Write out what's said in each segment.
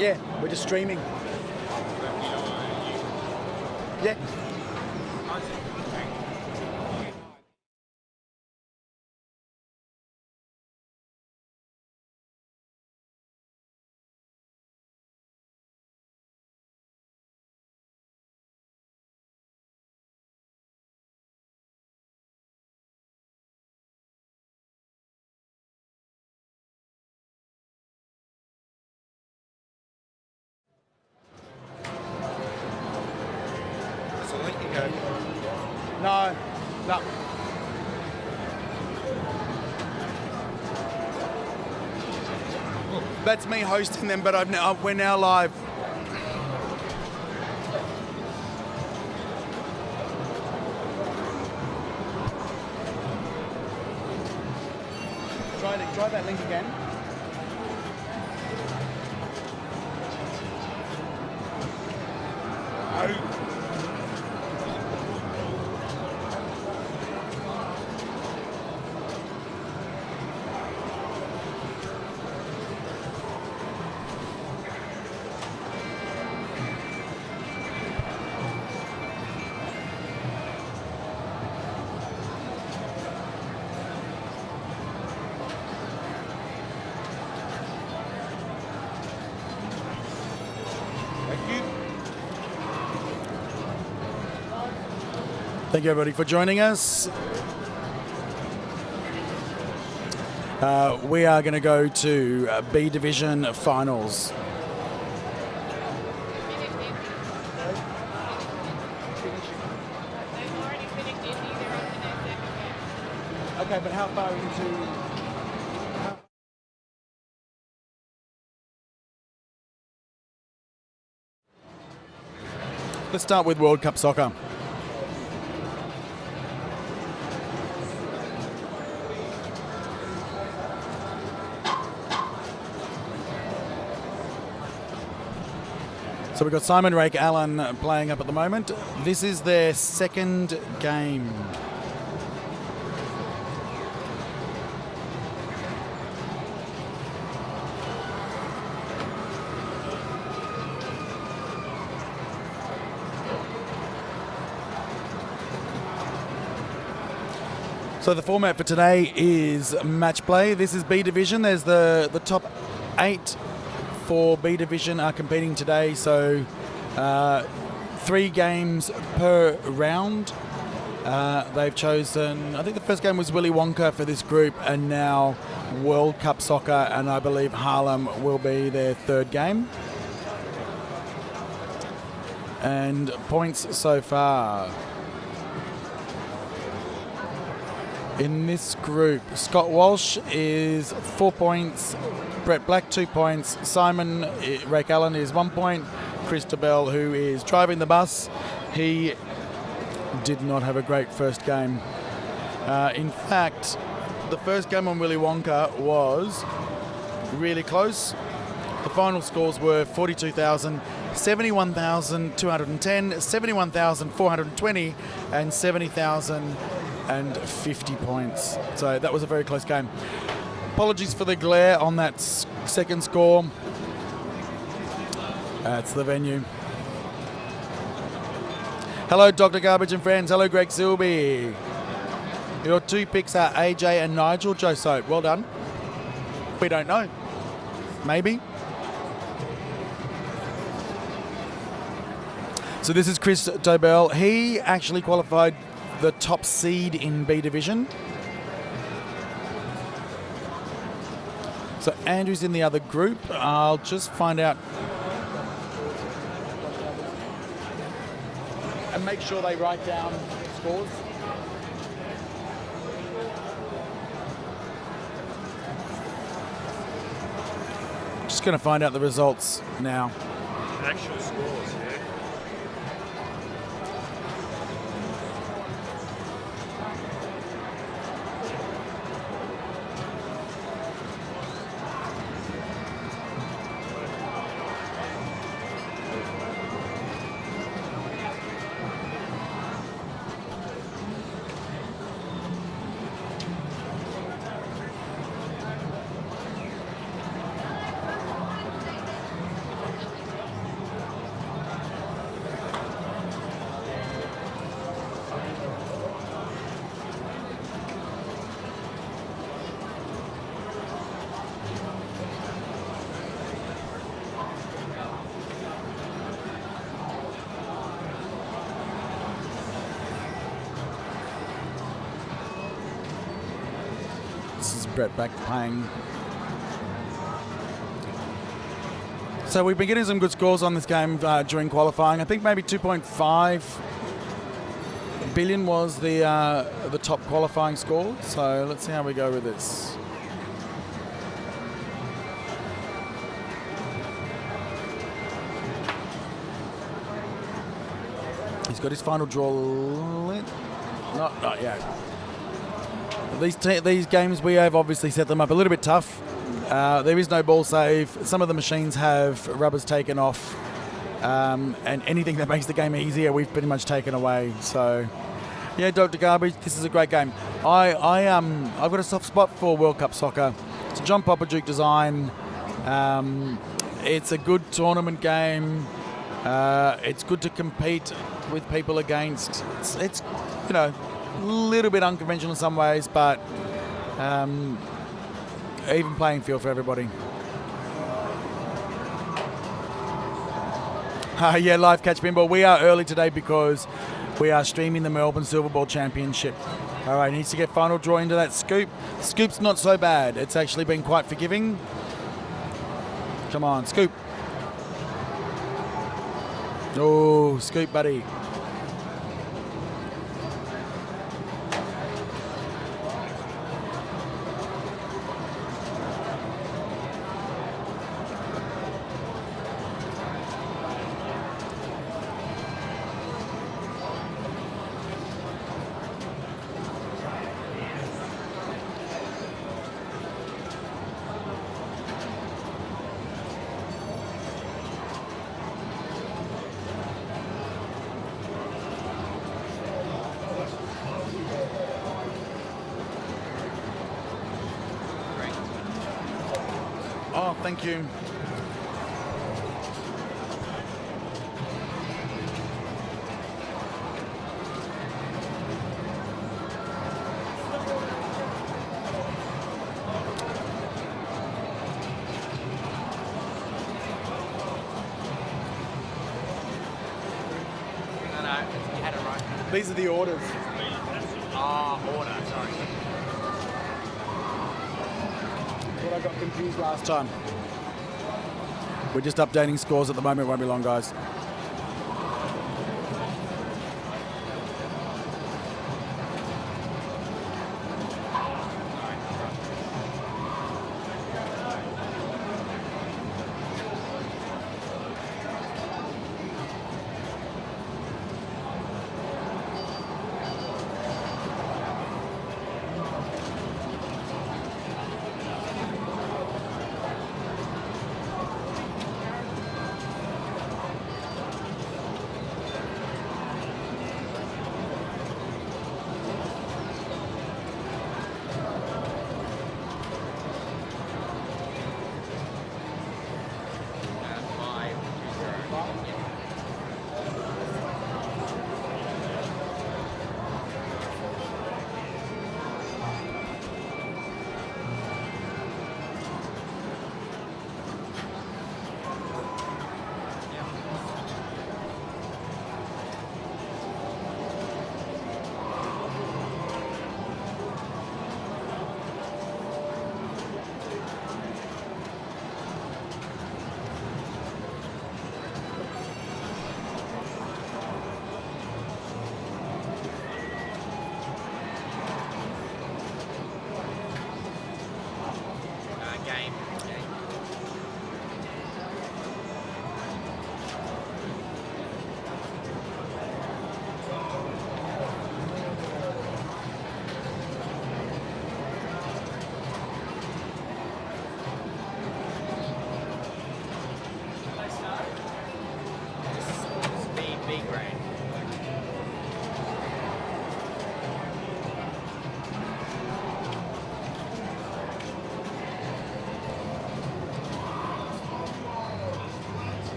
Yeah, we're just streaming. Yeah. So I think you go. No. That's me hosting them, but we're now live. Try that link again. Thank you, everybody, for joining us. We are going to go to B Division Finals. Okay, but how far into... Let's start with World Cup Soccer. So we've got Simon Rake Allen playing up at the moment. This is their second game. So the format for today is match play. This is B Division. There's the top 8 for B Division are competing today, so 3 games per round. They've chosen, I think the first game was Willy Wonka for this group, and now World Cup Soccer, and I believe Harlem will be their third game. And points so far. In this group, Scott Walsh is 4 points, Brett Black 2 points, Simon Rake Allen is 1 point, Chris DeBell, who is driving the bus, he did not have a great first game. In fact, the first game on Willy Wonka was really close. The final scores were 42,000, 71,210, 71,420 and 70,050 points. So that was a very close game. Apologies for the glare on that second score. That's the venue. Hello, Dr. Garbage and friends. Hello, Greg Silby. Your 2 picks are AJ and Nigel. Joe Soap, well done. We don't know. Maybe. So this is Chris Dobell. He actually qualified the top seed in B Division. So Andrew's in the other group. I'll just find out. And make sure they write down scores. Just going to find out the results now. Actual scores, yeah. Brett back playing. So we've been getting some good scores on this game during qualifying. I think maybe 2.5 billion was the top qualifying score. So let's see how we go with this. He's got his final draw. Not yet. These games we have obviously set them up a little bit tough. There is no ball save. Some of the machines have rubbers taken off, and anything that makes the game easier, we've pretty much taken away. So, yeah, Dr. Garbage, this is a great game. I've got a soft spot for World Cup soccer. It's a John Popoduke design. It's a good tournament game. It's good to compete with people against. It's a little bit unconventional in some ways, but even playing field for everybody. Yeah, live catch pinball. We are early today because we are streaming the Melbourne Silverball Championship. All right, needs to get final draw into that scoop. Scoop's not so bad. It's actually been quite forgiving. Come on, scoop. Oh, scoop, buddy. Oh, thank you. No, you had it right. These are the orders. Order, sorry. But I got confused last time. We're just updating scores at the moment. It won't be long, guys.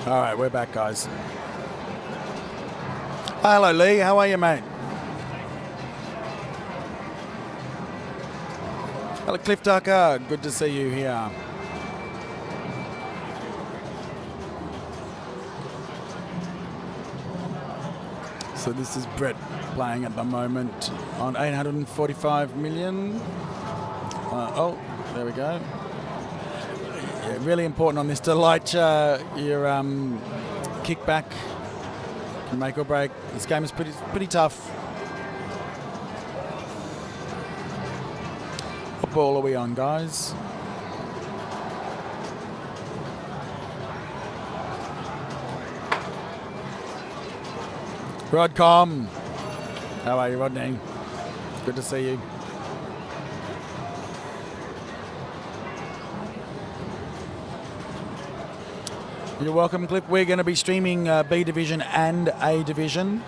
All right, we're back, guys. Hello, Lee. How are you, mate? Hello, Cliff Tucker. Good to see you here. So this is Brett playing at the moment on 845 million. Oh, there we go. Yeah, really important on this to light your kickback. Can make or break. This game is pretty tough. What ball are we on, guys? Rodcom. How are you, Rodney? Good to see you. You're welcome, Clip. We're going to be streaming B Division and A Division.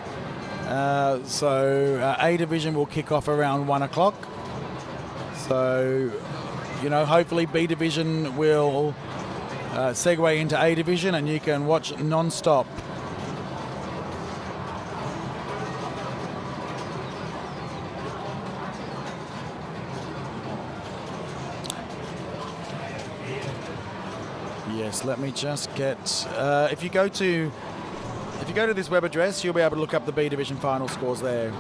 So A Division will kick off around 1 o'clock. So, you know, hopefully B Division will segue into A Division and you can watch non-stop. Yes, let me just get. If you go to this web address, you'll be able to look up the B Division final scores there.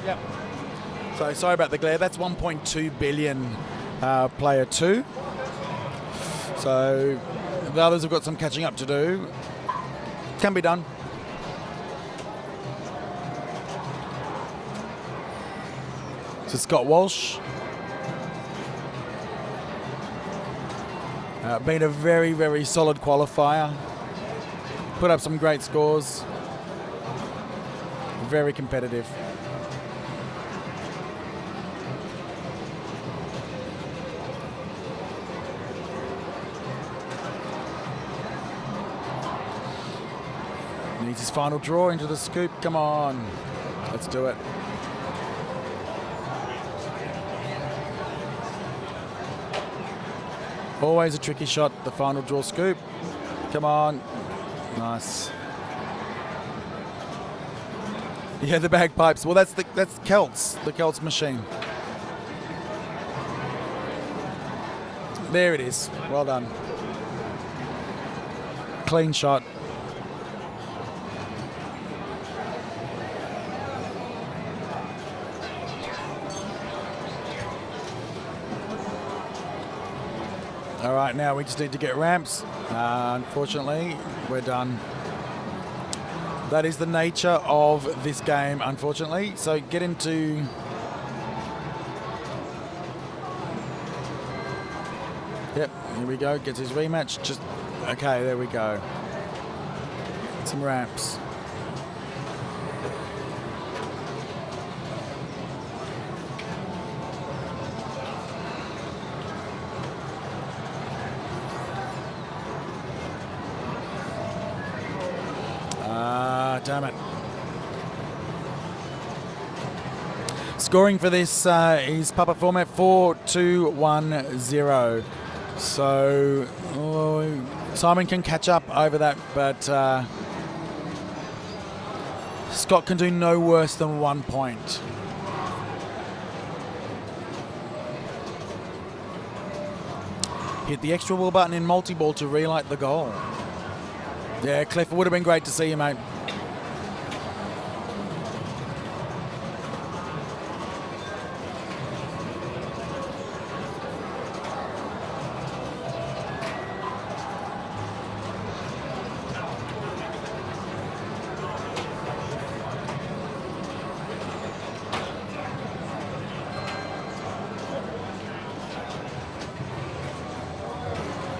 Yep. So sorry about the glare. That's 1.2 billion player 2. So the others have got some catching up to do. Can be done. So Scott Walsh. Been a very, very solid qualifier. Put up some great scores. Very competitive. Needs his final draw into the scoop. Come on. Let's do it. Always a tricky shot, the final draw scoop. Come on. Nice. Yeah, the bagpipes. Well, that's Celts, the Celts machine. There it is. Well done. Clean shot. All right, now we just need to get ramps. Unfortunately, we're done. That is the nature of this game, unfortunately. So get into... Yep, here we go. Gets his rematch. Just okay, there we go. Some ramps. Damn it. Scoring for this is Papa format 4-2-1-0. So Simon can catch up over that, but Scott can do no worse than 1 point. Hit the extra ball button in multi-ball to relight the goal. Yeah, Cliff, it would have been great to see you, mate.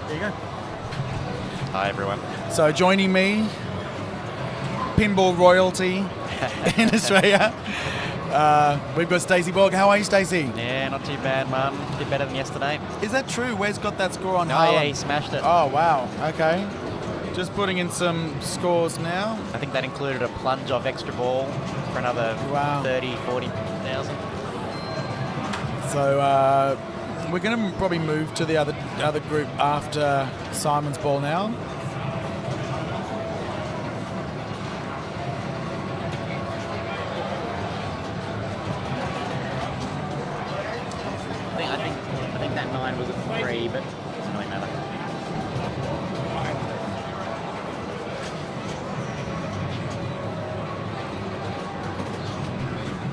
There you go. Hi, everyone. So joining me, pinball royalty in Australia, we've got Stacey Borg. How are you, Stacey? Yeah, not too bad, Mum. Did better than yesterday. Is that true? Where's got that score on Oh, Harlan? yeah, he smashed it. Oh, wow. Okay. Just putting in some scores now. I think that included a plunge off extra ball for another Wow. 30, 40,000. So we're going to probably move to the other group after Simon's ball now. I think that 9 was a 3, but it doesn't really matter.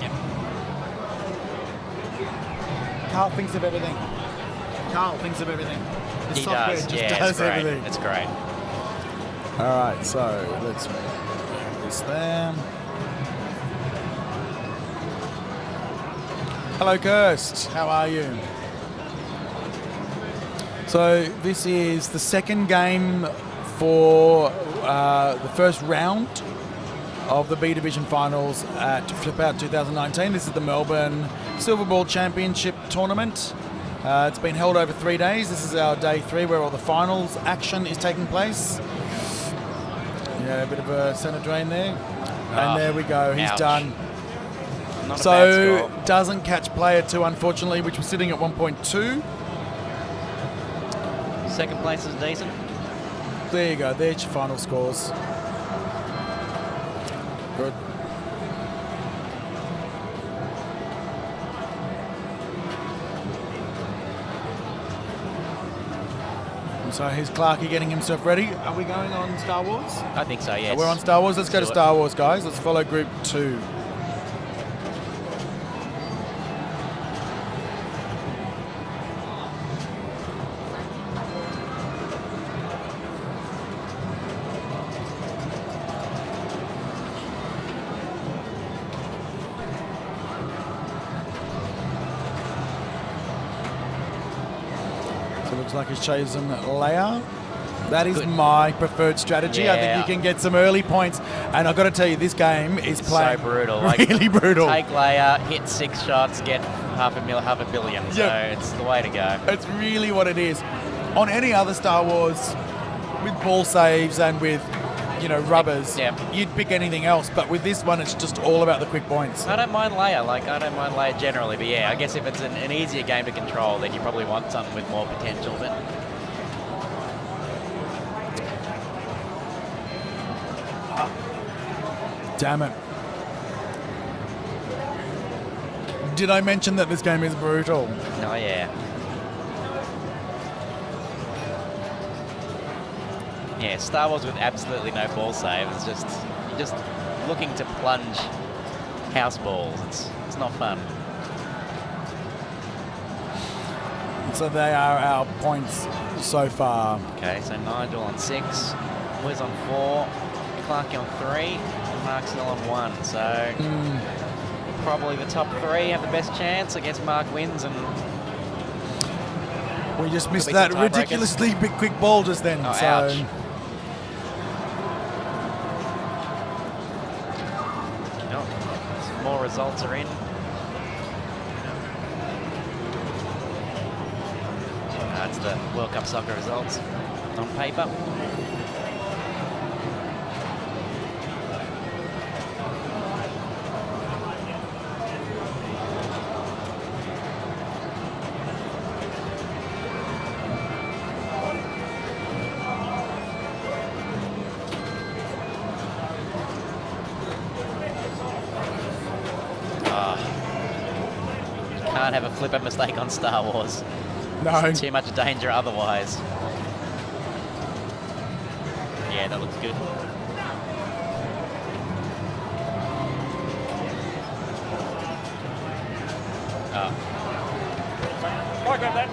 Yep. Carl thinks of everything. Carl thinks of everything. The He software does. just Yeah, does it's great. everything. It's great. All right, so let's move this there. Hello, Kirst. How are you? So this is the second game for the first round of the B Division Finals at Flip Out 2019. This is the Melbourne Silverball Championship Tournament. It's been held over 3 days. This is our day 3 where all the finals action is taking place. Yeah, a bit of a centre drain there. And there we go, he's ouch. done. Not a bad So score. doesn't catch player 2, unfortunately, which was sitting at 1.2. Second place is decent. There you go, there's your final scores. Good. So here's Clarkie getting himself ready. Are we going on Star Wars? I think so, yes. We're on Star Wars. Let's go to Do it. Star Wars, guys. Let's follow Group 2. So it looks like he's chosen Leia. That is Good. my preferred strategy. I think Yeah. you can get some early points. And I've got to tell you, this game is playing so brutal. really brutal. Take layer, hit 6 shots, get half a billion. So Yep. it's the way to go. It's really what it is. On any other Star Wars, with ball saves and with, rubbers, Yeah. you'd pick anything else. But with this one, it's just all about the quick points. I don't mind layer. I don't mind layer generally. But yeah, I guess if it's an easier game to control, then you probably want something with more potential. But Damn it. Did I mention that this game is brutal? oh yeah. Yeah, Star Wars with absolutely no ball save. It's just you're just looking to plunge house balls. It's not fun. So they are our points so far. Okay, so Nigel on 6, Wiz on 4, Clarkie on 3, and Mark still on 1. So probably the top 3 have the best chance. I guess Mark wins, and We just missed be that some tiebreakers. ridiculously big quick ball just then. Oh, so ouch. no, some more results are in. That's the World Cup soccer results on paper. Can't have a flipper mistake on Star Wars. no. Too much danger otherwise. Yeah, that looks good. Oh. I grab that.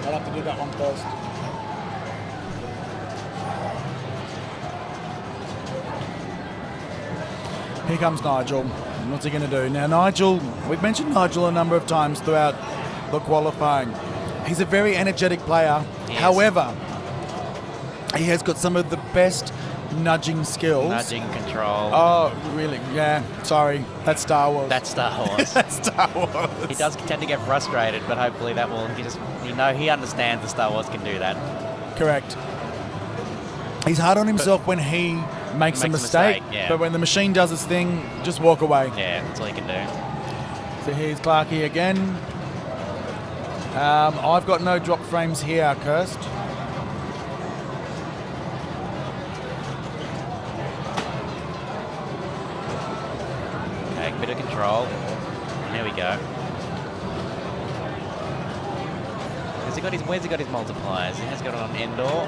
I'll have to do that one first. Here comes Nigel. What's he going to do? Now, Nigel, we've mentioned Nigel a number of times throughout the qualifying. He's a very energetic player. Yes. However, he has got some of the best nudging skills. Nudging control. Oh, really? Yeah. Sorry. That's Star Wars. That's Star Wars. That's Star Wars. He does tend to get frustrated, but hopefully that will. He understands that Star Wars can do that. Correct. He's hard on himself when he makes a mistake, yeah. but when the machine does its thing, just walk away. Yeah, that's all he can do. So here's Clarkey again. I've got no drop frames here, Kirst. Okay, bit of control. There we go. Where's he got his multipliers? He has got it on Endor.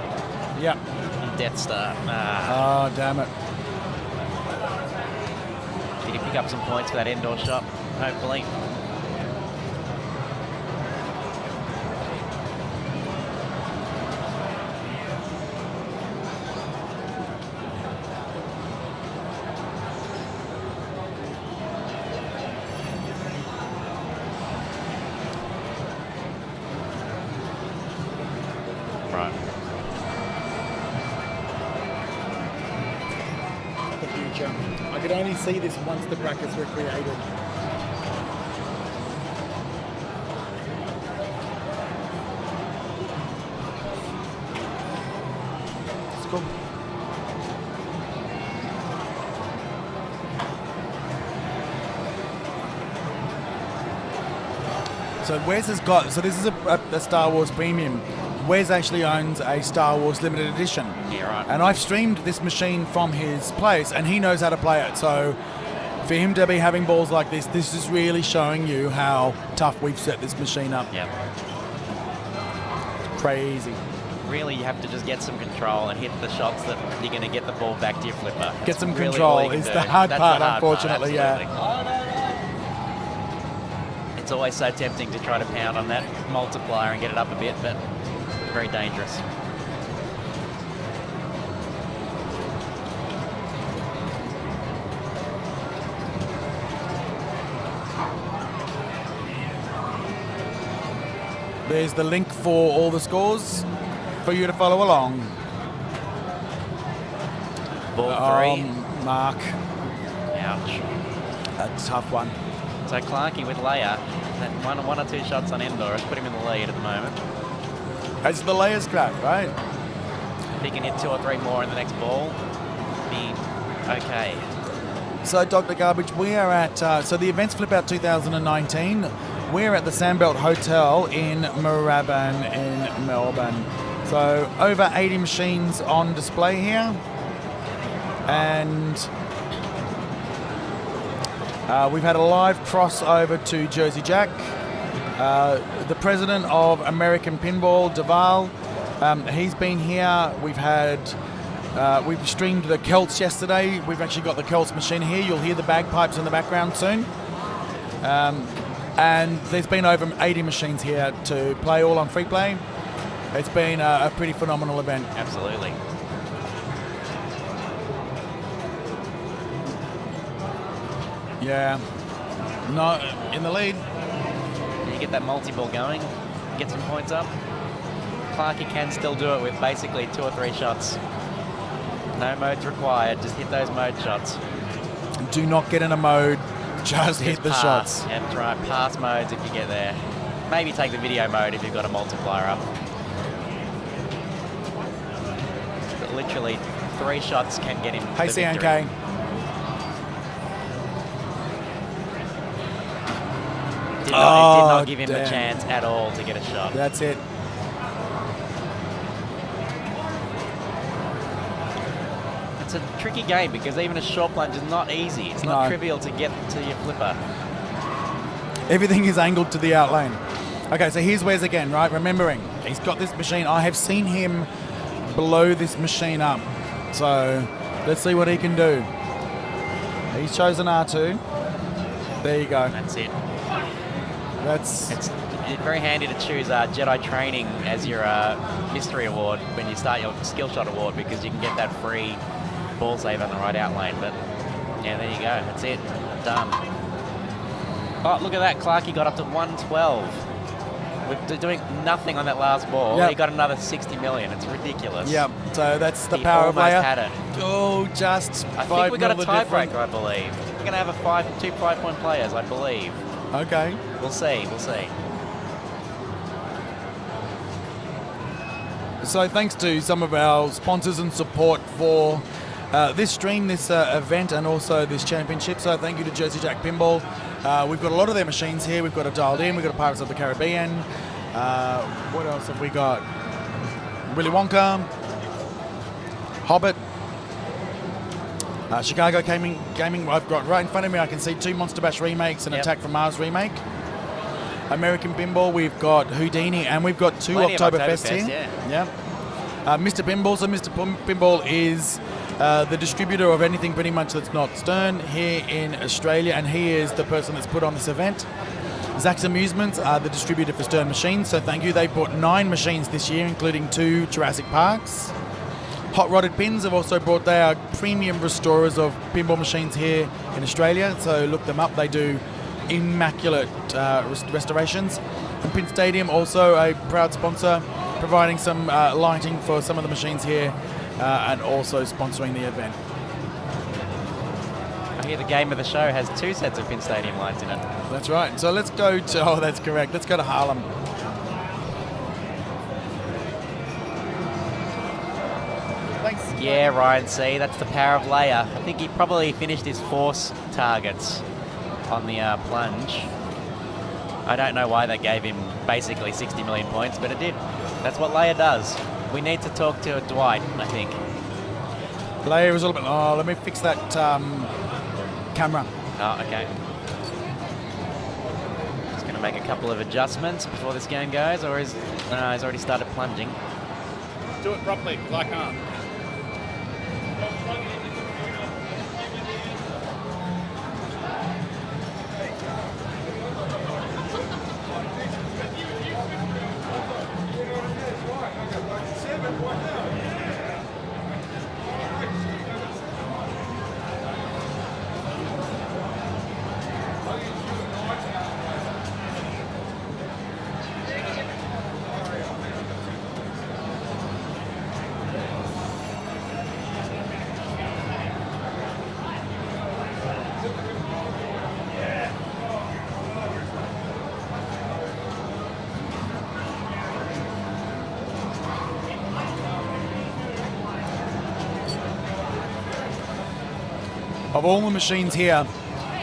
Yeah. And Death Star. Oh, damn it. Did he pick up some points for that Endor shot? Hopefully. Right. The future. I could only see this once the brackets were created. It's cool. So Wes has got, so this is a Star Wars premium. Wes actually owns a Star Wars limited edition. Yeah, right. And I've streamed this machine from his place, and he knows how to play it. So for him to be having balls like this is really showing you how tough we've set this machine up. Yeah. Crazy. Really, you have to just get some control and hit the shots that you're going to get the ball back to your flipper. Get That's some really control all you can is do. the hard That's part, the hard unfortunately, part, yeah. absolutely. It's always so tempting to try to pound on that multiplier and get it up a bit, but very dangerous. There's the link for all the scores for you to follow along. Ball three. Mark, Ouch. a tough one. So Clarkey with Leia, that one or two shots on Endor has put him in the lead at the moment. It's the layers crack, right? If he can hit 2 or 3 more in the next ball, be okay. So, Dr. Garbage, we are at, so the event's Flip Out 2019. We're at the Sandbelt Hotel in Moorabbin in Melbourne. So, over 80 machines on display here. And we've had a live crossover to Jersey Jack. The president of American Pinball, Deval, he's been here. We've streamed the Celts yesterday. We've actually got the Celts machine here. You'll hear the bagpipes in the background soon. And there's been over 80 machines here to play, all on free play. It's been a pretty phenomenal event. Absolutely. Yeah. No, in the lead. You get that multi-ball going, get some points up. Clarkey can still do it with basically 2 or 3 shots. No modes required, just hit those mode shots. Do not get in a mode, just hit the pass. shots. Yeah, that's right, pass modes if you get there. Maybe take the video mode if you've got a multiplier up. But literally, 3 shots can get him Hey, the victory. CNK. It did not give him damn. a chance at all to get a shot. That's it. It's a tricky game because even a short plunge is not easy. It's not trivial to get to your flipper. Everything is angled to the out lane. Okay, so here's Wes again, right? Remembering, he's got this machine. I have seen him blow this machine up. So let's see what he can do. He's chosen R2. There you go. That's it. It's very handy to choose Jedi Training as your mystery award when you start your skill shot award, because you can get that free ball save on the right out lane. But Yeah, there you go. That's it. Done. Oh, look at that. Clarkey got up to 112. We're doing nothing on that last ball. Yep. He got another 60 million. It's ridiculous. Yep. So that's the He power of almost Leia. had it. Oh, just I 5 think we got a mil the tiebreaker, difference. I believe. We're going to have two 5-point players, I believe. Okay. We'll see. We'll see. So thanks to some of our sponsors and support for this stream, this event, and also this championship. So thank you to Jersey Jack Pinball. We've got a lot of their machines here. We've got a Dialed In. We've got a Pirates of the Caribbean. What else have we got? Willy Wonka, Hobbit, Chicago Gaming. I've got right in front of me. I can see 2 Monster Bash remakes and Attack from Mars remake. American Pinball, we've got Houdini, and we've got 2 Oktoberfest here. Yeah. Mr. Pinball. So Mr. Pinball is the distributor of anything pretty much that's not Stern here in Australia, and he is the person that's put on this event. Zach's Amusements are the distributor for Stern machines, so thank you. They bought 9 machines this year, including 2 Jurassic Parks. Hot Rodded Pins have also brought, they are premium restorers of pinball machines here in Australia, so look them up. They do immaculate restorations. And Pin Stadium, also a proud sponsor, providing some lighting for some of the machines here and also sponsoring the event. I hear the game of the show has 2 sets of Pin Stadium lights in it. That's right. So let's go to, oh, that's correct. Let's go to Harlem. Thanks. Yeah, Ryan C. That's the power of Leia. I think he probably finished his force targets on the plunge. I don't know why they gave him basically 60 million points, but it did. That's what Leia does. We need to talk to Dwight, I think. Leia is a little bit, oh, let me fix that camera. Oh, okay. Just going to make a couple of adjustments before this game goes, or is... No, he's already started plunging. Do it properly, because I can't. Of all the machines here,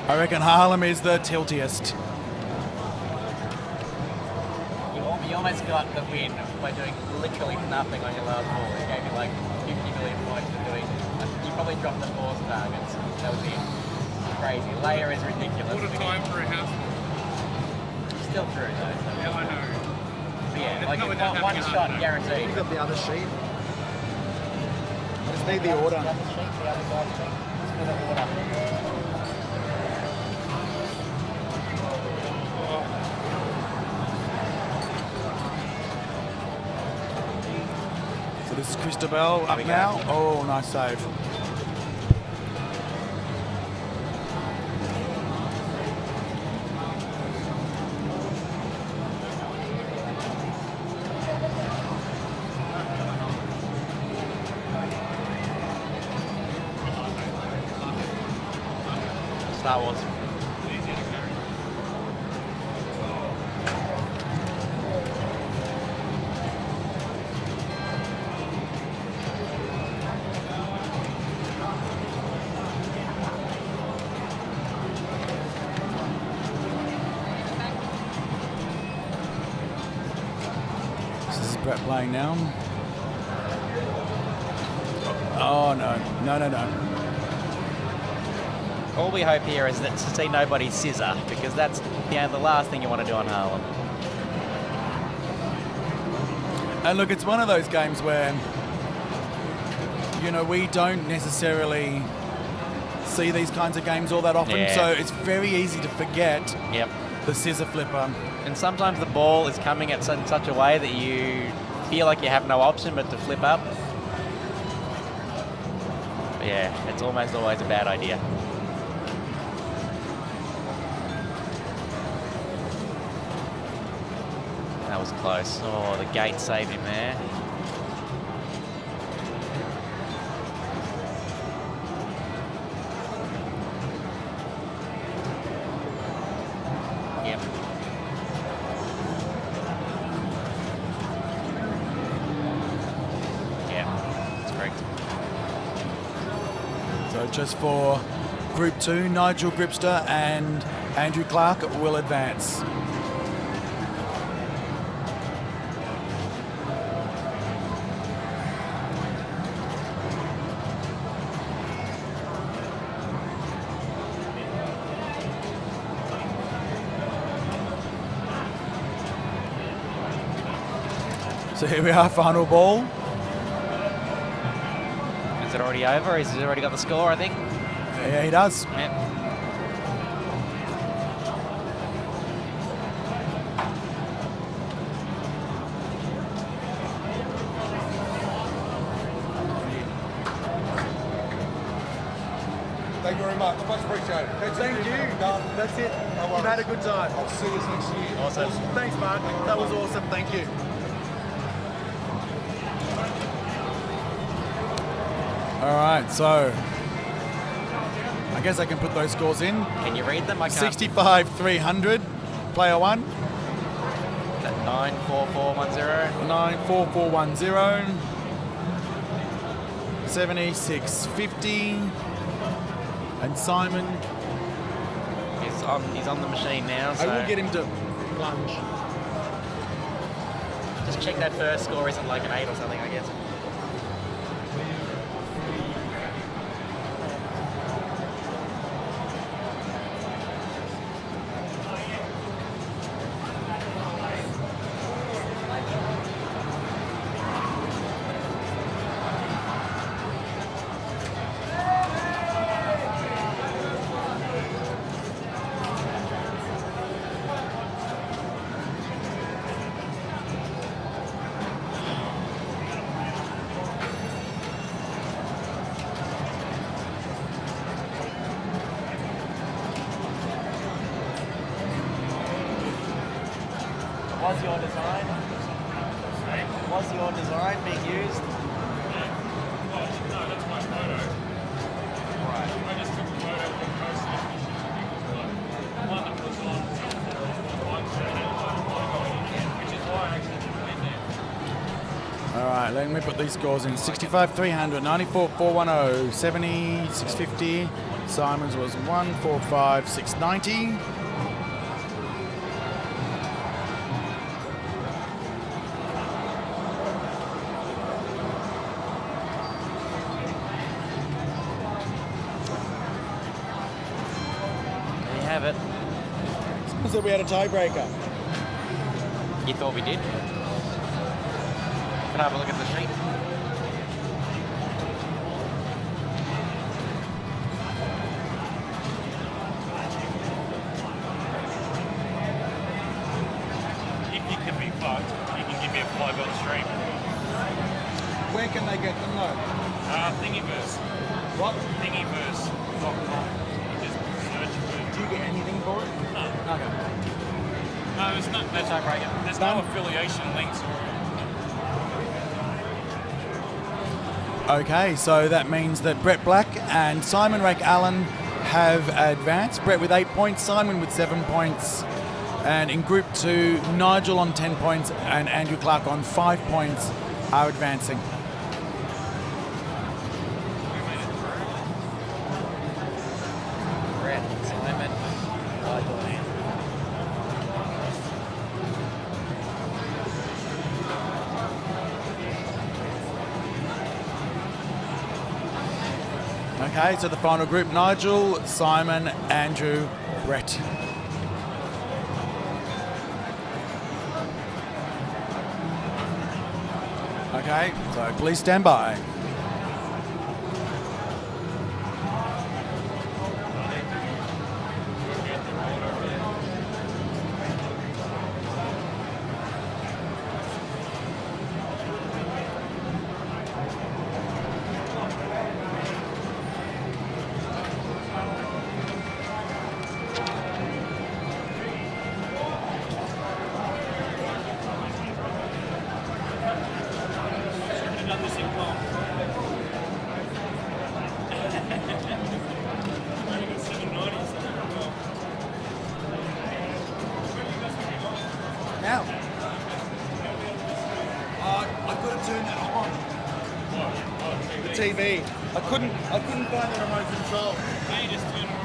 I reckon Harlem is the tiltiest. You almost got the win by doing literally nothing on your last ball. It gave you like 50 million points for doing... You probably dropped the force targets. That was it. Crazy. Leia is ridiculous. What a time for a house. Still through though. So. Yeah, I know. But yeah, It's like not without one having a shot hard guaranteed. Look at the other sheet. I just need the order. The other sheet, the other guy's sheet. Just for the order. So this is Christabel up now. Oh, nice save. Star Wars. This is Brett playing now. Oh, no. No, no, no. All we hope here is that to see nobody scissor, because that's the last thing you want to do on Harlem. And look, it's one of those games where, you know, we don't necessarily see these kinds of games all that often, Yeah. so it's very easy to forget Yep. the scissor flipper. And sometimes the ball is coming at such a way that you feel like you have no option but to flip up. But yeah, it's almost always a bad idea. was close. Oh, the gate saved him there. Yep. Yeah, that's correct. So just for Group 2, Nigel Gripster and Andrew Clark will advance. So here we are, final ball. Is it already over? Has he already got the score, I think? Yeah, he does. Yep. Thank you very much. Much appreciated. Thank you. That's it. You've had a good time. I'll see you next year. Awesome. Thanks, Mark. That was awesome. Thank you. All right, so I guess I can put those scores in. Can you read them? I can't. 65 300, player 1. 94410. 94410. 7650. And Simon, He's on the machine now. So I will get him to plunge. just check that first score isn't like an 8 or something, I guess. Was your design? Was your design being used? No, that's my photo. Right. I just took a photo of the person one that was on which is why I actually put it in there. All right, let me put these scores in. 65 300, 94 410, 70 650. Simon's was 145 690. Have it. Someone said we had a tiebreaker. You thought we did? Can I have a look at the sheet? If you can be fucked, you can give me a flybelt stream. Where can they get them though? Thingiverse. What? Thingiverse.com. You just search for Do you get anything for it? No. Okay. No, there's no affiliation links or Okay, so that means that Brett Black and Simon Rake Allen have advanced. Brett with 8 points, Simon with 7 points. And in Group 2, Nigel on 10 points and Andrew Clark on 5 points are advancing. Brett, Simon, Nigel. Okay, so the final group, Nigel, Simon, Andrew, Brett. Okay, so please stand by. TV. I couldn't find the remote control. Now you just turn it on.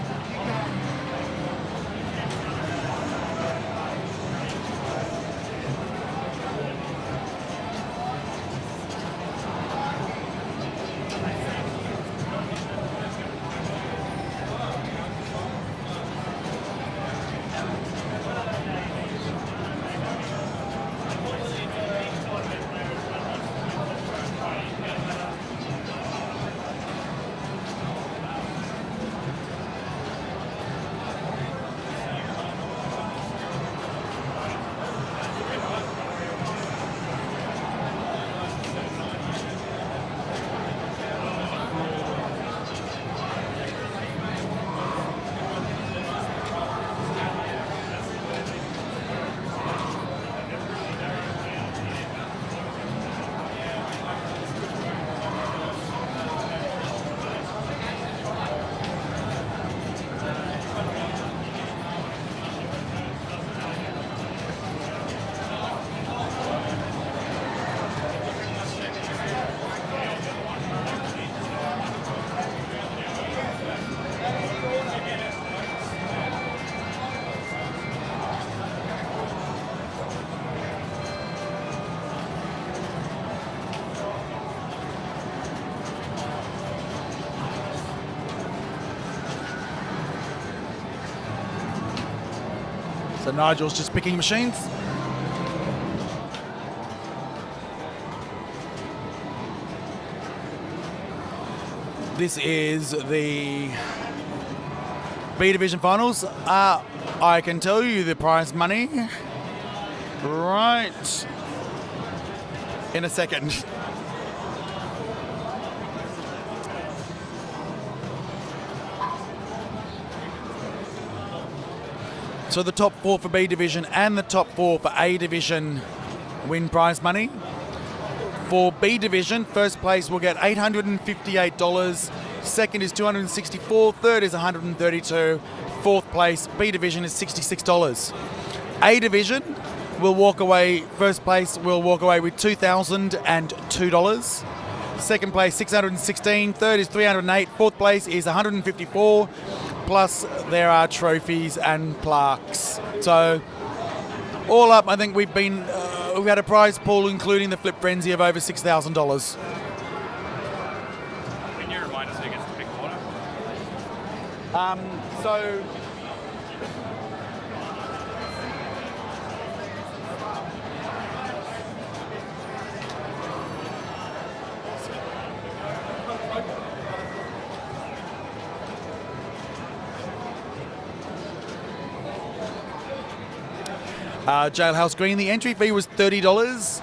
So Nigel's just picking machines. This is the B Division Finals. I can tell you the prize money right in a second. So the top four for B Division and the top four for A Division win prize money. For B Division, first place will get $858, second is $264, third is $132, fourth place, B Division is $66. A Division will walk away, first place will walk away with $2,002. Second place, $616, third is $308, fourth place is $154, plus there are trophies and plaques. So all up, I think we've had a prize pool including the Flip Frenzy of over $6,000. Can you remind us who gets to pick order? So Jailhouse Green, the entry fee was $30,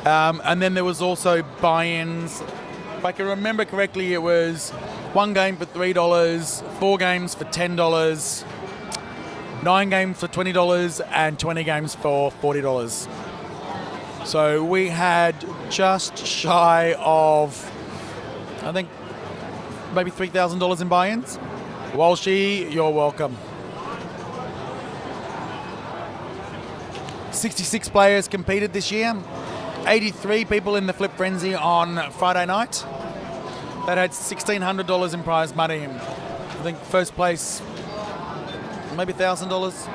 and then there was also buy-ins. If I can remember correctly, it was one game for $3, 4 games for $10, 9 games for $20, and 20 games for $40. So we had just shy of, I think, maybe $3,000 in buy-ins. Walshy, you're welcome. 66 players competed this year. 83 people in the Flip Frenzy on Friday night. That had $1,600 in prize money. I think first place, maybe $1,000.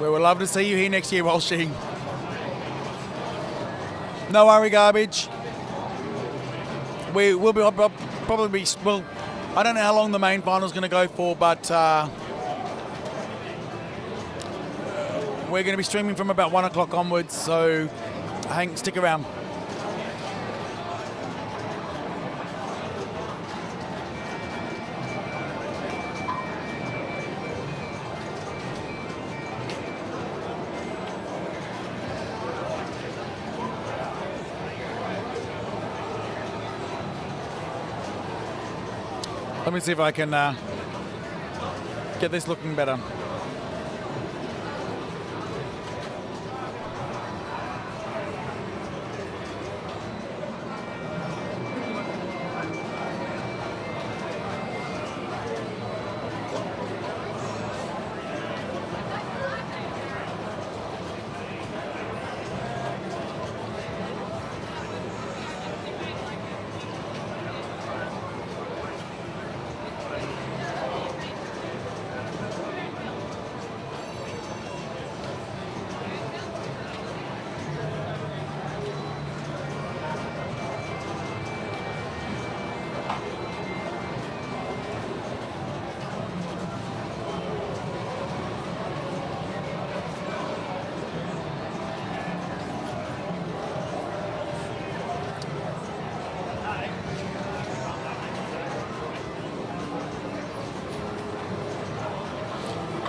We would love to see you here next year, Walshy. No worry, garbage. We will be probably well. I don't know how long the main final is going to go for, but we're going to be streaming from about 1 o'clock onwards. So, stick around. Let me see if I can get this looking better.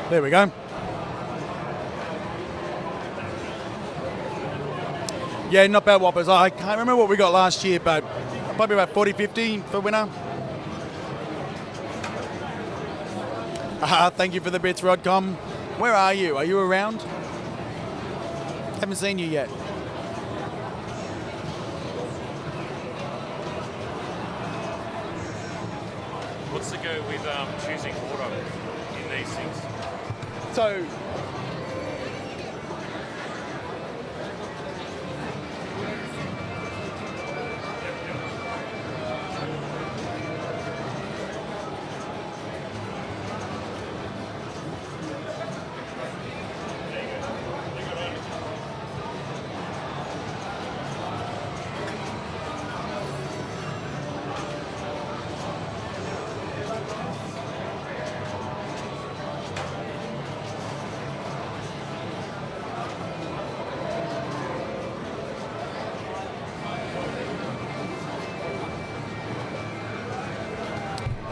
There we go. Yeah, not bad whoppers. I can't remember what we got last year, but probably about 40, 50 for winner. Thank you for the bits, Rodcom. Where are you? Are you around? Haven't seen you yet. What's the go with choosing order in these things? So,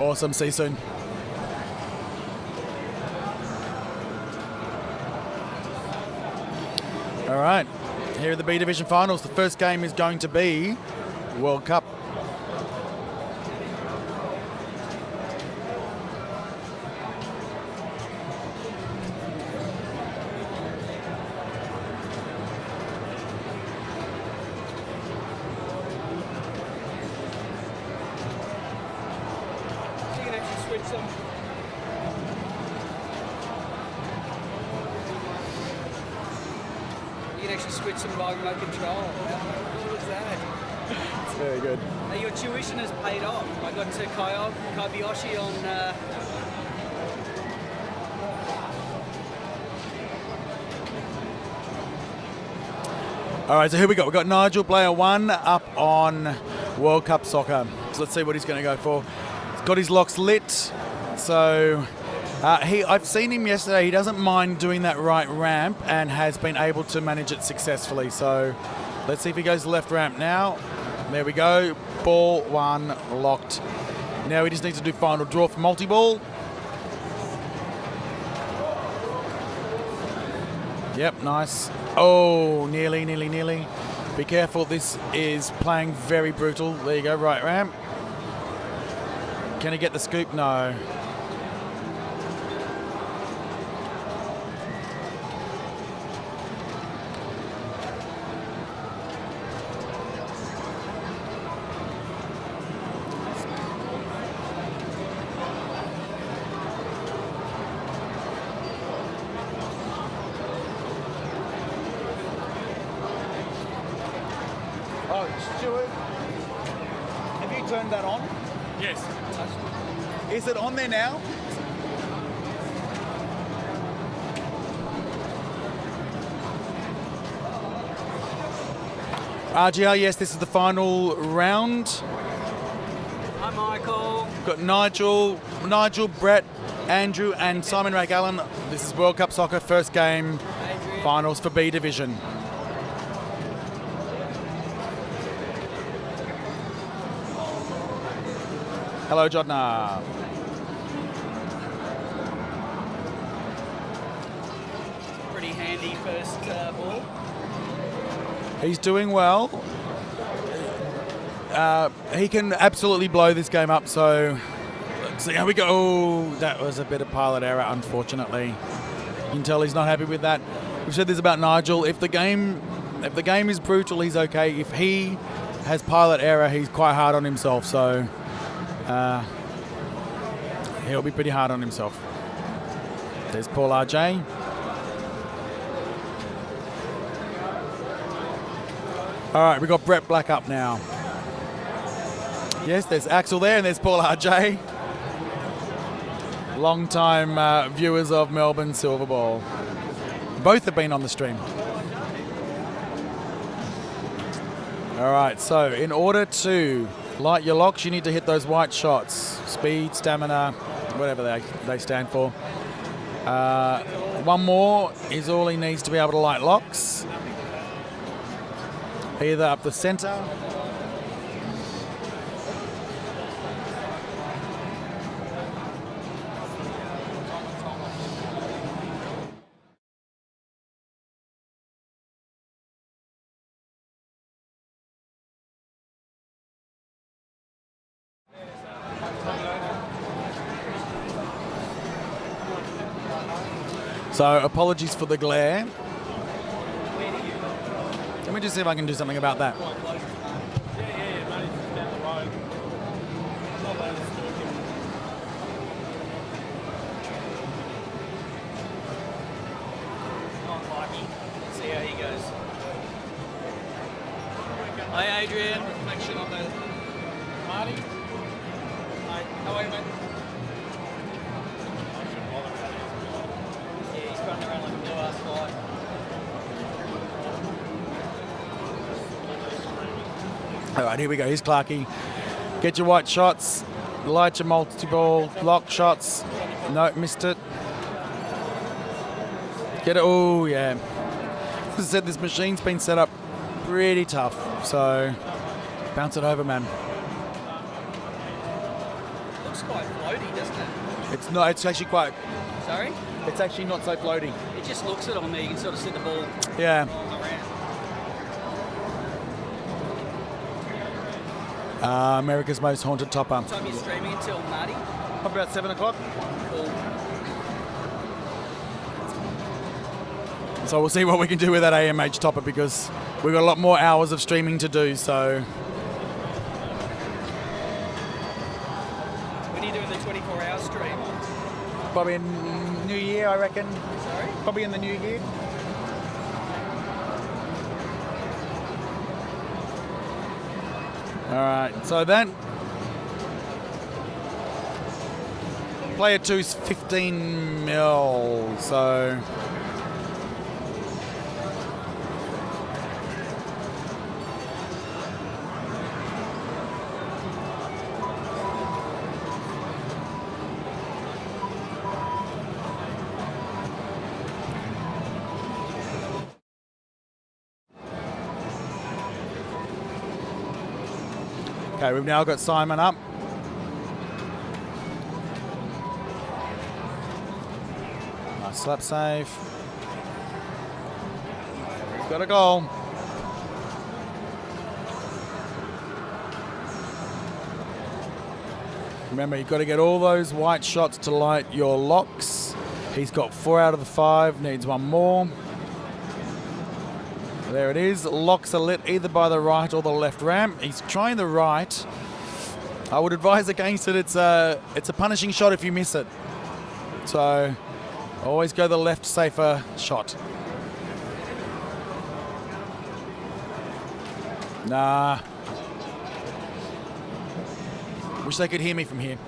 awesome. See you soon. All right, here are the B Division finals. The first game is going to be World Cup. You can actually switch them. You can actually switch them by remote control. How cool is that? It's very good. Your tuition has paid off. I got to Kobayashi on. All right, so here we go. We've got Nigel Player 1 up on World Cup Soccer. So let's see what he's going to go for. He's got his locks lit. So I've seen him yesterday. He doesn't mind doing that right ramp and has been able to manage it successfully. So let's see if he goes left ramp now. There we go. Ball 1 locked. Now he just needs to do final draw for multi-ball. Yep, nice. Oh, nearly. Be careful, this is playing very brutal. There you go, right ramp. Can he get the scoop? No. Oh, Stuart, have you turned that on? Yes. Is it on there now? RGR, yes, this is the final round. Hi, Michael. We've got Nigel, Brett, Andrew, and Simon Ragg-Allen. This is World Cup Soccer, first game, finals for B Division. Hello, Jodna. Pretty handy first ball. He's doing well. He can absolutely blow this game up, so So here we go. Oh, that was a bit of pilot error, unfortunately. You can tell he's not happy with that. We've said this about Nigel. If the game is brutal, he's okay. If he has pilot error, he's quite hard on himself. So he'll be pretty hard on himself. There's Paul RJ. All right, we've got Brett Black up now. Yes, there's Axel there, and there's Paul RJ. Long-time viewers of Melbourne Silverball. Both have been on the stream. All right, so in order to light your locks, you need to hit those white shots. Speed, stamina, whatever they stand for. One more is all he needs to be able to light locks. Either up the centre. So apologies for the glare. Let me just see if I can do something about that. See how he goes. Hi, Adrian. Reflection on the Marty. Hi, how are you, mate? Yeah, he's running around like a blue ass fly. All right, here we go. Here's Clarkey. Get your white shots. Light your multi-ball lock shots. No, missed it. Get it. Oh, yeah. As I said, this machine's been set up pretty tough. So, bounce it over, man. Looks quite floaty, doesn't it? It's not. It's actually quite. Sorry? It's actually not so floaty. It just looks it on there. You can sort of see the ball Yeah. rolling around. America's most haunted topper. What time are you streaming until, Marty? Probably about 7 o'clock. Cool. So we'll see what we can do with that AMH topper because we've got a lot more hours of streaming to do. So When are you doing the 24-hour stream? probably in New Year, I reckon. Sorry? Probably in the New Year. All right, so that player 2's 15 mil, so okay, we've now got Simon up. Nice slap save. He's got a goal. Remember, you've got to get all those white shots to light your locks. He's got 4 out of the 5, needs one more. There it is. Locks are lit either by the right or the left ramp. He's trying the right. I would advise against it. It's a punishing shot if you miss it. So always go the left safer shot. Nah. Wish they could hear me from here.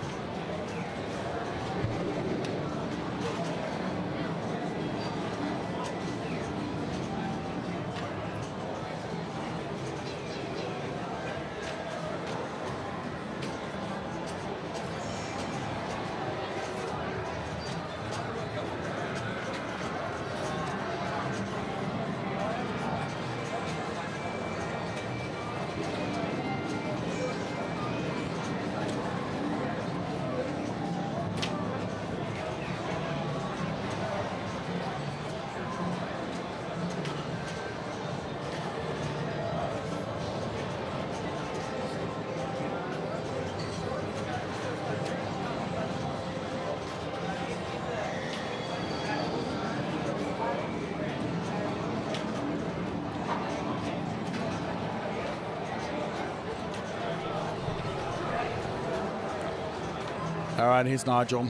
All right, here's Nigel.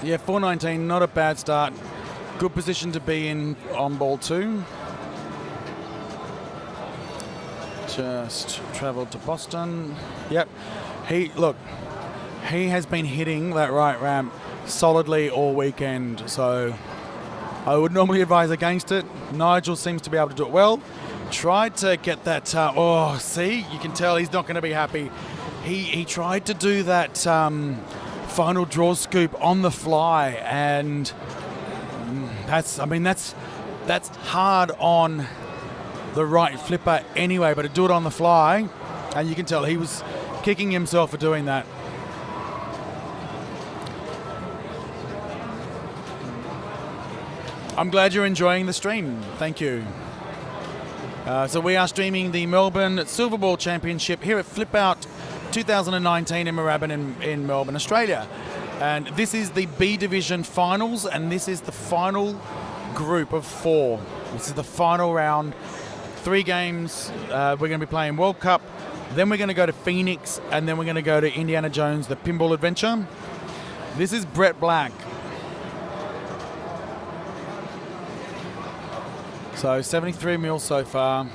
Yeah, 4.19, not a bad start. Good position to be in on ball 2. Just travelled to Boston. Yep. He has been hitting that right ramp solidly all weekend, so I would normally advise against it. Nigel seems to be able to do it well. Tried to get that, see, you can tell he's not going to be happy. He tried to do that final draw scoop on the fly, and that's hard on the right flipper anyway, but to do it on the fly, and you can tell he was kicking himself for doing that. I'm glad you're enjoying the stream. Thank you. So we are streaming the Melbourne Silverball Championship here at Flip Out 2019 in Moorabbin in Melbourne, Australia. And this is the B Division finals, and this is the final group of 4. This is the final round. 3 games. We're going to be playing World Cup, then we're going to go to Phoenix, and then we're going to go to Indiana Jones, the Pinball Adventure. This is Brett Black. So 73 mil so far.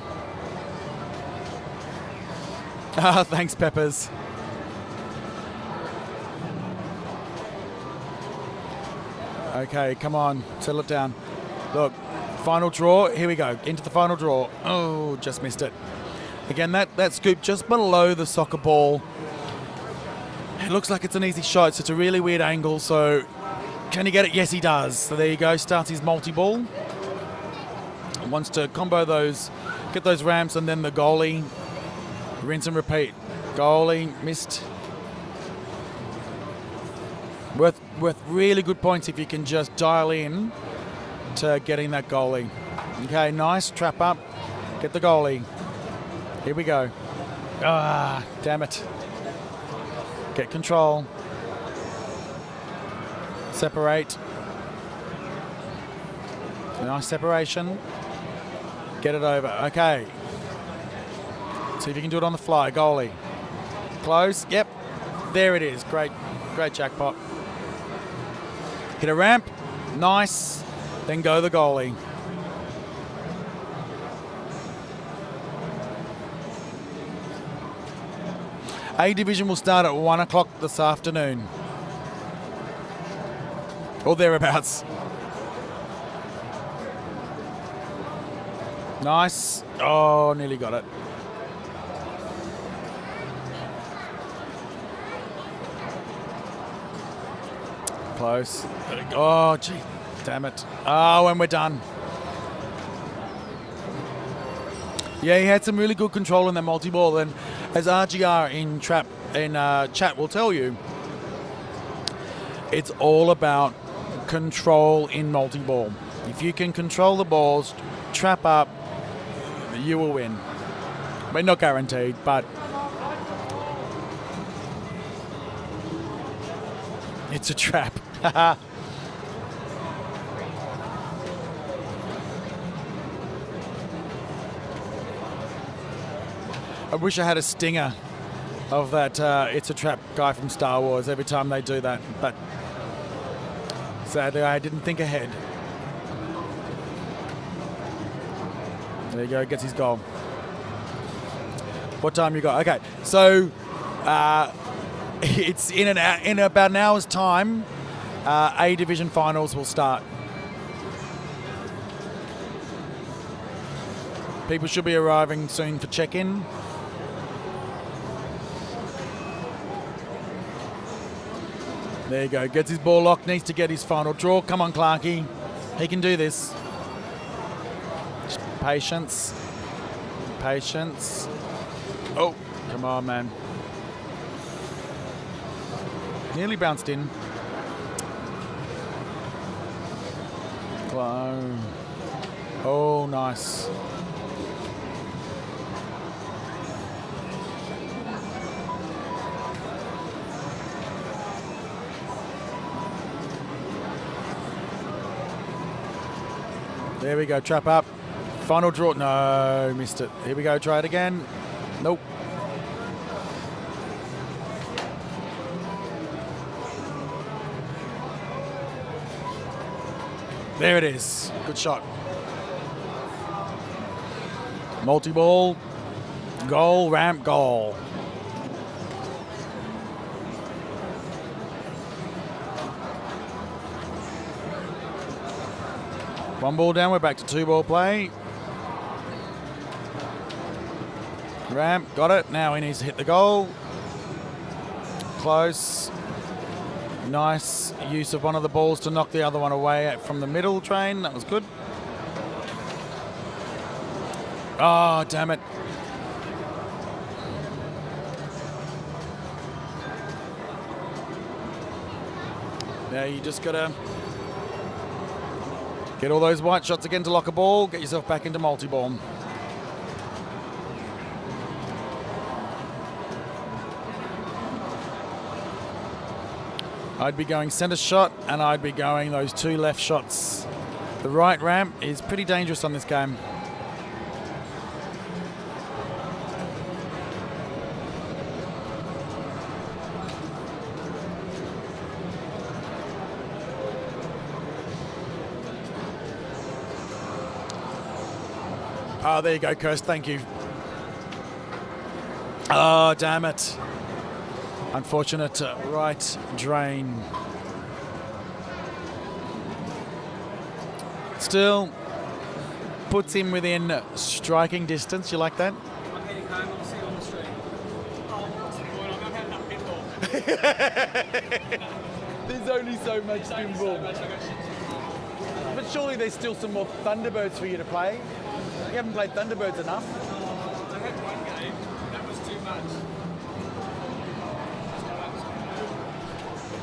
Thanks, Peppers. Okay, come on, settle it down. Look, final draw, here we go, into the final draw. Oh, just missed it. Again, that scoop just below the soccer ball. It looks like it's an easy shot, so it's a really weird angle, so can he get it? Yes, he does. So there you go, starts his multi-ball. Wants to combo those, get those ramps, and then the goalie. Rinse and repeat. Goalie, missed. Worth really good points if you can just dial in to getting that goalie. Okay, nice, trap up, get the goalie. Here we go. Ah, damn it. Get control. Separate. Nice separation. Get it over. Okay. See if you can do it on the fly. Goalie. Close. Yep. There it is. Great jackpot. Hit a ramp. Nice. Then go the goalie. A Division will start at 1 o'clock this afternoon. Or thereabouts. Nice. Oh, nearly got it. Close. Oh, gee. Damn it. Oh, and we're done. Yeah, he had some really good control in that multi-ball, and as RGR in chat will tell you, it's all about control in multi-ball. If you can control the balls, trap up, you will win. I mean, not guaranteed, but it's a trap. I wish I had a stinger of that It's a Trap guy from Star Wars every time they do that, but sadly I didn't think ahead. There you go, gets his goal. What time you got? Okay, so it's in about an hour's time. A Division finals will start. People should be arriving soon for check-in. There you go, gets his ball locked, needs to get his final draw. Come on, Clarkey, he can do this. Just patience. Patience. Oh, come on, man. Nearly bounced in. Whoa. Oh, nice. There we go, trap up. Final draw. No, missed it. Here we go, try it again. Nope. There it is. Good shot. Multi-ball. Goal, ramp, goal. One ball down, we're back to 2-ball play. Ramp, got it. Now he needs to hit the goal. Close. Nice use of one of the balls to knock the other one away from the middle train. That was good. Oh, damn it. Now you just got to get all those white shots again to lock a ball, get yourself back into multi-ball. I'd be going centre shot and I'd be going those 2 left shots. The right ramp is pretty dangerous on this game. Oh, there you go, Kirst. Thank you. Oh, damn it. Unfortunate right drain. Still puts him within striking distance. You like that? I'm heading home. I'll see you on the street. I'm not having that pinball. There's only so much pinball. But surely there's still some more Thunderbirds for you to play. You haven't played Thunderbirds enough. I had one game. That was too much.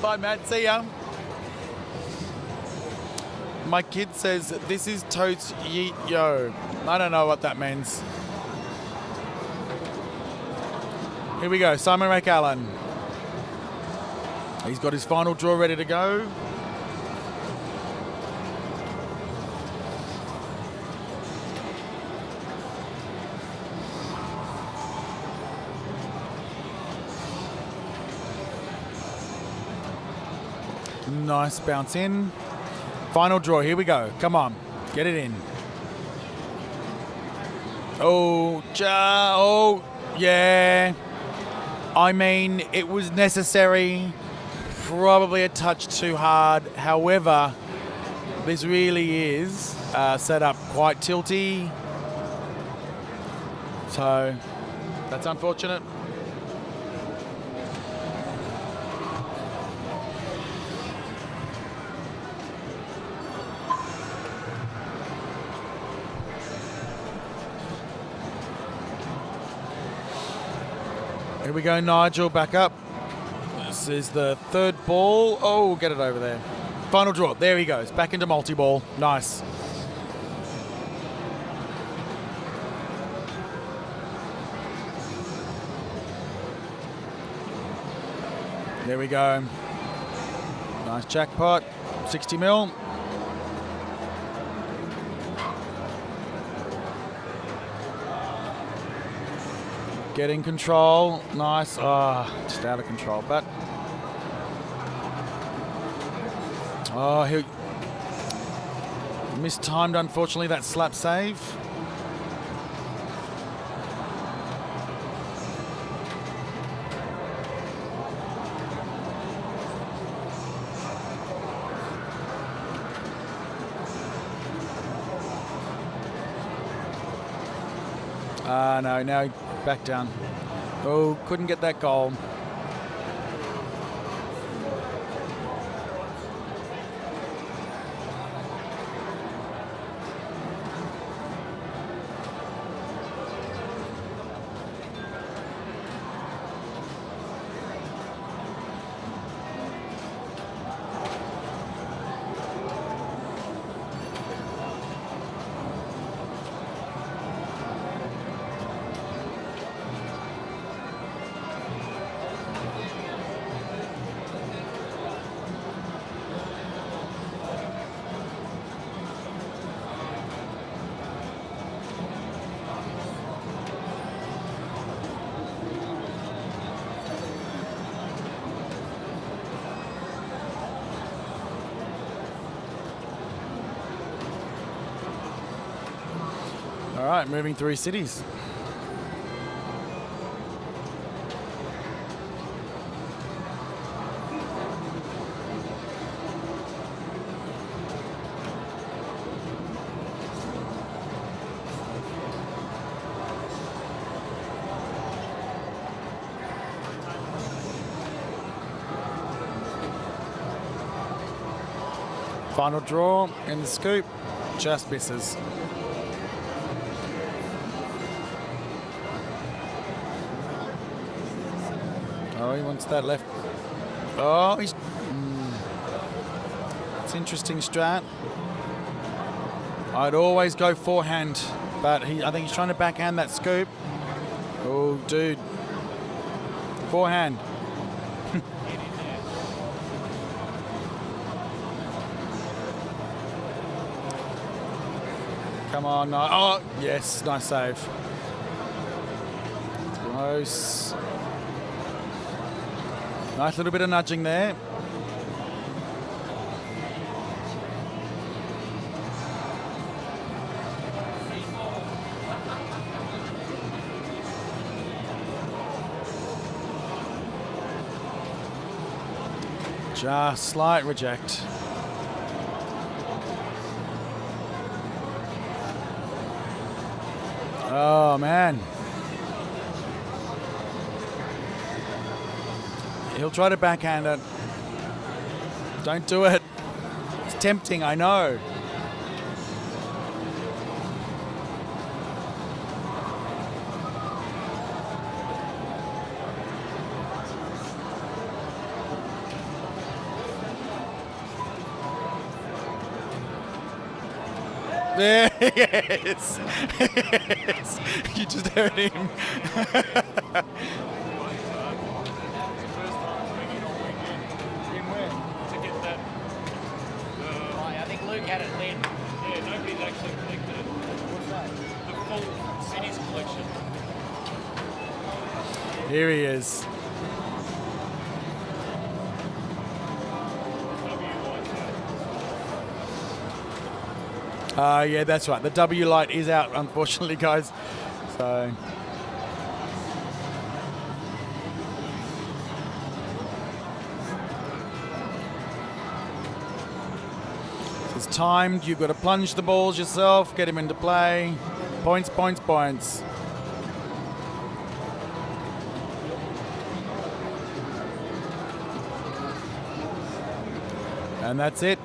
Bye, Matt. See ya. My kid says, this is totes yeet yo. I don't know what that means. Here we go. Simon McAllen. He's got his final draw ready to go. Nice bounce in. Final draw. Here we go. Come on. Get it in. Oh, yeah. I mean, it was necessary. Probably a touch too hard. However, this really is set up quite tilty. So, that's unfortunate. Here we go, Nigel, back up. This is the 3rd ball. Oh, get it over there. Final draw. There he goes. Back into multi-ball. Nice. There we go. Nice jackpot. 60 mil. Getting control, nice. Just out of control, but he mistimed, unfortunately, that slap save. No, now back down. Oh, couldn't get that goal. All right, moving through cities. Final draw in the scoop, just misses. Oh, he wants that left. Oh, he's. It's interesting strat. I'd always go forehand, but I think he's trying to backhand that scoop. Oh, dude. Forehand. Come on, no. Oh, yes, nice save. Close. Nice little bit of nudging there. Just slight reject. Oh, man. He'll try to backhand it. Don't do it. It's tempting, I know. There, yes. Yes. You just heard him. I think Luke had it then. Yeah, nobody's actually collected it. What's that? The full cities collection. Here he is. Yeah, that's right. The W light is out, unfortunately, guys. So. It's timed. You've got to plunge the balls yourself, get him into play. Points, points, points. And that's it.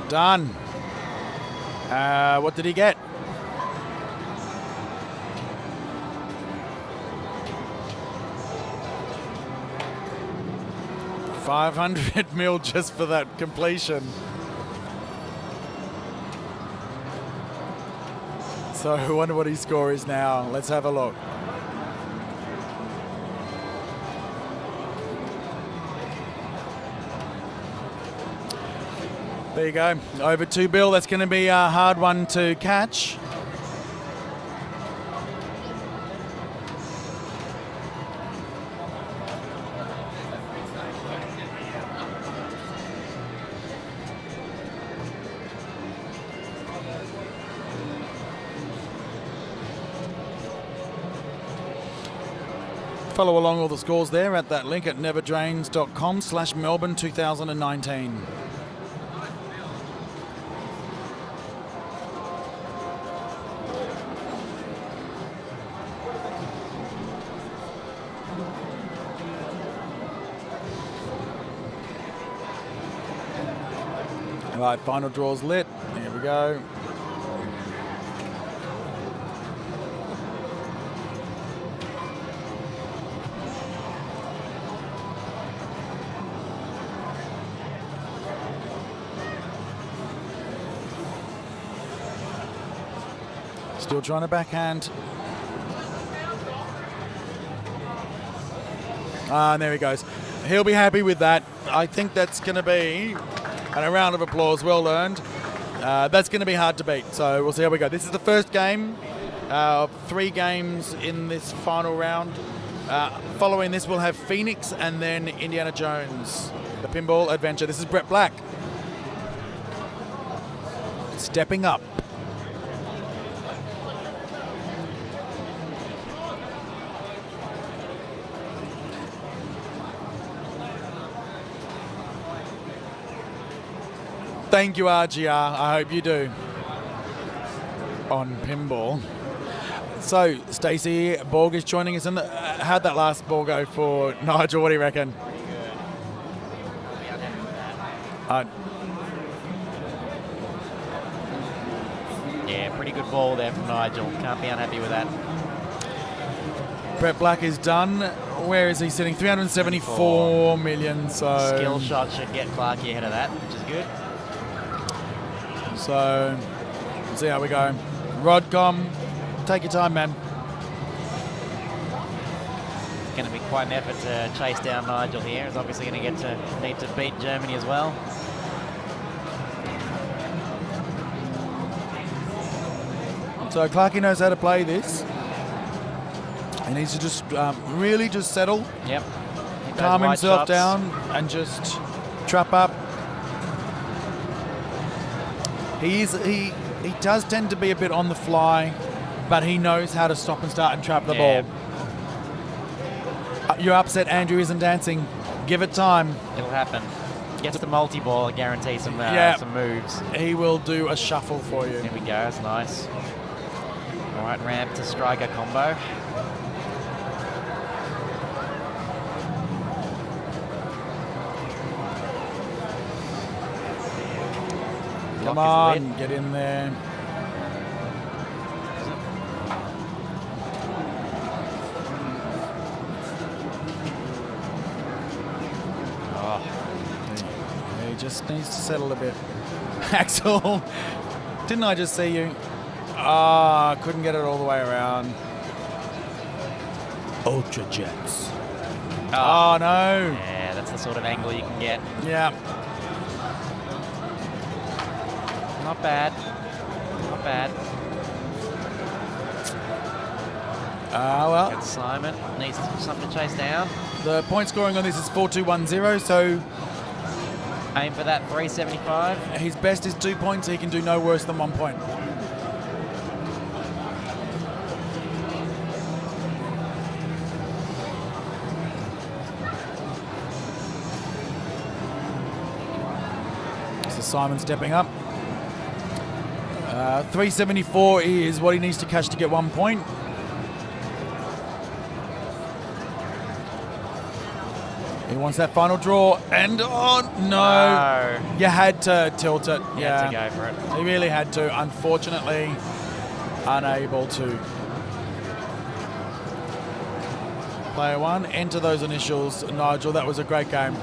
Done. What did he get? $500 mil just for that completion. So I wonder what his score is now. Let's have a look. There you go, over 2 bill. That's going to be a hard one to catch. Follow along all the scores there at that link at neverdrains.com/Melbourne 2019. All right, final draw's lit. Here we go. Still trying to backhand. And there he goes. He'll be happy with that. I think that's going to be, and a round of applause, well earned. That's going to be hard to beat. So we'll see how we go. This is the first game of 3 games in this final round. Following this, we'll have Phoenix and then Indiana Jones, the pinball adventure. This is Brett Black. Stepping up. Thank you, RGR. I hope you do. On pinball. So, Stacey Borg is joining us. How'd that last ball go for Nigel? What do you reckon? Yeah, pretty good ball there from Nigel. Can't be unhappy with that. Brett Black is done. Where is he sitting? 374 million. So skill shot should get Clarkie ahead of that, which is good. So, let's see how we go. Rodcom, take your time, man. It's going to be quite an effort to chase down Nigel here. He's obviously going to need to beat Germany as well. So Clarkie knows how to play this. He needs to just really just settle. Yep. Calm himself shots down and just trap up. He does tend to be a bit on the fly, but he knows how to stop and start and trap the ball. You're upset Andrew isn't dancing. Give it time. It'll happen. Gets the multi-ball, I guarantee some moves. He will do a shuffle for you. There we go, that's nice. All right, ramp to striker combo. Come on, get in there. Oh. He just needs to settle a bit. Axel, didn't I just see you? Ah, couldn't get it all the way around. Ultra Jets. Oh, no. Yeah, that's the sort of angle you can get. Yeah. Not bad. Not bad. Well. Good Simon. Needs something to chase down. The point scoring on this is 4-2-1-0, so aim for that 375. His best is 2 points. He can do no worse than 1 point. So Simon stepping up. 374 is what he needs to catch to get 1 point. He wants that final draw, and oh no! You had to tilt it. You had to go for it. He really had to. Unfortunately, unable to. Player one, enter those initials, Nigel. That was a great game.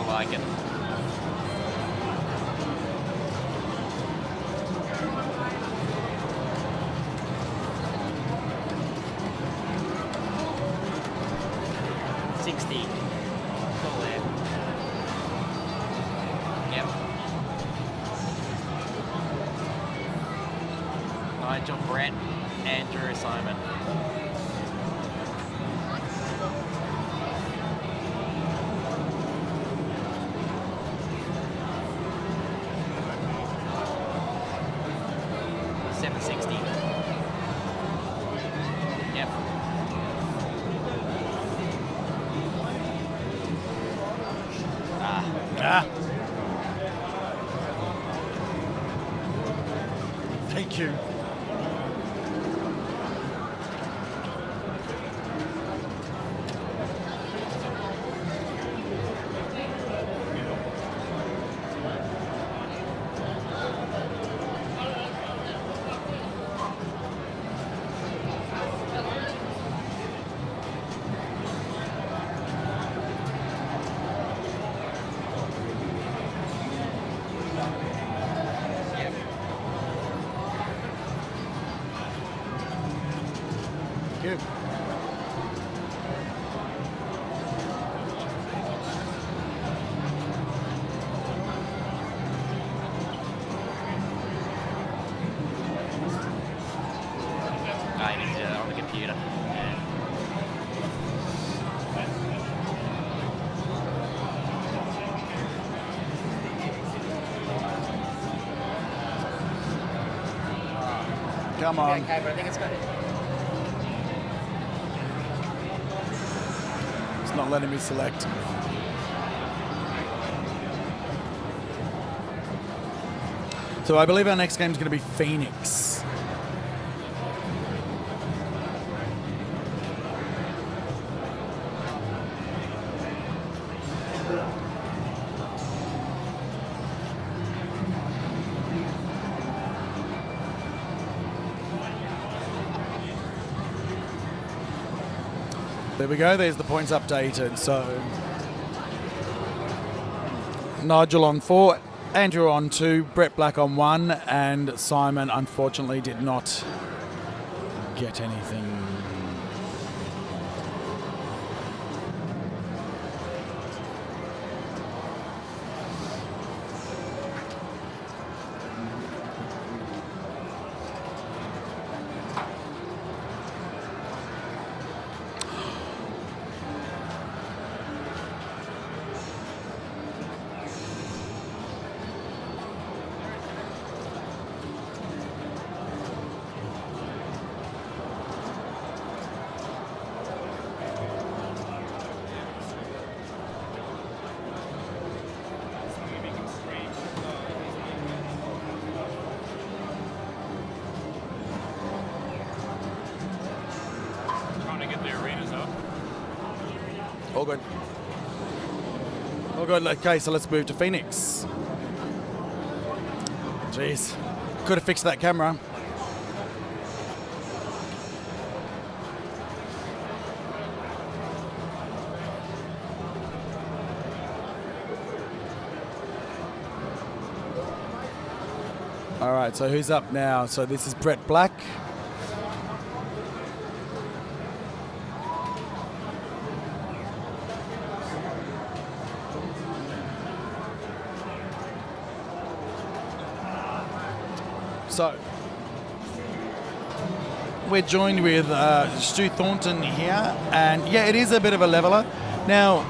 Like it. Still there. Yep. Nigel, Brett, Andrew, Simon. Yep. Thank you. Come on. Okay, but I think it's got it. It's not letting me select. So I believe our next game is going to be Phoenix. There we go, there's the points updated. So Nigel on 4, Andrew on 2, Brett Black on 1, and Simon unfortunately did not get anything. Trying to get the arenas up. All good. All good. Okay, so let's move to Phoenix. Jeez. Could have fixed that camera. All right, so who's up now? So this is Brett Black. So we're joined with Stu Thornton here, and yeah, it is a bit of a leveler. Now,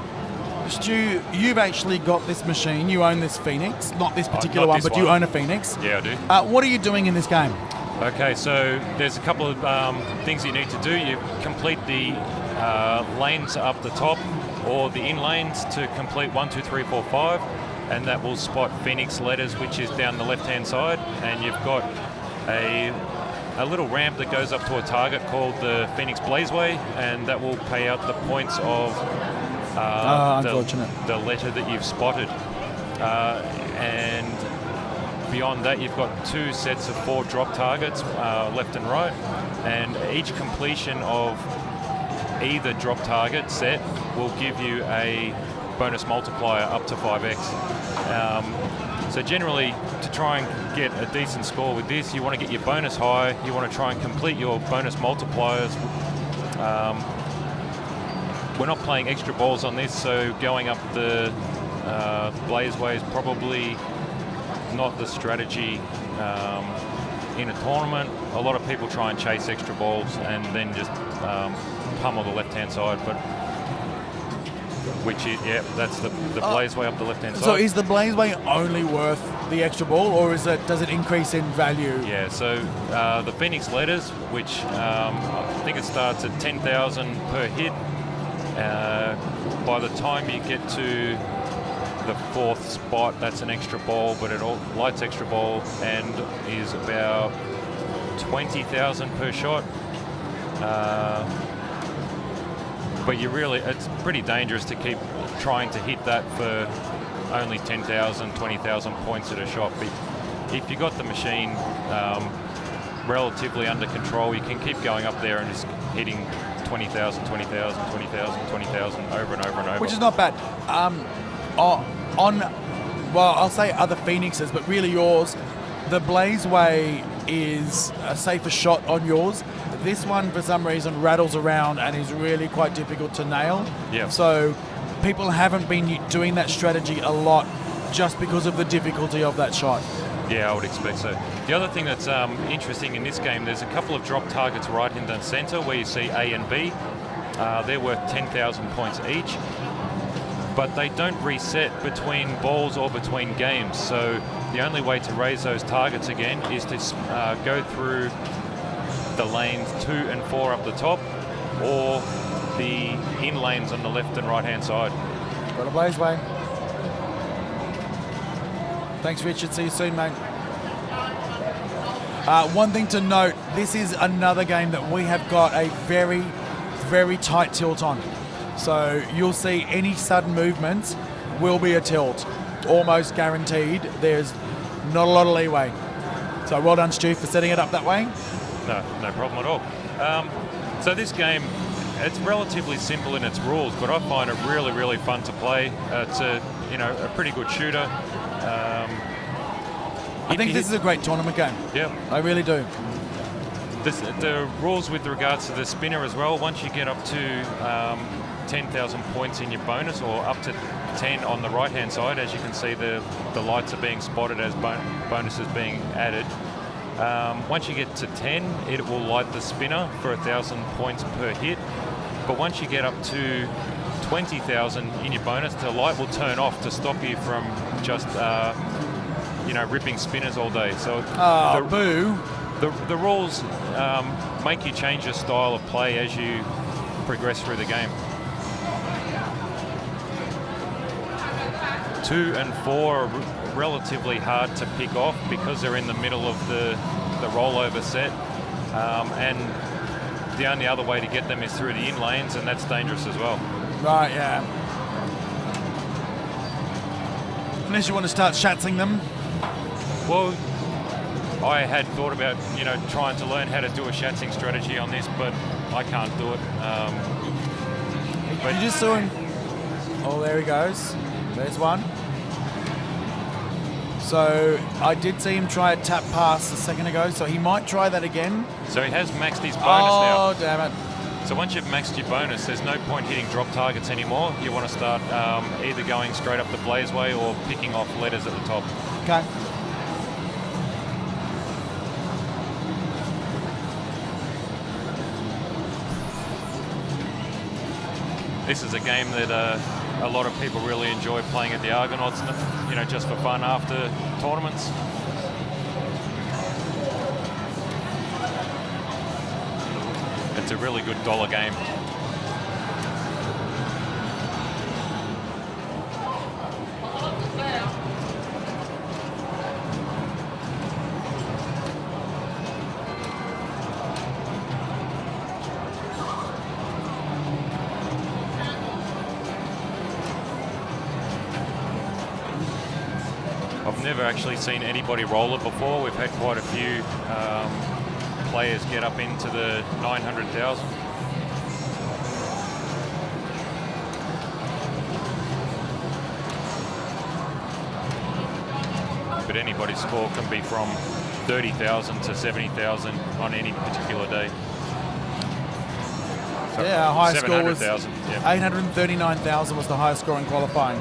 Stu, you've actually got this machine. You own this Phoenix, not this particular not one, this but you one. own a Phoenix. Yeah, I do. What are you doing in this game? Okay, so there's a couple of things you need to do. You complete the lanes up the top, or the in lanes to complete 1, 2, 3, 4, 5, and that will spot Phoenix letters, which is down the left-hand side. And you've got a little ramp that goes up to a target called the Phoenix Blazeway, and that will pay out the points of unfortunate. the letter that you've spotted. And beyond that, you've got 2 sets of 4 drop targets, left and right, and each completion of either drop target set will give you a bonus multiplier up to 5x. So generally, to try and get a decent score with this, you want to get your bonus high, you want to try and complete your bonus multipliers. We're not playing extra balls on this, so going up the Blazeway is probably not the strategy in a tournament. A lot of people try and chase extra balls and then just pummel the left-hand side, but which is, yeah, that's the Blazeway up the left-hand side. So is the Blazeway only worth the extra ball, or does it increase in value? Yeah, so the Phoenix letters, which I think it starts at 10,000 per hit. By the time you get to the 4th spot, that's an extra ball, but it all lights extra ball and is about 20,000 per shot. But it's pretty dangerous to keep trying to hit that for only 10,000, 20,000 points at a shot. But if you got the machine relatively under control, you can keep going up there and just hitting 20,000, 20,000, 20,000, 20,000 over and over and over. Which is not bad. I'll say other Phoenixes, but really yours, the Blazeway is a safer shot on yours. This one, for some reason, rattles around and is really quite difficult to nail. Yeah. So people haven't been doing that strategy a lot just because of the difficulty of that shot. Yeah, I would expect so. The other thing that's interesting in this game, there's a couple of drop targets right in the center where you see A and B. They're worth 10,000 points each, but they don't reset between balls or between games. So the only way to raise those targets again is to go through the lanes 2 and 4 up the top, or the in lanes on the left and right hand side. Got a blaze way. Thanks, Richard. See you soon, mate. One thing to note, this is another game that we have got a very, very tight tilt on. So you'll see any sudden movements will be a tilt. Almost guaranteed. There's not a lot of leeway. So well done, Stu, for setting it up that way. No problem at all. So this game, it's relatively simple in its rules, but I find it really, really fun to play. It's a pretty good shooter. I think this is a great tournament game. Yeah, I really do. The rules with regards to the spinner as well, once you get up to 10,000 points in your bonus, or up to 10 on the right hand side, as you can see the lights are being spotted as bonuses being added. Once you get to 10, it will light the spinner for 1,000 points per hit. But once you get up to 20,000 in your bonus, the light will turn off to stop you from just ripping spinners all day. So boo. The rules make you change your style of play as you progress through the game. 2 and 4 are relatively hard to pick off because they're in the middle of the rollover set, and the only other way to get them is through the in lanes, and that's dangerous as well. Right, yeah. Unless you want to start shatzing them. Well, I had thought about trying to learn how to do a shatzing strategy on this, but I can't do it. But you just saw him. Oh, there he goes. There's one. So I did see him try a tap pass a second ago, so he might try that again. So he has maxed his bonus now. Oh, damn it. So once you've maxed your bonus, there's no point hitting drop targets anymore. You want to start either going straight up the blazeway or picking off letters at the top. Okay. This is a game that a lot of people really enjoy playing at the Argonauts, just for fun after tournaments. It's a really good dollar game. I've never actually seen anybody roll it before. We've had quite a few players get up into the 900,000. But anybody's score can be from 30,000 to 70,000 on any particular day. So Yeah, our highest score was 700,000. 839,000 was the highest score in qualifying.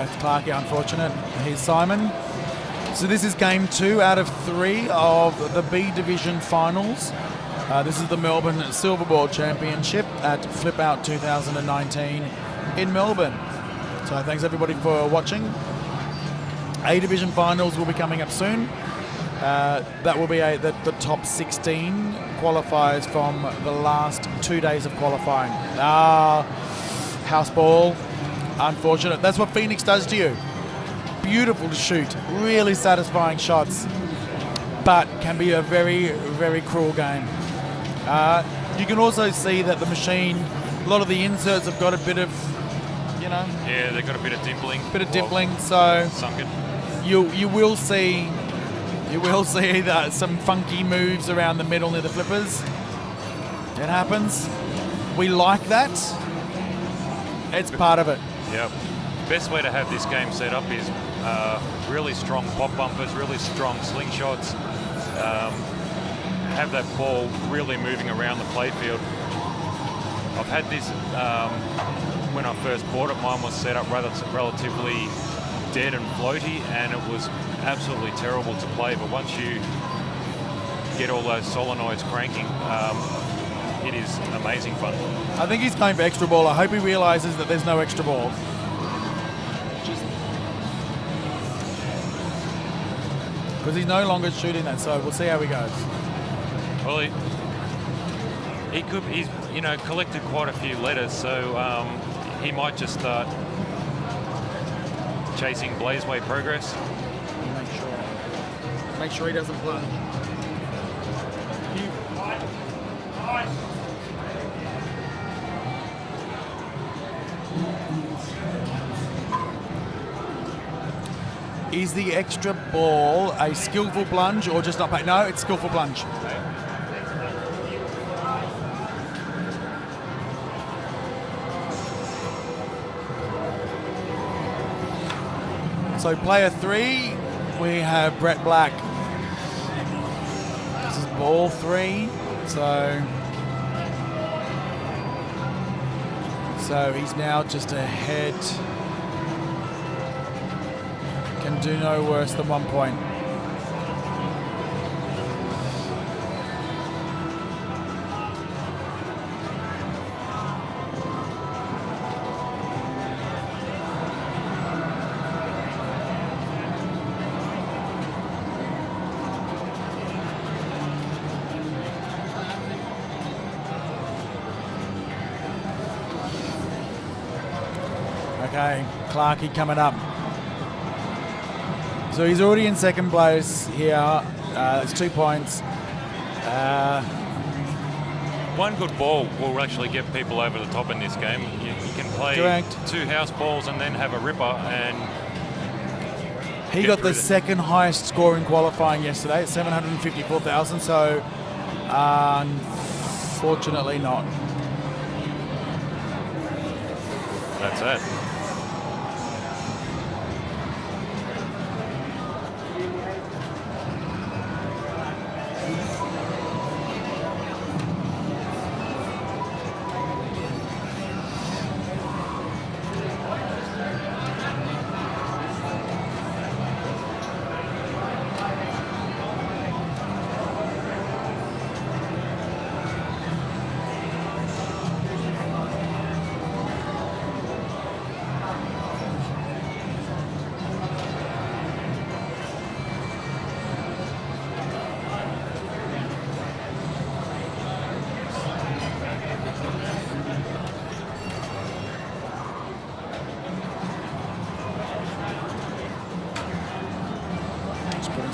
It's Clarky, unfortunate. Here's Simon. So this is game 2 out of 3 of the B Division finals. This is the Melbourne Silverball Championship at Flip Out 2019 in Melbourne. So thanks everybody for watching. A Division finals will be coming up soon. That will be the top 16 qualifiers from the last 2 days of qualifying. House ball. Unfortunate. That's what Phoenix does to you. Beautiful to shoot. Really satisfying shots. But can be a very, very cruel game. You can also see that the machine, a lot of the inserts have got a bit of, Yeah, they've got a bit of dimpling. So sunken. You will see some funky moves around the middle near the flippers. It happens. We like that. It's part of it. Yep. Best way to have this game set up is really strong pop bumpers, really strong slingshots. Have that ball really moving around the playfield. I've had this when I first bought it. Mine was set up relatively dead and floaty, and it was absolutely terrible to play. But once you get all those solenoids cranking, hit is amazing fun. I think he's going for extra ball. I hope he realises that there's no extra ball. Because he's no longer shooting that, so we'll see how he goes. Well, he's collected quite a few letters, so he might just start chasing Blazeway progress. Make sure he doesn't plunge. Is the extra ball a skillful plunge or just not pay? No, it's skillful plunge. So player 3, we have Brett Black. This is ball 3. So he's now just ahead. Can do no worse than 1 point. Okay, Clarkey coming up. So he's already in second place here. It's 2 points. One good ball will actually get people over the top in this game. You can play Correct. 2 house balls and then have a ripper, and He got the second highest score in qualifying yesterday at 754,000. So unfortunately not. that's it.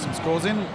Some scores in.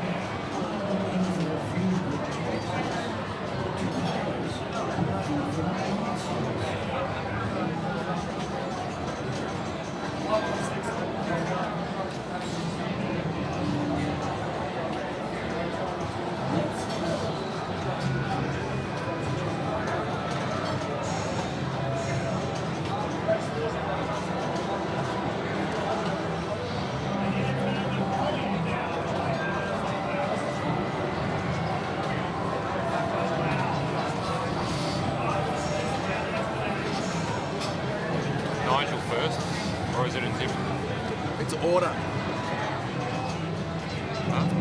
Nigel first, or is it in different? It's order.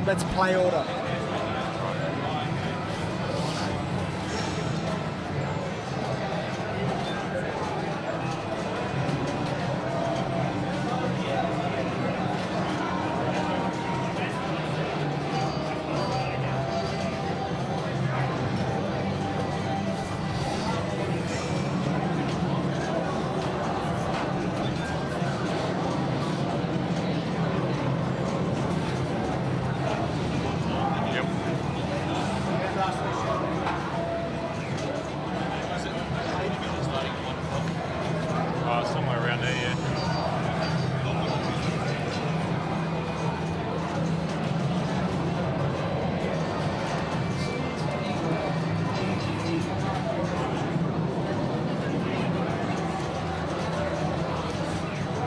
Let's play order. Somewhere around there, yeah.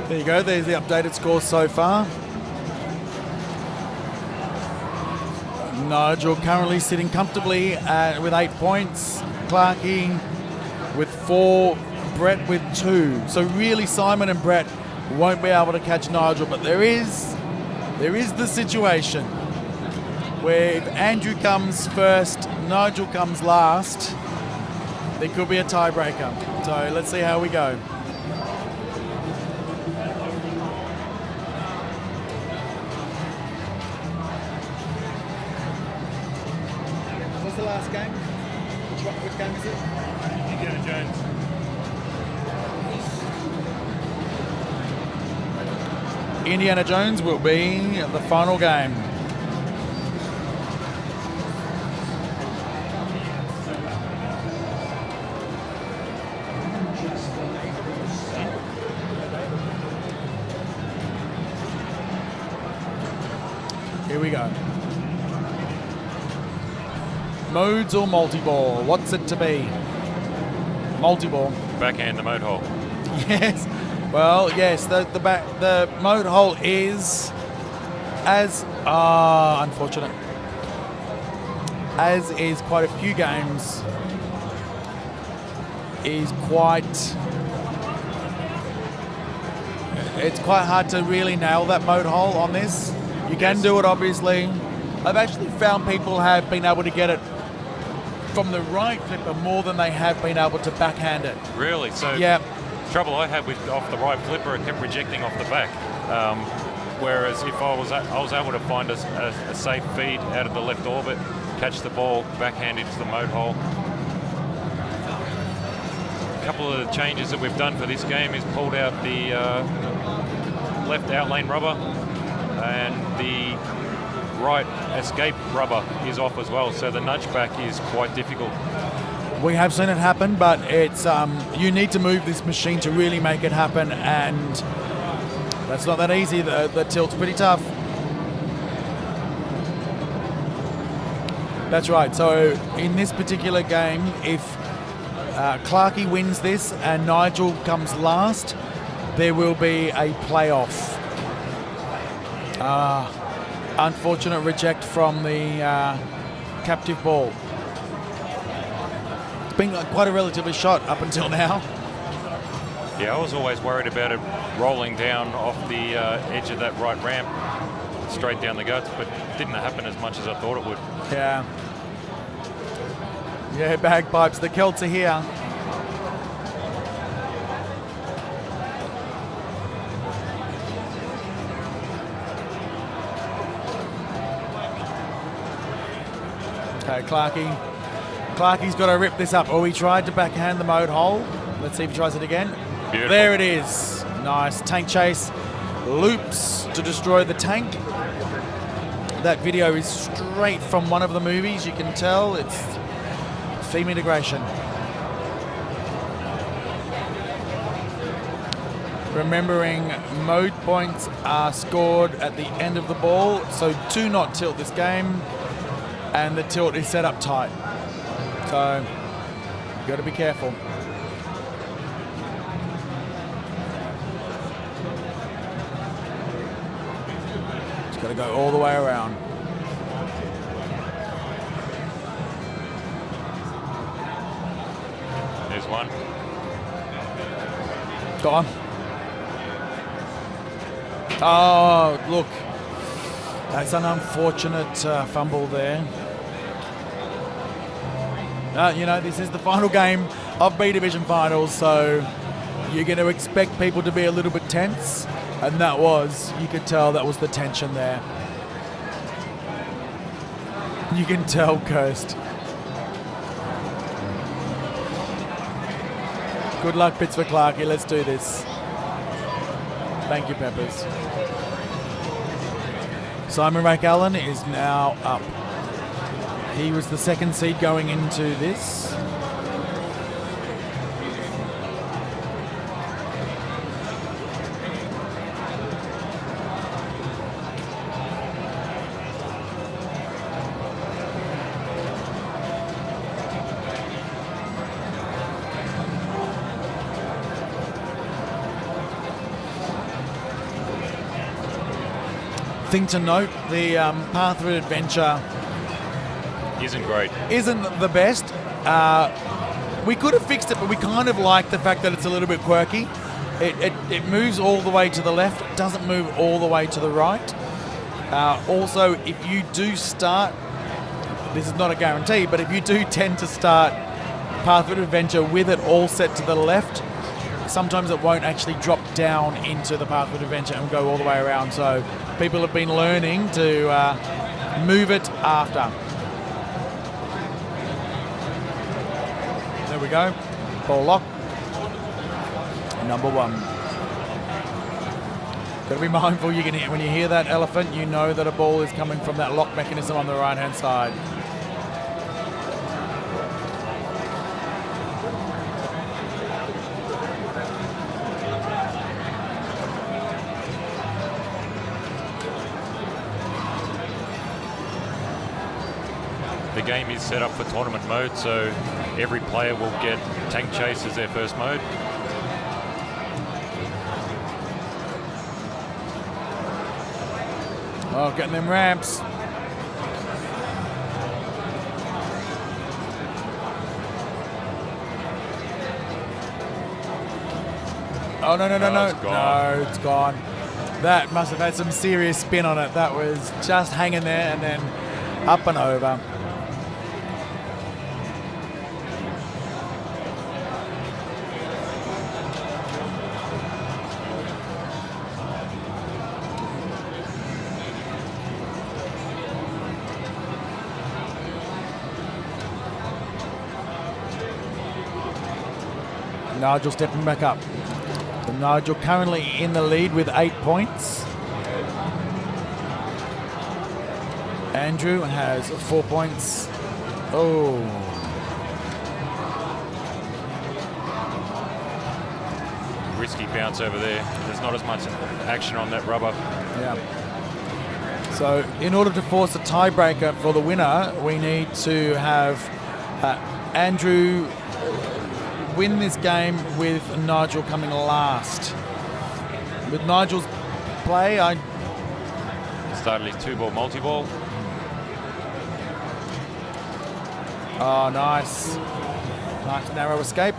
There you go. There's the updated score so far. Nigel currently sitting comfortably with 8 points. Clarkey with 4. Brett with 2. So really Simon and Brett won't be able to catch Nigel, but there is the situation where if Andrew comes first, Nigel comes last, There could be a tiebreaker. So let's see how we go. What's the last game? Which game is it? Indiana Jones. Indiana Jones will be the final game. Here we go. Modes or multi-ball? What's it to be? Multi-ball. Backhand the mode hole. Yes. Well, yes. The mode hole is as unfortunate as is quite a few games. Is quite. It's quite hard to really nail that mode hole on this. You can do it, obviously. I've actually found people have been able to get it from the right flipper more than they have been able to backhand it. Really? So Yeah. trouble I had with off the right flipper, it kept rejecting off the back. Whereas if I was able to find a safe feed out of the left orbit, catch the ball, backhand into the mode hole. A couple of the changes that we've done for this game is pulled out the left outlane rubber, and the right escape rubber is off as well, so the nudge back is quite difficult. We have seen it happen, but it's you need to move this machine to really make it happen, and that's not that easy. The tilt's pretty tough. That's right. So in this particular game, if Clarkey wins this and Nigel comes last, there will be a playoff. Unfortunate reject from the captive ball. It's been quite a relatively shot up until now. Yeah, I was always worried about it rolling down off the edge of that right ramp, straight down the guts, but it didn't happen as much as I thought it would. Yeah. Yeah, bagpipes. The Celts are here. Okay, Clarkey's got to rip this up. Oh, he tried to backhand the mode hole. Let's see if he tries it again. Beautiful. There it is. Nice. Tank chase. Loops to destroy the tank. That video is straight from one of the movies. You can tell it's theme integration. Remembering mode points are scored at the end of the ball, so do not tilt this game, and the tilt is set up tight. So you got to be careful. Just got to go all the way around. There's one. Go on. Oh, look. That's an unfortunate fumble there. You know, this is the final game of B Division Finals, so you're going to expect people to be a little bit tense, and that was, you could tell that was the tension there. You can tell, Kirst. Good luck, Bits for Clarkey. Let's do this. Thank you, Peppers. Simon Rack-Allen is now up. He was the second seed going into this. Thing to note, the Path of Adventure Isn't great. isn't the best. We could have fixed it, but we kind of like the fact that it's a little bit quirky. It moves all the way to the left, it doesn't move all the way to the right. Also, if you do start, this is not a guarantee, but if you do tend to start Path of Adventure with it all set to the left, sometimes it won't actually drop down into the Path of Adventure and go all the way around. So people have been learning to move it after. There we go. Ball lock. Number 1. Got to be mindful. You can hear, when you hear that elephant, you know that a ball is coming from that lock mechanism on the right-hand side. The game is set up for tournament mode, so every player will get Tank Chase as their first mode. Oh, getting them ramps. Oh, no, it's gone. No, it's gone. That must have had some serious spin on it. That was just hanging there and then up and over. Nigel stepping back up. So Nigel currently in the lead with 8 points. Andrew has 4 points. Oh. Risky bounce over there. There's not as much action on that rubber. Yeah. So in order to force a tiebreaker for the winner, we need to have Andrew win this game with Nigel coming last. With Nigel's play, I Started his 2-ball multi-ball. Oh, nice. Nice narrow escape.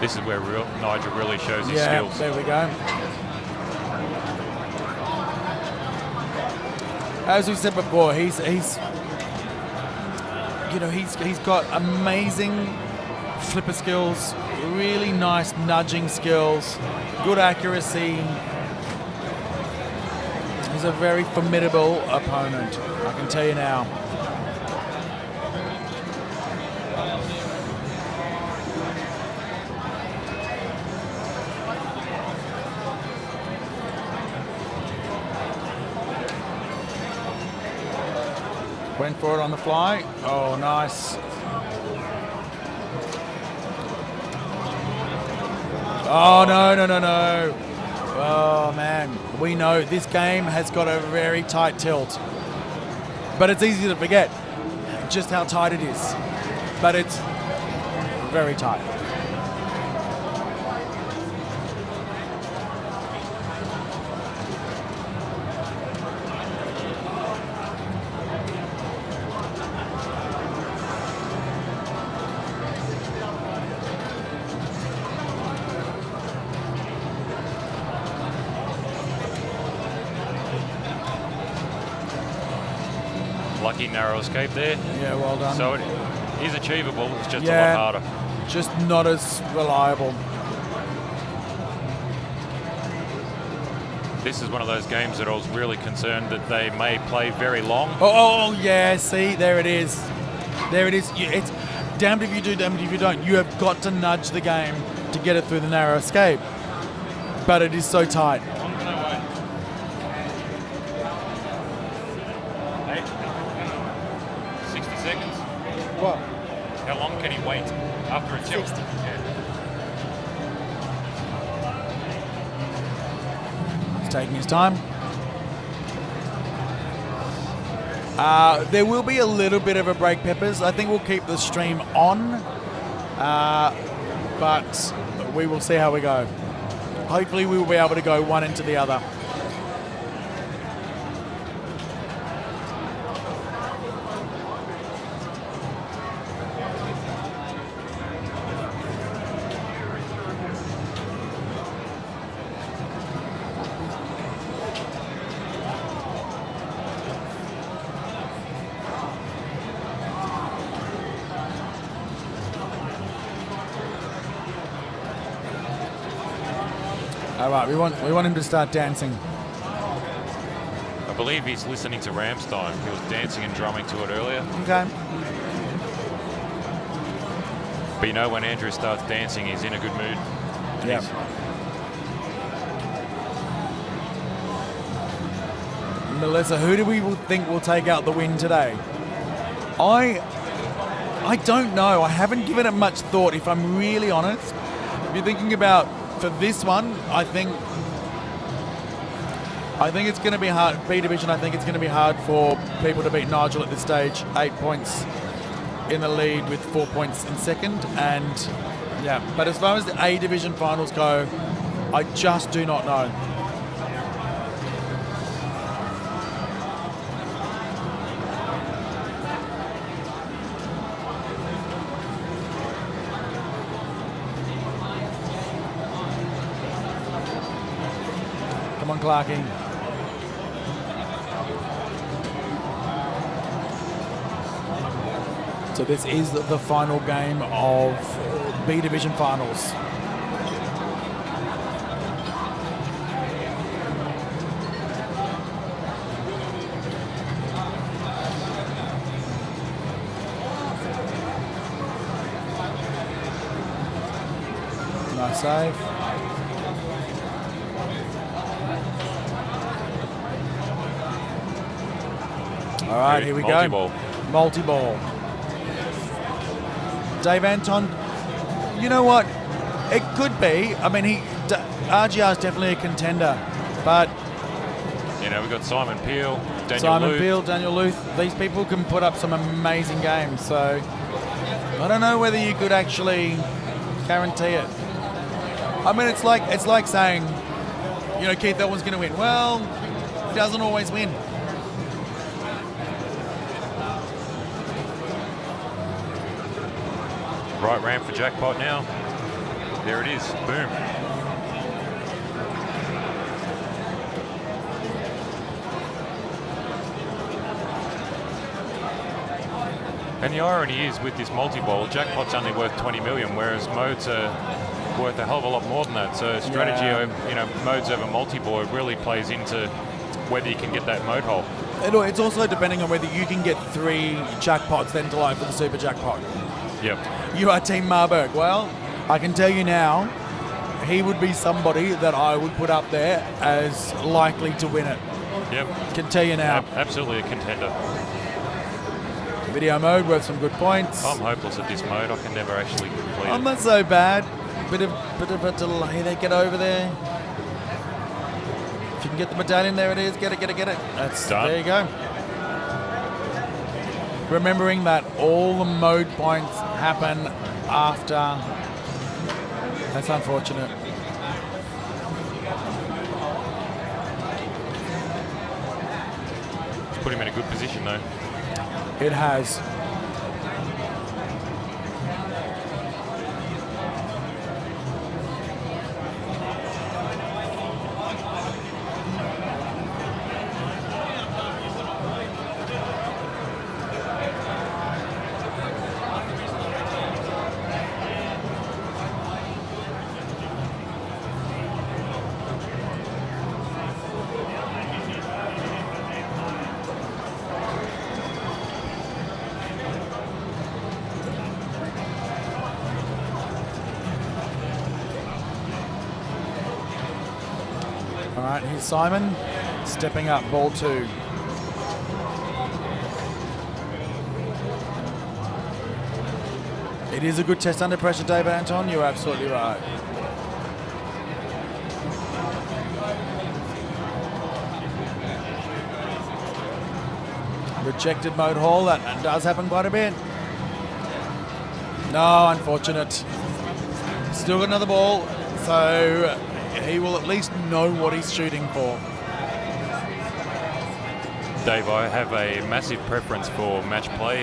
This is where Nigel really shows his Yeah, skills. there we go. As we said before, he's got amazing flipper skills, really nice nudging skills, good accuracy. He's a very formidable opponent, I can tell you now. Went for it on the fly. Oh, nice. Oh, no. Oh, man. We know this game has got a very tight tilt. But it's easy to forget just how tight it is. But it's very tight. Lucky narrow escape there. Yeah, well done. So it is achievable, it's just a lot harder. Just not as reliable. This is one of those games that I was really concerned that they may play very long. Oh, yeah, see, there it is. There it is. It's damned if you do, damned if you don't. You have got to nudge the game to get it through the narrow escape. But it is so tight. 60 seconds. What? How long can he wait after a tilt? 60. He's taking his time. There will be a little bit of a break, Peppers. I think we'll keep the stream on, but we will see how we go. Hopefully we will be able to go one into the other. All right, we want him to start dancing. I believe he's listening to Ramstein. He was dancing and drumming to it earlier. Okay. But you know, when Andrew starts dancing, he's in a good mood. Yeah. Melissa, who do we think will take out the win today? I don't know. I haven't given it much thought, if I'm really honest. If you're thinking about for this one, I think it's going to be hard. B division, I think it's going to be hard for people to beat Nigel at this stage. 8 points in the lead with 4 points in second, and yeah. But as far as the A division finals go, I just do not know. Come on, Clarkie. So this is the final game of B Division Finals. Nice save. All right, here we go. Multi-ball. Dave Anton, you know what? It could be. I mean, RGR is definitely a contender, but You know, we've got Simon Peel, Daniel Luth. These people can put up some amazing games. So I don't know whether you could actually guarantee it. I mean, it's like saying, you know, Keith Elwin's going to win. Well, he doesn't always win. Right ramp for jackpot now. There it is. Boom. And the irony is, with this multi-ball, jackpot's only worth 20 million, whereas modes are worth a hell of a lot more than that. So strategy, you know, modes over multi-ball really plays into whether you can get that mode hole. It's also depending on whether you can get 3 jackpots then to life for the super jackpot. Yep. You are Team Marburg. Well, I can tell you now, he would be somebody that I would put up there as likely to win it. Yep. Can tell you now. Absolutely a contender. Video mode worth some good points. I'm hopeless at this mode. I can never actually complete I'm it. not so bad. Bit of a delay there. Get over there. If you can get the medallion, there it is. Get it. That's done. There you go. Remembering that all the mode points happen after. That's unfortunate. Put him in a good position though. It has. All right, here's Simon stepping up, ball 2. It is a good test under pressure, David Anton. You're absolutely right. Rejected mode haul. That does happen quite a bit. No, unfortunate. Still got another ball, so he will at least know what he's shooting for. Dave, I have a massive preference for match play.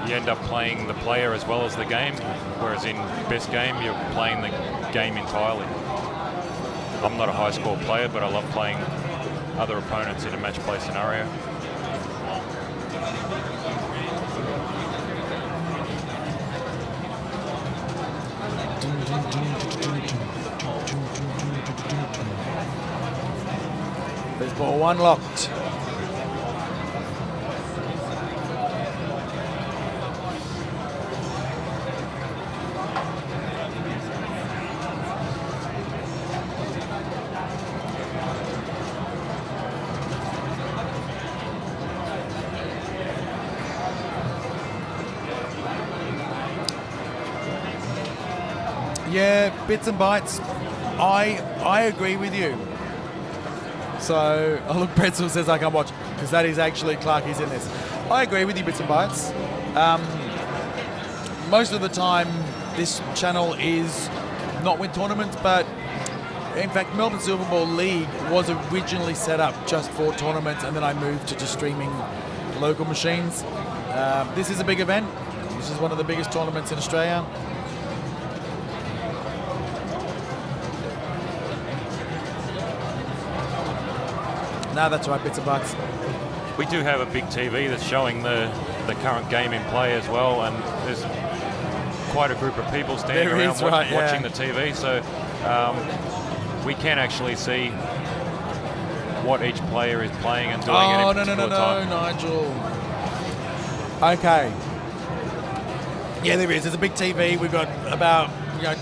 You end up playing the player as well as the game, whereas in best game, you're playing the game entirely. I'm not a high score player, but I love playing other opponents in a match play scenario. There's ball one locked. Yeah, bits and bytes. I agree with you. So, oh look, Pretzel says I can't watch because that is actually Clarkie's in this. I agree with you, bits and bytes. Most of the time, this channel is not with tournaments, but in fact, Melbourne Silverball League was originally set up just for tournaments, and then I moved to just streaming local machines. This is a big event. This is one of the biggest tournaments in Australia. No, that's right, bits and bytes. We do have a big TV that's showing the current game in play as well, and there's quite a group of people standing There around is, right, yeah. watching the TV, so we can actually see what each player is playing and doing at any particular time. Nigel. Okay. Yeah, there is. There's a big TV. We've got about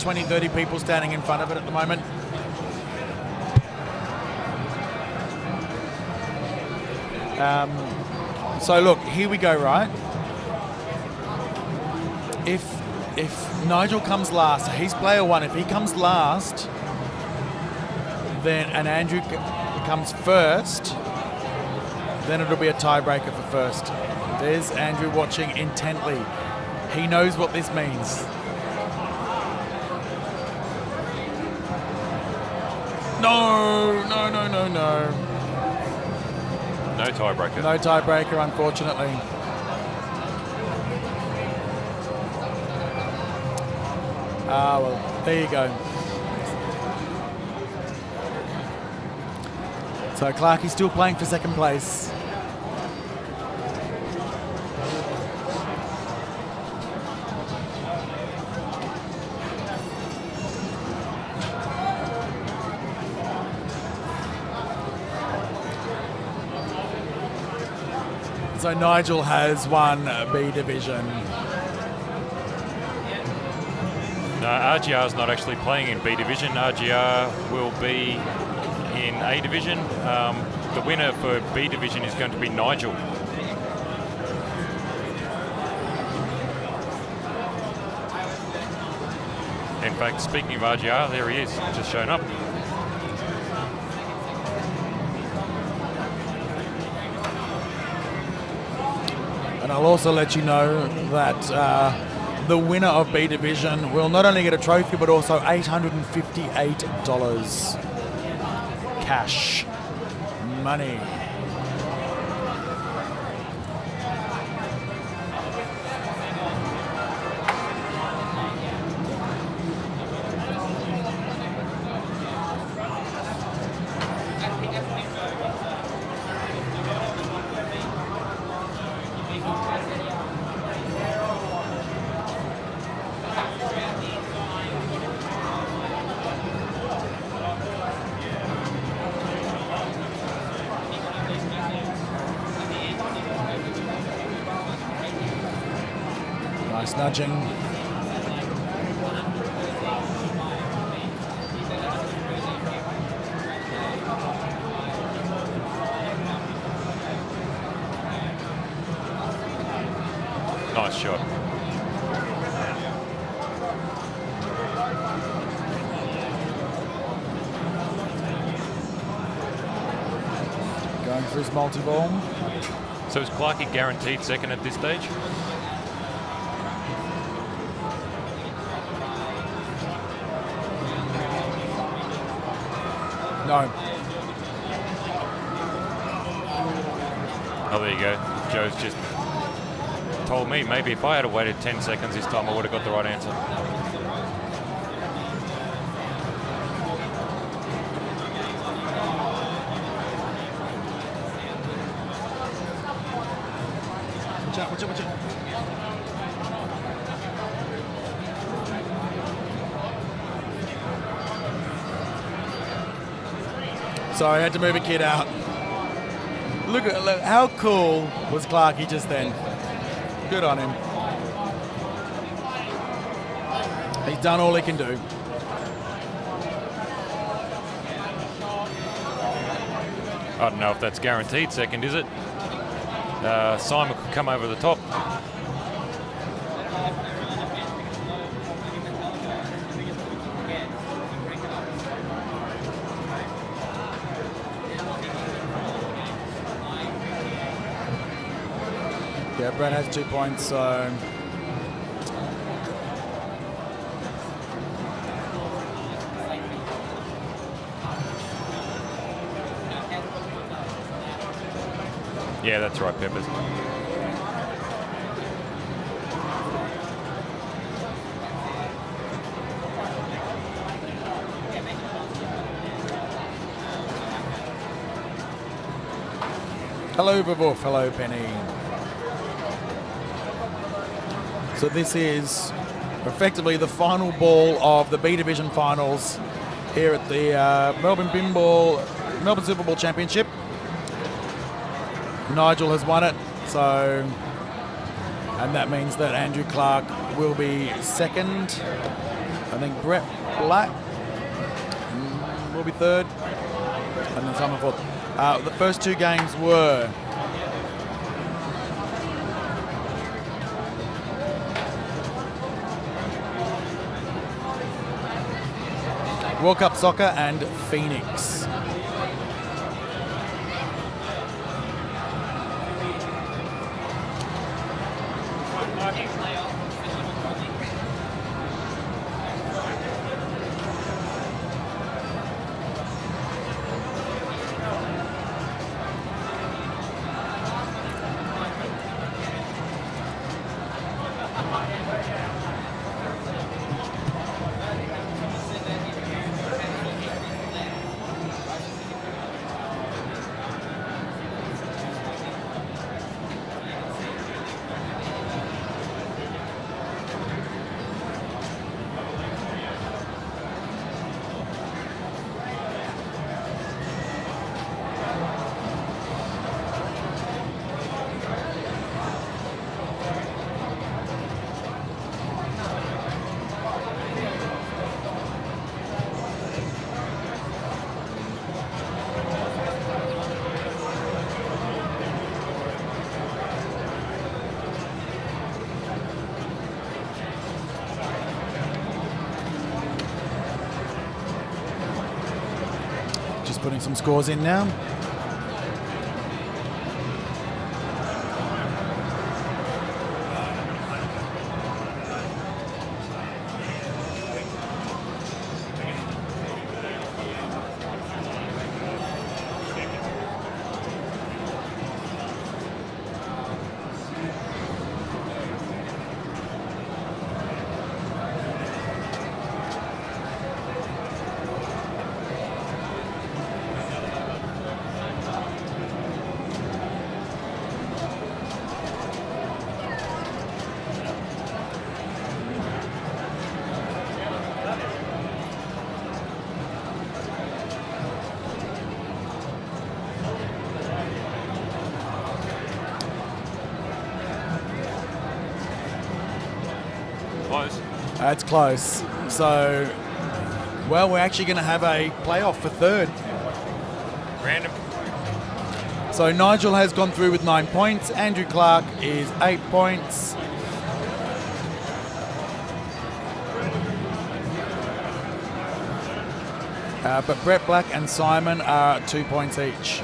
20, 30 people standing in front of it at the moment. So look, here we go, right? If Nigel comes last, he's player one. If he comes last, then and Andrew comes first, then it'll be a tiebreaker for first. There's Andrew watching intently. He knows what this means. No. No tiebreaker. No tiebreaker, unfortunately. Ah, well, there you go. So Clarkie's still playing for second place. So Nigel has won B Division. No, RGR is not actually playing in B Division. RGR will be in A Division. The winner for B Division is going to be Nigel. In fact, speaking of RGR, there he is, just shown up. And I'll also let you know that the winner of B Division will not only get a trophy, but also $858 cash money. Nice nudging. Nice shot. Going for his multi-ball. So is Clarkie guaranteed second at this stage? No. Oh, there you go. Joe's just told me maybe if I had waited 10 seconds this time, I would have got the right answer. Watch out, watch out, watch out. Sorry, I had to move a kid out. look, how cool was Clarkie just then? Good on him. He's done all he can do. I don't know if that's guaranteed second, is it? Simon could come over the top. Yeah, Brett has 2 points, so... Yeah, that's right, Peppers. Hello, Baboof. Hello, Penny. So this is effectively the final ball of the B Division finals here at the Melbourne Silverball Championship. Nigel has won it, so, and that means that Andrew Clark will be second. I think Brett Black will be third, and then Simon fourth. The first two games were World Cup Soccer and Phoenix. Putting some scores in now. Close. It's close. So, well, we're actually going to have a playoff for third. Random. So Nigel has gone through with 9 points. Andrew Clark is 8 points. But Brett Black and Simon are 2 points each.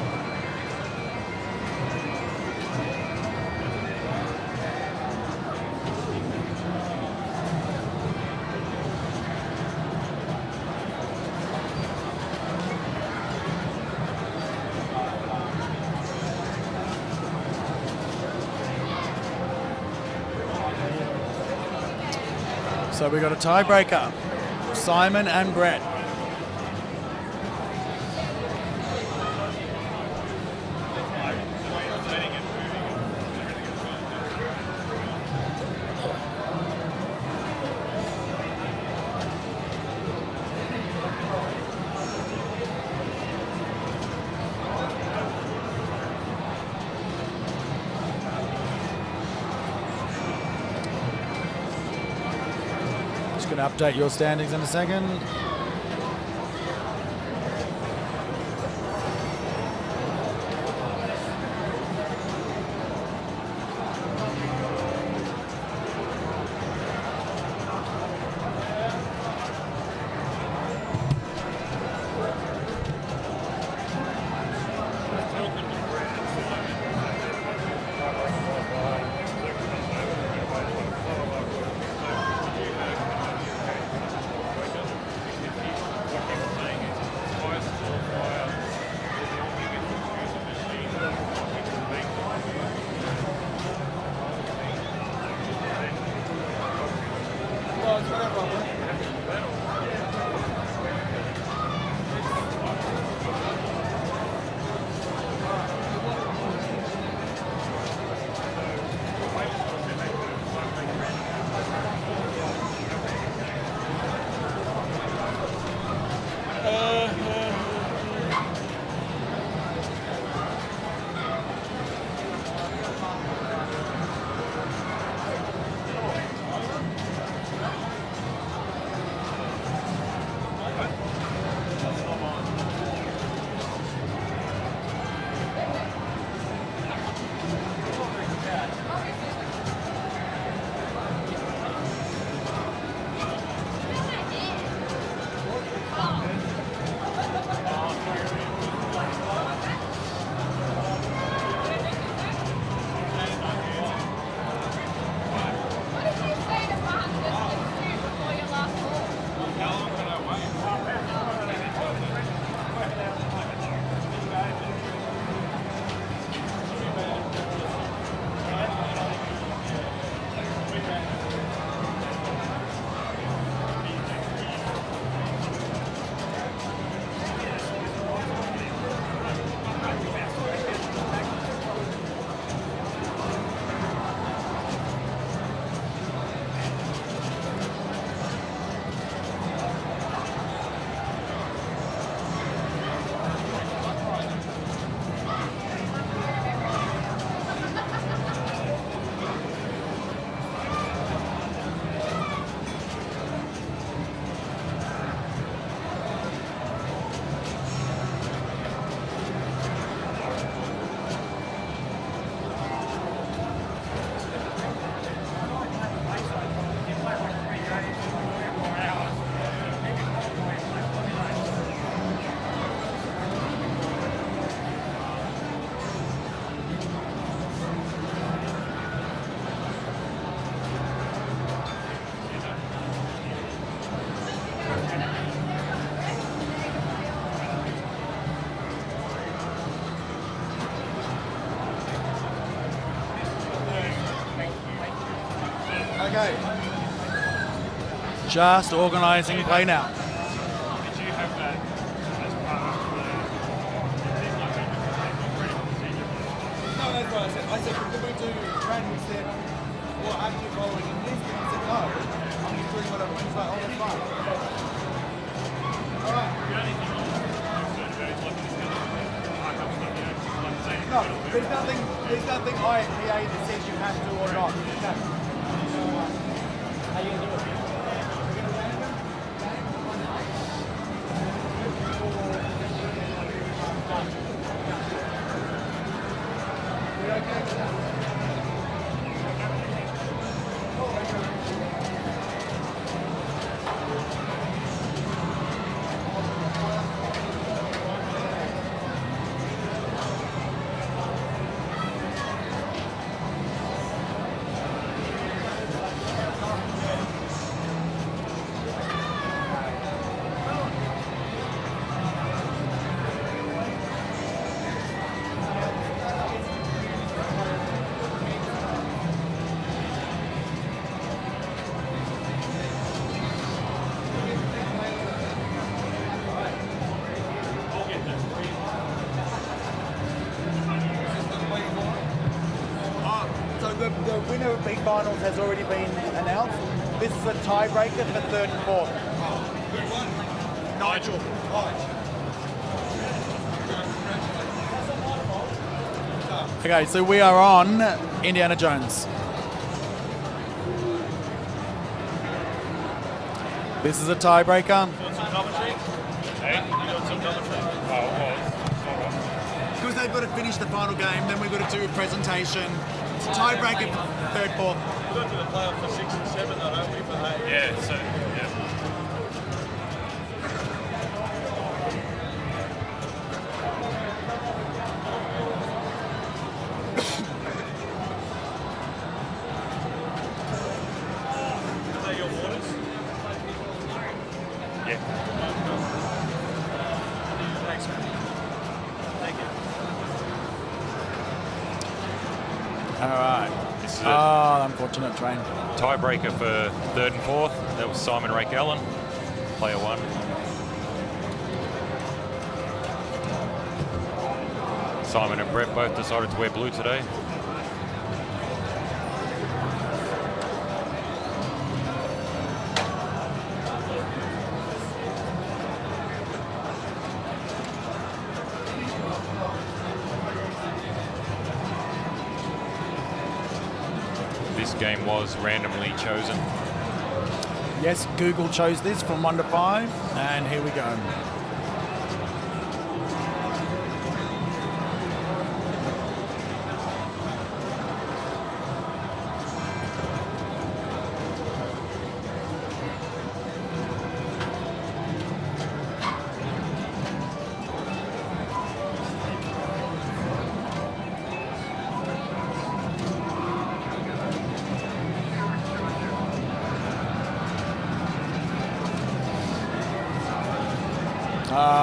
So we got a tiebreaker, Simon and Brett. Just going to update your standings in a second. Okay. Just organising play now. No, that's what I said. I said, could we do Brandon said, well, after you're rolling in this, and I said, no, I'm just doing whatever. He's like, oh, that's fine. All right. No, there's nothing IPA that says you have to or not. No. How you gonna do it? The winner of big finals has already been announced. This is a tiebreaker for third and fourth. Good one. Nigel. Okay, so we are on Indiana Jones. This is a tiebreaker. Because they've got to finish the final game, then we've got to do a presentation. It's a tiebreaker for third, fourth. We've got to do the playoff for 6 and 7, though, don't we? For eight. Yeah, so, yeah. Are they your waters? Yeah. Thanks, man. Thank you. All right. This is a Unfortunate train. tiebreaker for third and fourth. That was Simon Rake Allen, player 1. Simon and Brett both decided to wear blue today. This game was randomly chosen. Yes, Google chose this from 1 to 5, and here we go.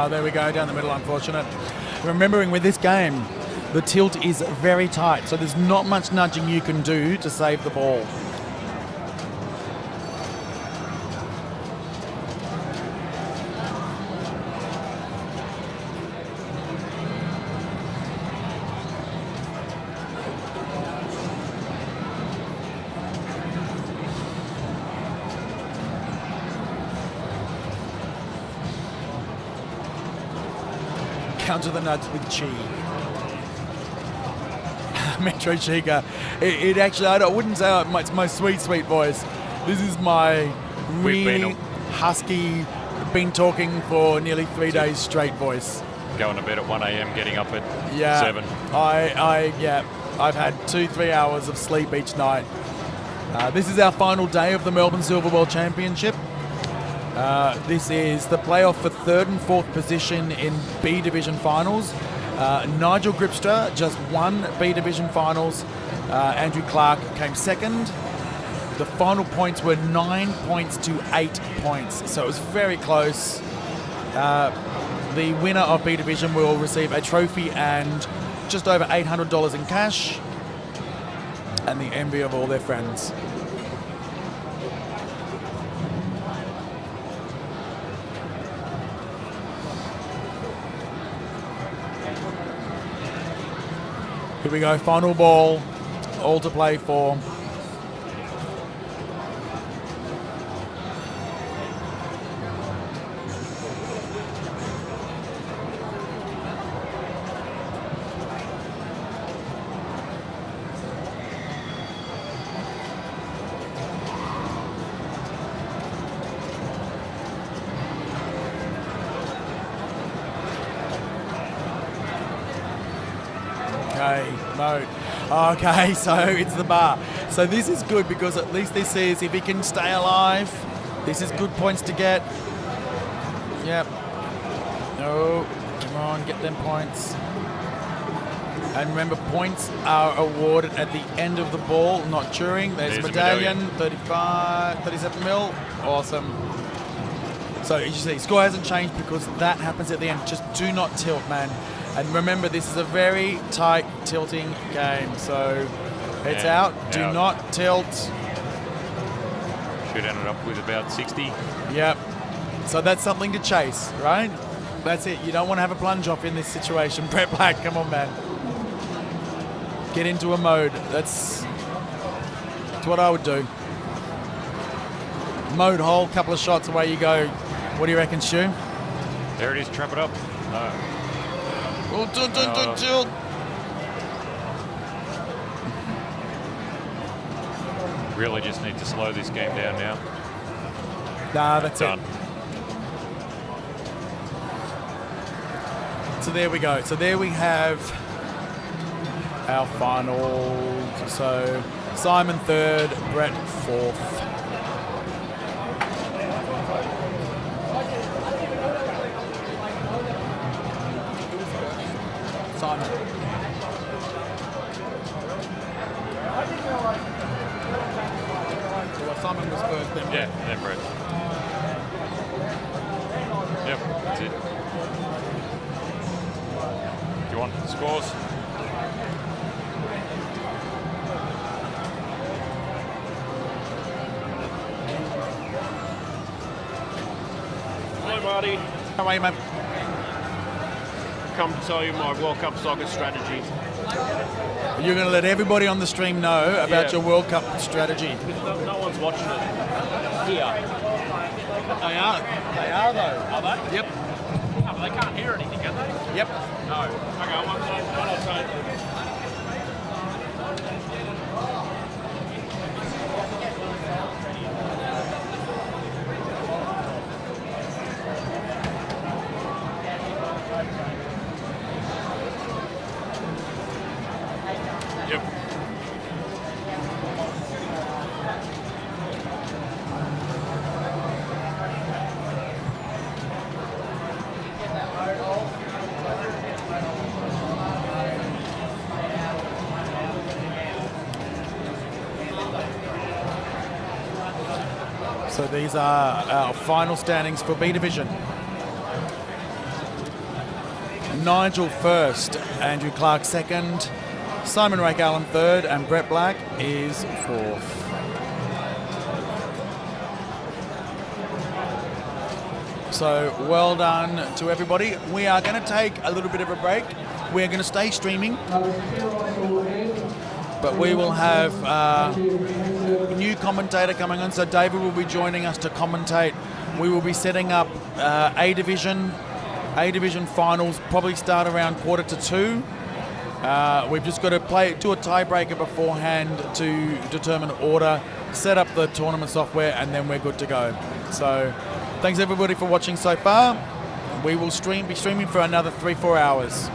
There we go, down the middle, unfortunate. Remembering with this game, the tilt is very tight, so there's not much nudging you can do to save the ball. Counter the nudge with Chi. Metro Chica. It actually, I wouldn't say it's my sweet voice. This is my really husky, been talking for nearly 3 days straight voice. Going to bed at 1 a.m, getting up at 7. I've had 2-3 hours of sleep each night. This is our final day of the Melbourne Silverball Championship. This is the playoff for third and fourth position in B Division finals. Nigel Gripster just won B Division finals. Andrew Clark came second. The final points were 9 points to 8 points, so it was very close. The winner of B Division will receive a trophy and just over $800 in cash, and the envy of all their friends. Here we go, final ball, all to play for. Okay, mode. Okay, so it's the bar. So this is good because at least this is if he can stay alive. This is good points to get. Yep. No, come on, get them points. And remember, points are awarded at the end of the ball, not during. There's medallion, 35, 37 mil. Awesome. So as you see, score hasn't changed because that happens at the end. Just do not tilt, man. And remember, this is a very tight tilting game. So it's out. Do not tilt. Should end up with about 60. Yep. So that's something to chase, right? That's it. You don't want to have a plunge off in this situation. Brett Black, come on, man. Get into a mode. That's what I would do. Mode hole, couple of shots, away you go. What do you reckon, Stu? There it is, trap it up. No. Oh, tilt. Really just need to slow this game down now. Nah, that's Done. it. So there we go. So there we have our finals. So Simon third, Brett fourth. Simon. Well, Simon was first then. Yeah, then Brett. Yep, that's it. Do you want the scores? Hello, Marty. How are you, mate? Come to tell you my World Cup soccer strategy. You're going to let everybody on the stream know about Yeah. your World Cup strategy. No one's watching it. Here. They are. They are, though. Are they? Yep. No, but they can't hear anything, can they? Yep. No. Okay, one I'll say. Yep. So these are our final standings for B Division. Nigel first, Andrew Clark second, Simon Rake Allen third, and Brett Black is fourth. So well done to everybody. We are going to take a little bit of a break. We're going to stay streaming, but we will have a new commentator coming on. So David will be joining us to commentate. We will be setting up A Division finals, probably start around 1:45. We've just got to do a tiebreaker beforehand to determine order, set up the tournament software, and then we're good to go. So thanks everybody for watching so far. We will be streaming for another 3-4 hours.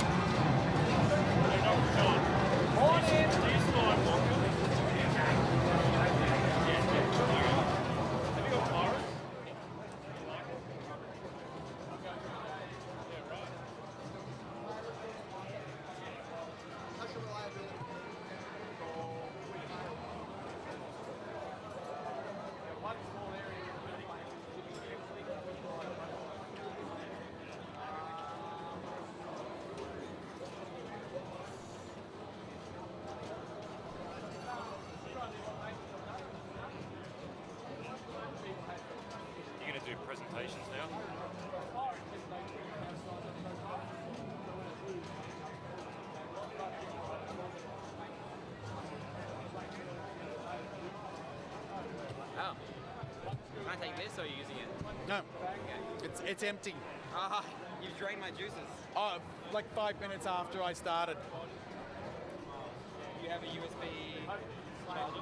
You're going to do presentations now? Oh. Can I take this or are you using it? No, it's empty. Ah, you've drained my juices. Oh, like 5 minutes after I started. You have a USB charger?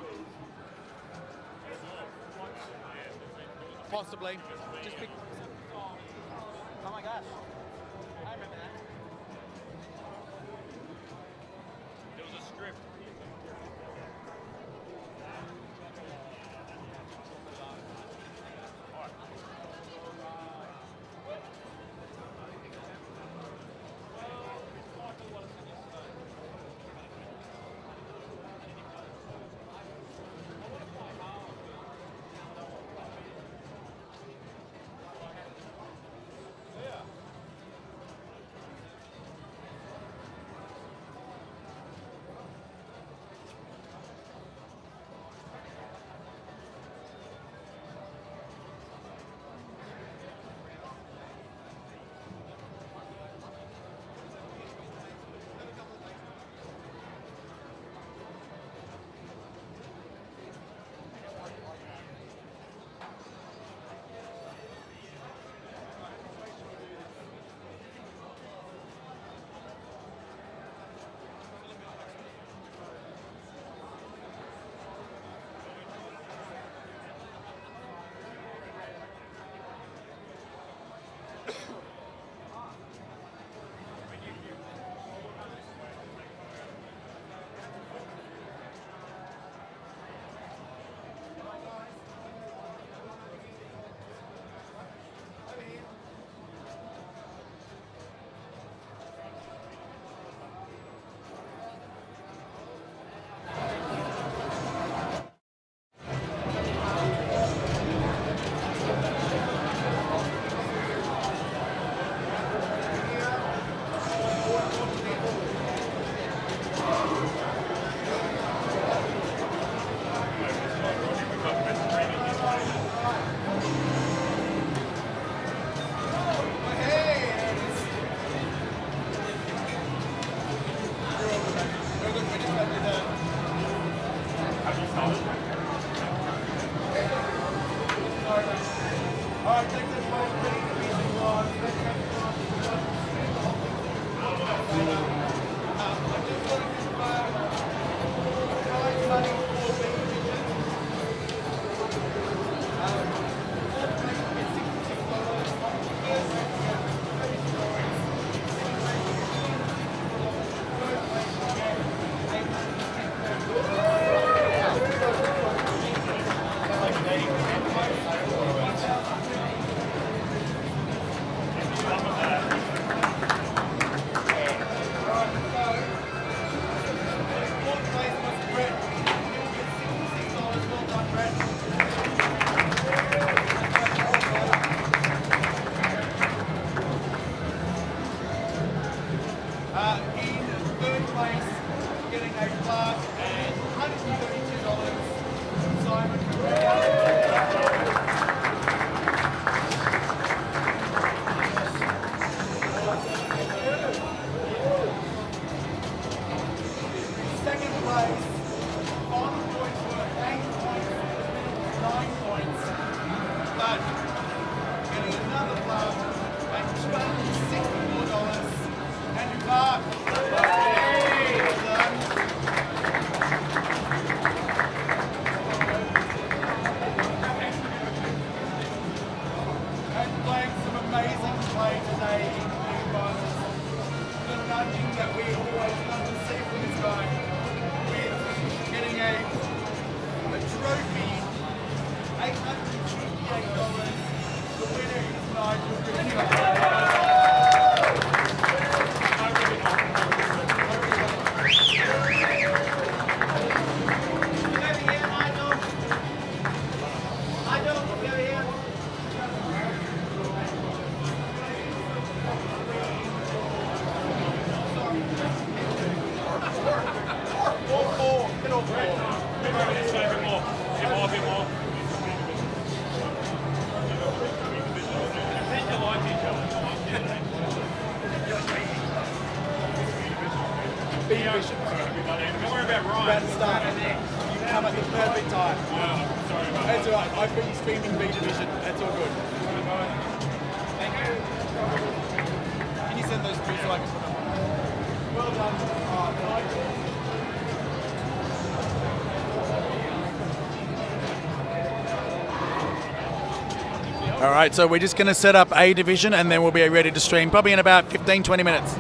Possibly. Just pick. Oh my gosh. I remember that. There was a script. Alright, take this one. Don't worry about Ryan. About to start. You come at the perfect time. Sorry about That's alright. I've been streaming B Division. That's all good. Thank you. Can you send those through so I can put them on? Well done. All right, so we're just going to set up A Division and then we'll be ready to stream probably in about 15-20 minutes.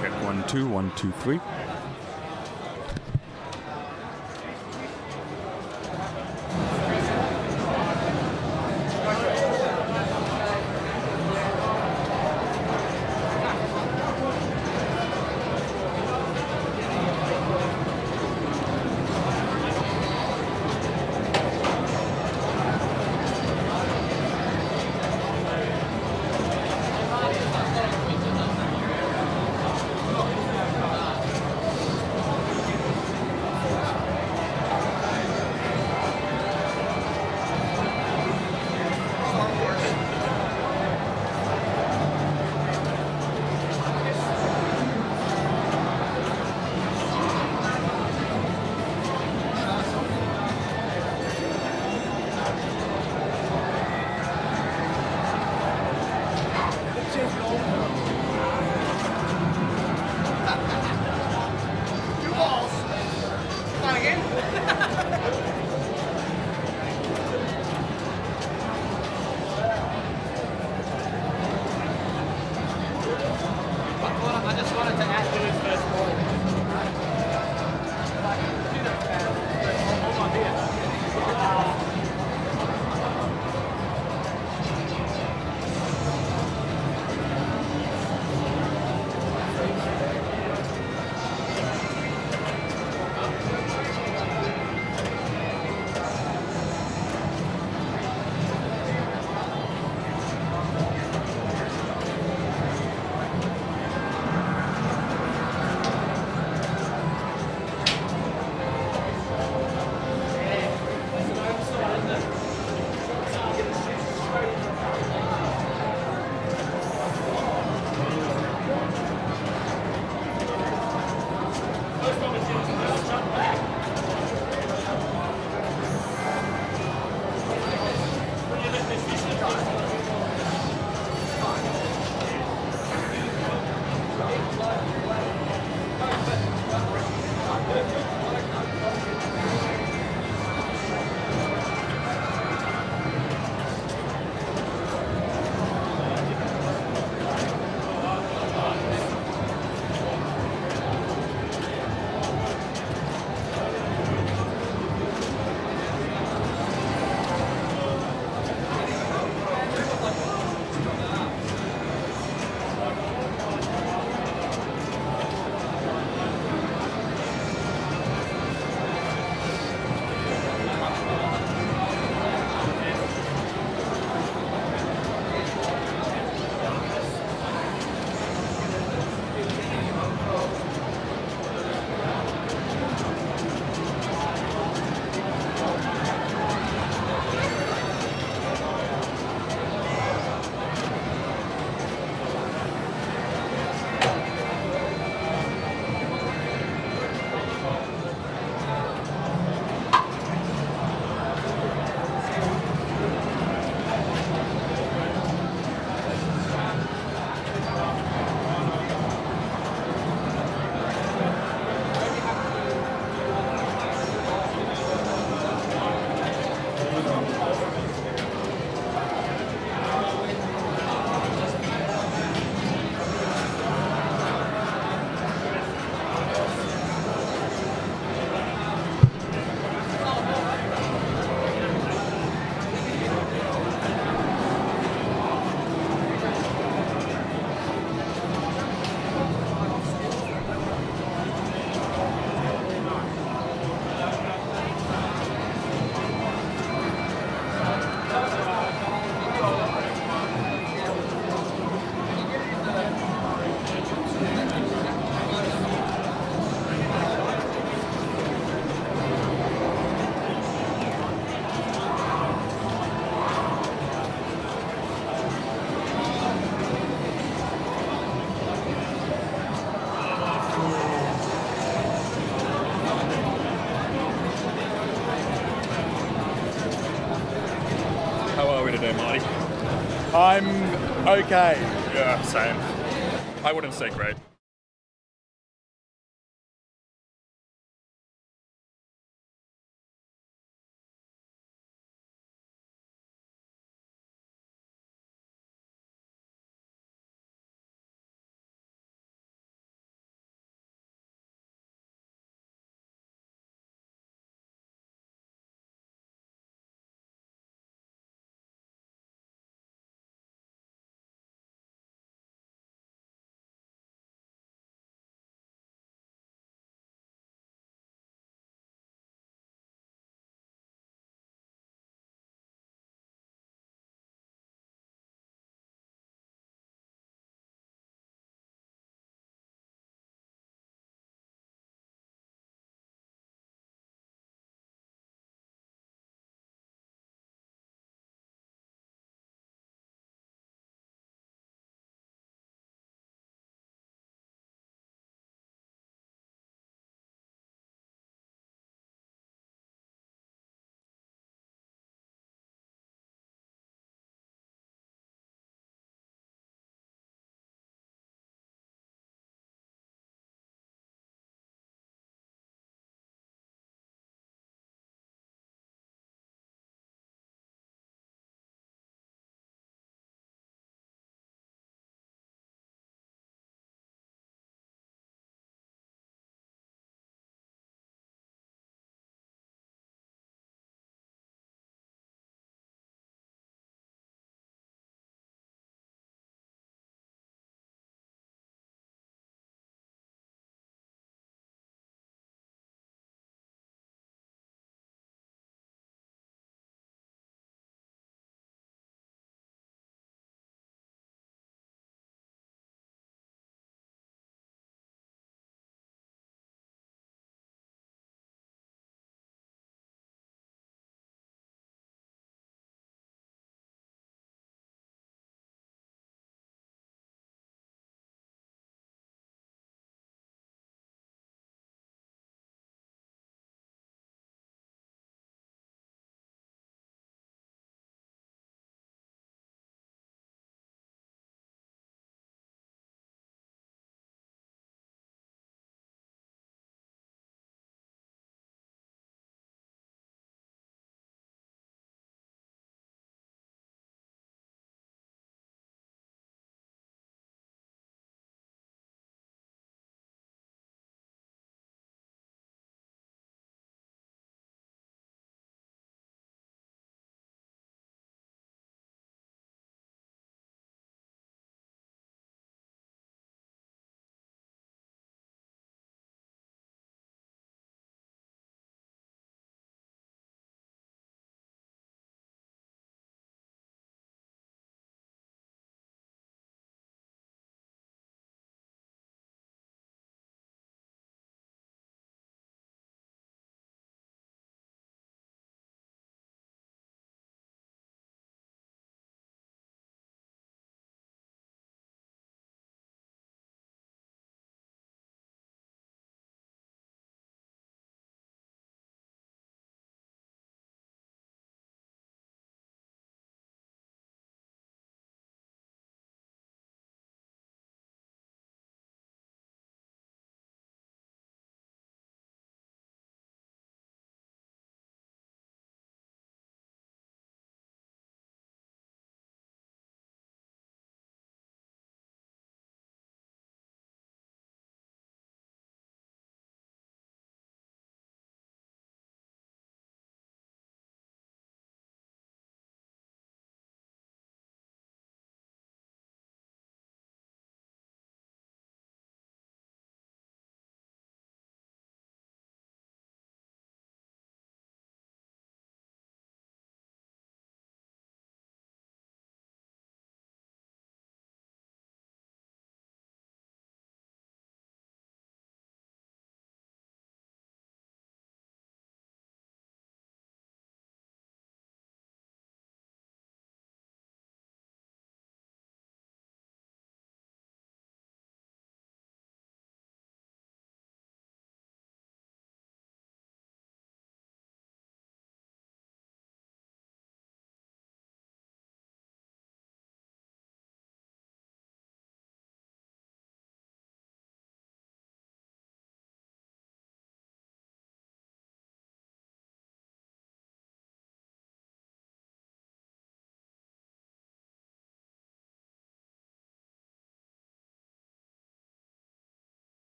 Check 1 2 1 2 3. I just wanted to add to his first ball. today, Marty? I'm okay. Yeah, same. I wouldn't say great.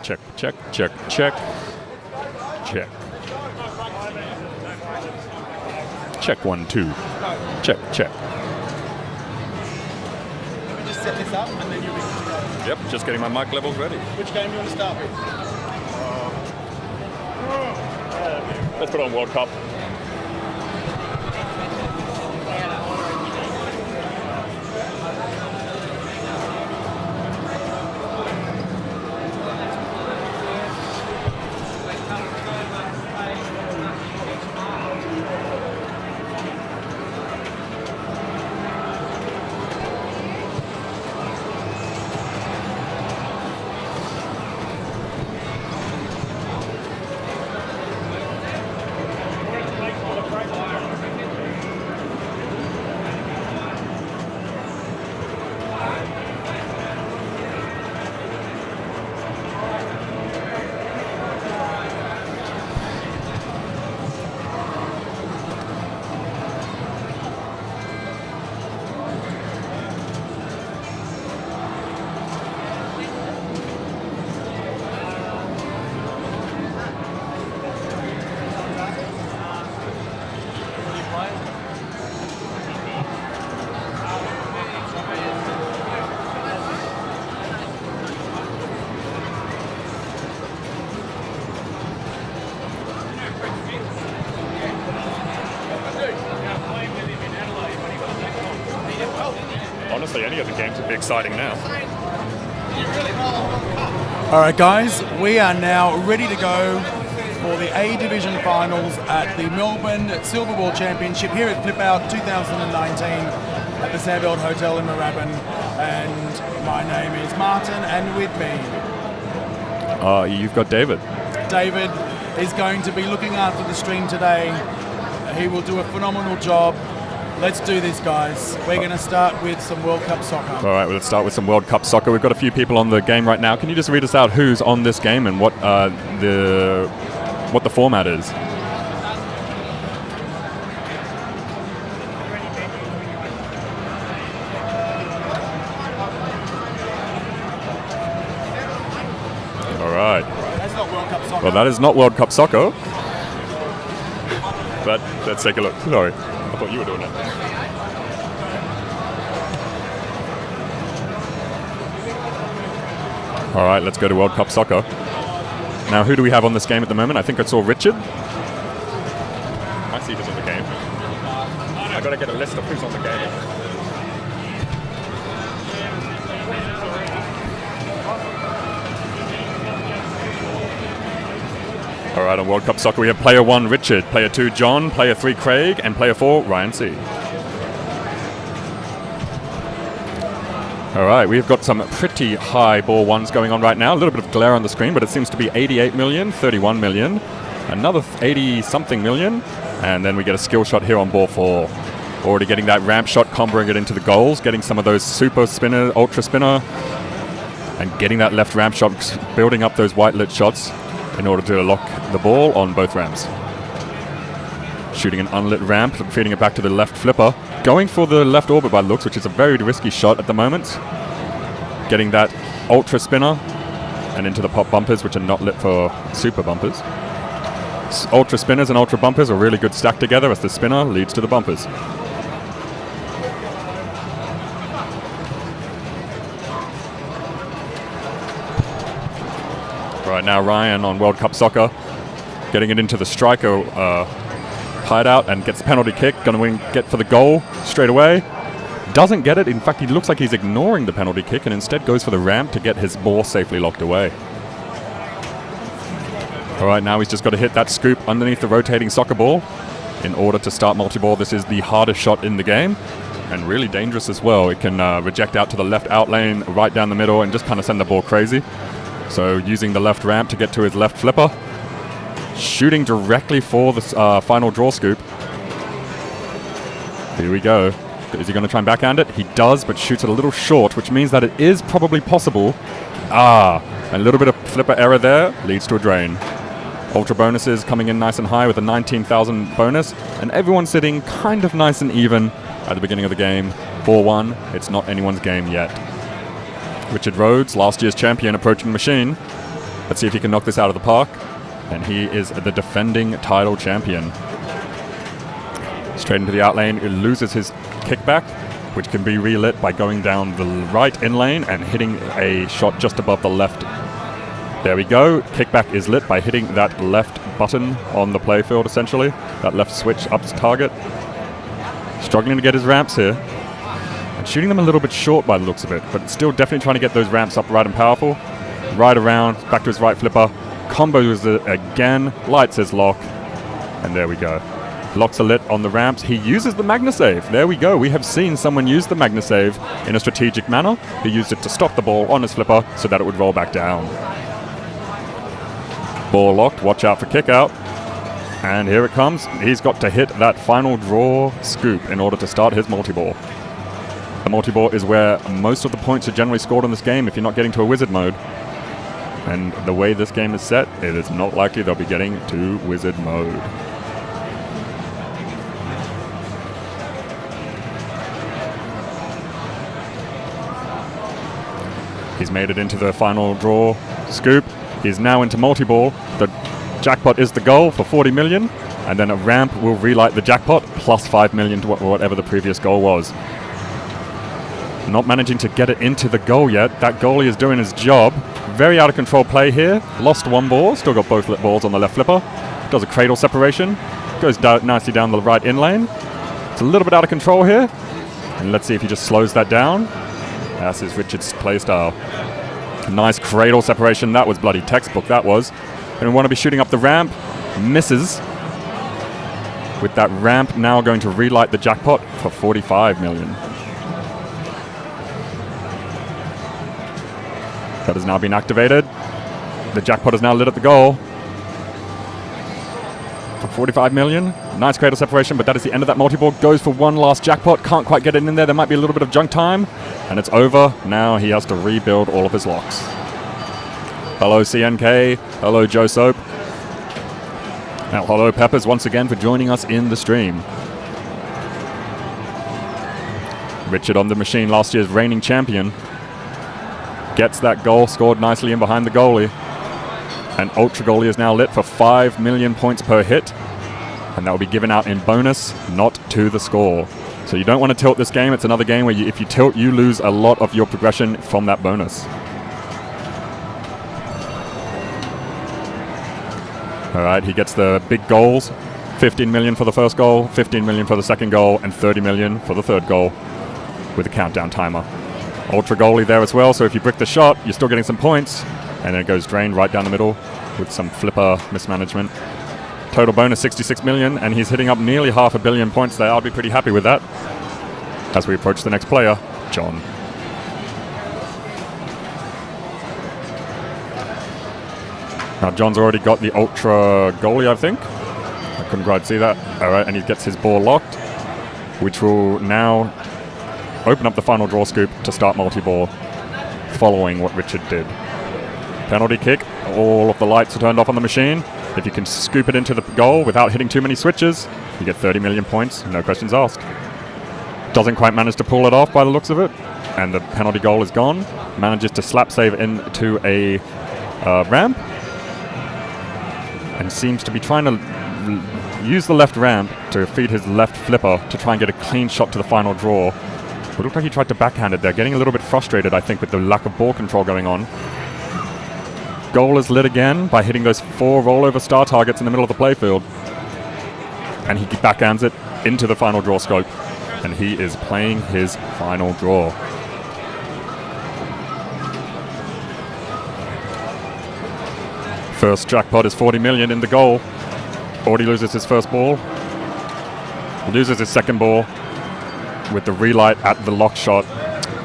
check, check, check, check, check. Check 1, 2. Check, check. Let me just set this up and then you'll be good to go. Yep, just getting my mic levels ready. Which game do you want to start with? Let's put on World Cup. Honestly, any of the games would be exciting now. All right, guys, we are now ready to go for the A Division finals at the Melbourne Silverball Championship here at Flip Out 2019 at the Sandbelt Hotel in Moorabbin. And my name is Martin, and with me, You've got David. David is going to be looking after the stream today. He will do a phenomenal job. Let's do this, guys. We're going to start with some World Cup soccer. All right, well, let's start with some World Cup soccer. We've got a few people on the game right now. Can you just read us out who's on this game and what the format is? All right. That's not World Cup soccer. Well, that is not World Cup soccer. But let's take a look. Sorry, I thought you were doing it. All right, let's go to World Cup soccer. Now, who do we have on this game at the moment? I think I saw Richard. I see who's on the game. I got to get a list of who's on the game. All right, on World Cup soccer, we have player 1, Richard, player 2, John, player 3, Craig, and player 4, Ryan C. All right, we've got some pretty high ball ones going on right now. A little bit of glare on the screen, but it seems to be 88 million, 31 million, another 80-something million, and then we get a skill shot here on ball 4. Already getting that ramp shot, comboing it into the goals, getting some of those super spinner, ultra spinner, and getting that left ramp shot, building up those white lit shots in order to lock the ball on both ramps. Shooting an unlit ramp, feeding it back to the left flipper. Going for the left orbit by looks, which is a very risky shot at the moment. Getting that ultra spinner and into the pop bumpers, which are not lit for super bumpers. Ultra spinners and ultra bumpers are really good stacked together as the spinner leads to the bumpers. Right now, Ryan on World Cup soccer, getting it into the striker hideout and gets the penalty kick. Going to get for the goal straight away. Doesn't get it. In fact, he looks like he's ignoring the penalty kick and instead goes for the ramp to get his ball safely locked away. All right, now he's just got to hit that scoop underneath the rotating soccer ball in order to start multi-ball. This is the hardest shot in the game and really dangerous as well. It can reject out to the left out lane, right down the middle, and just kind of send the ball crazy. So using the left ramp to get to his left flipper. Shooting directly for the final draw scoop. Here we go. Is he going to try and backhand it? He does, but shoots it a little short, which means that it is probably possible. A little bit of flipper error there leads to a drain. Ultra bonuses coming in nice and high with a 19,000 bonus, and everyone sitting kind of nice and even at the beginning of the game. 4-1. It's not anyone's game yet. Richard Rhodes, last year's champion, approaching the machine. Let's see if he can knock this out of the park. And he is the defending title champion. Straight into the out lane, he loses his kickback, which can be relit by going down the right in lane and hitting a shot just above the left. There we go. Kickback is lit by hitting that left button on the playfield, essentially. That left switch up to target. Struggling to get his ramps here. And shooting them a little bit short by the looks of it, but still definitely trying to get those ramps up right and powerful. Right around, back to his right flipper. Combos it again, lights his lock, and there we go. Locks are lit on the ramps. He uses the Magna Save. There we go. We have seen someone use the Magna Save in a strategic manner. He used it to stop the ball on his flipper so that it would roll back down. Ball locked. Watch out for kick out. And here it comes. He's got to hit that final draw scoop in order to start his multi-ball. The multi-ball is where most of the points are generally scored in this game if you're not getting to a wizard mode. And the way this game is set, it is not likely they'll be getting to wizard mode. He's made it into the final draw scoop. He's now into multi-ball. The jackpot is the goal for 40 million, and then a ramp will relight the jackpot plus 5 million to whatever the previous goal was. Not managing to get it into the goal yet. That goalie is doing his job. Very out of control play here. Lost one ball. Still got both balls on the left flipper. Does a cradle separation. Goes nicely down the right in lane. It's a little bit out of control here. And let's see if he just slows that down. That's his Richard's play style. Nice cradle separation. That was bloody textbook, that was. And we want to be shooting up the ramp. Misses. With that ramp now going to relight the jackpot for 45 million. That has now been activated. The jackpot is now lit at the goal. For 45 million. Nice cradle separation, but that is the end of that multi-ball. Goes for one last jackpot. Can't quite get it in there. There might be a little bit of junk time. And it's over. Now he has to rebuild all of his locks. Hello, CNK. Hello, Joe Soap. Now, hello, Peppers, once again for joining us in the stream. Richard on the machine, last year's reigning champion. Gets that goal scored nicely in behind the goalie. And Ultra Goalie is now lit for 5 million points per hit. And that will be given out in bonus, not to the score. So you don't want to tilt this game. It's another game where if you tilt, you lose a lot of your progression from that bonus. All right, he gets the big goals. 15 million for the first goal, 15 million for the second goal, and 30 million for the third goal with a countdown timer. Ultra Goalie there as well, so if you brick the shot, you're still getting some points. And then it goes drained right down the middle with some flipper mismanagement. Total bonus 66 million, and he's hitting up nearly 500 million points there. I'd be pretty happy with that. As we approach the next player, John. Now John's already got the Ultra Goalie, I think. I couldn't quite see that. All right, and he gets his ball locked, which will now open up the final draw scoop to start multi-ball, following what Richard did. Penalty kick. All of the lights are turned off on the machine. If you can scoop it into the goal without hitting too many switches, you get 30 million points, no questions asked. Doesn't quite manage to pull it off by the looks of it, and the penalty goal is gone. Manages to slap save into a ramp, and seems to be trying to use the left ramp to feed his left flipper to try and get a clean shot to the final draw. It looked like he tried to backhand it there, getting a little bit frustrated, I think, with the lack of ball control going on. Goal is lit again by hitting those 4 rollover star targets in the middle of the playfield. And he backhands it into the final draw scope. And he is playing his final draw. First jackpot is 40 million in the goal. Already loses his first ball. Loses his second ball with the relight at the lock shot.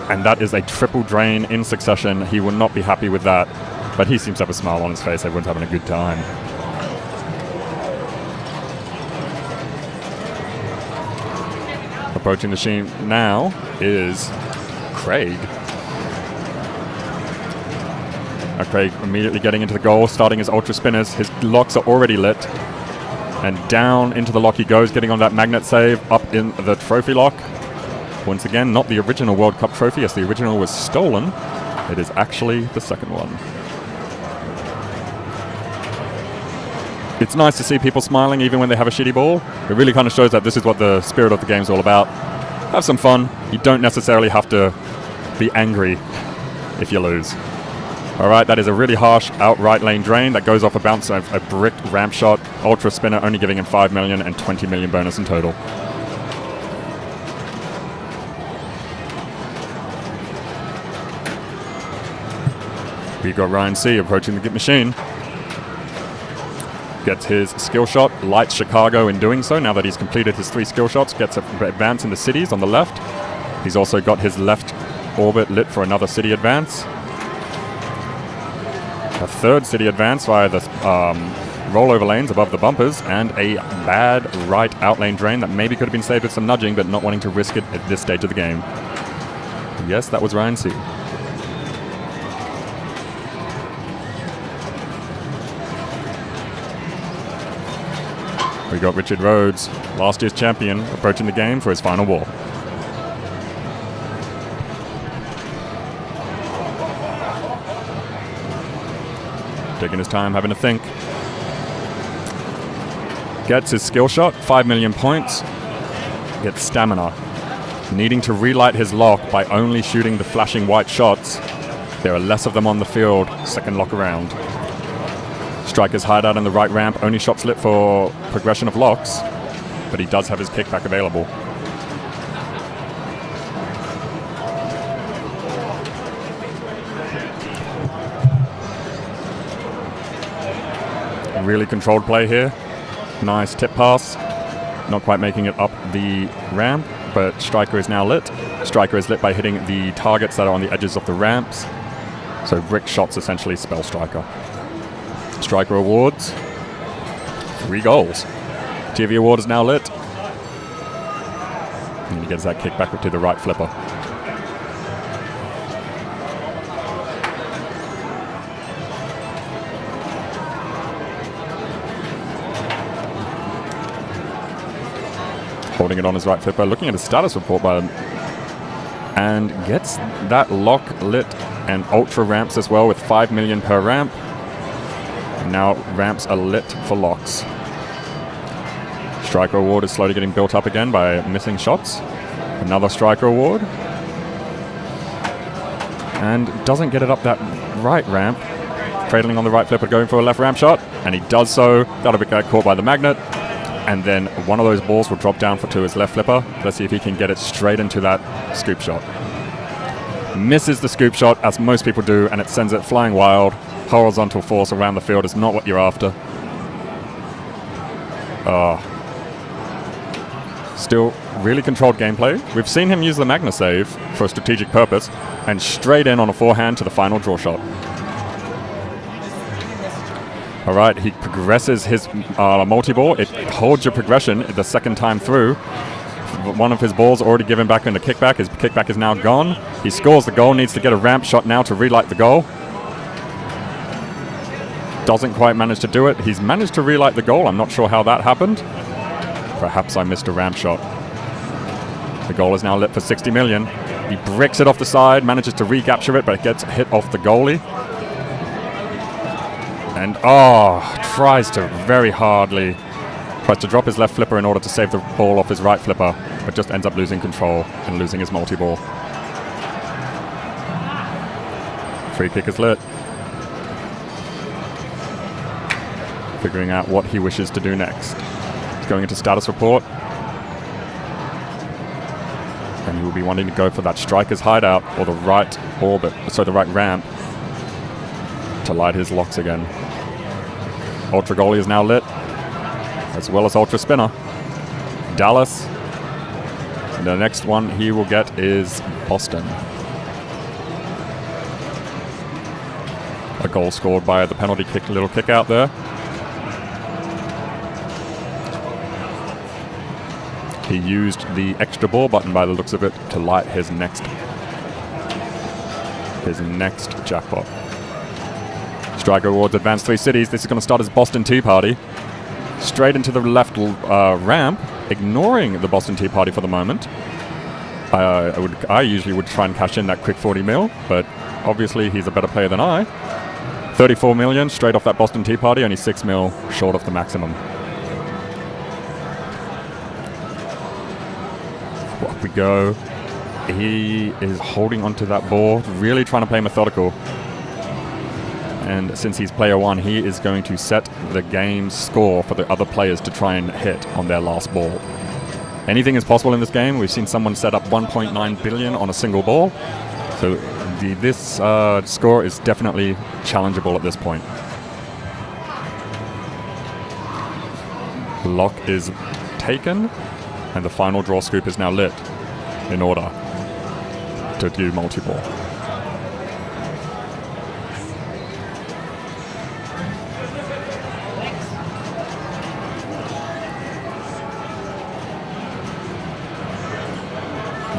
And that is a triple drain in succession. He will not be happy with that. But he seems to have a smile on his face. Everyone's having a good time. Approaching the machine now is Craig. Craig immediately getting into the goal, starting his ultra spinners. His locks are already lit. And down into the lock he goes, getting on that magnet save, up in the trophy lock. Once again, not the original World Cup trophy, as the original was stolen. It is actually the second one. It's nice to see people smiling even when they have a shitty ball. It really kind of shows that this is what the spirit of the game is all about. Have some fun. You don't necessarily have to be angry if you lose. All right, that is a really harsh out right lane drain that goes off a bounce of a bricked ramp shot. Ultra spinner only giving him 5 million and 20 million bonus in total. We've got Ryan C approaching the git machine. Gets his skill shot, lights Chicago in doing so now that he's completed his 3 skill shots, gets an advance in the cities on the left. He's also got his left orbit lit for another city advance. A third city advance via the rollover lanes above the bumpers, and a bad right out lane drain that maybe could have been saved with some nudging, but not wanting to risk it at this stage of the game. Yes, that was Ryan C. We got Richard Rhodes, last year's champion, approaching the game for his final ball. Taking his time, having to think. Gets his skill shot, 5 million points. Gets stamina. Needing to relight his lock by only shooting the flashing white shots. There are less of them on the field, second lock around. Striker's hideout in the right ramp, only shots lit for progression of locks, but he does have his kickback available. Really controlled play here. Nice tip pass. Not quite making it up the ramp, but Striker is now lit. Striker is lit by hitting the targets that are on the edges of the ramps. So brick shots essentially spell Striker. Striker awards, 3 goals. TV award is now lit. And he gets that kick back to the right flipper. Holding it on his right flipper, looking at his status report by him. And gets that lock lit and ultra ramps as well with 5 million per ramp. Now ramps are lit for locks. Striker award is slowly getting built up again by missing shots. Another striker award. And doesn't get it up that right ramp. Cradling on the right flipper, going for a left ramp shot. And he does so. That'll get caught by the magnet. And then one of those balls will drop down to his left flipper. Let's see if he can get it straight into that scoop shot. Misses the scoop shot, as most people do, and it sends it flying wild. Horizontal force around the field is not what you're after. Still really controlled gameplay. We've seen him use the Magna save for a strategic purpose, and straight in on a forehand to the final draw shot. All right, he progresses his multi-ball. It holds your progression the second time through. One of his balls already given back into kickback. His kickback is now gone. He scores the goal, needs to get a ramp shot now to relight the goal. Doesn't quite manage to do it. He's managed to relight the goal. I'm not sure how that happened. Perhaps I missed a ramp shot. The goal is now lit for 60 million. He bricks it off the side, manages to recapture it, but it gets hit off the goalie. And tries to very hardly, tries to drop his left flipper in order to save the ball off his right flipper, but just ends up losing control and losing his multi-ball. Free kick is lit. Figuring out what he wishes to do next. He's going into status report. And he will be wanting to go for that striker's hideout or the right orbit, so the right ramp, to light his locks again. Ultra goalie is now lit, as well as ultra spinner. Dallas. And the next one he will get is Boston. A goal scored by the penalty kick, little kick out there. He used the extra ball button by the looks of it to light his next jackpot. Striker awards advance 3 cities. This is going to start as Boston Tea Party. Straight into the left ramp, ignoring the Boston Tea Party for the moment. I usually would try and cash in that quick 40 mil, but obviously he's a better player than I. 34 million straight off that Boston Tea Party, only 6 mil short of the maximum. Up we go. He is holding onto that ball, really trying to play methodical. And since he's player one, he is going to set the game's score for the other players to try and hit on their last ball. Anything is possible in this game. We've seen someone set up 1.9 billion on a single ball. So this score is definitely challengeable at this point. Lock is taken, and the final draw scoop is now lit in order to do multi-ball.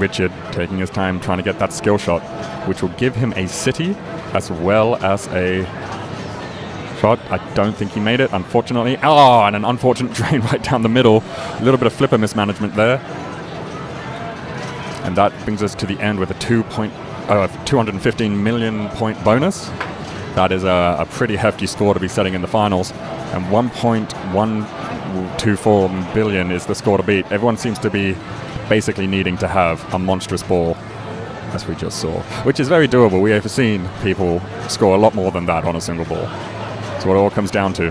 Richard taking his time trying to get that skill shot, which will give him a city as well as a shot. I don't think he made it, unfortunately. Oh, and an unfortunate drain right down the middle. A little bit of flipper mismanagement there. And that brings us to the end with a 215 million point bonus. That is a pretty hefty score to be setting in the finals. And 1.124 billion is the score to beat. Everyone seems to be basically needing to have a monstrous ball, as we just saw, which is very doable. We have seen people score a lot more than that on a single ball. That's what it all comes down to.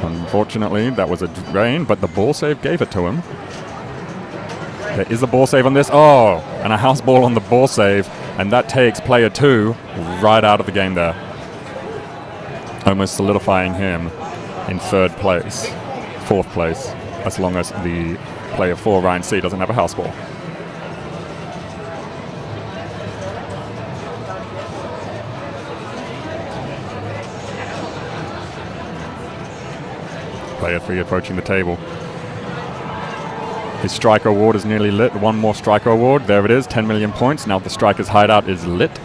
Unfortunately, that was a drain, but the ball save gave it to him. There is a ball save on this. Oh, and a house ball on the ball save, and that takes player two right out of the game there. Almost solidifying him in fourth place, as long as the player 4, Ryan C, doesn't have a house ball. Player 3 approaching the table. His striker award is nearly lit. One more striker award. There it is, 10 million points. Now the striker's hideout is lit.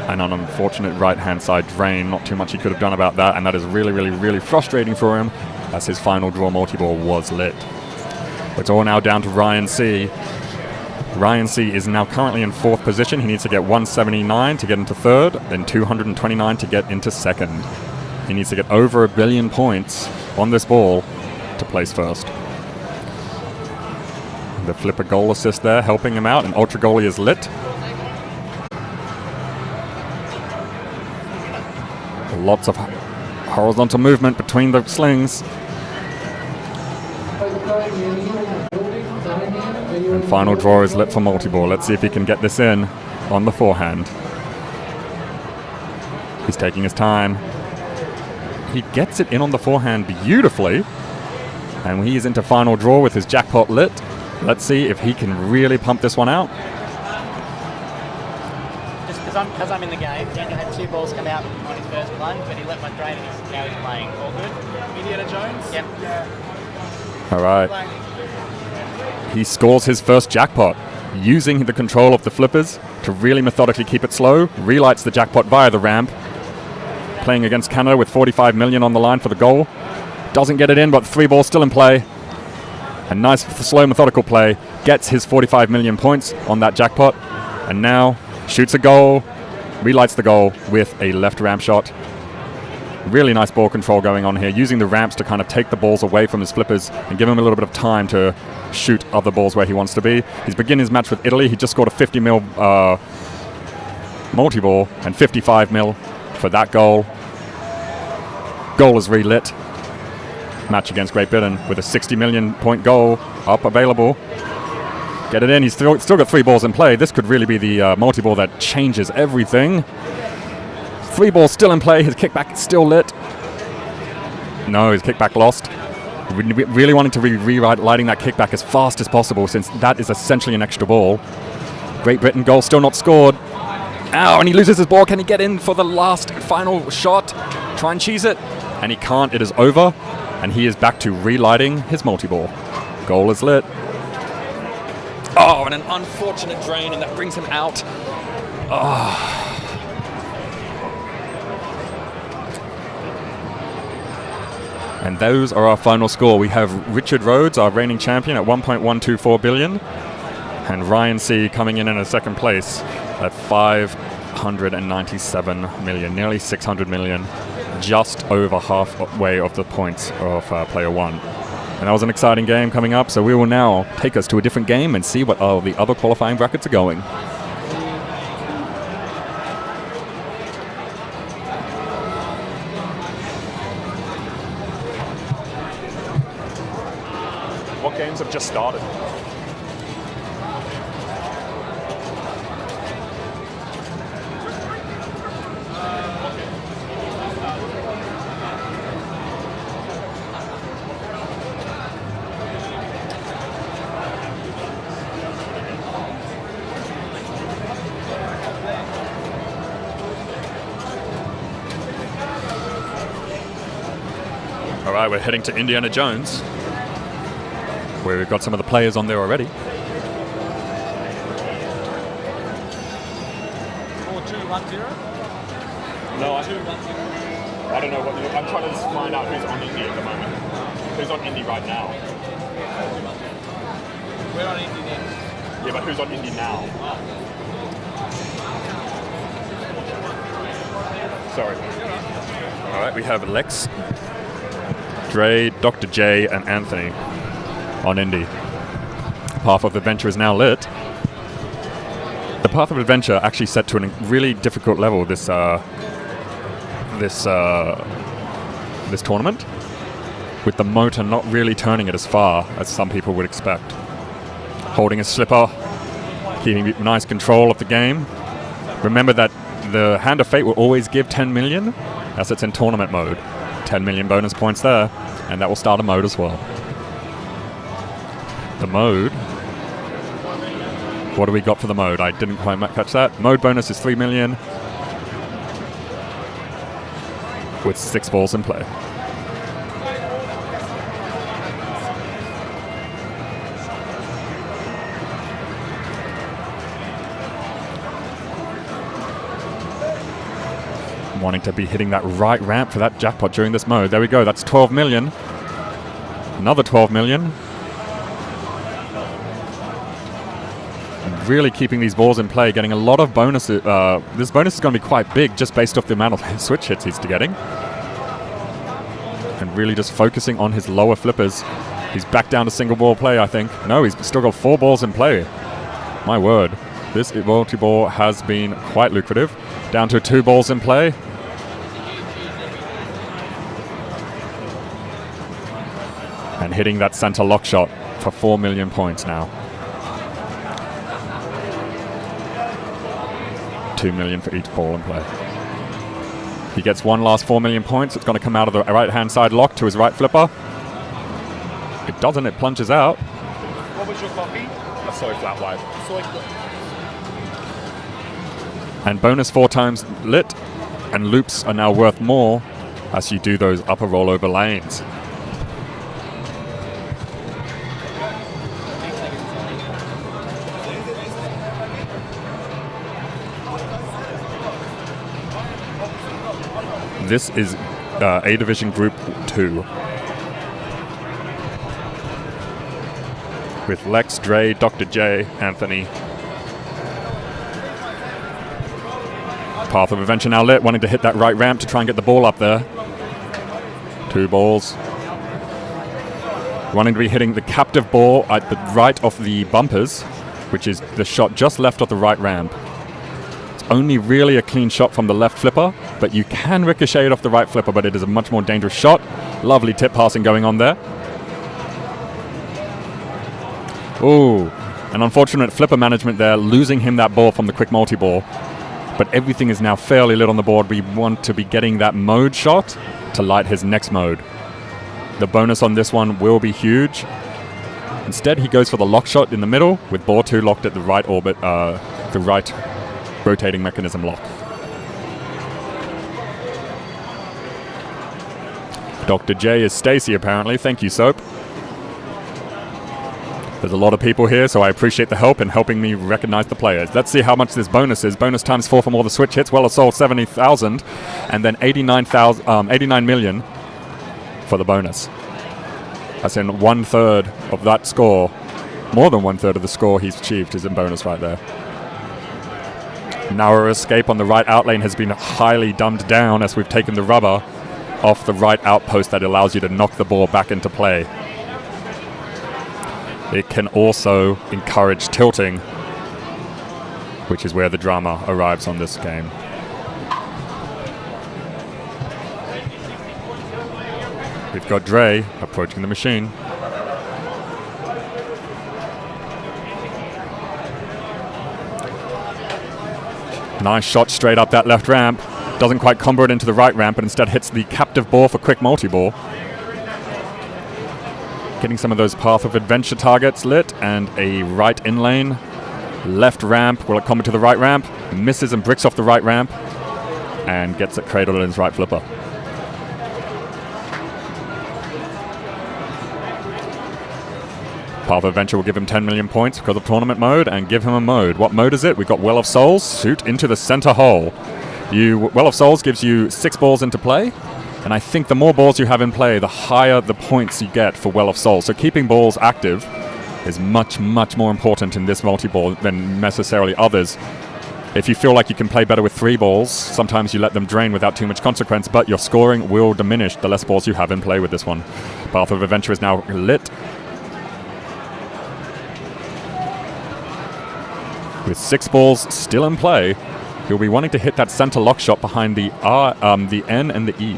And an unfortunate right-hand side drain. Not too much he could have done about that, and that is really, really, really frustrating for him, as his final draw multi-ball was lit. It's all now down to Ryan C. Ryan C is now currently in 4th position. He needs to get 179 to get into 3rd, then 229 to get into 2nd. He needs to get over 1 billion points on this ball to place 1st. The flipper goal assist there helping him out, and Ultra Goalie is lit. Lots of horizontal movement between the slings. And final draw is lit for multi-ball. Let's see if he can get this in on the forehand. He's taking his time. He gets it in on the forehand beautifully. And he is into final draw with his jackpot lit. Let's see if he can really pump this one out. Because I'm in the game, Daniel had 2 balls come out on his first plunge, but he let one drain and now he's playing. All good? Indiana Jones? Yep. Yeah. All right. He scores his first jackpot, using the control of the flippers to really methodically keep it slow, relights the jackpot via the ramp, playing against Canada with 45 million on the line for the goal. Doesn't get it in, but 3 balls still in play. A nice, slow, methodical play, gets his 45 million points on that jackpot, and now shoots a goal, relights the goal with a left ramp shot. Really nice ball control going on here, using the ramps to kind of take the balls away from his flippers and give him a little bit of time to shoot other balls where he wants to be. He's beginning his match with Italy. He just scored a 50 mil multi-ball and 55 mil for that goal. Goal is relit. Match against Great Britain with a 60 million point goal up available. Get it in. He's still got 3 balls in play. This could really be the multi-ball that changes everything. 3 balls still in play. His kickback is still lit. No, his kickback lost. Really wanting to be relighting that kickback as fast as possible, since that is essentially an extra ball. Great Britain goal still not scored. Ow, and he loses his ball. Can he get in for the last final shot? Try and cheese it. And he can't. It is over. And he is back to relighting his multi-ball. Goal is lit. Oh, and an unfortunate drain, and that brings him out. Oh. And those are our final score. We have Richard Rhodes, our reigning champion, at 1.124 billion. And Ryan C coming in a second place at 597 million, nearly 600 million, just over halfway of the points of player one. And that was an exciting game coming up, so we will now take us to a different game and see what the other qualifying brackets are going. What games have just started? All right, we're heading to Indiana Jones, where we've got some of the players on there already. 4-2-1-0. No, I 2-1-0. don't know what I'm trying to find out who's on Indy at the moment. Who's on Indy right now? We're on Indy next. Yeah, but who's on Indy now? Sorry. All right, we have Lex, Dre, Dr. J, and Anthony on Indy. Path of Adventure is now lit. The Path of Adventure actually set to a really difficult level this tournament, with the motor not really turning it as far as some people would expect. Holding a slipper, keeping nice control of the game. Remember that the Hand of Fate will always give 10 million as it's in tournament mode. 10 million bonus points there, and that will start a mode as well. The mode. What do we got for the mode? I didn't quite catch that. Mode bonus is 3 million with 6 balls in play. Wanting to be hitting that right ramp for that jackpot during this mode. There we go. That's 12 million. Another 12 million. Really keeping these balls in play, getting a lot of bonuses. This bonus is going to be quite big just based off the amount of switch hits he's getting. And really just focusing on his lower flippers. He's back down to single ball play, I think. No, he's still got 4 balls in play. My word. This multi-ball has been quite lucrative. Down to 2 balls in play. And hitting that center lock shot for 4 million points now. 2 million for each ball in play. He gets one last 4 million points. It's going to come out of the right-hand side lock to his right flipper. It doesn't. It plunges out. What was your coffee? A soy flat white. Soy. And bonus 4 times lit. And loops are now worth more as you do those upper rollover lanes. This is A Division Group 2. With Lex, Dre, Dr. J, Anthony. Path of Adventure now lit, wanting to hit that right ramp to try and get the ball up there. 2 balls. Wanting to be hitting the captive ball at the right of the bumpers, which is the shot just left of the right ramp. Only really a clean shot from the left flipper, but you can ricochet it off the right flipper, but it is a much more dangerous shot. Lovely tip passing going on there. Ooh, an unfortunate flipper management there, losing him that ball from the quick multi-ball. But everything is now fairly lit on the board. We want to be getting that mode shot to light his next mode. The bonus on this one will be huge. Instead, he goes for the lock shot in the middle with ball 2 locked at the right orbit, the right rotating mechanism lock. Dr. J is Stacy apparently. Thank you, Soap. There's a lot of people here, so I appreciate the help in helping me recognize the players. Let's see how much this bonus is. Bonus times 4 from all the switch hits. Well assault 70,000, and then 89 million for the bonus. That's in 1/3 of that score more than 1/3 of the score he's achieved is in bonus right there. Narrow escape on the right out lane has been highly dumbed down as we've taken the rubber off the right outpost that allows you to knock the ball back into play. It can also encourage tilting, which is where the drama arrives on this game. We've got Dre approaching the machine. Nice shot straight up that left ramp. Doesn't quite combo it into the right ramp, but instead hits the captive ball for quick multi-ball. Getting some of those Path of Adventure targets lit, and a right in lane. Left ramp, will it combo to the right ramp? Misses and bricks off the right ramp, and gets it cradled in his right flipper. Path of Adventure will give him 10 million points because of tournament mode, and give him a mode. What mode is it? We've got Well of Souls, shoot into the center hole. Well of Souls gives you 6 balls into play, and I think the more balls you have in play, the higher the points you get for Well of Souls. So keeping balls active is much, much more important in this multi-ball than necessarily others. If you feel like you can play better with 3 balls, sometimes you let them drain without too much consequence, but your scoring will diminish the less balls you have in play with this one. Path of Adventure is now lit. With 6 balls still in play, he'll be wanting to hit that center lock shot behind the N and the E.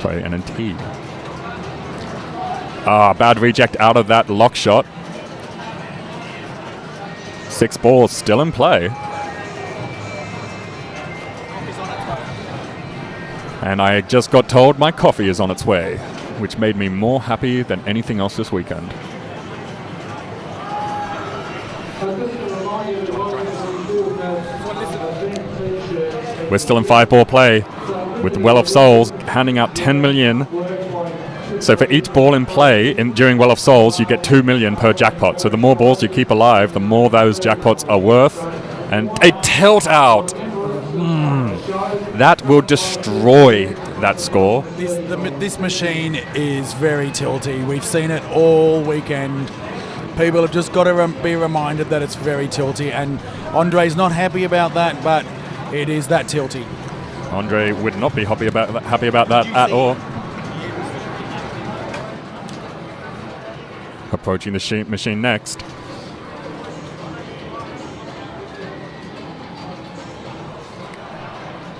Sorry, N and T. Bad reject out of that lock shot. 6 balls still in play. And I just got told my coffee is on its way, which made me more happy than anything else this weekend. We're still in 5-ball play with Well of Souls handing out 10 million. So for each ball in play during Well of Souls, you get 2 million per jackpot. So the more balls you keep alive, the more those jackpots are worth. And a tilt out. That will destroy that score. This machine is very tilty. We've seen it all weekend. People have just got to be reminded that it's very tilty, and Andre's not happy about that, but it is that tilty. Andre would not be happy about that at all. Approaching the machine next.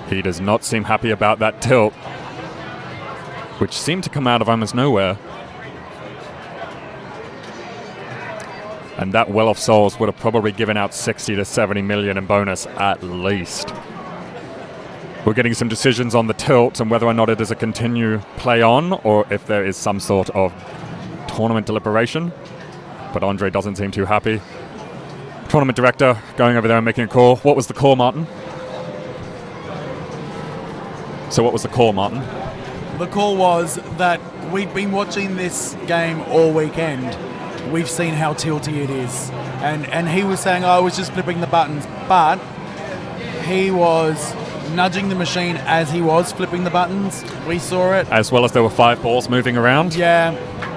He does not seem happy about that tilt, which seemed to come out of almost nowhere. And that Well of Souls would have probably given out 60 to 70 million in bonus at least. We're getting some decisions on the tilt and whether or not it is a continue play on or if there is some sort of tournament deliberation. But Andre doesn't seem too happy. Tournament director going over there and making a call. What was the call, Martin? So what was the call, Martin? The call was that we've been watching this game all weekend. We've seen how tilty it is. And he was saying, I was just flipping the buttons. But he was nudging the machine as he was flipping the buttons. We saw it. As well as there were 5 balls moving around. Yeah,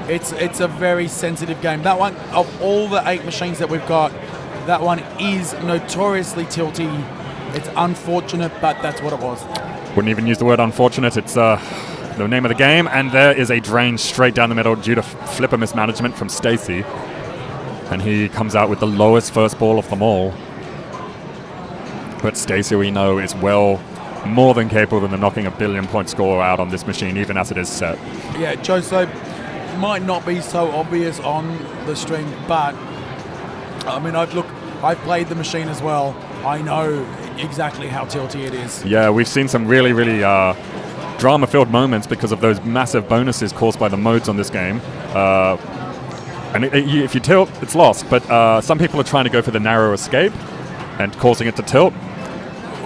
it's a very sensitive game. That one, of all the 8 machines that we've got, that one is notoriously tilty. It's unfortunate, but that's what it was. Wouldn't even use the word unfortunate. It's the name of the game, and there is a drain straight down the middle due to flipper mismanagement from Stacey. And he comes out with the lowest first ball of them all. But Stacey, we know, is well more than capable of knocking a billion-point score out on this machine, even as it is set. Yeah, Joso might not be so obvious on the stream, but I mean, I've played the machine as well. I know exactly how tilty it is. Yeah, we've seen some really, really drama-filled moments because of those massive bonuses caused by the modes on this game. And if you tilt, it's lost. But some people are trying to go for the narrow escape and causing it to tilt.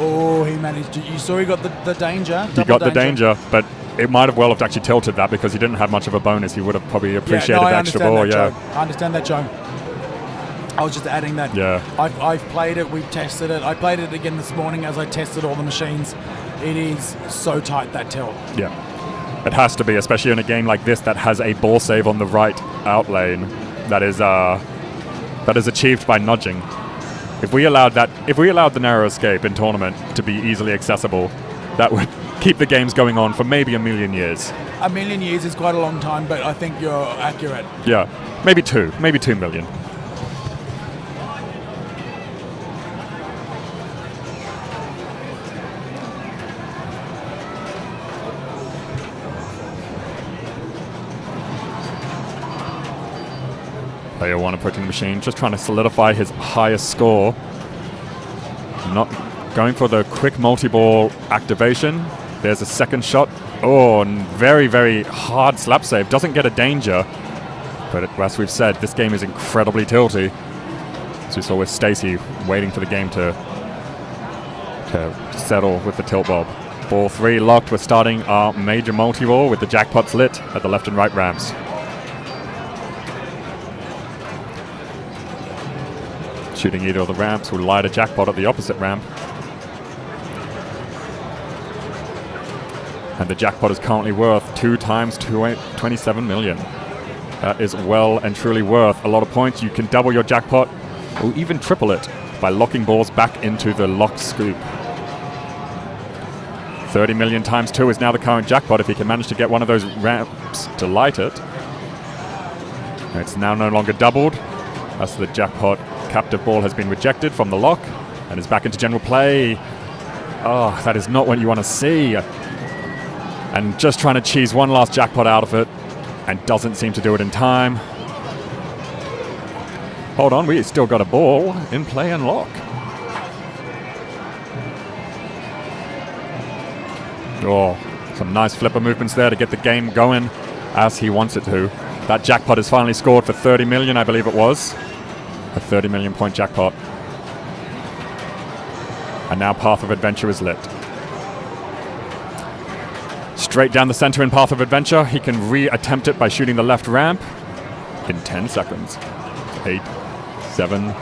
Oh, he managed to. You saw he got the danger. He got the danger, but it might have well have actually tilted that because he didn't have much of a bonus. He would have probably appreciated the extra ball. Yeah, I understand that, Joe. I was just adding that. Yeah. I've played it. We've tested it. I played it again this morning as I tested all the machines. It is so tight, that tilt. Yeah. It has to be, especially in a game like this that has a ball save on the right out lane that is achieved by nudging. If we allowed the narrow escape in tournament to be easily accessible, that would keep the games going on for maybe a million years. A million years is quite a long time, but I think you're accurate. Yeah, maybe 2 million. Player 1 approaching the machine, just trying to solidify his highest score. Not going for the quick multi-ball activation. There's a second shot. Oh, and very, very hard slap save. Doesn't get a danger. But as we've said, this game is incredibly tilty. As we saw with Stacey waiting for the game to settle with the tilt bob. Ball 3 locked. We're starting our major multi-ball with the jackpots lit at the left and right ramps. Shooting either of the ramps will light a jackpot at the opposite ramp. And the jackpot is currently worth 2 times 27 million. That is well and truly worth a lot of points. You can double your jackpot or even triple it by locking balls back into the lock scoop. 30 million times 2 is now the current jackpot if he can manage to get one of those ramps to light it. It's now no longer doubled as the jackpot captive ball has been rejected from the lock and is back into general play. Oh, that is not what you want to see. And just trying to cheese one last jackpot out of it and doesn't seem to do it in time. Hold on, we still got a ball in play and lock. Oh, some nice flipper movements there to get the game going as he wants it to. That jackpot is finally scored for 30 million, I believe it was. A 30 million point jackpot. And now Path of Adventure is lit. Straight down the center in Path of Adventure. He can re-attempt it by shooting the left ramp in 10 seconds. 8, 7,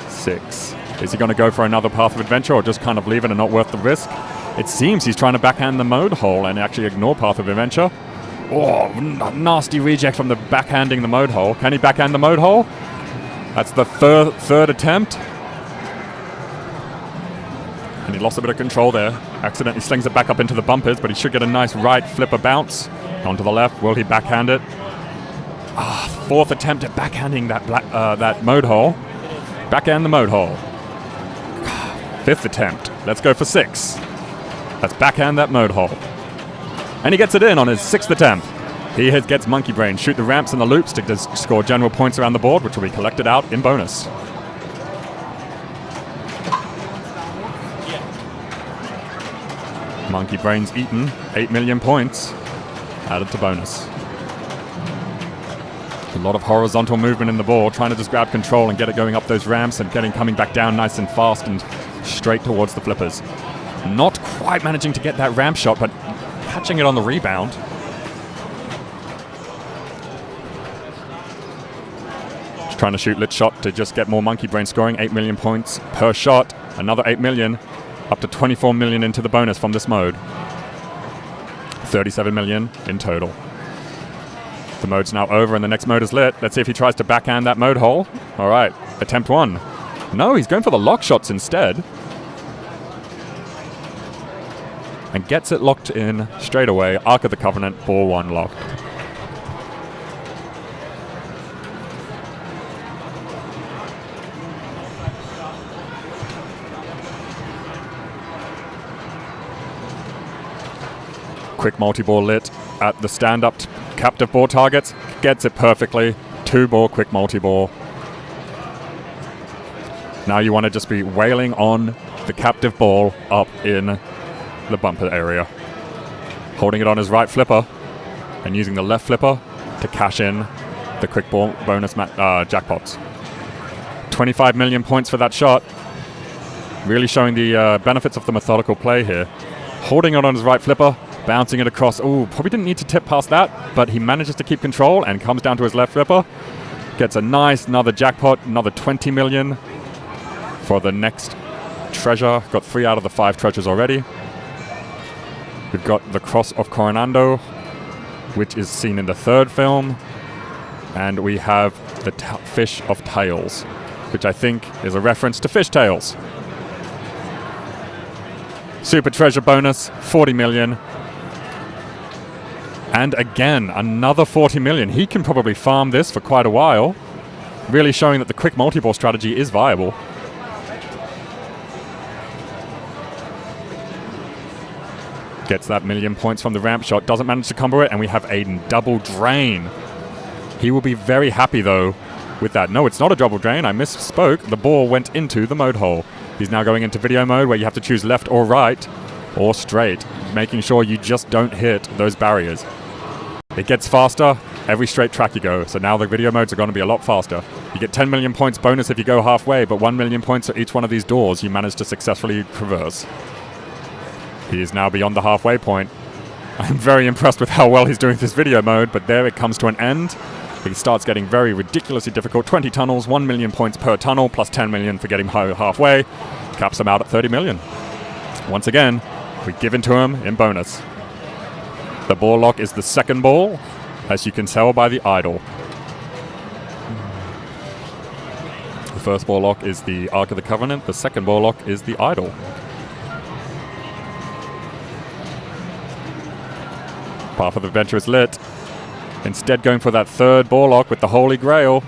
6. Is he going to go for another Path of Adventure or just kind of leave it and not worth the risk? It seems he's trying to backhand the mode hole and actually ignore Path of Adventure. Oh, nasty reject from the backhanding the mode hole. Can he backhand the mode hole? That's the third attempt. And he lost a bit of control there. Accidentally slings it back up into the bumpers, but he should get a nice right flipper bounce. Onto the left. Will he backhand it? Fourth attempt at backhanding that mode hole. Backhand the mode hole. Fifth attempt. Let's go for 6. Let's backhand that mode hole. And he gets it in on his 6th attempt. He gets Monkey Brain, shoot the ramps and the loops to score general points around the board, which will be collected out in bonus. Monkey Brain's eaten 8 million points, added to bonus. A lot of horizontal movement in the ball, trying to just grab control and get it going up those ramps and coming back down nice and fast and straight towards the flippers. Not quite managing to get that ramp shot, but catching it on the rebound. Trying to shoot lit shot to just get more Monkey Brain scoring. 8 million points per shot. Another 8 million. Up to 24 million into the bonus from this mode. 37 million in total. The mode's now over and the next mode is lit. Let's see if he tries to backhand that mode hole. All right, attempt 1. No, he's going for the lock shots instead. And gets it locked in straight away. Ark of the Covenant, ball 1 locked. Quick multi-ball lit at the stand-up captive ball targets. Gets it perfectly. 2-ball quick multi-ball. Now you want to just be wailing on the captive ball up in the bumper area. Holding it on his right flipper and using the left flipper to cash in the quick ball bonus jackpots. 25 million points for that shot. Really showing the benefits of the methodical play here. Holding it on his right flipper, bouncing it across. Ooh, probably didn't need to tip past that, but he manages to keep control and comes down to his left flipper. Gets a nice another jackpot, another 20 million for the next treasure. Got 3 out of the 5 treasures already. We've got the Cross of Coronando which is seen in the third film. And we have the Fish of Tails, which I think is a reference to fish tails. Super treasure bonus, 40 million. And again, another 40 million. He can probably farm this for quite a while, really showing that the quick multi-ball strategy is viable. Gets that million points from the ramp shot, doesn't manage to combo it, and we have a double drain. He will be very happy, though, with that. No, it's not a double drain. I misspoke. The ball went into the mode hole. He's now going into video mode, where you have to choose left or right or straight, making sure you just don't hit those barriers. It gets faster every straight track you go, so now the video modes are going to be a lot faster. You get 10 million points bonus if you go halfway, but 1 million points for each one of these doors you manage to successfully traverse. He is now beyond the halfway point. I'm very impressed with how well he's doing this video mode, but there it comes to an end. He starts getting very ridiculously difficult. 20 tunnels, 1 million points per tunnel, plus 10 million for getting halfway. Caps him out at 30 million. Once again, we give in to him in bonus. The ball lock is the second ball, as you can tell by the idol. The first ball lock is the Ark of the Covenant. The second ball lock is the idol. Path of Adventure is lit. Instead going for that third ball lock with the Holy Grail.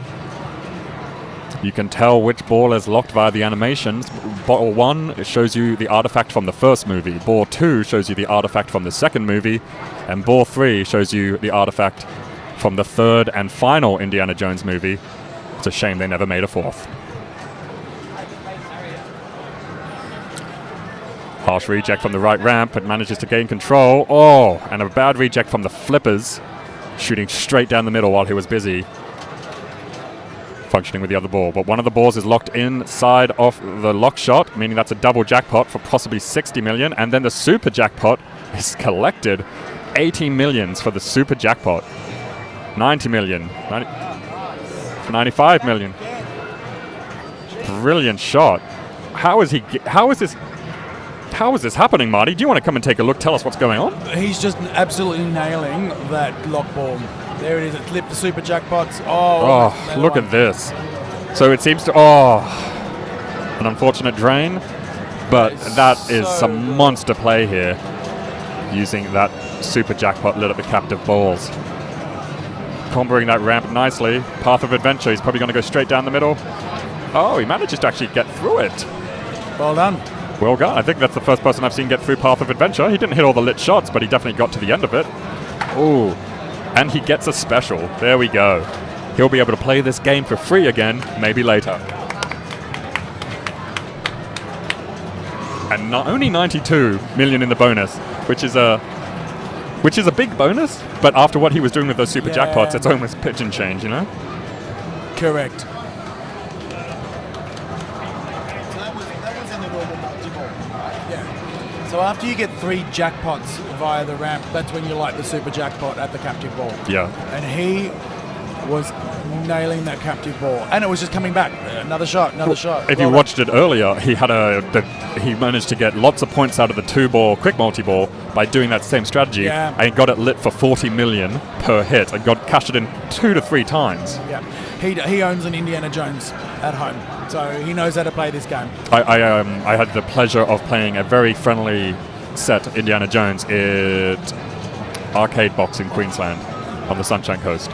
You can tell which ball is locked via the animations. Ball 1 shows you the artifact from the first movie. Ball 2 shows you the artifact from the second movie. And Ball 3 shows you the artifact from the third and final Indiana Jones movie. It's a shame they never made a fourth. Harsh reject from the right ramp, but manages to gain control. Oh, and a bad reject from the flippers, shooting straight down the middle while he was busy functioning with the other ball. But one of the balls is locked inside of the lock shot, meaning that's a double jackpot for possibly 60 million. And then the super jackpot is collected. 80 millions for the super jackpot. 90 million. 95 million. Brilliant shot. How is this happening, Marty? Do you want to come and take a look? Tell us what's going on. He's just absolutely nailing that lock ball. There it is. It's lit the super jackpots. Oh, look at this. So it seems to... Oh, an unfortunate drain. But that is some monster play here. Using that super jackpot lit at the captive balls. Comboing that ramp nicely. Path of Adventure. He's probably going to go straight down the middle. Oh, he manages to actually get through it. Well done. Well done. I think that's the first person I've seen get through Path of Adventure. He didn't hit all the lit shots, but he definitely got to the end of it. Ooh. And he gets a special. There we go. He'll be able to play this game for free again, maybe later. And not only 92 million in the bonus, which is a big bonus, but after what he was doing with those super jackpots, it's almost pitch and change, you know? Correct. So after you get 3 jackpots via the ramp, that's when you light the super jackpot at the captive ball. Yeah. And he was nailing that captive ball, and it was just coming back. Another shot. If you watched it earlier, he managed to get lots of points out of the 2-ball quick multi-ball by doing that same strategy, and he got it lit for 40 million per hit, and cashed it in 2 to 3 times. Yeah, he owns an Indiana Jones at home, so he knows how to play this game. I had the pleasure of playing a very friendly set Indiana Jones at Arcade Box in Queensland on the Sunshine Coast.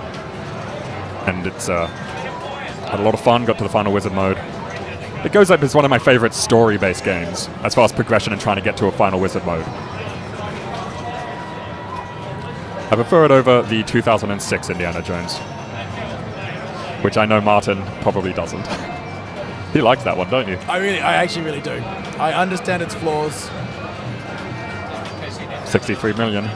And it's had a lot of fun, got to the final wizard mode. It goes up as one of my favorite story-based games, as far as progression and trying to get to a final wizard mode. I prefer it over the 2006 Indiana Jones, which I know Martin probably doesn't. He likes that one, don't you? I actually really do. I understand its flaws. 63 million.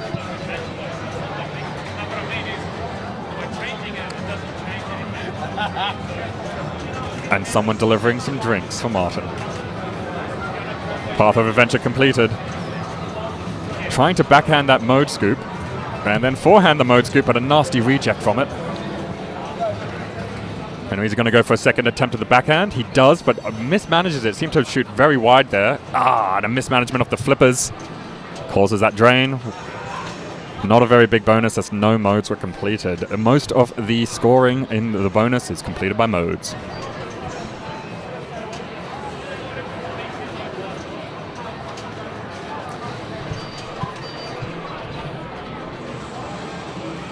And someone delivering some drinks for Martin. Path of Adventure completed. Trying to backhand that mode scoop, and then forehand the mode scoop, but a nasty reject from it. And he's going to go for a second attempt at the backhand. He does, but mismanages it. Seemed to shoot very wide there. And a mismanagement of the flippers causes that drain. Not a very big bonus as no modes were completed. Most of the scoring in the bonus is completed by modes.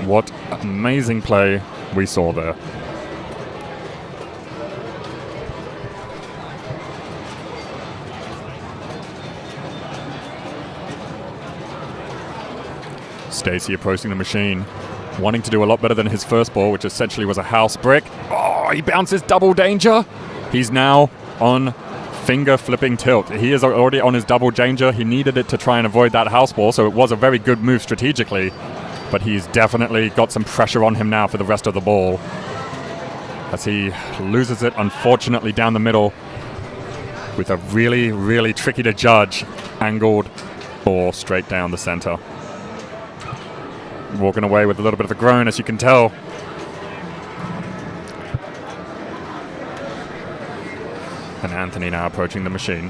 What amazing play we saw there. Stacey approaching the machine, wanting to do a lot better than his first ball, which essentially was a house brick. Oh, he bounces double danger. He's now on finger flipping tilt. He is already on his double danger. He needed it to try and avoid that house ball, so it was a very good move strategically. But he's definitely got some pressure on him now for the rest of the ball, as he loses it, unfortunately, down the middle with a really, really tricky to judge angled ball straight down the center. Walking away with a little bit of a groan, as you can tell. And Anthony now approaching the machine.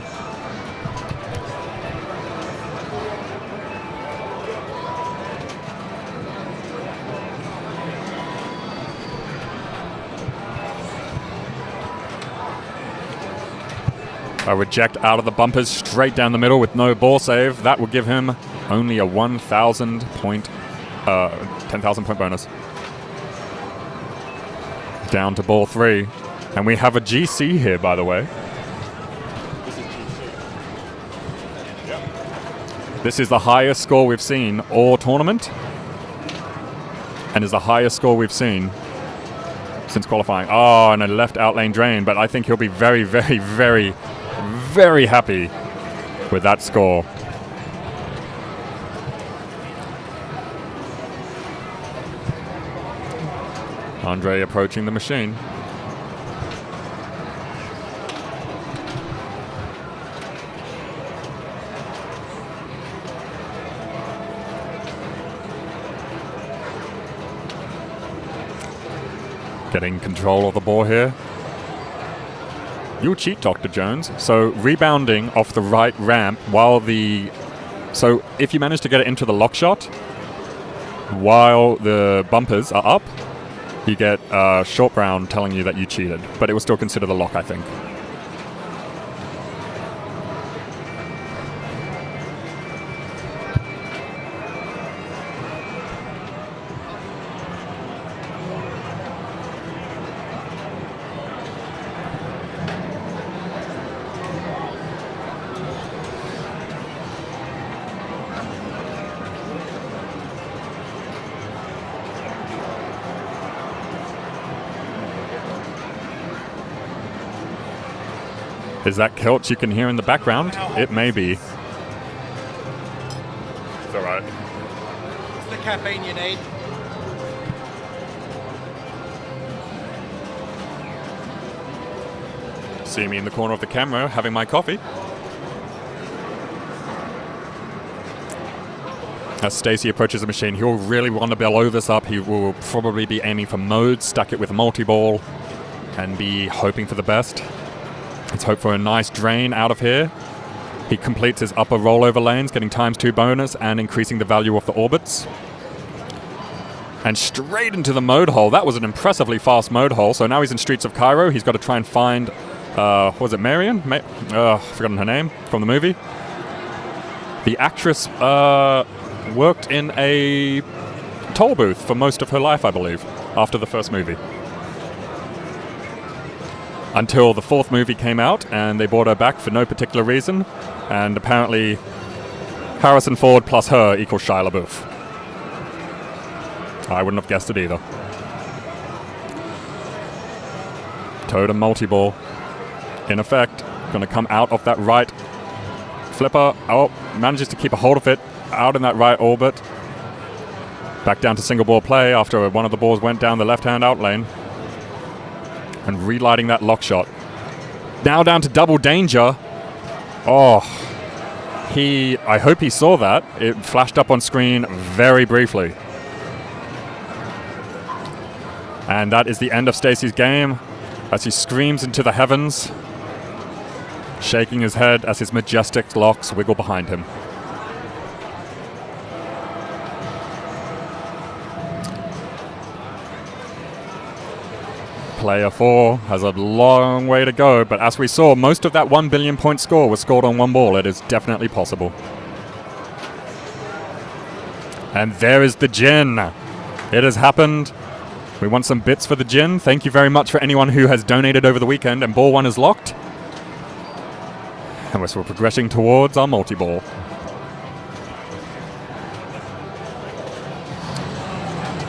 A reject out of the bumpers straight down the middle with no ball save. That will give him only a 10,000 point bonus. Down to ball 3. And we have a GC here, by the way. This is the highest score we've seen all tournament, and is the highest score we've seen since qualifying. Oh, and a left out lane drain, but I think he'll be very, very, very, very happy with that score. Andre approaching the machine. Getting control of the ball here. You'll cheat, Dr. Jones. So rebounding off the right ramp while the... So if you manage to get it into the lock shot while the bumpers are up, you get short brown telling you that you cheated. But it will still consider the lock, I think. Is that Kelch you can hear in the background? It may be. It's alright. It's the caffeine you need. See me in the corner of the camera having my coffee. As Stacey approaches the machine, he'll really want to blow this up. He will probably be aiming for modes, stack it with a multi-ball, and be hoping for the best. Let's hope for a nice drain out of here. He completes his upper rollover lanes, getting ×2 bonus and increasing the value of the orbits. And straight into the mode hole. That was an impressively fast mode hole. So now he's in Streets of Cairo. He's got to try and find, what was it, Marion? Forgotten her name from the movie. The actress worked in a toll booth for most of her life, I believe, after the first movie. Until the 4th movie came out and they brought her back for no particular reason. And apparently Harrison Ford plus her equals Shia LaBeouf. I wouldn't have guessed it either. Totem multi-ball in effect. Going to come out of that right flipper. Oh, manages to keep a hold of it out in that right orbit. Back down to single ball play after one of the balls went down the left-hand out lane. And relighting that lock shot. Now down to double danger. Oh, I hope he saw that. It flashed up on screen very briefly. And that is the end of Stacey's game as he screams into the heavens, shaking his head as his majestic locks wiggle behind him. Player 4 has a long way to go, but as we saw, most of that 1 billion point score was scored on one ball. It is definitely possible. And there is the gin. It has happened. We want some bits for the gin. Thank you very much for anyone who has donated over the weekend, and ball 1 is locked. And we're still progressing towards our multi-ball.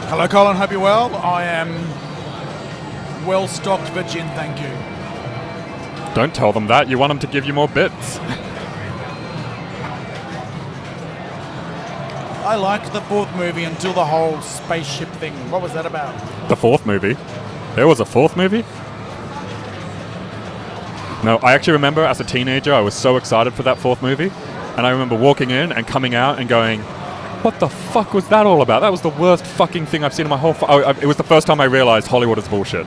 Hello, Colin. Hope you're well. I am well stocked for gin, thank you. Don't tell them that. You want them to give you more bits. I liked the 4th movie until the whole spaceship thing. What was that about? The 4th movie? There was a 4th movie? No, I actually remember as a teenager, I was so excited for that 4th movie. And I remember walking in and coming out and going, what the fuck was that all about? That was the worst fucking thing I've seen in my whole... it was the first time I realized Hollywood is bullshit.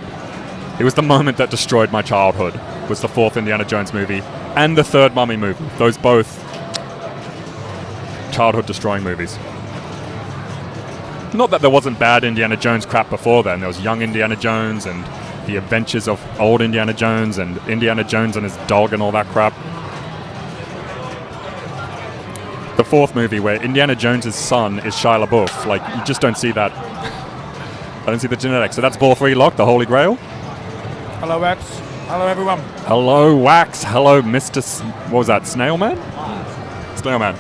It was the moment that destroyed my childhood. Was the 4th Indiana Jones movie and the 3rd Mummy movie. Those both childhood-destroying movies. Not that there wasn't bad Indiana Jones crap before then. There was young Indiana Jones and the adventures of old Indiana Jones and Indiana Jones and his dog and all that crap. The 4th movie where Indiana Jones' son is Shia LaBeouf. Like, you just don't see that. I don't see the genetics. So that's ball 3 locked, the Holy Grail. Hello, Wax. Hello, everyone. Hello, Wax. Hello, Mr. What was that, Snailman? Snailman.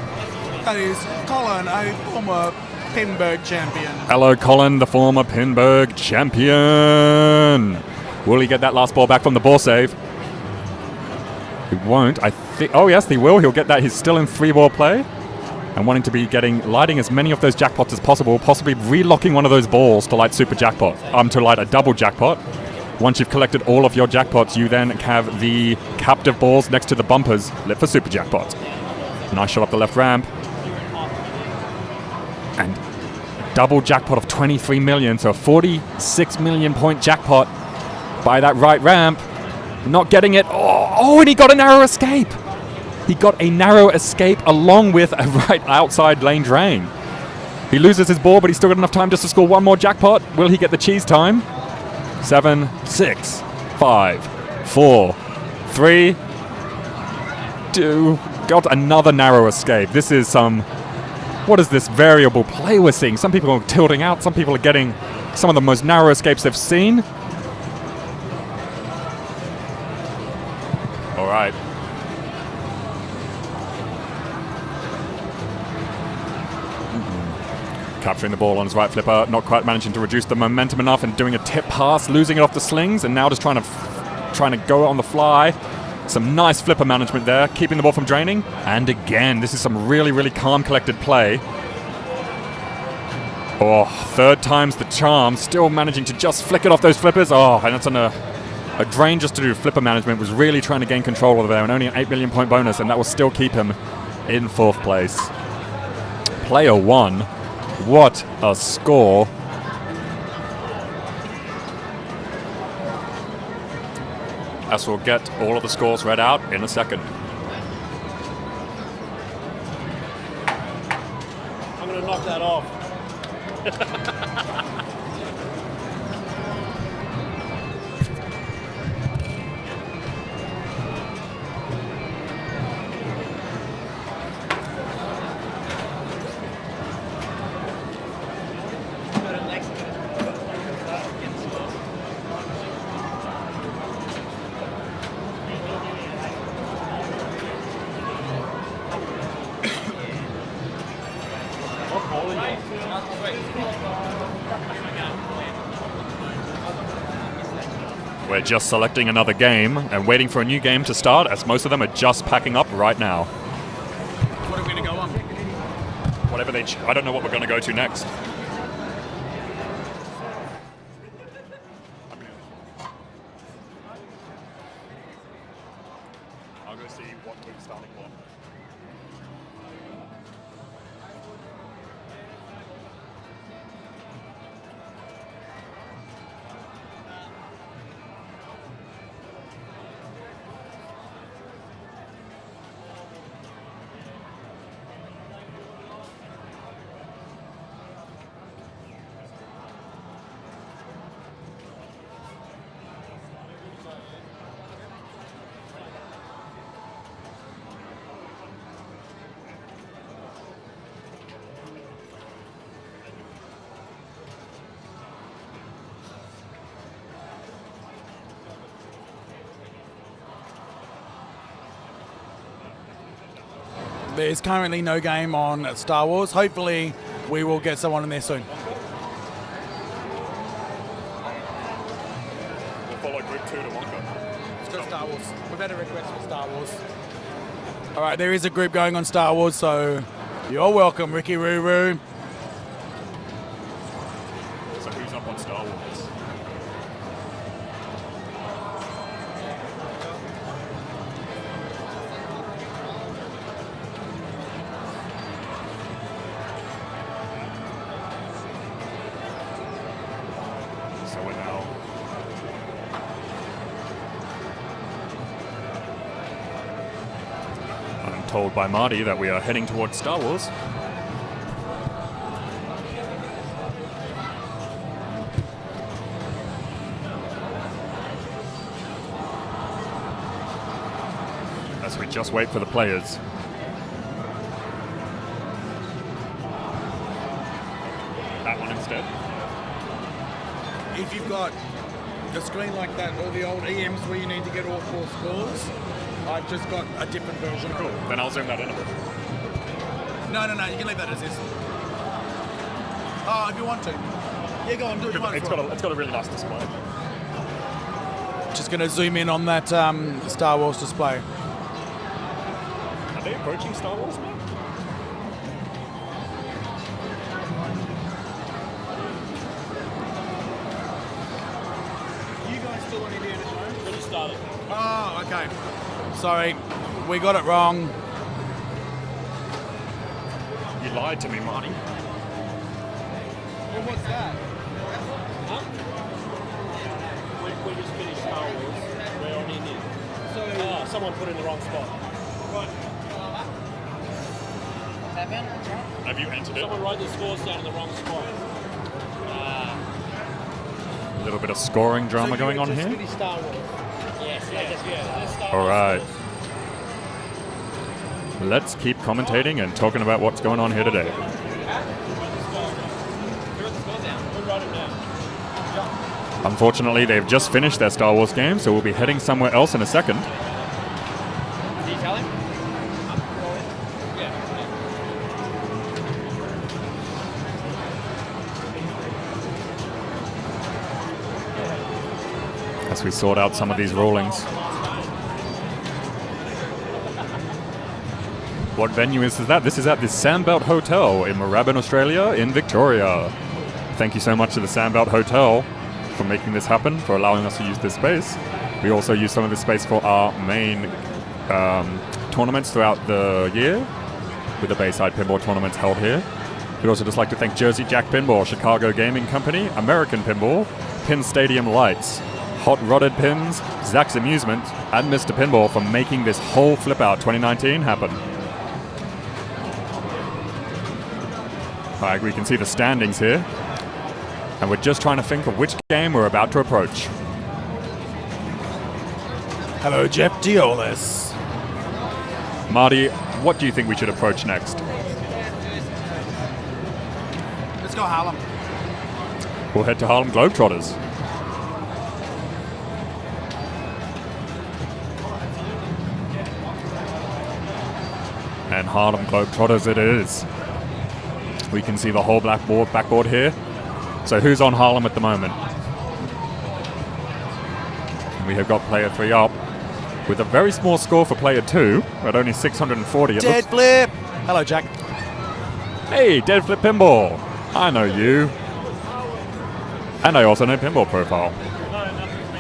That is Colin, a former Pinburg champion. Hello, Colin, the former Pinburg champion. Will he get that last ball back from the ball save? He won't. I think. Oh, yes, he will. He'll get that. He's still in 3-ball play. And wanting to be lighting as many of those jackpots as possible, possibly relocking one of those balls to light super jackpot. To light a double jackpot. Once you've collected all of your jackpots, you then have the captive balls next to the bumpers lit for super jackpot. Nice shot up the left ramp. And double jackpot of 23 million, so a 46 million point jackpot by that right ramp. Not getting it. Oh, and he got a narrow escape. He got a narrow escape along with a right outside lane drain. He loses his ball, but he's still got enough time just to score one more jackpot. Will he get the cheese time? 7, 6, 5, 4, 3, 2. Got another narrow escape. This is some... What is this variable play we're seeing? Some people are tilting out. Some people are getting some of the most narrow escapes they've seen. All right. Capturing the ball on his right flipper, not quite managing to reduce the momentum enough and doing a tip pass, losing it off the slings, and now just trying to go on the fly. Some nice flipper management there, keeping the ball from draining. And again, this is some really, really calm, collected play. Oh, 3rd time's the charm, still managing to just flick it off those flippers. Oh, and that's on a drain just to do flipper management, was really trying to gain control over there, and only an 8 million point bonus, and that will still keep him in 4th place. Player 1. What a score. As we'll get all of the scores read out in a second. I'm going to knock that off. We're just selecting another game and waiting for a new game to start, as most of them are just packing up right now. What are we going to go on? Whatever they... I don't know what we're going to go to next. I'll go see what we're starting for. There's currently no game on Star Wars. Hopefully, we will get someone in there soon. We'll follow group 2 to Wonka. Let's go Star Wars. We've had a request for Star Wars. All right, there is a group going on Star Wars, so you're welcome, Ricky Roo. So who's up on Star Wars? So we're now I'm told by Marty that we are heading towards Star Wars. As we just wait for the players. That one instead. If you've got a screen like that, or the old EMs where you need to get all 4 scores, I've just got a different version. Cool. Then I'll zoom that in a bit. No, you can leave that as is. Oh, if you want to. Yeah, go on, do it. It's got a really nice display. Just going to zoom in on that Star Wars display. Are they approaching Star Wars now? You guys still on Indiana Jones? Already started. Oh, okay. Sorry, we got it wrong. You lied to me, Marty. Well, what's that? Huh? We just finished Star Wars. We're on Indian. So someone put in the wrong spot. Right. Have you entered it? Someone wrote the scores down in the wrong spot. A little bit of scoring drama going on here. Finished Star Wars. Yes, that's Star All Wars. right. Let's keep commentating and talking about what's going on here today. Who wrote the scores down? Who wrote them down? Unfortunately, they've just finished their Star Wars game, so we'll be heading somewhere else in a second. Did you tell him? Yeah. As we sort out some of these rulings. What venue is that? This is at the Sandbelt Hotel in Moorabbin, Australia, in Victoria. Thank you so much to the Sandbelt Hotel for making this happen, for allowing us to use this space. We also use some of this space for our main tournaments throughout the year, with the Bayside Pinball tournaments held here. We'd also just like to thank Jersey Jack Pinball, Chicago Gaming Company, American Pinball, Pin Stadium Lights, Hot Rodded Pins, Zach's Amusement, and Mr. Pinball for making this whole Flip Out 2019 happen. Alright, we can see the standings here. And we're just trying to think of which game we're about to approach. Hello, Jeff Diolis. Marty, what do you think we should approach next? Let's go Harlem. We'll head to Harlem Globetrotters. And Harlem Globetrotters it is. We can see the whole backboard here. So who's on Harlem at the moment? We have got player 3 up with a very small score for player 2 at only 640. Dead Flip. Hello, Jack. Hey, Dead Flip Pinball. I know you. And I also know Pinball Profile.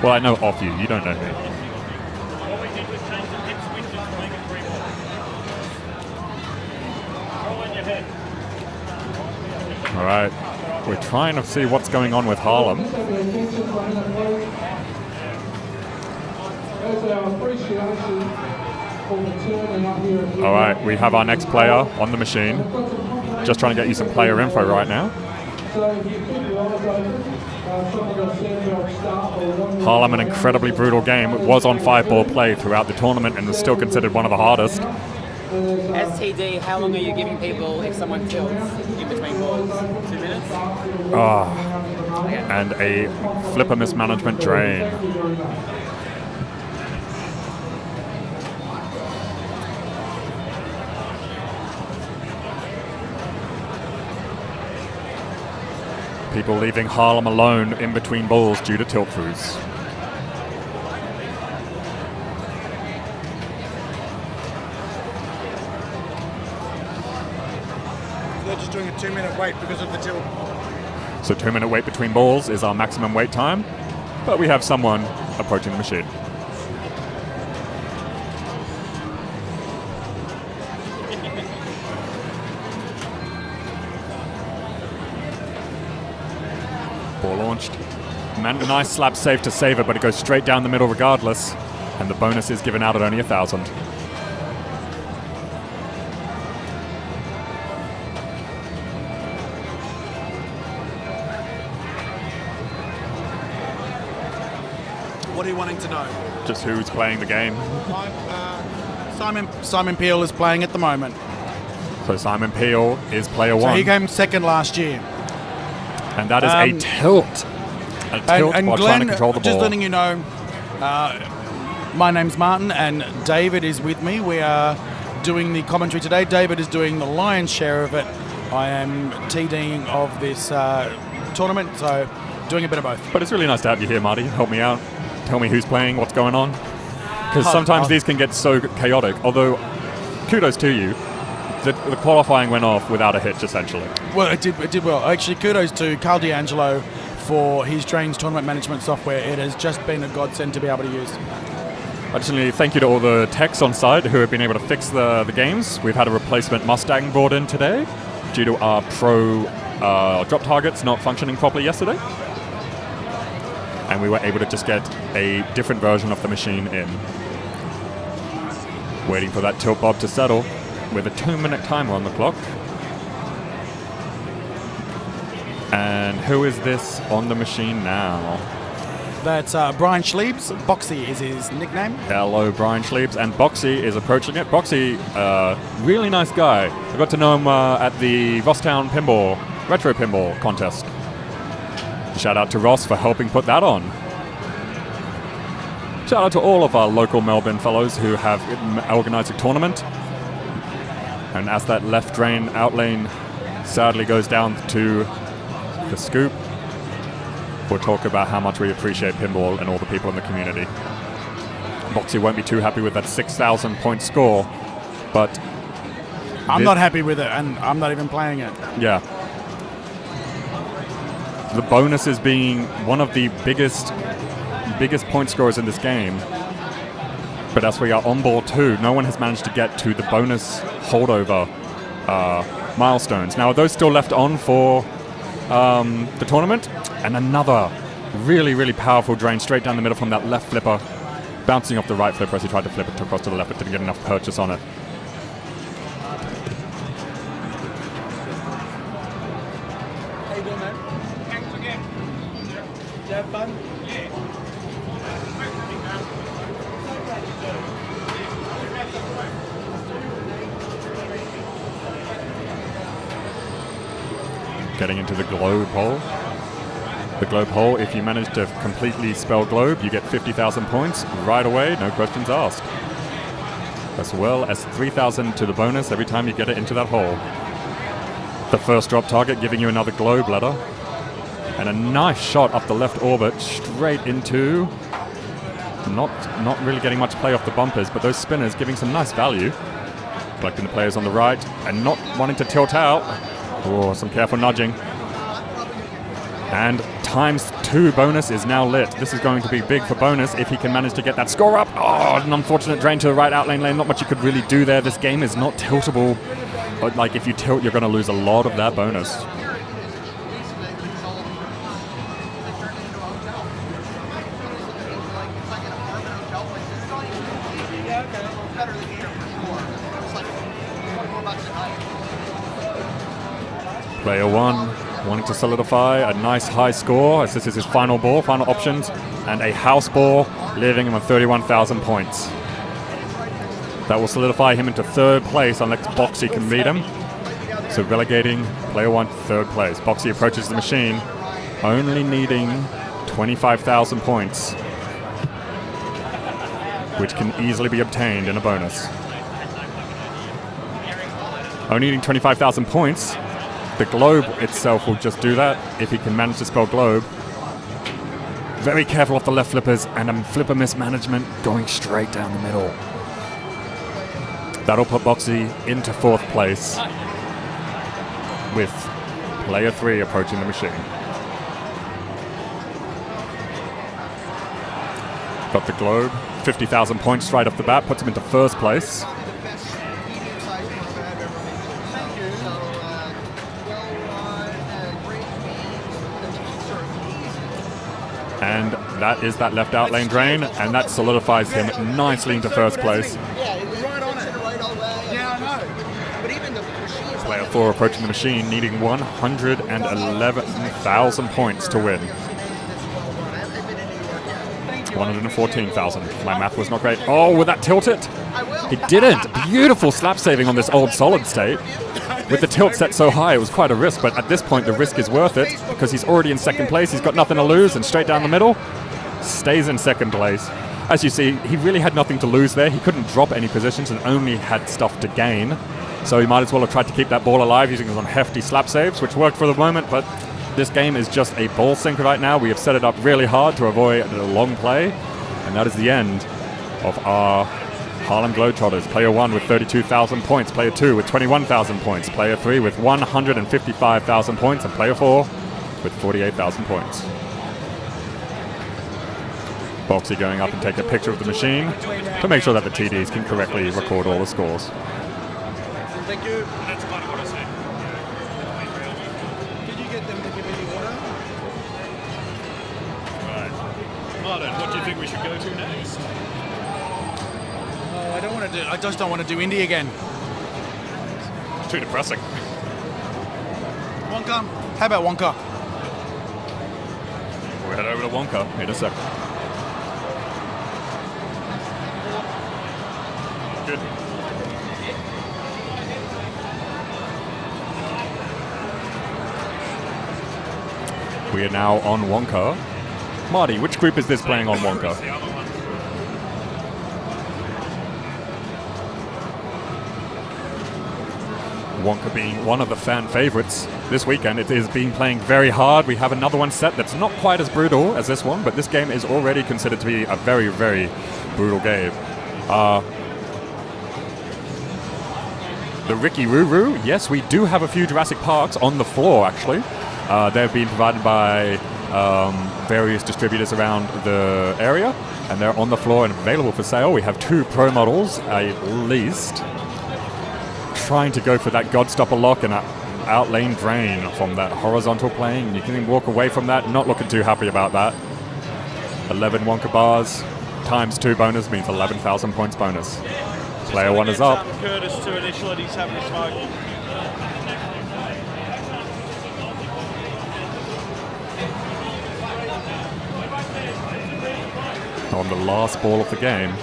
Well, I know of you. You don't know me. All right. We're trying to see what's going on with Harlem. All right, we have our next player on the machine. Just trying to get you some player info right now. Harlem, an incredibly brutal game. It was on 5-ball play throughout the tournament and was still considered one of the hardest. STD, how long are you giving people if someone tilts in between balls? 2 minutes? And a flipper mismanagement drain. People leaving Harlem alone in between balls due to tilt throughs. They're just doing a 2-minute wait because of the tilt. So 2-minute wait between balls is our maximum wait time, but we have someone approaching the machine. Ball launched. Nice slap save to save it, but it goes straight down the middle regardless, and the bonus is given out at only 1,000. What are you wanting to know? Just who's playing the game. Simon Peel is playing at the moment. So Simon Peel is player So one. he came second last year. And that is a tilt. A tilt And while Glenn, trying to control the ball. just letting you know, my name's Martin and David is with me. We are doing the commentary today. David is doing the lion's share of it. I am TDing of this tournament, so doing a bit of both. But it's really nice to have you here, Marty. Help me out. Tell me who's playing, what's going on. Because sometimes these can get so chaotic. Although, kudos to you. The qualifying went off without a hitch, essentially. Well, it did well. Actually, kudos to Carl D'Angelo for his Drains tournament management software. It has just been a godsend to be able to use. Additionally, thank you to all the techs on site who have been able to fix the games. We've had a replacement Mustang brought in today due to our pro drop targets not functioning properly yesterday. And we were able to just get a different version of the machine in. Waiting for that tilt bob to settle with a 2-minute timer on the clock. And who is this on the machine now? That's Brian Schliebs. Boxy is his nickname. Hello, Brian Schliebs. And Boxy is approaching it. Boxy, really nice guy. I got to know him at the Rosstown Retro Pinball contest. Shout out to Ross for helping put that on. Shout out to all of our local Melbourne fellows who have organised a tournament. And as that left drain out lane sadly goes down to the scoop, we'll talk about how much we appreciate pinball and all the people in the community. Boxy won't be too happy with that 6,000 point score, but I'm not happy with it, and I'm not even playing it. yeah. The bonus is being one of the biggest point scorers in this game. But as we are on ball 2, no one has managed to get to the bonus holdover milestones. Now, are those still left on for the tournament? And another really, really powerful drain straight down the middle from that left flipper, bouncing off the right flipper as he tried to flip it across to the left, but didn't get enough purchase on it. How you doing, man? Thanks again. Did you have fun? Getting into the globe hole. The globe hole, if you manage to completely spell globe, you get 50,000 points right away, no questions asked. As well as 3,000 to the bonus every time you get it into that hole. The first drop target giving you another globe ladder. And a nice shot up the left orbit, straight into... Not really getting much play off the bumpers, but those spinners giving some nice value. Collecting the players on the right, and not wanting to tilt out. Oh, some careful nudging. And ×2 bonus is now lit. This is going to be big for bonus if he can manage to get that score up. Oh, an unfortunate drain to the right out lane. Not much you could really do there. This game is not tiltable. But like if you tilt, you're going to lose a lot of that bonus. Player 1 wanting to solidify a nice high score as this is his final ball, final options, and a house ball leaving him with 31,000 points. That will solidify him into 3rd place unless Boxy can beat him. So relegating player 1 to 3rd place. Boxy approaches the machine, only needing 25,000 points, which can easily be obtained in a bonus. Only needing 25,000 points. The globe itself will just do that if he can manage to spell globe. Very careful off the left flippers, and flipper mismanagement going straight down the middle. That'll put Boxy into 4th place with player 3 approaching the machine. Got the globe, 50,000 points right off the bat, puts him into 1st place. And that is that left out lane drain, and that solidifies him nicely into 1st place. Player 4 approaching the machine, needing 111,000 points to win. 114,000. My math was not great. Oh, would that tilt it? It didn't. Beautiful slap saving on this old solid state. With the tilt set so high, it was quite a risk, but at this point the risk is worth it because he's already in 2nd place. He's got nothing to lose, and straight down the middle, stays in 2nd place. As you see, he really had nothing to lose there. He couldn't drop any positions and only had stuff to gain. So he might as well have tried to keep that ball alive using some hefty slap saves, which worked for the moment, but this game is just a ball sinker right now. We have set it up really hard to avoid a long play, and that is the end of our Harlem Globetrotters. Player 1 with 32,000 points, player 2 with 21,000 points, player 3 with 155,000 points, and player 4 with 48,000 points. Boxy going up and take a picture of the machine to make sure that the TDs can correctly record all the scores. Thank you. That's kind of what I said. Did you get them to give any water? Right. Martin, what do you think we should go to next? Oh, I just don't want to do Indy again. Too depressing. Wonka? How about Wonka? We'll head over to Wonka in a sec. Good. We are now on Wonka. Marty, which group is this playing on Wonka? Wonka being one of the fan favorites this weekend. It is being playing very hard. We have another one set that's not quite as brutal as this one, but this game is already considered to be a very, very brutal game. The Ricky Roo-Roo, yes, we do have a few Jurassic Parks on the floor, actually. They've been provided by various distributors around the area, and they're on the floor and available for sale. We have 2 pro models, at least. Trying to go for that Godstopper lock and an outlane drain from that horizontal plane. You can walk away from that, not looking too happy about that. 11 Wonka bars times 2 bonus means 11,000 points bonus. Player 1 is up. Curtis to initial, and he's having a smoke. On the last ball of the game.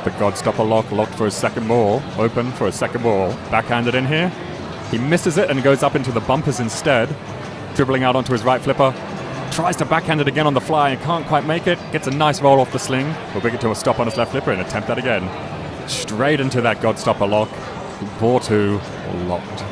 The Godstopper lock locked for his second ball, open for his second ball, backhanded in here. He misses it and goes up into the bumpers instead, dribbling out onto his right flipper. Tries to backhand it again on the fly and can't quite make it. Gets a nice roll off the sling. Will bring it to a stop on his left flipper and attempt that again. Straight into that Godstopper lock. Ball 2 locked.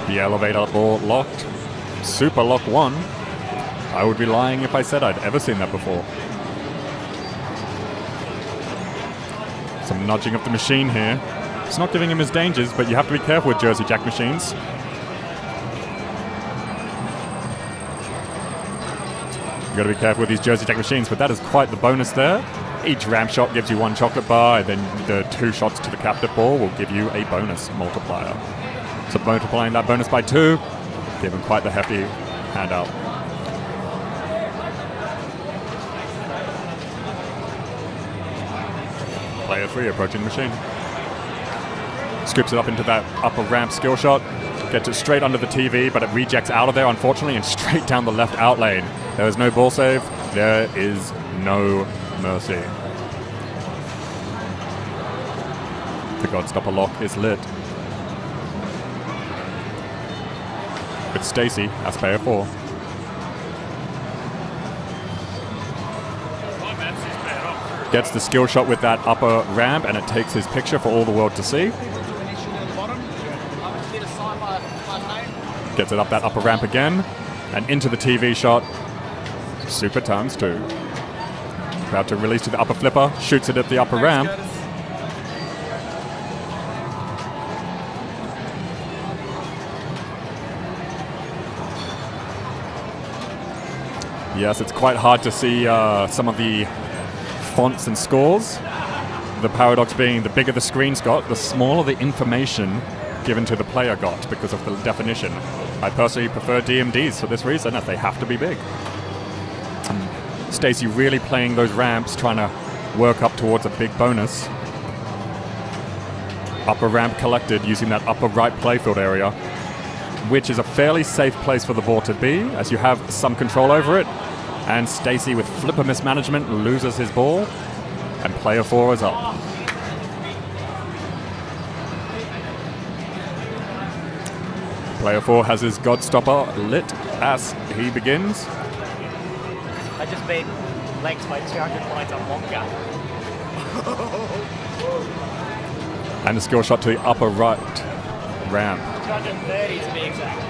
The elevator ball locked. Super lock 1. I would be lying if I said I'd ever seen that before. Some nudging of the machine here. It's not giving him his dangers, but you have to be careful with Jersey Jack machines. You got to be careful with these Jersey Jack machines, but that is quite the bonus there. Each ramp shot gives you 1 chocolate bar, and then the 2 shots to the captive ball will give you a bonus multiplier. So multiplying that bonus by 2, giving quite the hefty handout. Player 3 approaching the machine. Scoops it up into that upper ramp skill shot. Gets it straight under the TV, but it rejects out of there, unfortunately, and straight down the left out lane. There is no ball save. There is no mercy. The Godstopper lock is lit. With Stacey as player 4. Gets the skill shot with that upper ramp, and it takes his picture for all the world to see. Gets it up that upper ramp again, and into the TV shot. Super times 2. About to release to the upper flipper, shoots it at the upper ramp. Yes, it's quite hard to see some of the fonts and scores. The paradox being the bigger the screen's got, the smaller the information given to the player got because of the definition. I personally prefer DMDs for this reason, as they have to be big. Stacey really playing those ramps, trying to work up towards a big bonus. Upper ramp collected using that upper right playfield area, which is a fairly safe place for the ball to be, as you have some control over it. And Stacey, with flipper mismanagement, loses his ball, and player 4 is up. Player 4 has his Godstopper lit as he begins. I just beat Lex by 200 points on Wonka. And the skill shot to the upper right ramp. 230 to be exact.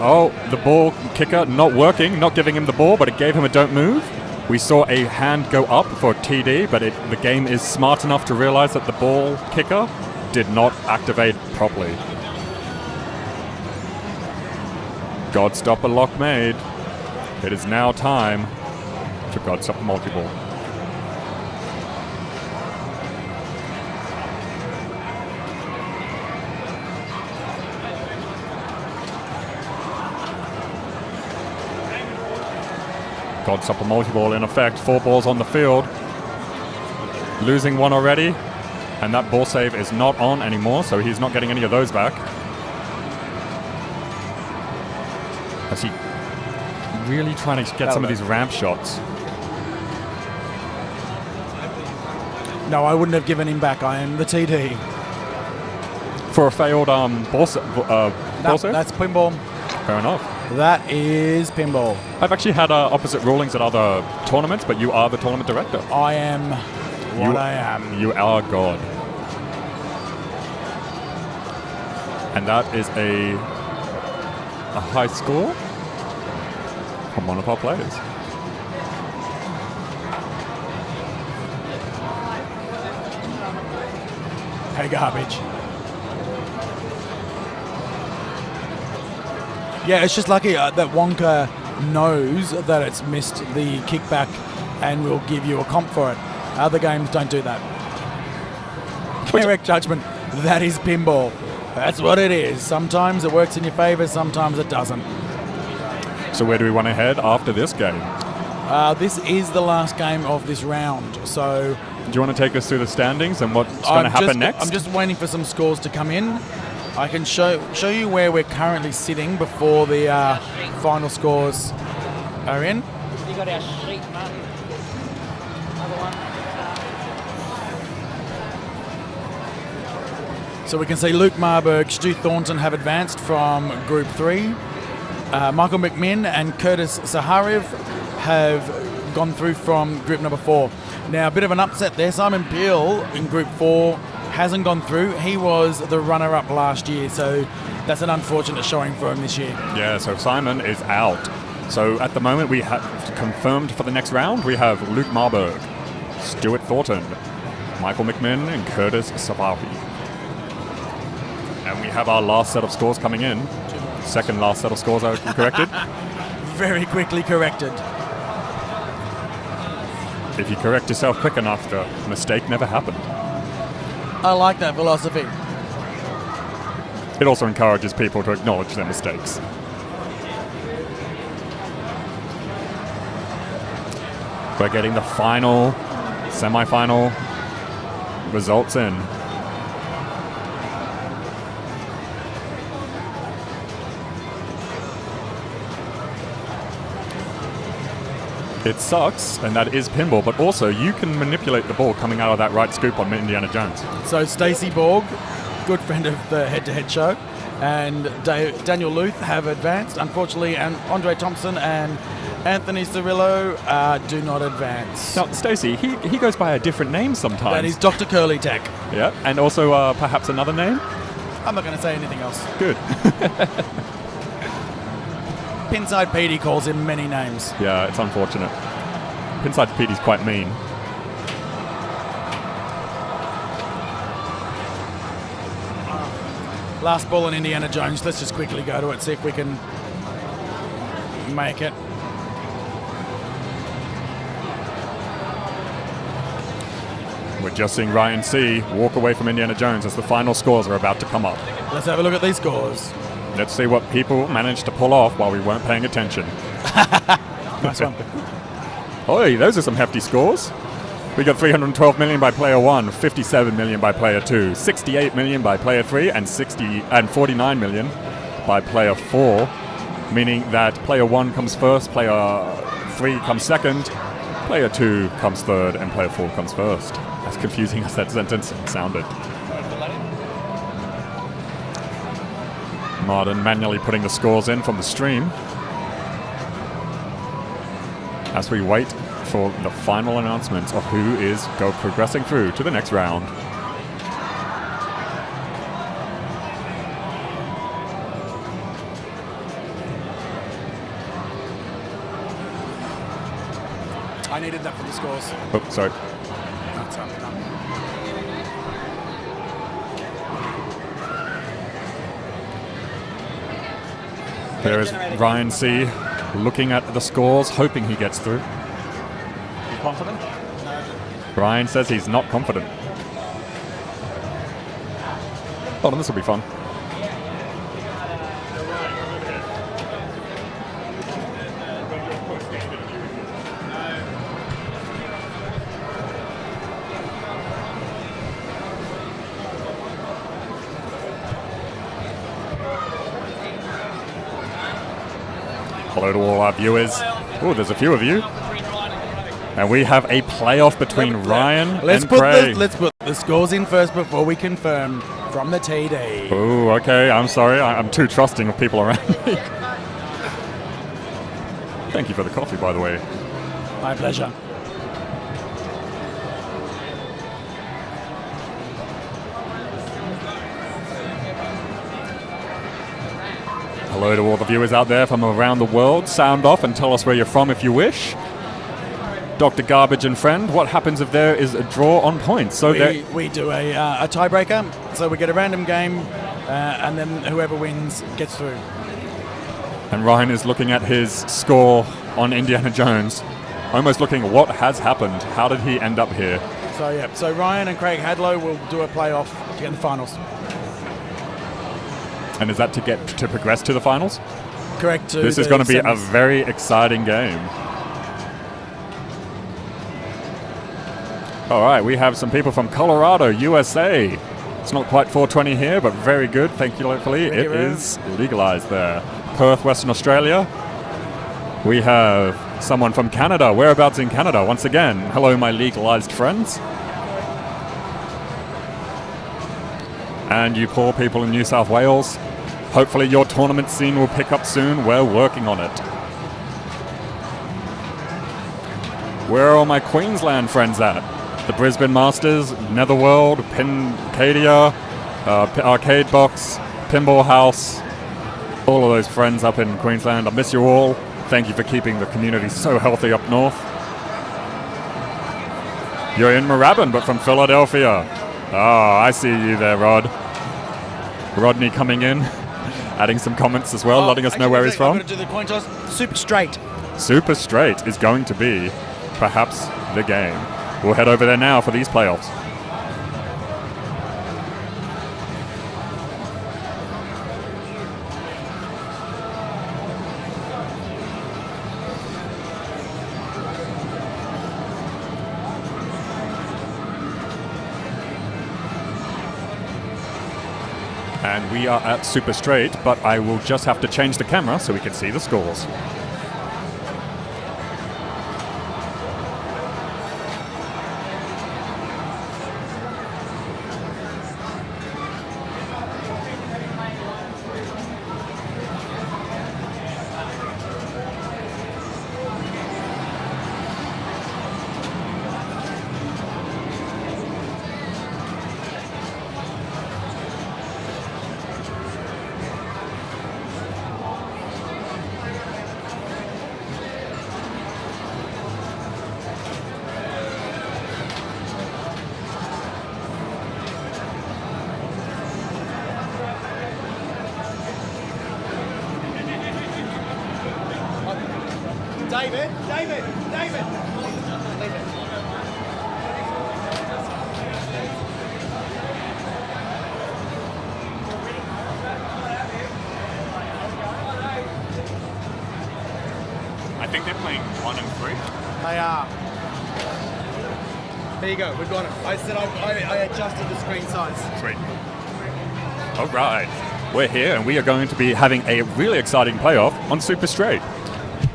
Oh, the ball kicker not working, not giving him the ball, but it gave him a don't move. We saw a hand go up for TD, but the game is smart enough to realize that the ball kicker did not activate properly. Godstopper lock made. It is now time for Godstopper multi-ball. Godstopper multi-ball in effect. 4 balls on the field. Losing one already. And that ball save is not on anymore, so he's not getting any of those back. As he really trying to get some of these ramp shots. No, I wouldn't have given him back. I am the TD. For a failed ball save? That's pinball. Fair enough. That is pinball. I've actually had opposite rulings at other tournaments, but you are the tournament director. I am what I am. You are God. And that is a high score from one of our players. Hey, garbage. Yeah, it's just lucky that Wonka knows that it's missed the kickback and will give you a comp for it. Other games don't do that. Correct judgment. That is pinball. That's what it is. Sometimes it works in your favour, sometimes it doesn't. So where do we want to head after this game? This is the last game of this round. So, do you want to take us through the standings and what's going to happen next? I'm just waiting for some scores to come in. I can show you where we're currently sitting before the final scores are in. You got our sheet, Martin. Another one. So we can see Luke Marburg, Stu Thornton have advanced from Group 3. Michael McMinn and Curtis Saharev have gone through from Group number 4. Now, a bit of an upset there. Simon Peel in Group 4 hasn't gone through. He was the runner-up last year, so that's an unfortunate showing for him this year. Yeah, so Simon is out. So at the moment we have confirmed for the next round, we have Luke Marburg, Stuart Thornton, Michael McMinn and Curtis Saharev. And we have our last set of scores coming in. Second last set of scores are corrected. Very quickly corrected. If you correct yourself quick enough, the mistake never happened. I like that philosophy. It also encourages people to acknowledge their mistakes. We're getting the final, semi-final results in. It sucks, and that is pinball, but also you can manipulate the ball coming out of that right scoop on Indiana Jones. So Stacey Borg, good friend of the head-to-head show, and Daniel Luth have advanced. Unfortunately, and Andre Thompson and Anthony Cirillo do not advance. Now, Stacey, he goes by a different name sometimes. That is Dr. Curly Tech. Yeah, and also perhaps another name? I'm not going to say anything else. Good. Pinside Petey calls him many names. Yeah, it's unfortunate. Pinside Petey's quite mean. Last ball in Indiana Jones. Let's just quickly go to it, see if we can make it. We're just seeing Ryan C. walk away from Indiana Jones as the final scores are about to come up. Let's have a look at these scores. Let's see what people managed to pull off while we weren't paying attention. Nice one. Oi, those are some hefty scores. We got 312 million by player 1, 57 million by player 2, 68 million by player 3, and 49 million by player 4, meaning that player 1 comes first, player 3 comes second, player 2 comes third, and player 4 comes first. As confusing as that sentence sounded. Martin manually putting the scores in from the stream as we wait for the final announcements of who is progressing through to the next round. I needed that for the scores. Oh, sorry. That's done. There is Ryan C. looking at the scores, hoping he gets through. You confident? Ryan says he's not confident. Hold on, this will be fun. Hello to all our viewers. Oh, there's a few of you. And we have a playoff between Ryan and Craig. Let's put the scores in first before we confirm from the TD. Oh, okay. I'm sorry. I'm too trusting of people around me. Thank you for the coffee, by the way. My pleasure. Hello to all the viewers out there from around the world. Sound off and tell us where you're from if you wish. Dr. Garbage and Friend, what happens if there is a draw on points? So we do a tiebreaker, so we get a random game, and then whoever wins gets through. And Ryan is looking at his score on Indiana Jones, almost looking at what has happened. How did he end up here? So Ryan and Craig Hadlow will do a playoff to get in the finals. And is that to progress to the finals? Correct. This is going to be a very exciting game. All right, we have some people from Colorado, USA. It's not quite 420 here, but very good. Thank you, locally. It is legalized there. Perth, Western Australia. We have someone from Canada. Whereabouts in Canada? Once again, hello, my legalized friends. And you poor people in New South Wales. Hopefully your tournament scene will pick up soon. We're working on it. Where are all my Queensland friends at? The Brisbane Masters, Netherworld, Pincadia, Arcade Box, Pinball House, all of those friends up in Queensland. I miss you all. Thank you for keeping the community so healthy up north. You're in Moorabbin, but from Philadelphia. Ah, I see you there, Rod. Rodney coming in, adding some comments as well, letting us know where he's from. I'm going to do the coin toss. Super straight. Super straight is going to be perhaps the game. We'll head over there now for these playoffs. And we are at Super Straight, but I will just have to change the camera so we can see the scores. David. Leave it. I think they're playing 1 and 3. They are. There you go. We've got it. I said I adjusted the screen size. Sweet. All right. We're here and we are going to be having a really exciting playoff on Super Straight.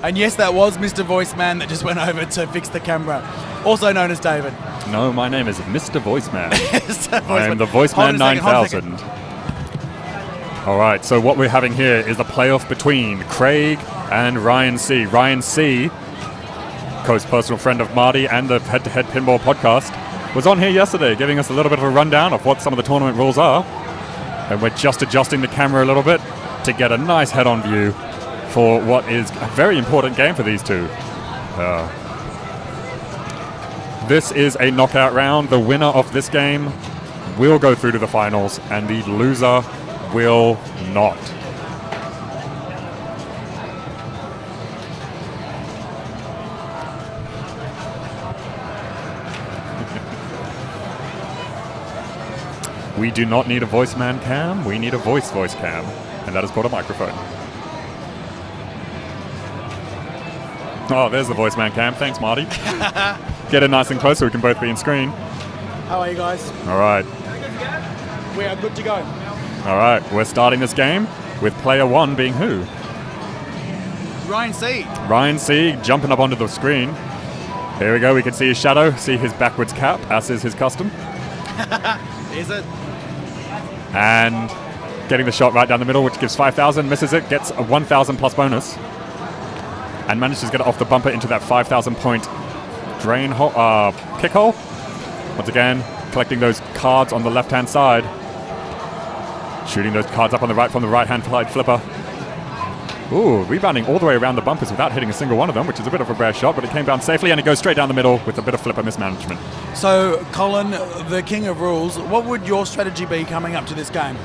And yes, that was Mr. Voiceman that just went over to fix the camera, also known as David. No, my name is Mr. Voiceman. Mr. I am the Hold Voiceman on a second, hold on a second. 9000. All right, so what we're having here is a playoff between Craig and Ryan C. Ryan C., close personal friend of Marty and the Head to Head Pinball podcast, was on here yesterday giving us a little bit of a rundown of what some of the tournament rules are. And we're just adjusting the camera a little bit to get a nice head-on view for what is a very important game for these two. This is a knockout round. The winner of this game will go through to the finals, and the loser will not. We do not need a voice man cam, we need a voice cam, and that is called a microphone. Oh, there's the voice man cam. Thanks, Marty. Get it nice and close so we can both be in screen. How are you guys? All right. We are good to go. All right, we're starting this game with player 1 being who? Ryan C. Ryan C. jumping up onto the screen. Here we go, we can see his shadow, see his backwards cap, as is his custom. Is it? And getting the shot right down the middle, which gives 5,000, misses it, gets a 1,000 plus bonus. And manages to get it off the bumper into that 5,000 point drain hole, kick hole. Once again, collecting those cards on the left-hand side. Shooting those cards up on the right from the right-hand side flipper. Ooh, rebounding all the way around the bumpers without hitting a single one of them, which is a bit of a rare shot, but it came down safely, and it goes straight down the middle with a bit of flipper mismanagement. So, Colin, the king of rules, what would your strategy be coming up to this game?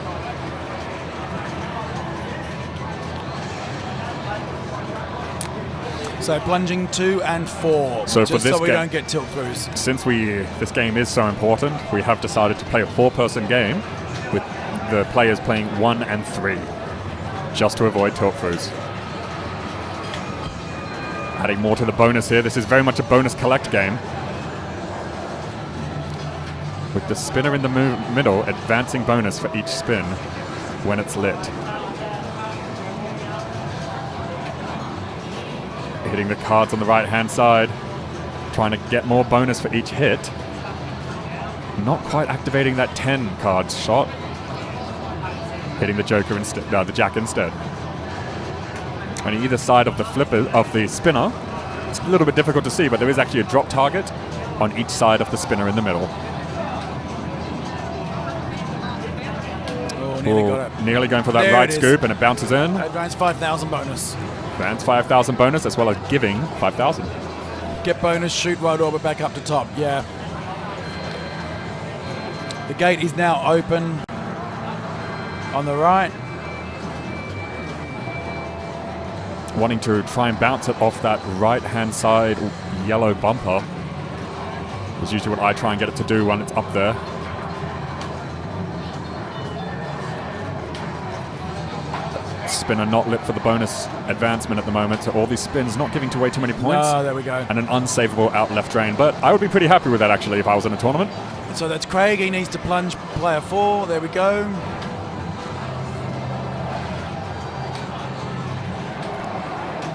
So plunging 2 and 4, So just for this so we game, don't get tilt throughs. Since this game is so important, we have decided to play a 4-person game with the players playing 1 and 3, just to avoid tilt throughs. Adding more to the bonus here. This is very much a bonus collect game. With the spinner in the middle, advancing bonus for each spin when it's lit. Hitting the cards on the right-hand side, trying to get more bonus for each hit. Not quite activating that 10 card shot. Hitting the joker instead, the jack instead. On either side of the flipper of the spinner, it's a little bit difficult to see, but there is actually a drop target on each side of the spinner in the middle. Oh, nearly got it. Nearly going for that There right it is. scoop, and it bounces in. Advance 5,000 bonus. Advance 5,000 bonus, as well as giving 5,000. Get bonus, shoot right orbit back up to top. Yeah. The gate is now open on the right. Wanting to try and bounce it off that right-hand side yellow bumper is usually what I try and get it to do when it's up there. Spinner not lit for the bonus advancement at the moment, so all these spins not giving away too many points. Oh, there we go. And an unsavable out left drain, but I would be pretty happy with that actually if I was in a tournament. So that's Craig. He needs to plunge player 4. There we go.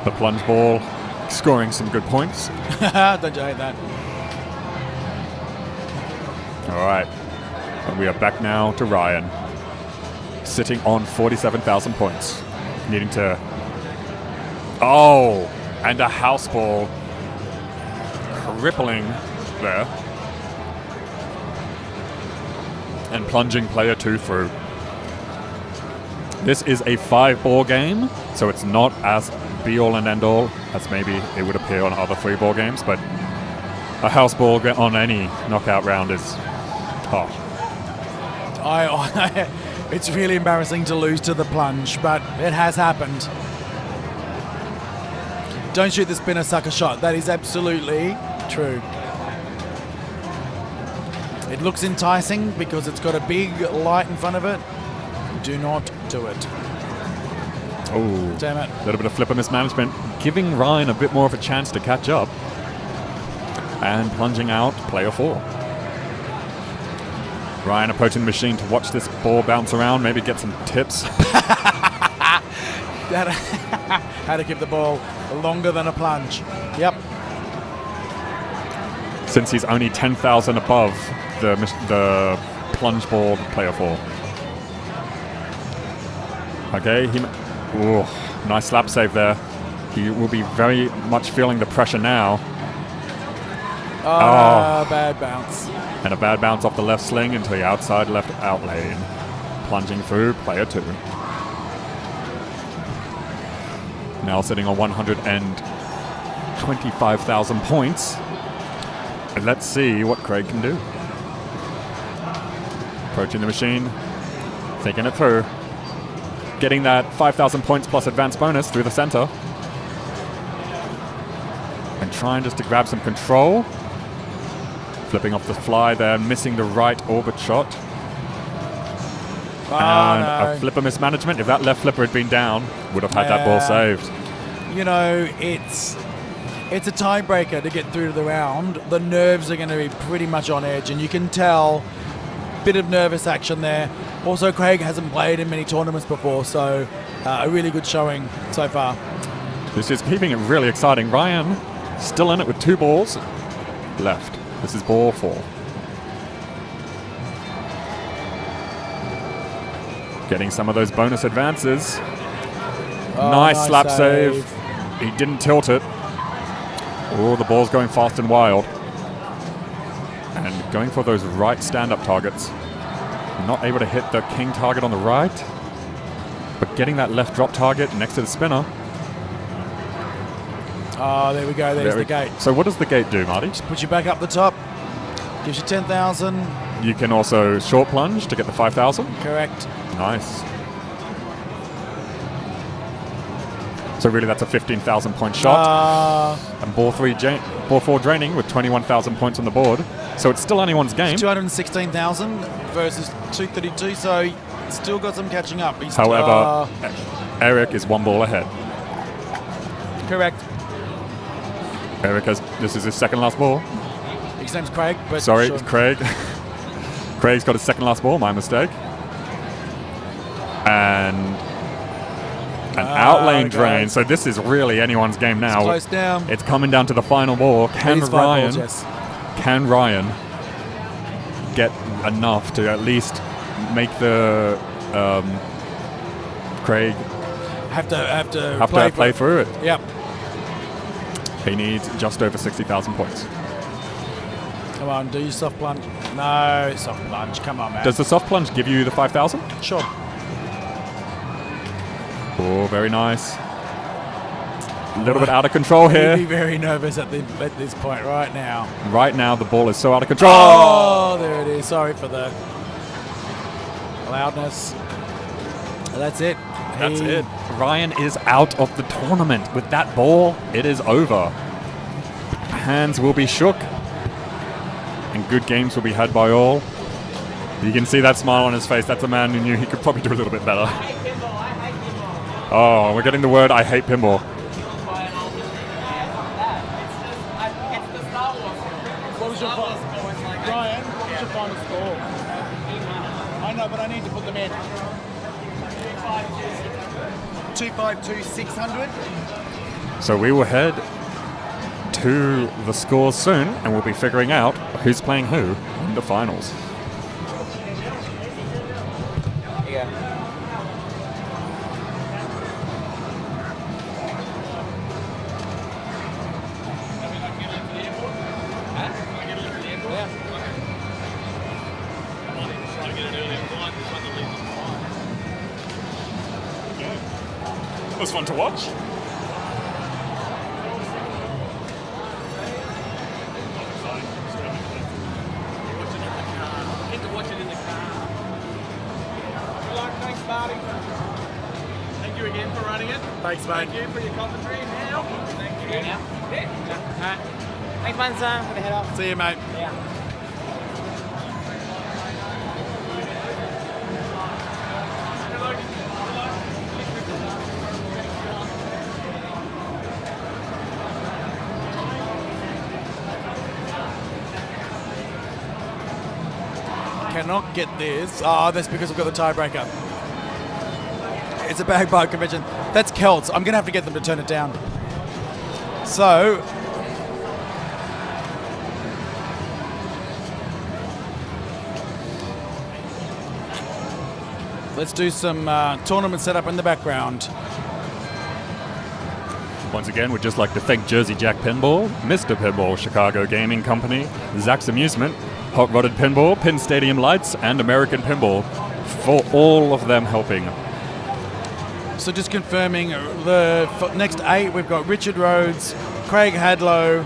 The plunge ball scoring some good points. Don't you hate that? All right, and we are back now to Ryan, sitting on 47,000 points, needing to... Oh, and a house ball crippling there. And plunging player 2 through. This is a 5-ball game, so it's not as be-all and end-all as maybe it would appear on other 3-ball games, but a house ball on any knockout round is tough. It's really embarrassing to lose to the plunge, but it has happened. Don't shoot the spinner, sucker shot. That is absolutely true. It looks enticing because it's got a big light in front of it. Do not do it. Oh, Damn it. A little bit of flipper mismanagement, giving Ryan a bit more of a chance to catch up. And plunging out, player 4. Ryan approaching the machine to watch this ball bounce around, maybe get some tips. How to keep the ball longer than a plunge. Yep. Since he's only 10,000 above the plunge ball player 4. Okay, nice slap save there. He will be very much feeling the pressure now. Bad bounce. And a bad bounce off the left sling into the outside left out lane. Plunging through, player 2. Now sitting on 125,000 points. And let's see what Craig can do. Approaching the machine, taking it through. Getting that 5,000 points plus advance bonus through the center. And trying just to grab some control. Flipping off the fly there, missing the right orbit shot. A flipper mismanagement. If that left flipper had been down, would have had that ball saved. You know, it's a tiebreaker to get through to the round. The nerves are going to be pretty much on edge, and you can tell bit of nervous action there. Also, Craig hasn't played in many tournaments before, so a really good showing so far. This is keeping it really exciting. Ryan still in it with 2 balls left. This is ball 4. Getting some of those bonus advances. Nice slap save. He didn't tilt it. Oh, the ball's going fast and wild. And going for those right stand-up targets. Not able to hit the king target on the right. But getting that left drop target next to the spinner. Oh, there we go. There's the gate. So what does the gate do, Marty? Just puts you back up the top. Gives you 10,000. You can also short plunge to get the 5,000. Correct. Nice. So really that's a 15,000 point shot. And ball 4 draining with 21,000 points on the board. So it's still anyone's game. It's 216,000 versus 232, so he's still got some catching up. However, Eric is 1 ball ahead. Correct. Eric this is his second last ball. His name's Craig, but sorry, sure. It's Craig. Craig's got his second last ball, my mistake. And an outlane drain. So this is really anyone's game now. It's close down. It's coming down to the final ball. Can Ryan get enough to at least make the Craig have to play through it? Yep. He needs just over 60,000 points. Come on, do your soft plunge. No, soft plunge. Come on, man. Does the soft plunge give you the 5,000? Sure. Oh, very nice. A little bit out of control here. I'd be very nervous at this point right now. Right now, the ball is so out of control. Oh, there it is. Sorry for the loudness. That's it. That's it. Ryan is out of the tournament. With that ball, it is over. Hands will be shook. And good games will be had by all. You can see that smile on his face. That's a man who knew he could probably do a little bit better. Oh, we're getting the word, I hate pinball. What was your final score? Brian, what was your final score? I know, but I need to put them in. 252,600. So we will head to the scores soon, and we'll be figuring out who's playing who in the finals. It was fun to watch. Thanks, Marty. Thank you again for running it. Thanks, mate. Thank you for your commentary now. Thank you. You go now? Yeah. Alright. Thanks, man, son. I'm gonna head off. See you, mate. Yeah. Cannot get this. Oh, that's because we've got the tiebreaker. It's a bag bar convention. That's Celts. I'm going to have to get them to turn it down. So, let's do some tournament setup in the background. Once again, we'd just like to thank Jersey Jack Pinball, Mr. Pinball, Chicago Gaming Company, Zach's Amusement, Hot Rodded Pinball, Pin Stadium Lights, and American Pinball for all of them helping. So just confirming the next 8, we've got Richard Rhodes, Craig Hadlow,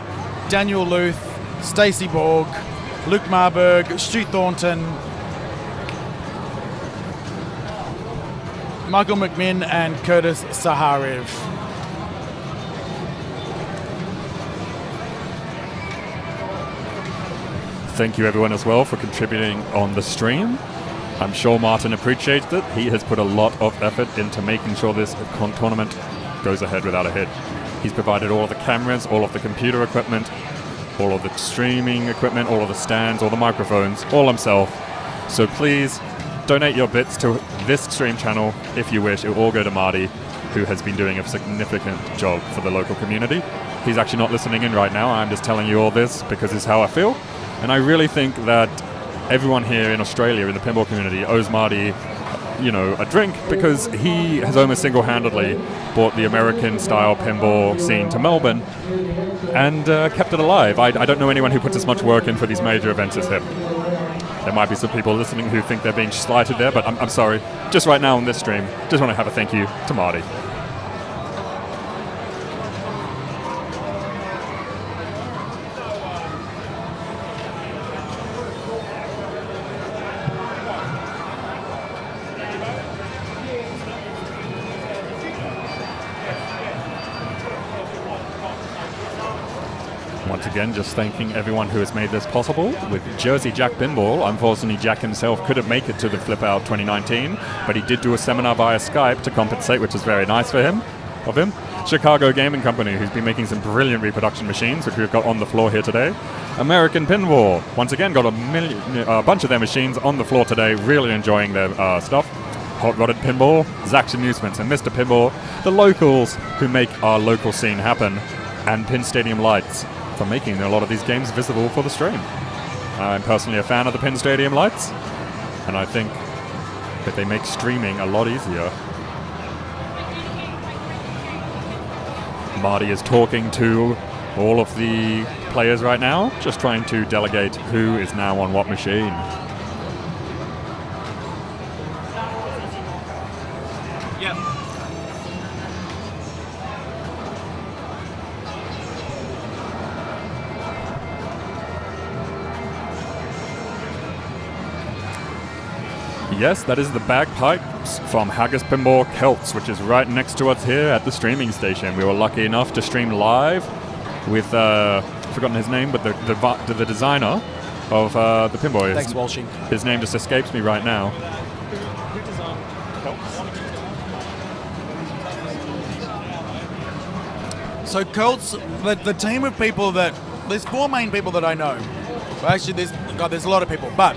Daniel Luth, Stacey Borg, Luke Marburg, Stu Thornton, Michael McMinn, and Curtis Saharev. Thank you everyone as well for contributing on the stream. I'm sure Martin appreciates it. He has put a lot of effort into making sure this tournament goes ahead without a hitch. He's provided all of the cameras, all of the computer equipment, all of the streaming equipment, all of the stands, all the microphones, all himself. So please donate your bits to this stream channel if you wish. It will all go to Marty, who has been doing a significant job for the local community. He's actually not listening in right now. I'm just telling you all this because it's how I feel. And I really think that everyone here in Australia, in the pinball community, owes Marty, a drink because he has almost single-handedly brought the American-style pinball scene to Melbourne and kept it alive. I don't know anyone who puts as much work in for these major events as him. There might be some people listening who think they're being slighted there, but I'm sorry. Just right now on this stream, just want to have a thank you to Marty. Once again, just thanking everyone who has made this possible. With Jersey Jack Pinball, unfortunately Jack himself couldn't make it to the Flip Out 2019, but he did do a seminar via Skype to compensate, which was very nice for him. Chicago Gaming Company, who's been making some brilliant reproduction machines, which we've got on the floor here today. American Pinball, once again got a bunch of their machines on the floor today, really enjoying their stuff. Hot Rodded Pinball, Zach's Amusements, and Mr. Pinball, the locals who make our local scene happen, and Pin Stadium Lights, for making a lot of these games visible for the stream. I'm personally a fan of the Pin Stadium Lights, and I think that they make streaming a lot easier. Marty is talking to all of the players right now, just trying to delegate who is now on what machine. Yep. Yes, that is the bagpipes from Haggis Pinball Celts, which is right next to us here at the streaming station. We were lucky enough to stream live with, I've forgotten his name, but the designer of the pinball. Thanks, Walshy. His name just escapes me right now. Who designed Celts? So Celts, the team of people there's 4 main people that I know. Well, actually, there's a lot of people, but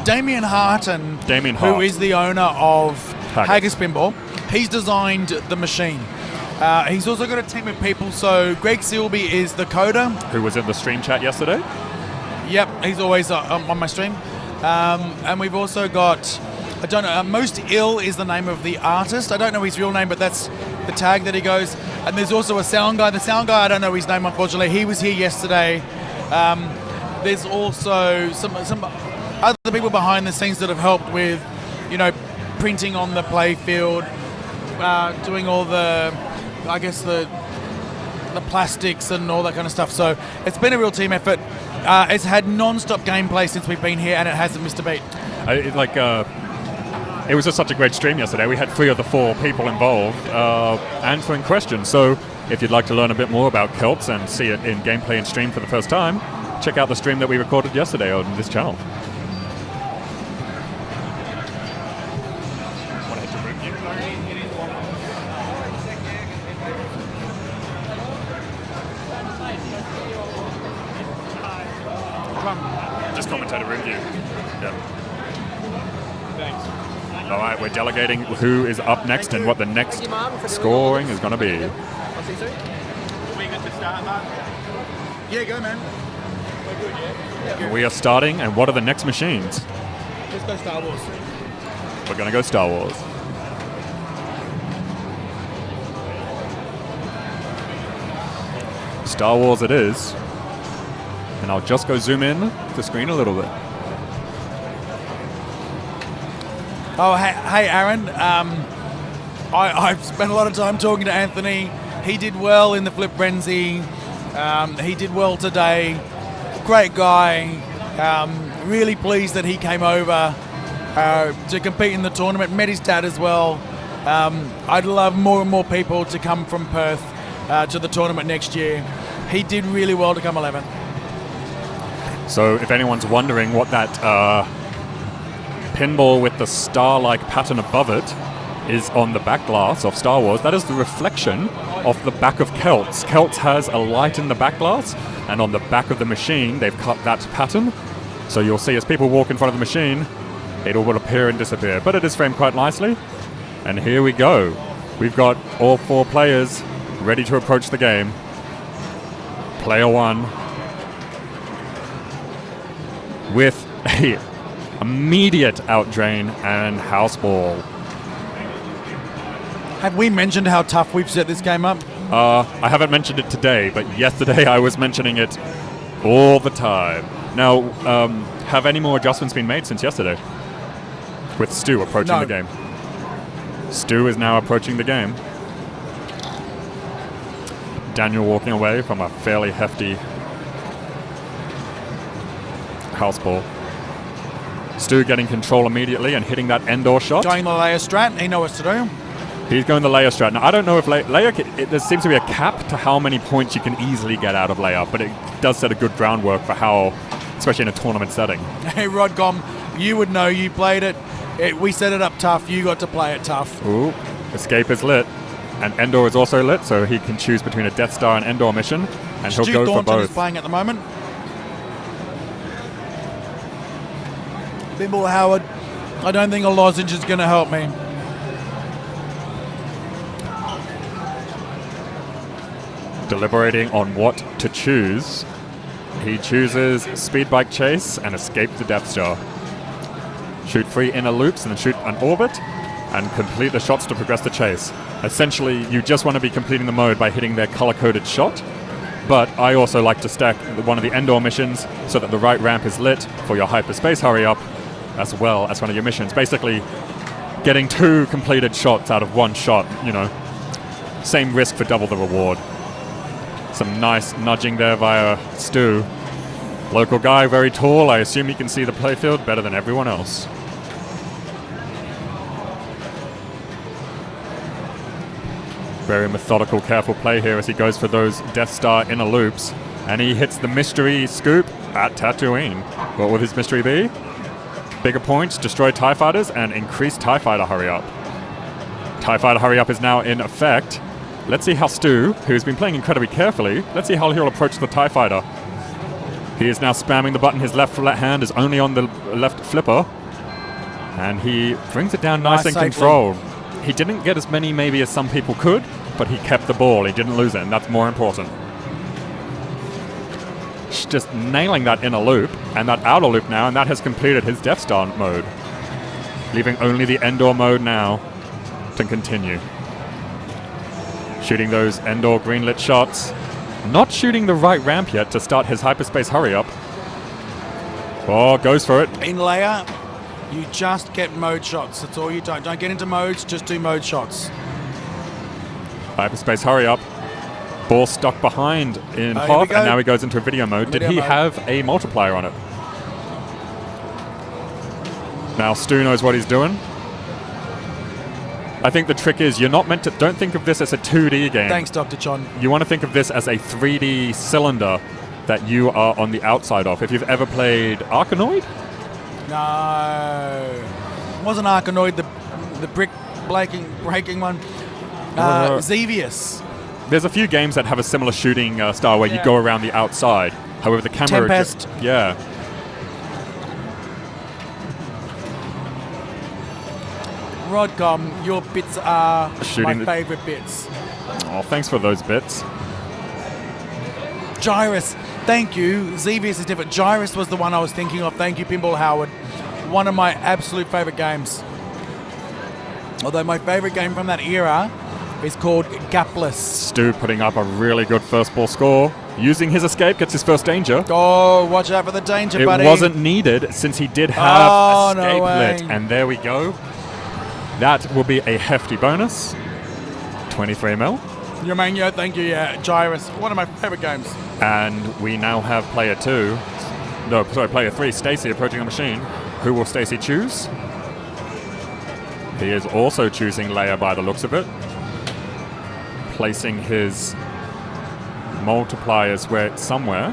Damien Harton, who is the owner of Haggis Pinball, he's designed the machine. He's also got a team of people, so Greg Silby is the coder. Who was in the stream chat yesterday? Yep, he's always on my stream. And we've also got, I don't know, Most Ill is the name of the artist. I don't know his real name, but that's the tag that he goes. And there's also a sound guy. The sound guy, I don't know his name, unfortunately. He was here yesterday. There's also some other people behind the scenes that have helped with, printing on the play field, doing all the plastics and all that kind of stuff. So it's been a real team effort. It's had non-stop gameplay since we've been here, and it hasn't missed a beat. It was just such a great stream yesterday. We had 3 of the 4 people involved answering questions. So If you'd like to learn a bit more about Celts and see it in gameplay and stream for the first time, check out the stream that we recorded yesterday on this channel. Just commentator review. Yeah. Thanks. All right, we're delegating who is up next and what the next scoring is going to be. I'll see you soon. Are we good to start, Mark? Yeah, go, man. We're good, yeah? We are starting, and what are the next machines? Let's go Star Wars. We're going to go Star Wars. Star Wars it is. And I'll just go zoom in the screen a little bit. Oh, hey Aaron. I've spent a lot of time talking to Anthony. He did well in the Flip Frenzy. He did well today. Great guy. Really pleased that he came over to compete in the tournament. Met his dad as well. I'd love more and more people to come from Perth to the tournament next year. He did really well to come 11th. So if anyone's wondering what that pinball with the star-like pattern above it is on the back glass of Star Wars, that is the reflection of the back of Celts. Celts has a light in the back glass, and on the back of the machine they've cut that pattern. So you'll see as people walk in front of the machine, it all will appear and disappear. But it is framed quite nicely. And here we go. We've got all 4 players ready to approach the game. Player 1 with a immediate outdrain and house ball. Have we mentioned how tough we've set this game up? I haven't mentioned it today, but yesterday I was mentioning it all the time. Now, have any more adjustments been made since yesterday? With Stu approaching the game. Stu is now approaching the game. Daniel walking away from a fairly hefty house ball. Stu getting control immediately and hitting that Endor shot. Going the layer strat, he knows what to do. He's going the layer strat. Now, I don't know if layer, there seems to be a cap to how many points you can easily get out of layer, but it does set a good groundwork for how, especially in a tournament setting. Hey, Rodcom, you would know, you played it. We set it up tough, you got to play it tough. Ooh, escape is lit. And Endor is also lit, so he can choose between a Death Star and Endor mission, and he'll go for both. Is playing at the moment. Thimble Howard, I don't think a lozenge is going to help me. Deliberating on what to choose. He chooses Speed Bike Chase and Escape the Death Star. Shoot 3 inner loops and then shoot an orbit and complete the shots to progress the chase. Essentially, you just want to be completing the mode by hitting their color-coded shot, but I also like to stack one of the Endor missions so that the right ramp is lit for your hyperspace hurry-up, as well as one of your missions. Basically, getting 2 completed shots out of 1 shot, you know. Same risk for double the reward. Some nice nudging there via Stu. Local guy, very tall. I assume he can see the playfield better than everyone else. Very methodical, careful play here as he goes for those Death Star inner loops. And he hits the mystery scoop at Tatooine. What will his mystery be? Bigger points, destroy TIE fighters, and increase TIE fighter hurry-up. TIE fighter hurry-up is now in effect. Let's see how Stu, who's been playing incredibly carefully, let's see how he'll approach the TIE fighter. He is now spamming the button. His left hand is only on the left flipper. And he brings it down nice and controlled. He didn't get as many maybe as some people could, but he kept the ball. He didn't lose it, and that's more important. Just nailing that inner loop and that outer loop now, and that has completed his Death Star mode. Leaving only the Endor mode now to continue. Shooting those Endor greenlit shots. Not shooting the right ramp yet to start his hyperspace hurry-up. Oh, goes for it. In layer, you just get mode shots. That's all you do. Don't get into modes, just do mode shots. Hyperspace hurry-up. Ball stuck behind in Hoth, and now he goes into a video mode. Did he have a multiplier on it? Now Stu knows what he's doing. I think the trick is you're not meant to. Don't think of this as a 2D game. Thanks, Dr. John. You want to think of this as a 3D cylinder that you are on the outside of. If you've ever played Arkanoid, No. Wasn't Arkanoid the brick breaking one? Xevious. there's a few games that have a similar shooting style where you go around the outside. However, the camera... Tempest. Yeah. Rodcom, your bits are Shooting my favourite bits. Oh, thanks for those bits. Gyrus, thank you. Xevious is different. Gyrus was the one I was thinking of. Thank you, Pinball Howard. One of my absolute favourite games. Although my favourite game from that era is called Gapless. Stu putting up a really good first ball score. Using his escape, gets his first danger. Oh, watch out for the danger, It buddy. wasn't needed since he did have no escape way. lit. And there we go. That will be a hefty bonus. 23 mil. Your man, yeah, thank you, yeah. Gyrus, one of my favourite games. And we now have player 3, Stacey, approaching the machine. Who will Stacey choose? He is also choosing Leia by the looks of it. Placing his multipliers somewhere.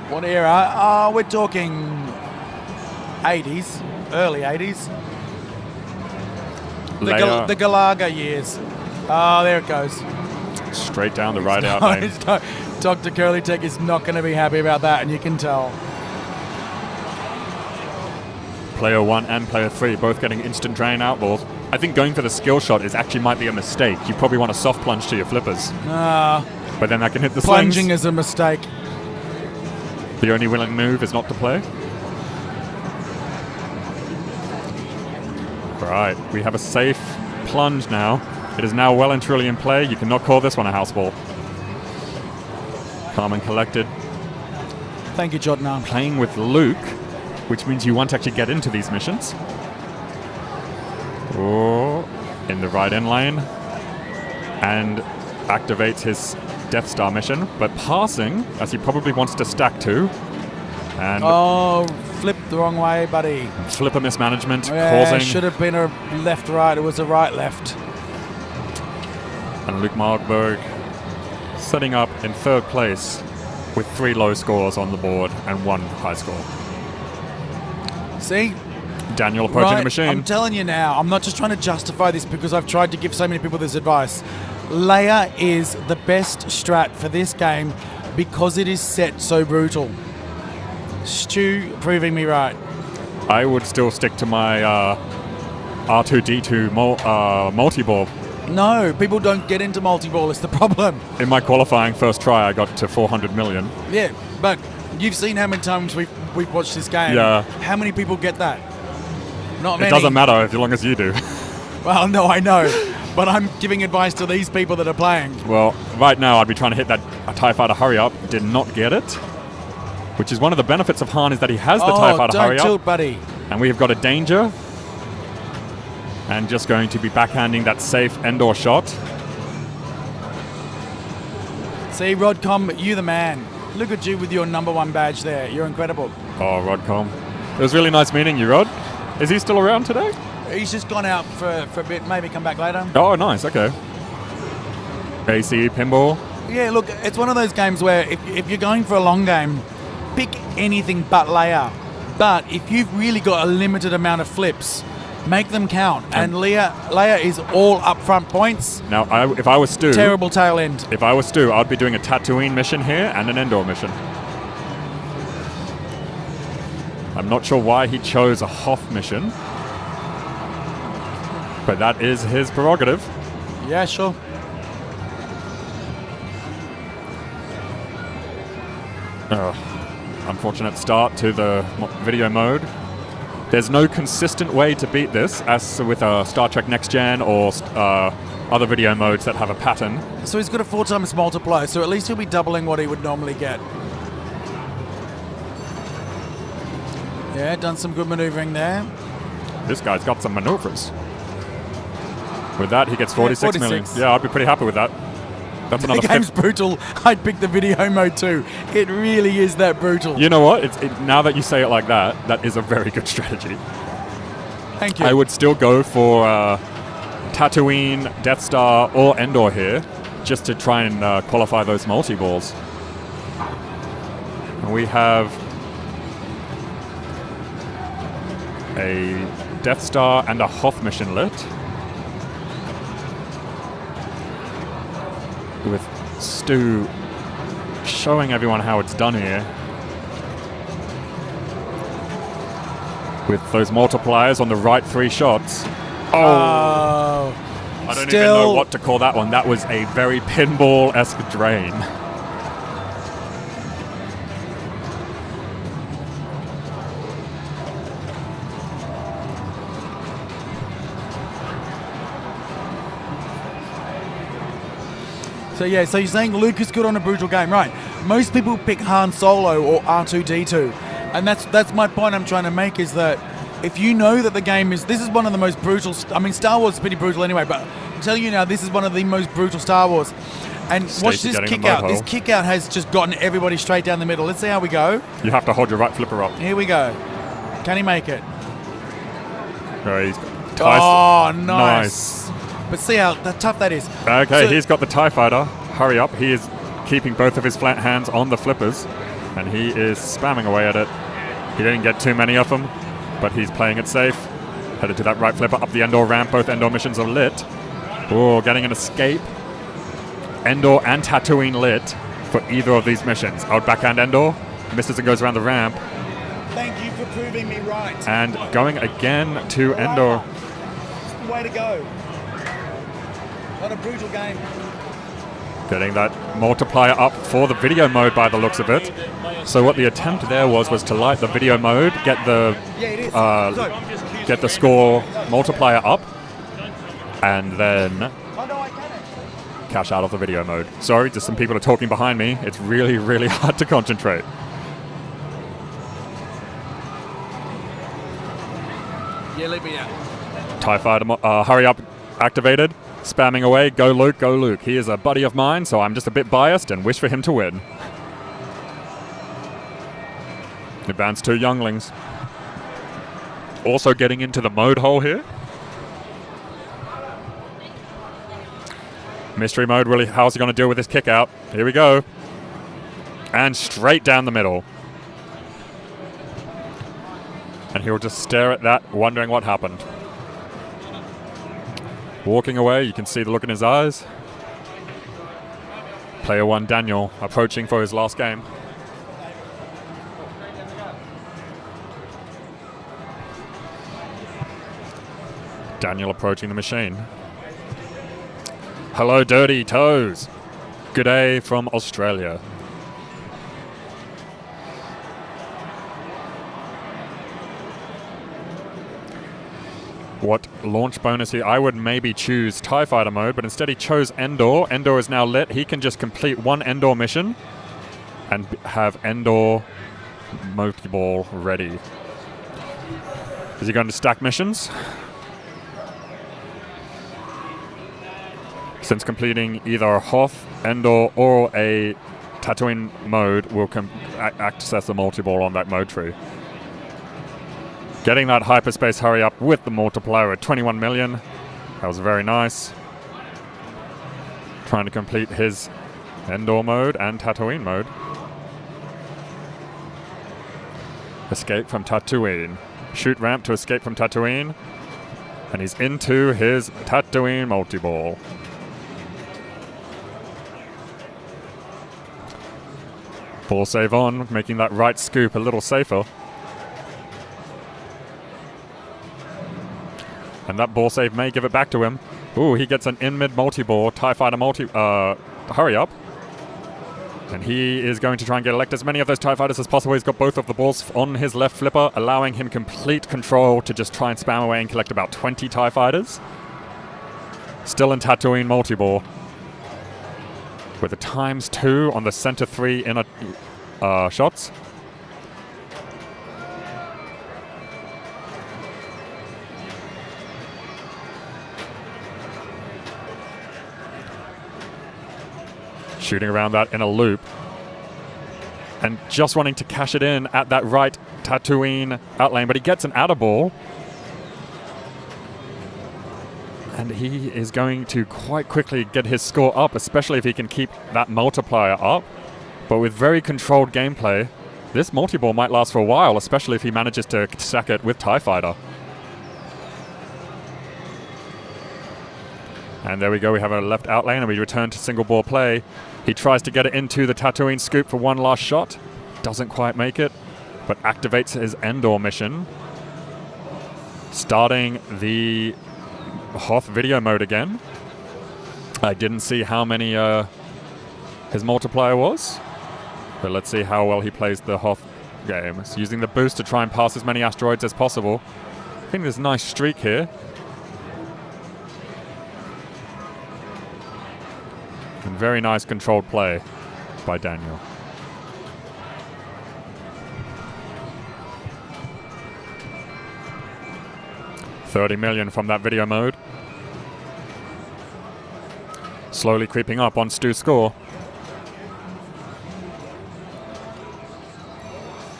What era? We're talking 80s, early 80s. Leia The Galaga years. Oh, there it goes. straight down the right out lane. Dr. Curly Tech is not going to be happy about that, and you can tell. Player 1 and player 3 both getting instant drain outballs. I think going for the skill shot might be a mistake. You probably want a soft plunge to your flippers. But then that can hit the Plunging slings. is a mistake. The only willing move is not to play. Right, we have a safe plunge now. It is now well and truly in play. You cannot call this one a house ball. Calm and collected. Thank you, Jordan. Playing with Luke, which means you want to actually get into these missions. Oh, in the right end lane. And activates his Death Star mission, but passing, as he probably wants to stack to. And flipped the wrong way, buddy. flipper mismanagement, Yeah, causing... should have been a left-right. It was a right-left. And Luke Markberg setting up in third place with 3 low scores on the board and 1 high score. See? Daniel approaching the machine. I'm telling you now, I'm not just trying to justify this because I've tried to give so many people this advice. Leia is the best strat for this game because it is set so brutal. Stu proving me right. I would still stick to my R2D2 multi-ball. No, people don't get into multi-ball, it's the problem. In my qualifying first try, I got to 400 million. Yeah, but you've seen how many times we've watched this game. Yeah. How many people get that? Not many. It doesn't matter as long as you do. Well, no, I know. But I'm giving advice to these people that are playing. Well, right now I'd be trying to hit that TIE Fighter hurry up. Did not get it. Which is one of the benefits of Han is that he has the TIE Fighter hurry don't tilt, up. buddy. And we have got a danger. And just going to be backhanding that safe Endor shot. See, Rodcom, you the man. Look at you with your #1 badge there. You're incredible. Oh, Rodcom. It was really nice meeting you, Rod. Is he still around today? He's just gone out for a bit. Maybe come back later. Oh, nice. Okay. ACE pinball. Yeah, look, it's one of those games where if you're going for a long game, pick anything but Leia. But if you've really got a limited amount of flips, make them count. And Leia is all upfront points. Now, if I was Stu... Terrible tail end. If I was Stu, I'd be doing a Tatooine mission here and an Endor mission. I'm not sure why he chose a Hoth mission. But that is his prerogative. Yeah, sure. Unfortunate start to the video mode. There's no consistent way to beat this, as with Star Trek Next Gen or other video modes that have a pattern. So he's got a 4 times multiplier, so at least he'll be doubling what he would normally get. Yeah, done some good maneuvering there. This guy's got some maneuvers. With that, he gets 46 million. 46. Yeah, I'd be pretty happy with that. That's another The game's brutal. I'd pick the video mode too. It really is that brutal. You know what? Now that you say it like that, that is a very good strategy. Thank you. I would still go for Tatooine, Death Star, or Endor here, just to try and qualify those multi-balls. And we have a Death Star and a Hoth mission lit, with Stu showing everyone how it's done here. With those multipliers on the right 3 shots. Oh! I don't even know what to call that one. That was a very pinball-esque drain. So yeah, so you're saying Luke is good on a brutal game, right? Most people pick Han Solo or R2-D2, and that's my point I'm trying to make, is that if you know that the game this is one of the most brutal, I mean Star Wars is pretty brutal anyway, but I'm telling you now, this is one of the most brutal Star Wars. And watch this kick out. This kick out has just gotten everybody straight down the middle. Let's see how we go. You have to hold your right flipper up. Here we go. Can he make it? He's nice. But see how tough that is. Okay, he's got the TIE Fighter. Hurry up. He is keeping both of his flat hands on the flippers, and he is spamming away at it. He didn't get too many of them, but he's playing it safe. Headed to that right flipper up the Endor ramp. Both Endor missions are lit. Oh, getting an escape. Endor and Tatooine lit for either of these missions. Out backhand Endor. Misses and goes around the ramp. Thank you for proving me right. And going again to Endor. Way to go. What a brutal game. Getting that multiplier up for the video mode by the looks of it. So what the attempt there was to light the video mode, get the score multiplier up, and then cash out of the video mode. Sorry, just some people are talking behind me. It's really, really hard to concentrate. Yeah, leave me out. TIE Fighter, hurry up, activated. Spamming away, go Luke, go Luke. He is a buddy of mine, so I'm just a bit biased and wish for him to win. Advance 2 younglings. Also getting into the mode hole here. Mystery mode, really, how's he going to deal with this kick out? Here we go. And straight down the middle. And he'll just stare at that, wondering what happened. Walking away, you can see the look in his eyes. Player 1, Daniel, approaching for his last game. Daniel approaching the machine. Hello, Dirty Toes. Good day from Australia. What launch bonus here? I would maybe choose TIE Fighter mode, but instead he chose Endor. Endor is now lit. He can just complete one Endor mission and have Endor multi-ball ready. Is he going to stack missions? Since completing either a Hoth, Endor, or a Tatooine mode will access the multi-ball on that mode tree. Getting that hyperspace hurry up with the multiplier at 21 million. That was very nice. Trying to complete his Endor mode and Tatooine mode. Escape from Tatooine. Shoot ramp to escape from Tatooine. And he's into his Tatooine multi-ball. Ball save on, making that right scoop a little safer. And that ball save may give it back to him. Ooh, he gets an in-mid multi-ball, TIE Fighter hurry up. And he is going to try and elect as many of those TIE Fighters as possible. He's got both of the balls on his left flipper, allowing him complete control to just try and spam away and collect about 20 TIE Fighters. Still in Tatooine multi-ball. With a ×2 on the center 3 inner shots. Shooting around that in a loop. And just wanting to cash it in at that right Tatooine outlane, but he gets an outer ball. And he is going to quite quickly get his score up, especially if he can keep that multiplier up. But with very controlled gameplay, this multi-ball might last for a while, especially if he manages to stack it with TIE Fighter. And there we go, we have a left out lane and we return to single ball play. He tries to get it into the Tatooine scoop for one last shot. Doesn't quite make it, but activates his Endor mission. Starting the Hoth video mode again. I didn't see how many his multiplier was, but let's see how well he plays the Hoth game. He's using the boost to try and pass as many asteroids as possible. I think there's a nice streak here. And very nice controlled play by Daniel. $30 million from that video mode. Slowly creeping up on Stu's score.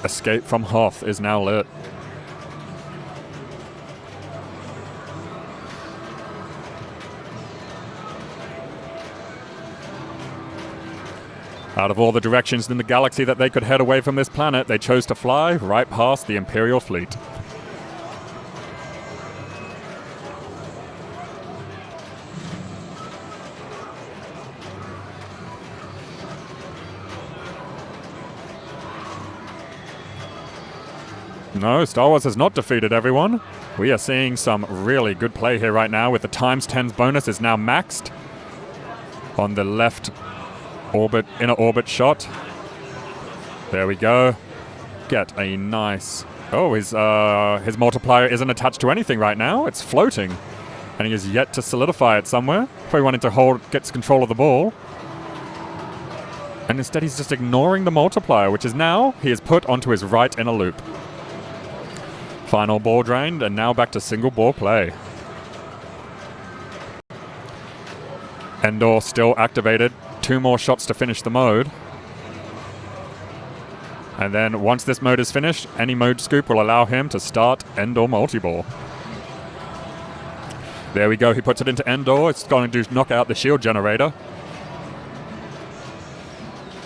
Escape from Hoth is now lit. Out of all the directions in the galaxy that they could head away from this planet, they chose to fly right past the Imperial fleet. No, Star Wars has not defeated everyone. We are seeing some really good play here right now with the ×10 bonus is now maxed on the left orbit, inner orbit shot. There we go. Get a nice... Oh, his multiplier isn't attached to anything right now. It's floating. And he is yet to solidify it somewhere. Probably wanting to gets control of the ball. And instead he's just ignoring the multiplier, which is now he is put onto his right inner loop. Final ball drained, and now back to single ball play. Endor still activated. 2 more shots to finish the mode. And then once this mode is finished, any mode scoop will allow him to start Endor multi-ball. There we go, he puts it into Endor. It's going to knock out the shield generator.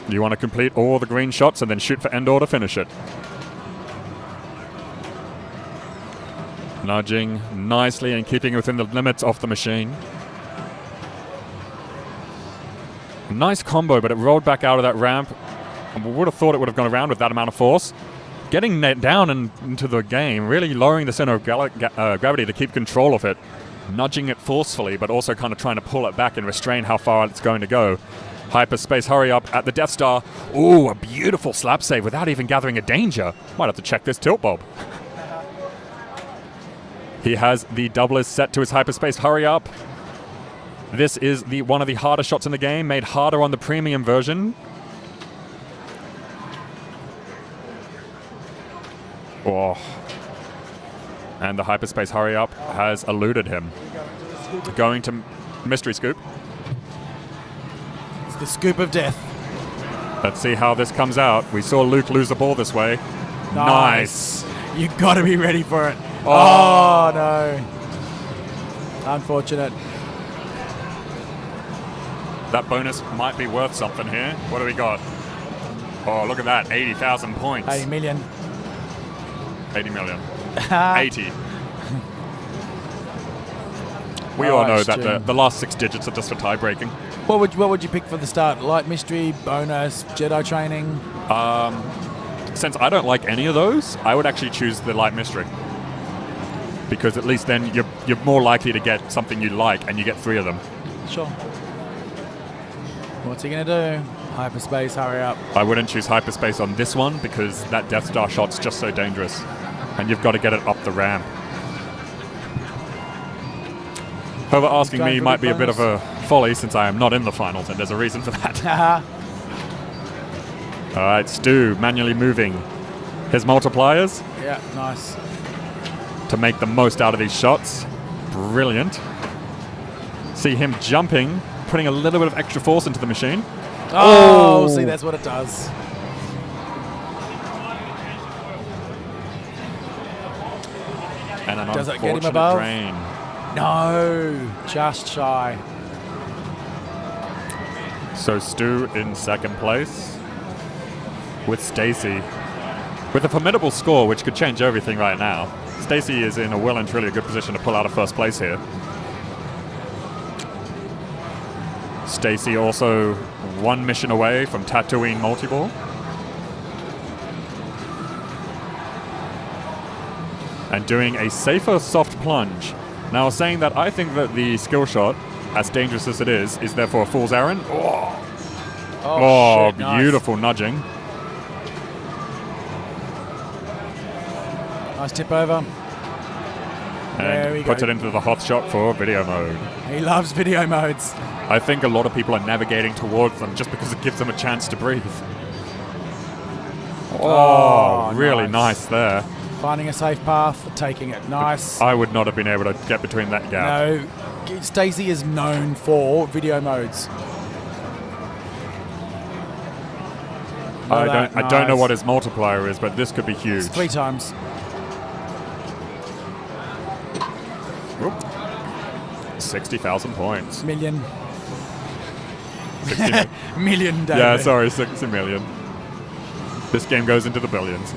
You want to complete all the green shots and then shoot for Endor to finish it. Nudging nicely and keeping within the limits of the machine. Nice combo, but it rolled back out of that ramp. I would have thought it would have gone around with that amount of force. Getting down into the game, really lowering the center of gravity to keep control of it. Nudging it forcefully, but also kind of trying to pull it back and restrain how far it's going to go. Hyperspace hurry up at the Death Star. Ooh, a beautiful slap save without even gathering a danger. Might have to check this tilt bob. He has the doublers set to his hyperspace hurry up. This is one of the harder shots in the game, made harder on the premium version. Oh. And the hyperspace hurry up has eluded him. Going to mystery scoop. It's the scoop of death. Let's see how this comes out. We saw Luke lose the ball this way. Nice. You got to be ready for it. Oh, no. Unfortunate. That bonus might be worth something here. What do we got? Oh, look at that. 80,000 points. 80 million. 80 million. 80. We all know that the last 6 digits are just for tie breaking. What would you pick for the start? Light mystery, bonus, Jedi training? Since I don't like any of those, I would actually choose the light mystery. Because at least then you're more likely to get something you like, and you get 3 of them. Sure. What's he going to do? Hyperspace, hurry up. I wouldn't choose hyperspace on this one because that Death Star shot's just so dangerous. And you've got to get it up the ramp. However, asking me might be a bit of a folly since I am not in the finals, and there's a reason for that. All right, Stu manually moving his multipliers. Yeah, nice. To make the most out of these shots. Brilliant. See him jumping, putting a little bit of extra force into the machine. Oh, see, that's what it does. And an Does it get him unfortunate above? drain. No, just shy. So Stu in second place with Stacey. With a formidable score, which could change everything right now. Stacey is in a well and truly good position to pull out of first place here. Stacey also one mission away from Tatooine multi-ball. And doing a safer soft plunge. Now, saying that, I think that the skill shot, as dangerous as it is therefore a fool's errand. Oh, shit, beautiful nudging. Nice tip over. There we And puts go. it into the hot shot for video mode. He loves video modes. I think a lot of people are navigating towards them just because it gives them a chance to breathe. Oh, really nice there. Finding a safe path, taking it. Nice. I would not have been able to get between that gap. No, Stacey is known for video modes. I don't know what his multiplier is, but this could be huge. It's 3 times. Oop. 60,000 points. Million. 60 million. Million, David. Yeah, sorry, 60 million. This game goes into the billions.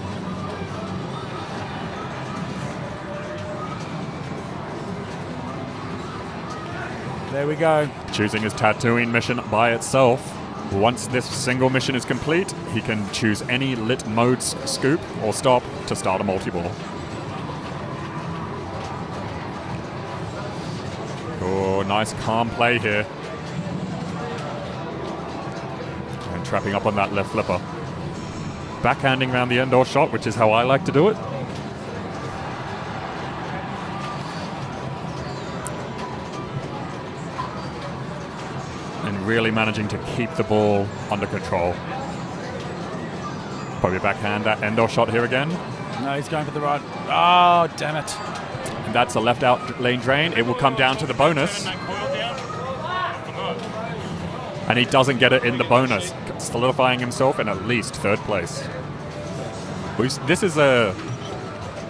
There we go. Choosing his Tatooine mission by itself. Once this single mission is complete, he can choose any lit mode scoop or stop to start a multi-ball. Oh, nice calm play here. And trapping up on that left flipper. Backhanding around the indoor shot, which is how I like to do it. And really managing to keep the ball under control. Probably backhand that indoor shot here again. No, he's going for the right. Oh, damn it. And that's a left out lane drain. It will come down to the bonus. And he doesn't get it in the bonus, solidifying himself in at least third place. This is a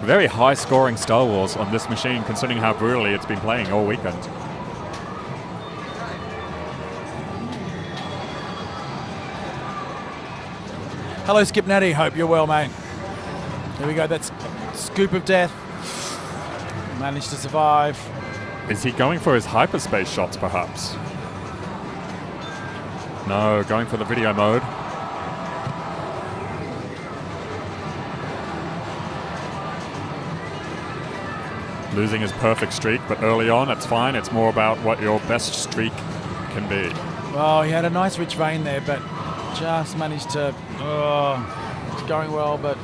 very high scoring Star Wars on this machine, considering how brutally it's been playing all weekend. Hello, Skip Natty. Hope you're well, mate. Here we go. That's scoop of death. Managed to survive. Is he going for his hyperspace shots, perhaps? No, going for the video mode. Losing his perfect streak, but early on, it's fine. It's more about what your best streak can be. Oh, he had a nice rich vein there, but just managed to... Oh, it's going well, but...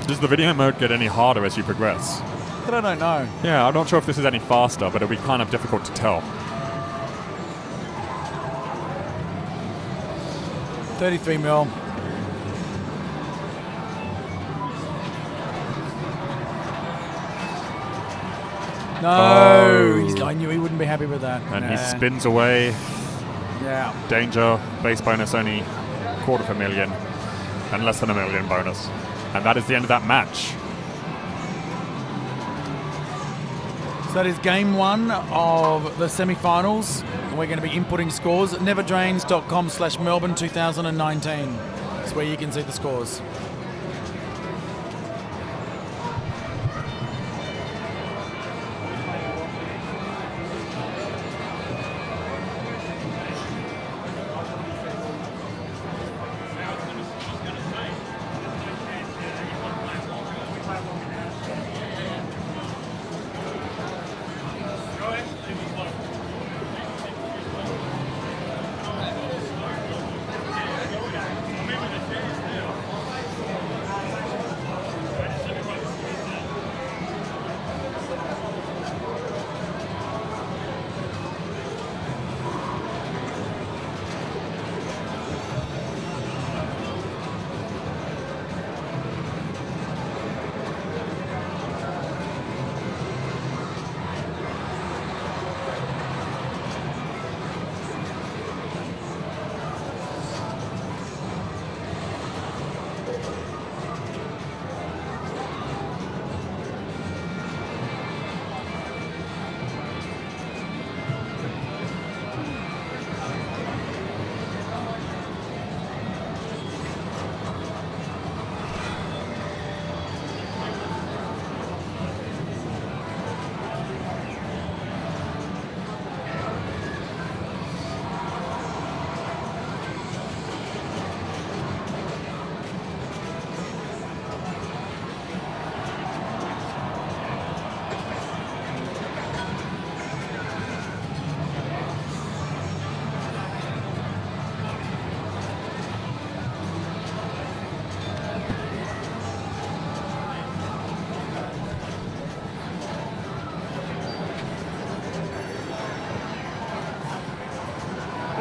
Does the video mode get any harder as you progress? But I don't know. Yeah, I'm not sure if this is any faster, but it'll be kind of difficult to tell. 33 mil. No, Oh. I knew he wouldn't be happy with that. And Nah. he spins away. Yeah. Danger, base bonus only $250,000 and less than $1 million bonus. And that is the end of that match. So that is game 1 of the semi-finals. We're going to be inputting scores. Neverdrains.com/Melbourne 2019. That's where you can see the scores.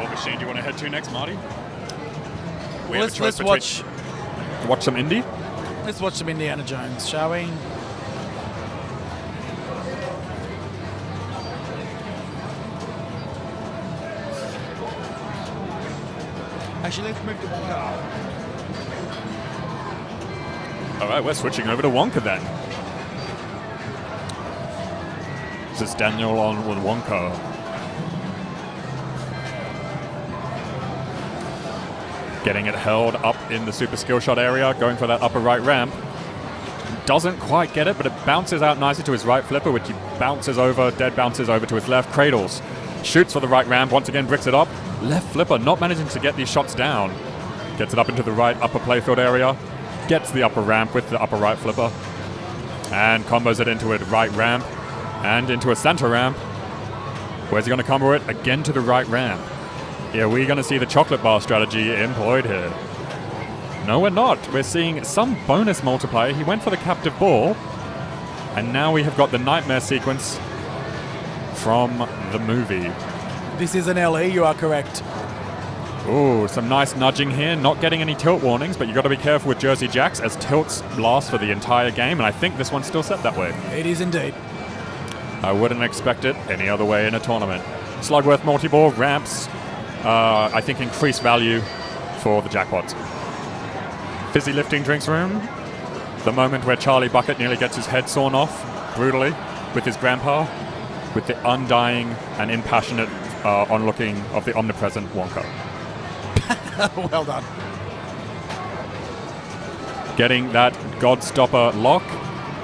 What machine do you want to head to next, Marty? We Well, have a choice let's between- watch some indie. let's watch some Indiana Jones, shall we? Actually, let's move to Wonka. All right, we're switching over to Wonka then. This is Daniel on with Wonka. Getting it held up in the super skill shot area, going for that upper right ramp. Doesn't quite get it, but it bounces out nicely to his right flipper, which he bounces over, dead bounces over to his left. Cradles, shoots for the right ramp, once again bricks it up. Left flipper not managing to get these shots down. Gets it up into the right upper playfield area. Gets the upper ramp with the upper right flipper. And combos it into a right ramp and into a center ramp. Where's he going to combo it? Again to the right ramp. Yeah, we're going to see the chocolate bar strategy employed here. No, we're not. We're seeing some bonus multiplier. He went for the captive ball. And now we have got the nightmare sequence from the movie. This is an LE, you are correct. Ooh, some nice nudging here. Not getting any tilt warnings, but you've got to be careful with Jersey Jacks as tilts last for the entire game, and I think this one's still set that way. It is indeed. I wouldn't expect it any other way in a tournament. Slugworth multi-ball ramps, I think increase value for the jackpots. Fizzy lifting drinks room. The moment where Charlie Bucket nearly gets his head sawn off brutally with his grandpa, with the undying and impassionate onlooking of the omnipresent Wonka. Well done. Getting that Godstopper lock,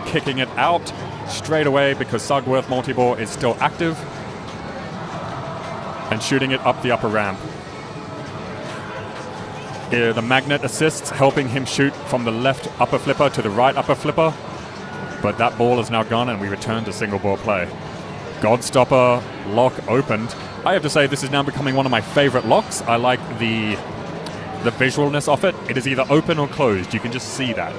kicking it out straight away because Slugworth multi-ball is still active, and shooting it up the upper ramp. The magnet assists, helping him shoot from the left upper flipper to the right upper flipper, but that ball is now gone and we return to single ball play. Godstopper lock opened. I have to say this is now becoming one of my favorite locks. I like the visualness of it. It is either open or closed. You can just see that.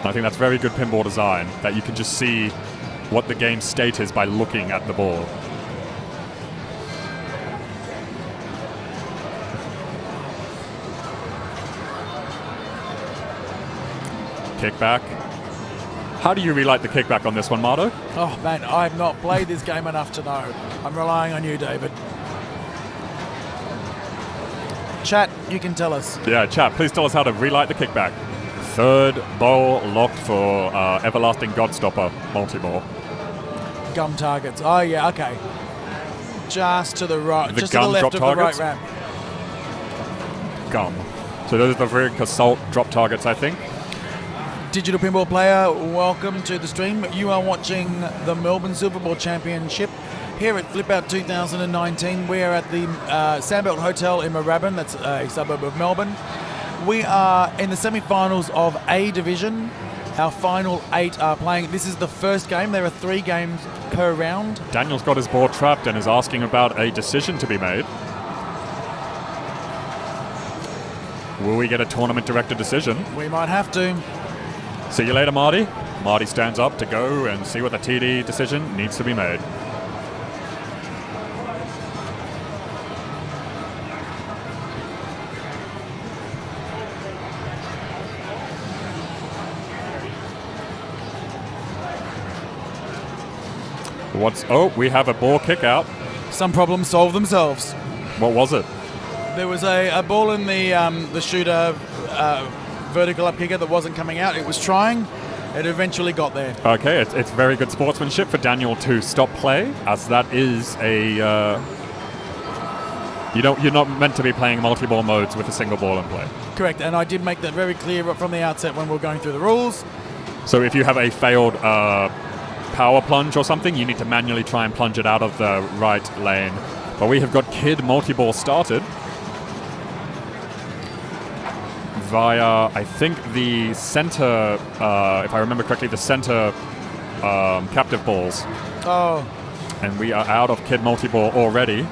I think that's very good pinball design, that you can just see what the game state is by looking at the ball. Kickback. How do you relight the kickback on this one, Mardo? Oh man, I've not played this game enough to know. I'm relying on you, David. Chat, you can tell us. Yeah, chat, please tell us how to relight the kickback. Third bowl locked for Everlasting Godstopper multi-ball. Gum targets. Oh yeah, okay. Just to the right, The just to the gum left drop of the right targets? ramp. Gum. So those are the very Assault drop targets, I think. Digital Pinball Player, welcome to the stream. You are watching the Melbourne Silverball Championship here at Flip Out 2019. We are at the Sandbelt Hotel in Moorabbin, that's a suburb of Melbourne. We are in the semi-finals of A Division. Our final 8 are playing. This is the first game. There are 3 games per round. Daniel's got his board trapped and is asking about a decision to be made. Will we get a tournament-directed decision? We might have to. See you later, Marty. Marty stands up to go and see what the TD decision needs to be made. We have a ball kick out. Some problems solve themselves. What was it? There was a ball in the shooter vertical up kicker that wasn't coming out. It was trying. It eventually got there. Okay, it's very good sportsmanship for Daniel to stop play, as that is a... You're not meant to be playing multi-ball modes with a single ball in play. Correct, and I did make that very clear from the outset when we were going through the rules. So if you have a failed power plunge or something, you need to manually try and plunge it out of the right lane. But we have got Kid multi-ball started via, I think, the center, if I remember correctly, the center captive balls. Oh. And we are out of Kid multi-ball already,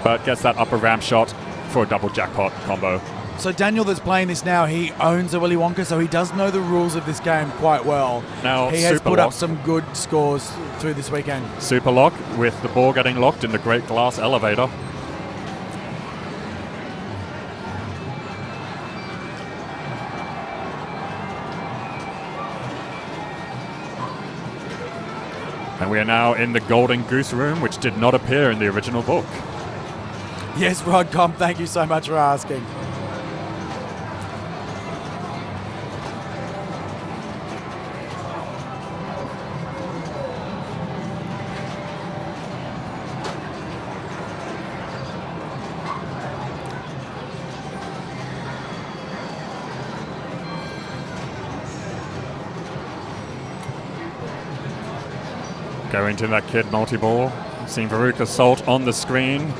but gets that upper ramp shot for a double jackpot combo. So Daniel that's playing this now, he owns a Willy Wonka, so he does know the rules of this game quite well. Now, he has Super put Lock. up some good scores through this weekend. Super lock with the ball getting locked in the Great Glass Elevator. And we are now in the Golden Goose Room, which did not appear in the original book. Yes, Rodcom, thank you so much for asking. Going to that kid multi-ball. Seeing Veruca Salt on the screen,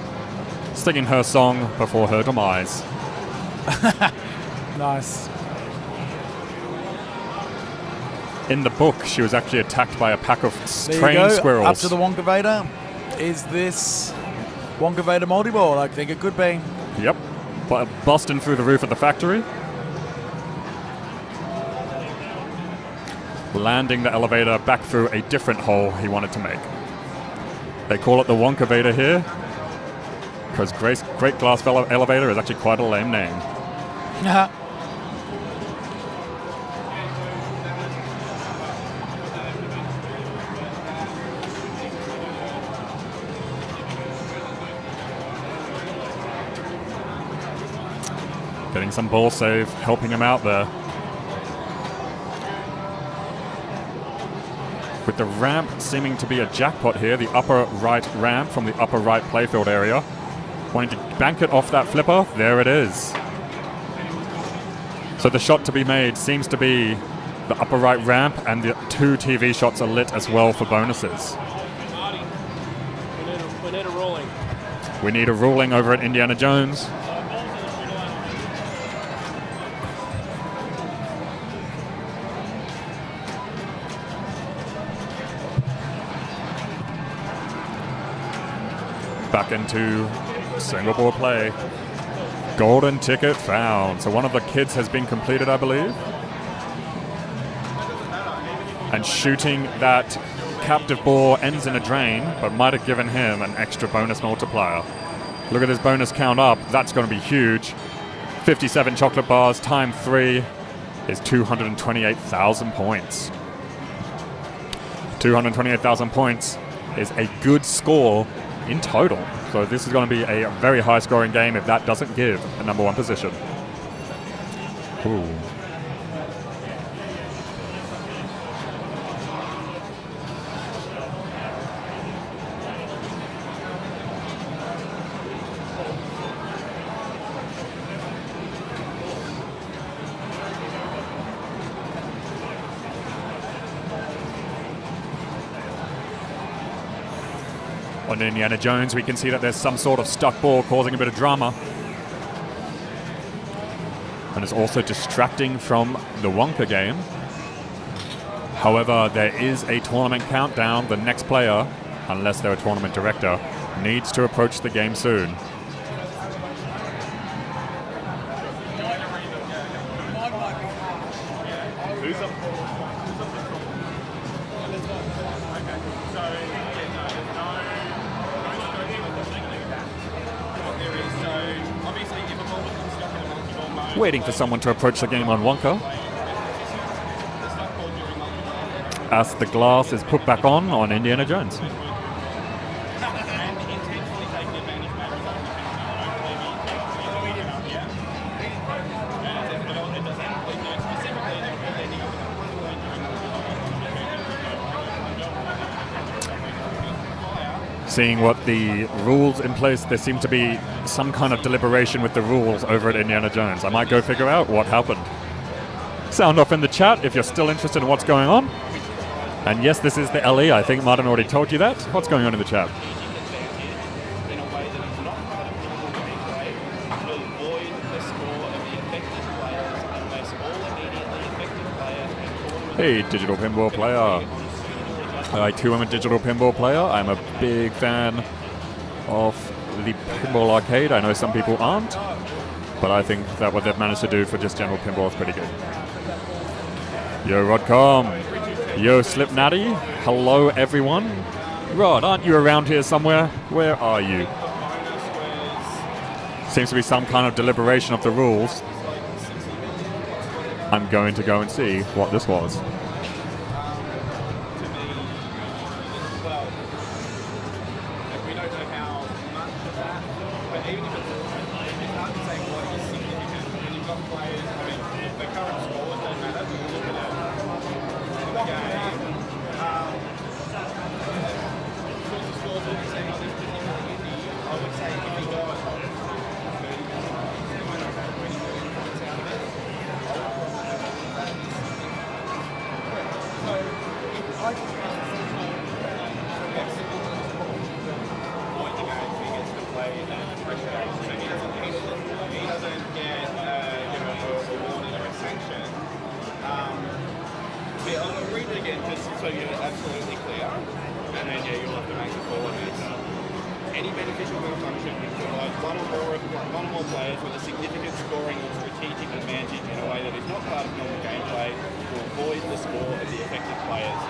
singing her song before her demise. Nice. In the book, she was actually attacked by a pack of There you trained go. squirrels. Up to the Wonka Vader. Is this Wonka Vader multi-ball? I think it could be. Yep. Busting through the roof of the factory. Landing the elevator back through a different hole he wanted to make. They call it the Wonka Vader here because Great Glass Elevator is actually quite a lame name. Getting some ball save, helping him out there. With the ramp seeming to be a jackpot here, the upper right ramp from the upper right playfield area. Wanting to bank it off that flipper, there it is. So the shot to be made seems to be the upper right ramp, and the 2 TV shots are lit as well for bonuses. Marty, we need a ruling. We need a ruling over at Indiana Jones. Back into single ball play. Golden ticket found. So one of the kids has been completed, I believe. And shooting that captive ball ends in a drain, but might have given him an extra bonus multiplier. Look at this bonus count up. That's going to be huge. 57 chocolate bars times 3 is 228,000 points. 228,000 points is a good score in total. So this is going to be a very high scoring game if that doesn't give a number 1 position. Ooh. On Indiana Jones, we can see that there's some sort of stuck ball causing a bit of drama. And it's also distracting from the Wonka game. However, there is a tournament countdown. The next player, unless they're a tournament director, needs to approach the game soon. Waiting for someone to approach the game on Wonka. As the glass is put back on Indiana Jones. Seeing what the rules in place, there seemed to be some kind of deliberation with the rules over at Indiana Jones. I might go figure out what happened. Sound off in the chat if you're still interested in what's going on. And yes, this is the LE. I think Martin already told you that. What's going on in the chat? Hey, digital pinball player. I too am a digital pinball player. I'm a big fan of the pinball arcade. I know some people aren't, but I think that what they've managed to do for just general pinball is pretty good. Yo, Rodcom. Yo, Slipnatty. Hello, everyone. Rod, aren't you around here somewhere? Where are you? Seems to be some kind of deliberation of the rules. I'm going to go and see what this was. It's hard to say what is significant when you've got players. I mean, the current scores don't matter. But you look at the game. Sorts of scores will be saying, "Oh, this particular Indy." I would say if he got 30 points out of it, so if I think point the game he gets to play in that fresh game, so he doesn't get a warning or a sanction. Yeah, I'll read it again just so you're absolutely clear, and then you'll have to make a call on this. Any beneficial malfunction which provides one or more players with a significant scoring or strategic advantage in a way that is not part of normal gameplay will void the score of the affected players,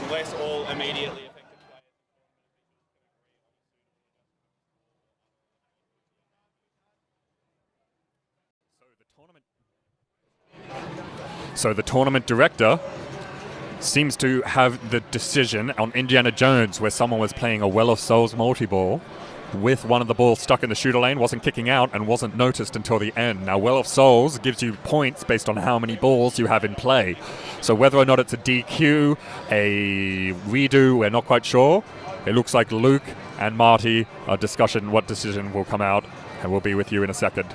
unless all immediately affected players. So the tournament director seems to have the decision on Indiana Jones, where someone was playing a Well of Souls multi-ball with one of the balls stuck in the shooter lane, wasn't kicking out, and wasn't noticed until the end. Now, Well of Souls gives you points based on how many balls you have in play. So whether or not it's a DQ, a redo, we're not quite sure. It looks like Luke and Marty are discussing what decision will come out, and we'll be with you in a second.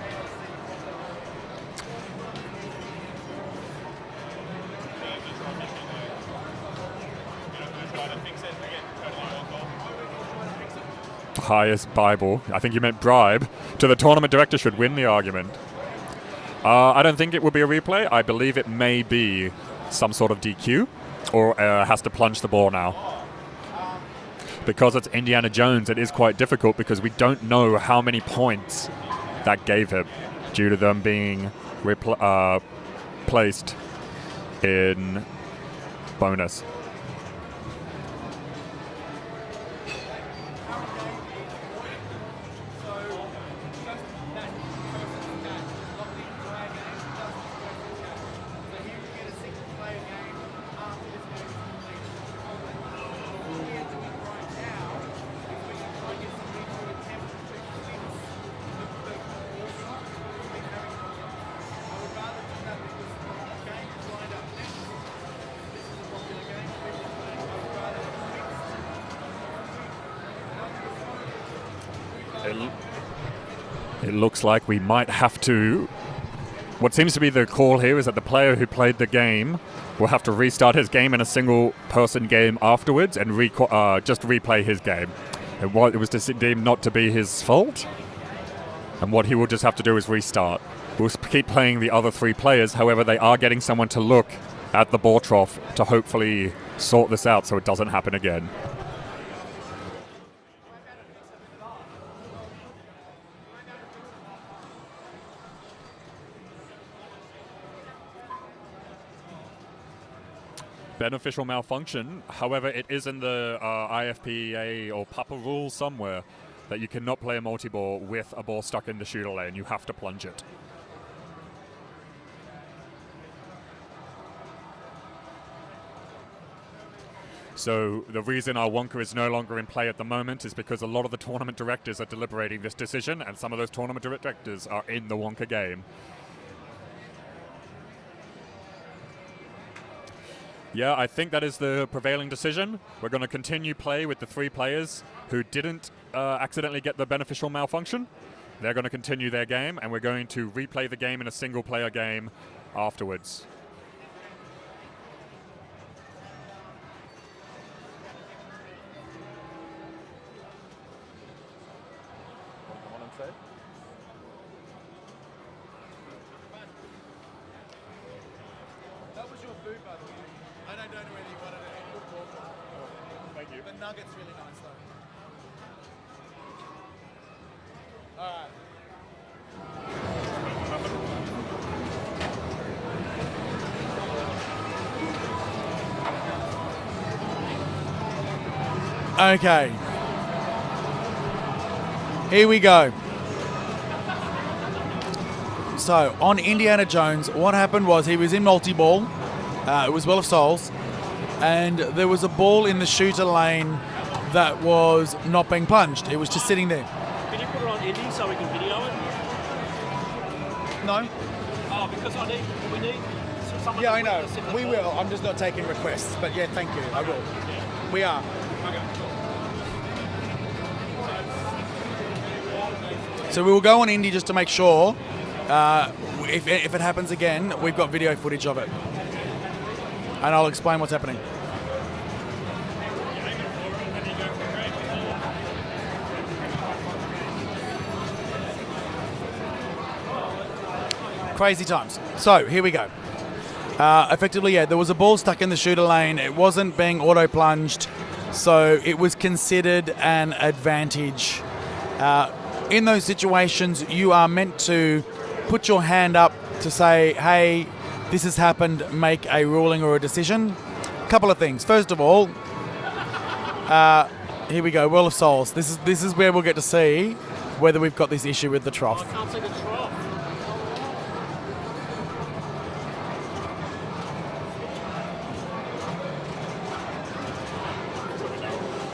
Highest Bible, I think you meant bribe, to the tournament director should win the argument. I don't think it will be a replay. I believe it may be some sort of DQ, or has to plunge the ball now. Because it's Indiana Jones, it is quite difficult because we don't know how many points that gave him due to them being placed in bonus. It looks like we might have to... What seems to be the call here is that the player who played the game will have to restart his game in a single-person game afterwards and just replay his game. It was deemed not to be his fault, and what he will just have to do is restart. We'll keep playing the other three players, however, they are getting someone to look at the ball trough to hopefully sort this out so it doesn't happen again. Beneficial malfunction, however, it is in the IFPA or PAPA rule somewhere that you cannot play a multi-ball with a ball stuck in the shooter lane. You have to plunge it. So the reason our Wonka is no longer in play at the moment is because a lot of the tournament directors are deliberating this decision, and some of those tournament directors are in the Wonka game. Yeah, I think that is the prevailing decision. We're going to continue play with the three players who didn't accidentally get the beneficial malfunction. They're going to continue their game, and we're going to replay the game in a single-player game afterwards. That was your food, by the way. I don't know whether you wanted it in football. Thank you. The nugget's really nice, though. All right. Okay. Here we go. So, on Indiana Jones, what happened was he was in multi-ball. It was Well of Souls. And there was a ball in the shooter lane that was not being plunged. It was just sitting there. Can you put it on? Indy so we can video it? No? Oh, because we need someone. Yeah, to I know. put this in the We book. will. I'm just not taking requests. But yeah, thank you. I will. We are. Okay, cool. So we will go on Indy just to make sure. If it happens again, we've got video footage of it. And I'll explain what's happening. Crazy times. So here we go. Effectively, yeah, there was a ball stuck in the shooter lane. It wasn't being auto-plunged, so it was considered an advantage. In those situations, you are meant to put your hand up to say, hey, this has happened, make a ruling or a decision. A couple of things. First of all, here we go, Well of Souls. This is where we'll get to see whether we've got this issue with the trough. I can't see the trough.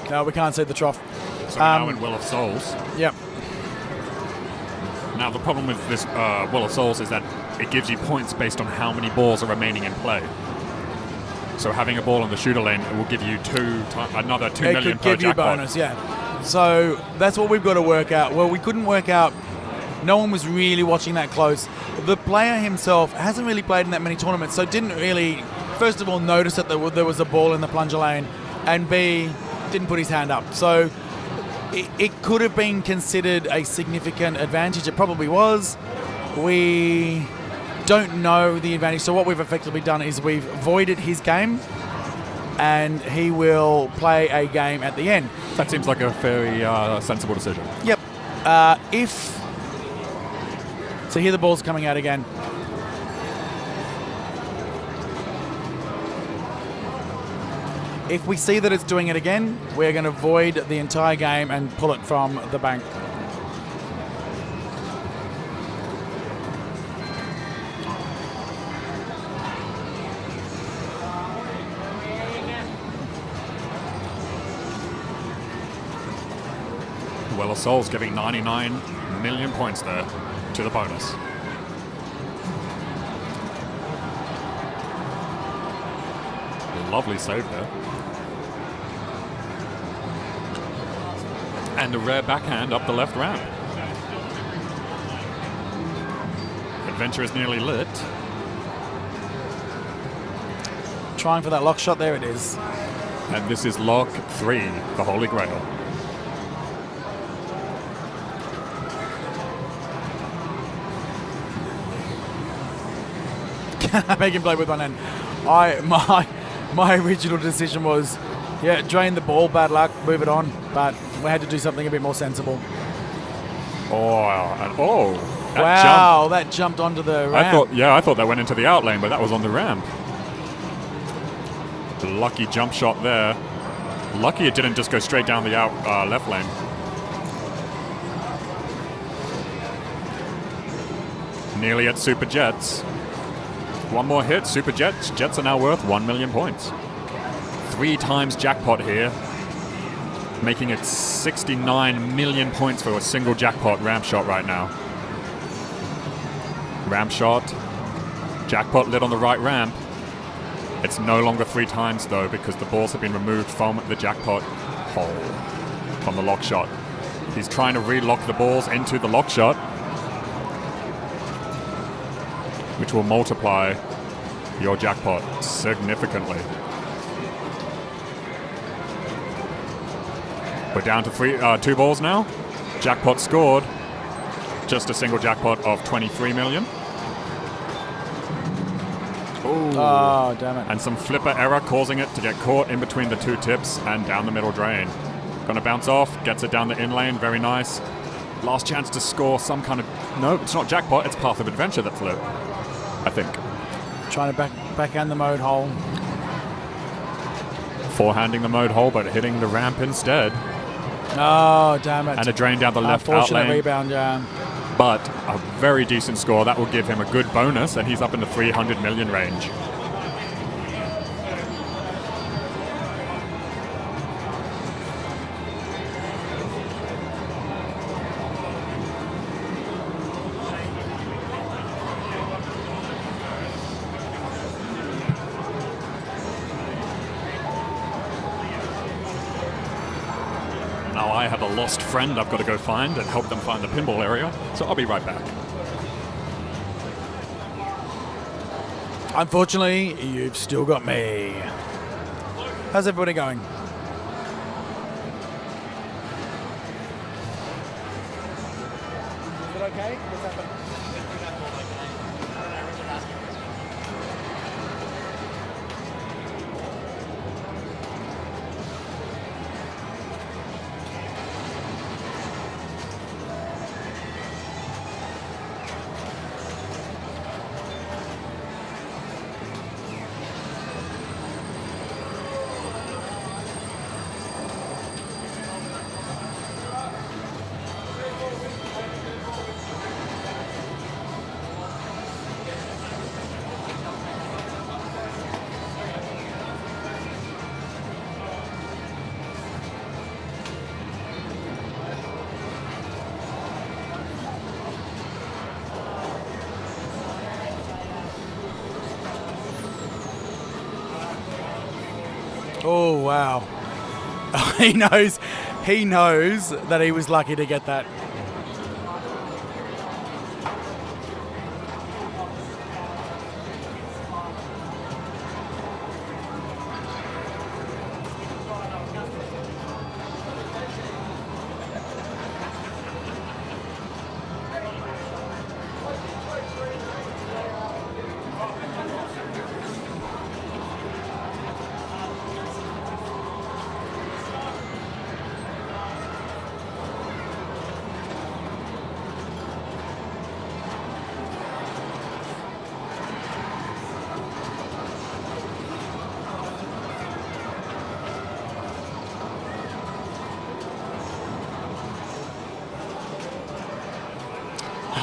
No, we can't see the trough. So we're now in Well of Souls. Yep. Now the problem with this Well of Souls is that it gives you points based on how many balls are remaining in play. So having a ball in the shooter lane, it will give you another 2 million It could per give you a jackpot. bonus, yeah. So that's what we've got to work out. Well, we couldn't work out. No one was really watching that close. The player himself hasn't really played in that many tournaments, so didn't really, first of all, notice that there was a ball in the plunger lane, and B, didn't put his hand up. So it could have been considered a significant advantage. It probably was. We don't know the advantage. So what we've effectively done is we've voided his game, and he will play a game at the end. That seems like a very sensible decision. Yep. So here the ball's coming out again. If we see that it's doing it again, we're going to void the entire game and pull it from the bank. Well of Souls giving 99 million points there to the bonus. Lovely save there. And a rare backhand up the left ramp. Adventure is nearly lit. Trying for that lock shot, there it is. And this is lock 3, the Holy Grail. Make him play with one hand. My original decision was, yeah, drain the ball, bad luck, move it on. But we had to do something a bit more sensible. That That jumped onto the ramp. I thought that went into the out lane, but that was on the ramp. Lucky jump shot there. Lucky it didn't just go straight down the out left lane. Nearly at Super Jets. One more hit, Super Jets. Jets are now worth 1 million points. 3 times jackpot here, making it 69 million points for a single jackpot ramp shot right now. Ramp shot, jackpot lit on the right ramp. It's no longer 3 times though, because the balls have been removed from the jackpot hole, from the lock shot. He's trying to re-lock the balls into the lock shot, which will multiply your jackpot significantly. We're down to 2 balls now. Jackpot scored. Just a single jackpot of 23 million. Oh, damn it. And some flipper error causing it to get caught in between the 2 tips and down the middle drain. Gonna bounce off, gets it down the in lane, very nice. Last chance to score some kind of... No, it's not jackpot, it's Path of Adventure that's lit, I think. Trying to backhand the mode hole. Forehanding the mode hole, but hitting the ramp instead. Oh, damn it. And a drain down the left out Unfortunate lane. rebound, yeah. But a very decent score. That will give him a good bonus, and he's up in the 300 million range. another lost friend I've got to go find and help them find the pinball area. So I'll be right back. Unfortunately, you've still got me. How's everybody going? Is it okay? What's happened? Oh, wow. He knows that he was lucky to get that.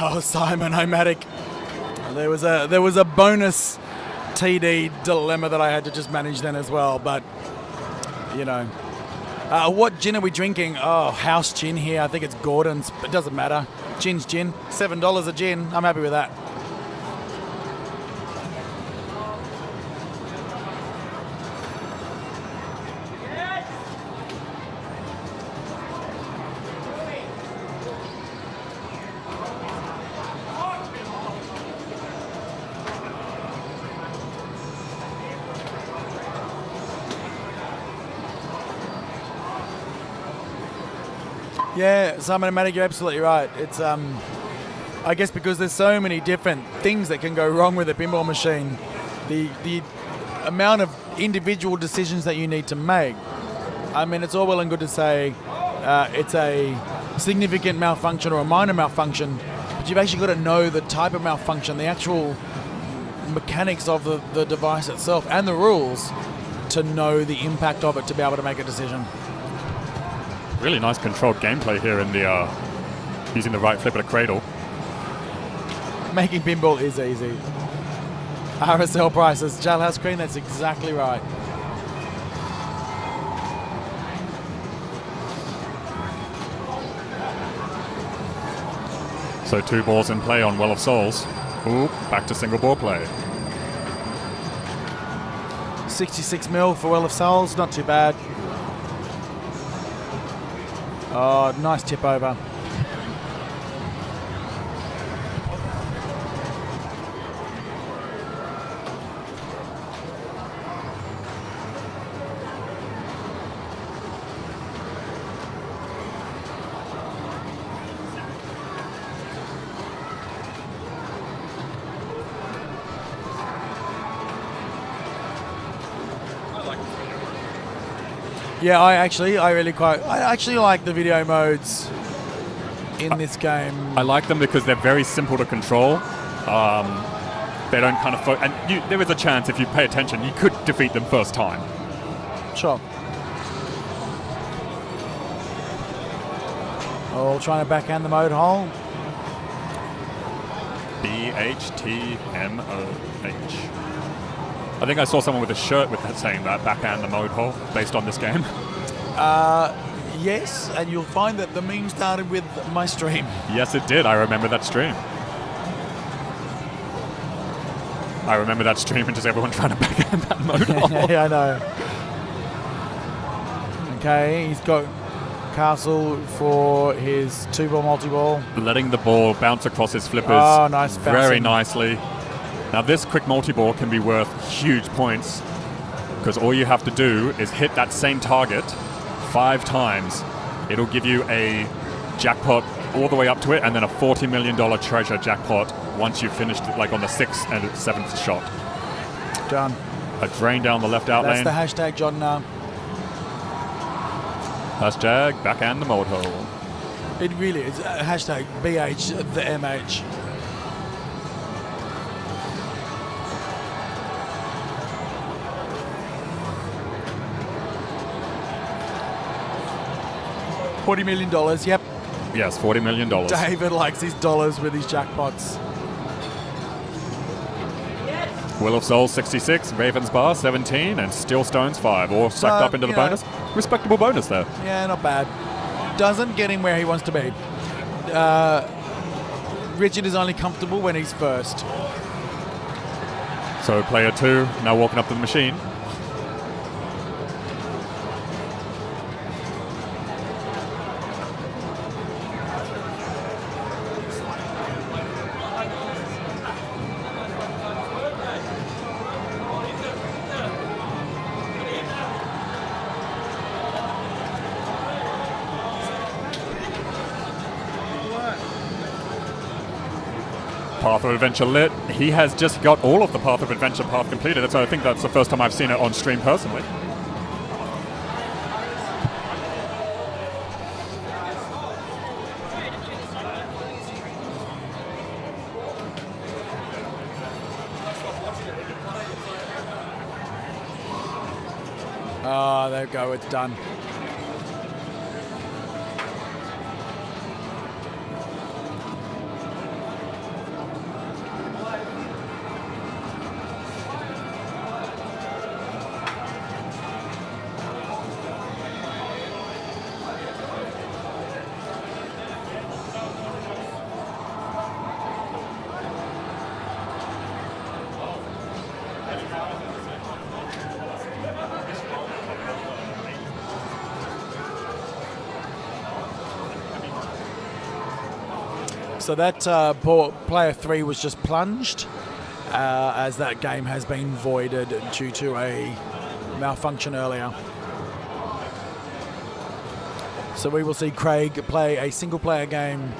Oh, Simon Omatic. There was a bonus TD dilemma that I had to just manage then as well, but you know. What gin are we drinking? Oh, house gin here. I think it's Gordon's. It doesn't matter. Gin's gin. $7 a gin. I'm happy with that. Yeah, Simon Omatic, you're absolutely right. It's I guess because there's so many different things that can go wrong with a pinball machine, the amount of individual decisions that you need to make. I mean, it's all well and good to say it's a significant malfunction or a minor malfunction, but you've actually got to know the type of malfunction, the actual mechanics of the device itself and the rules to know the impact of it to be able to make a decision. Really nice controlled gameplay here in the using the right flip at a cradle. Making pinball is easy. RSL prices, Jailhouse Queen, that's exactly right. So 2 balls in play on Well of Souls. Ooh, back to single ball play. 66 mil for Well of Souls, not too bad. Oh, nice tip over. Yeah, I actually like the video modes in this game. I like them because they're very simple to control. They don't kind of and there is a chance if you pay attention you could defeat them first time. Sure. Oh, trying to backhand the mode hole. BHTMOH. I think I saw someone with a shirt with that saying that, backhand the mode hole, based on this game. Yes, and you'll find that the meme started with my stream. Yes, it did. I remember that stream. I remember that stream and just everyone trying to backhand that mode hole. Yeah, I know. Okay, he's got Castle for his 2-ball multi-ball. Letting the ball bounce across his flippers Nice very bouncing. nicely. Now this quick multi-ball can be worth huge points because all you have to do is hit that same target 5 times. It'll give you a jackpot all the way up to it, and then a $40 million treasure jackpot once you've finished it, like on the 6th and 7th shot. Done. A drain down the left out That's lane. the hashtag, John. Hashtag backhand the mold hole. It really is. Hashtag BH the MH. $40 million, yep. Yes, $40 million. David likes his dollars with his jackpots. Will of Souls 66, Ravens Bar 17, and Steel Stones 5, all stacked up into the bonus. Respectable bonus there. Yeah, not bad. Doesn't get him where he wants to be. Richard is only comfortable when he's first. So player 2 now walking up to the machine. Path of Adventure lit. He has just got all of the Path of Adventure path completed, so I think that's the first time I've seen it on stream personally. There we go, it's done. So that player 3 was just plunged, as that game has been voided due to a malfunction earlier. So we will see Craig play a single player game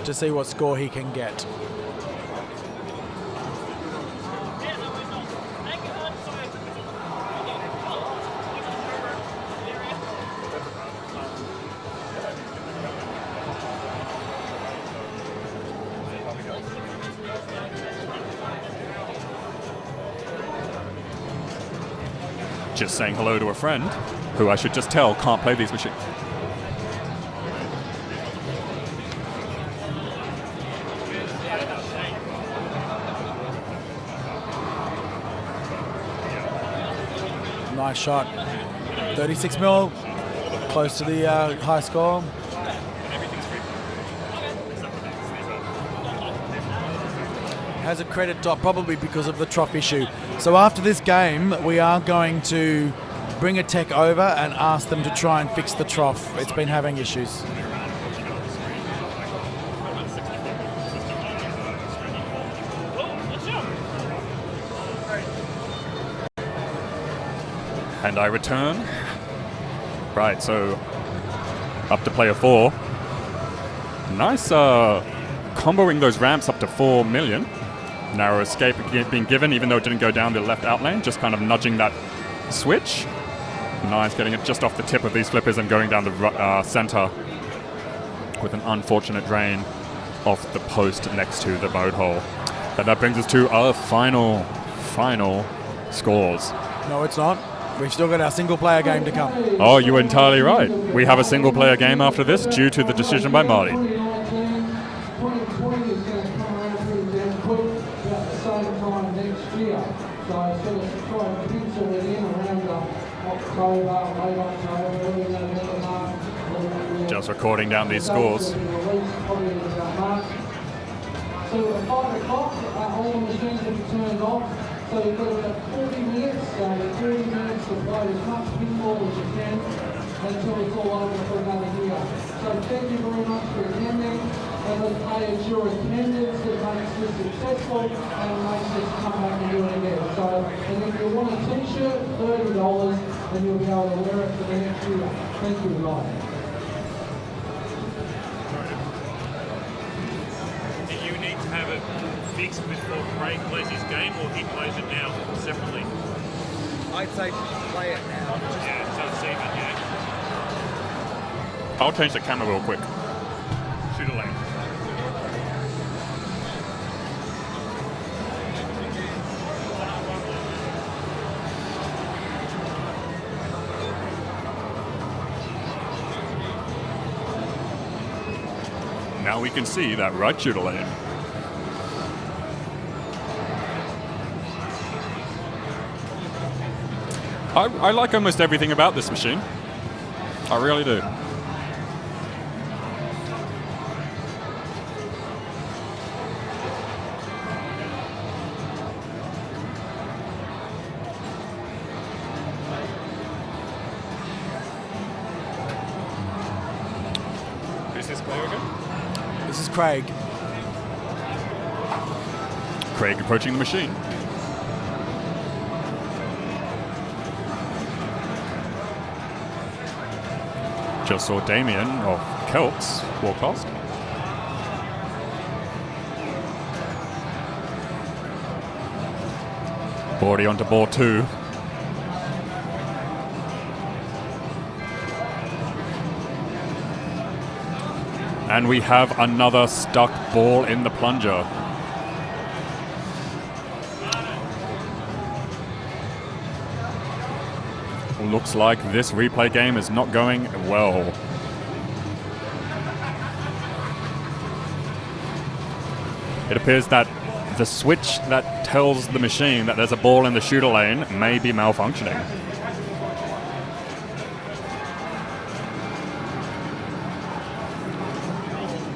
to see what score he can get. Just saying hello to a friend who I should just tell can't play these machines. Nice shot. 36 mil, close to the high score. Has a credit dot probably because of the trough issue. So after this game, we are going to bring a tech over and ask them to try and fix the trough. It's been having issues. And I return. Right, so up to player 4. Nice comboing those ramps up to 4 million. Narrow escape being given, even though it didn't go down the left out lane, just kind of nudging that switch. Nice, getting it just off the tip of these flippers and going down the center with an unfortunate drain off the post next to the mode hole. And that brings us to our final scores. No, it's not. We've still got our single player game to come. Oh, you're entirely right. We have a single player game after this due to the decision by Marty. Just recording down these scores. So at 5 o'clock, all the machines will be turned off. So you've got about 40 minutes. 40 minutes to play as much pinball as you can. until it's all over for another year. So thank you very much for attending, and let's pay it's your attendance that makes this successful and makes us come back and do it again. So, and if you want a t-shirt, $30, and you'll be able to wear it for the next year. Thank you, guys. Do you need to have it fixed before Craig plays his game, or he plays it now separately? I'd say play it now. Yeah, so it's even, yeah. I'll change the camera real quick. Shoot a lane. Now we can see that right shooter lane. I like almost everything about this machine. I really do. Who's this player again? This is Craig. Craig approaching the machine. Just saw Damien of Celts walk past. Already onto ball 2. And we have another stuck ball in the plunger. Looks like this replay game is not going well. It appears that the switch that tells the machine that there's a ball in the shooter lane may be malfunctioning.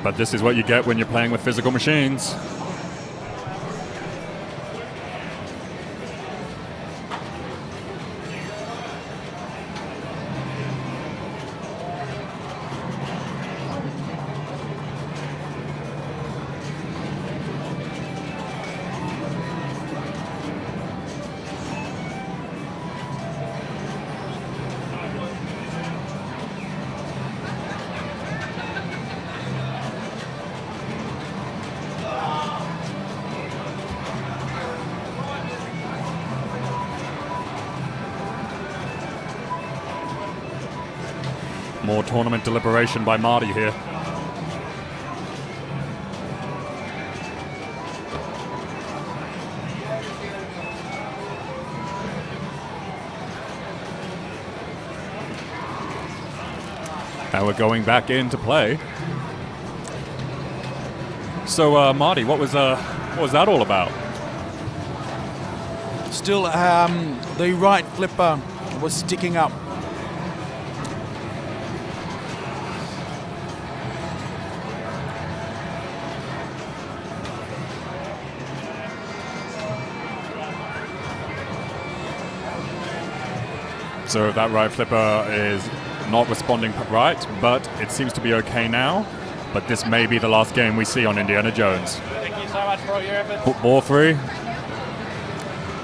But this is what you get when you're playing with physical machines. More tournament deliberation by Marty here. And we're going back into play. So, Marty, what was that all about? Still, the right flipper was sticking up. So that right flipper is not responding right, but it seems to be okay now. But this may be the last game we see on Indiana Jones. Thank you so much for all your efforts. Put ball 3.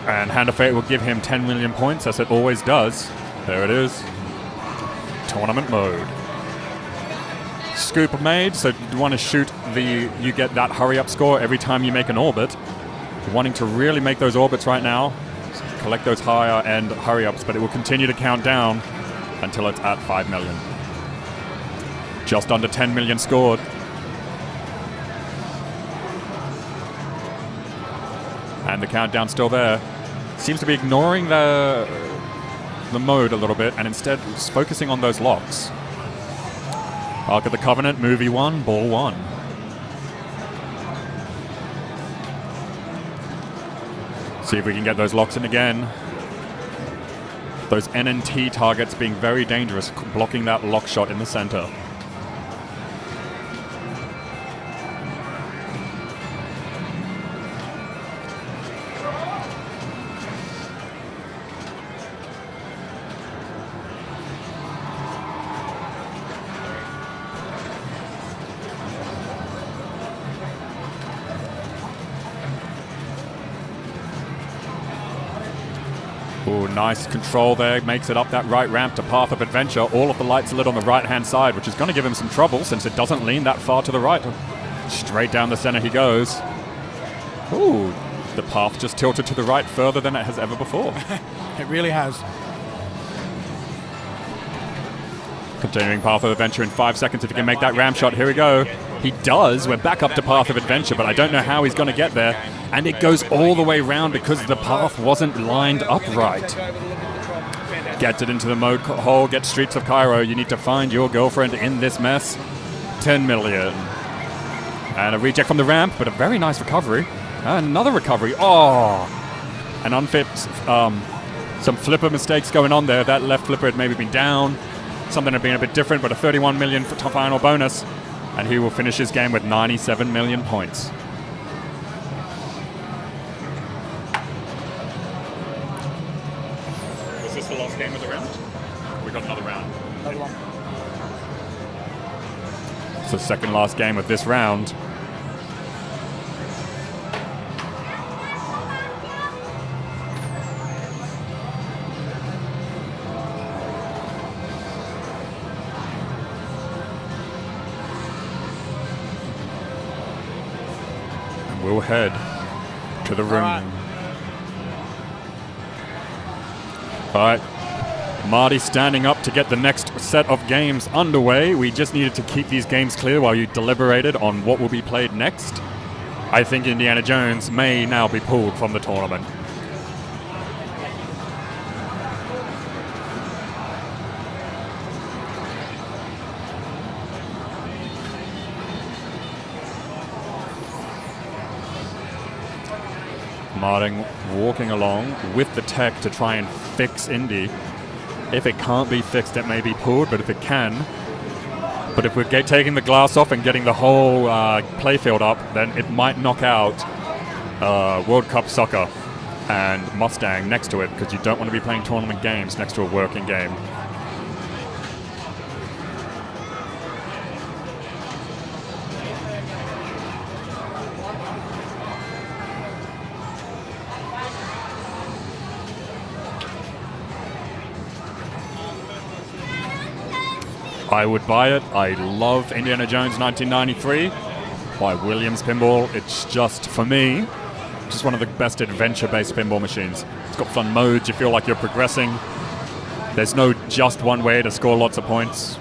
And Hand of Fate will give him 10 million points, as it always does. There it is. Tournament mode. Scoop made, so you want to shoot you get that hurry up score every time you make an orbit. You're wanting to really make those orbits right now. Collect those higher end hurry ups, but it will continue to count down until it's at 5 million. Just under 10 million scored. And the countdown still there. Seems to be ignoring the mode a little bit and instead just focusing on those locks. Ark of the Covenant, movie 1, ball 1. See if we can get those locks in again. Those NNT targets being very dangerous, blocking that lock shot in the center. Oh, nice control there. Makes it up that right ramp to Path of Adventure. All of the lights are lit on the right-hand side, which is going to give him some trouble since it doesn't lean that far to the right. Straight down the center he goes. Ooh, the path just tilted to the right further than it has ever before. It really has. Continuing Path of Adventure in 5 seconds if he can make that ramp shot. Here we go. He does. We're back up to Path of Adventure, but I don't know how he's going to get there. And it goes all the way round because the path wasn't lined up right. Gets it into the mode hole, gets Streets of Cairo. You need to find your girlfriend in this mess. 10 million. And a reject from the ramp, but a very nice recovery. And another recovery. Oh! An unfit, some flipper mistakes going on there. That left flipper had maybe been down. Something had been a bit different, but a 31 million final bonus. And he will finish his game with 97 million points. Was this the last game of the round? We got another round. Another one. It's the second last game of this round. We'll head to the room. All right. Marty standing up to get the next set of games underway. We just needed to keep these games clear while you deliberated on what will be played next. I think Indiana Jones may now be pulled from the tournament. Martin walking along with the tech to try and fix Indy. If it can't be fixed, it may be pulled, but if it can. But if we're taking the glass off and getting the whole playfield up, then it might knock out World Cup Soccer and Mustang next to it, because you don't want to be playing tournament games next to a working game. I would buy it. I love Indiana Jones 1993 by Williams Pinball. It's just, for me, just one of the best adventure-based pinball machines. It's got fun modes. You feel like you're progressing. There's no just one way to score lots of points.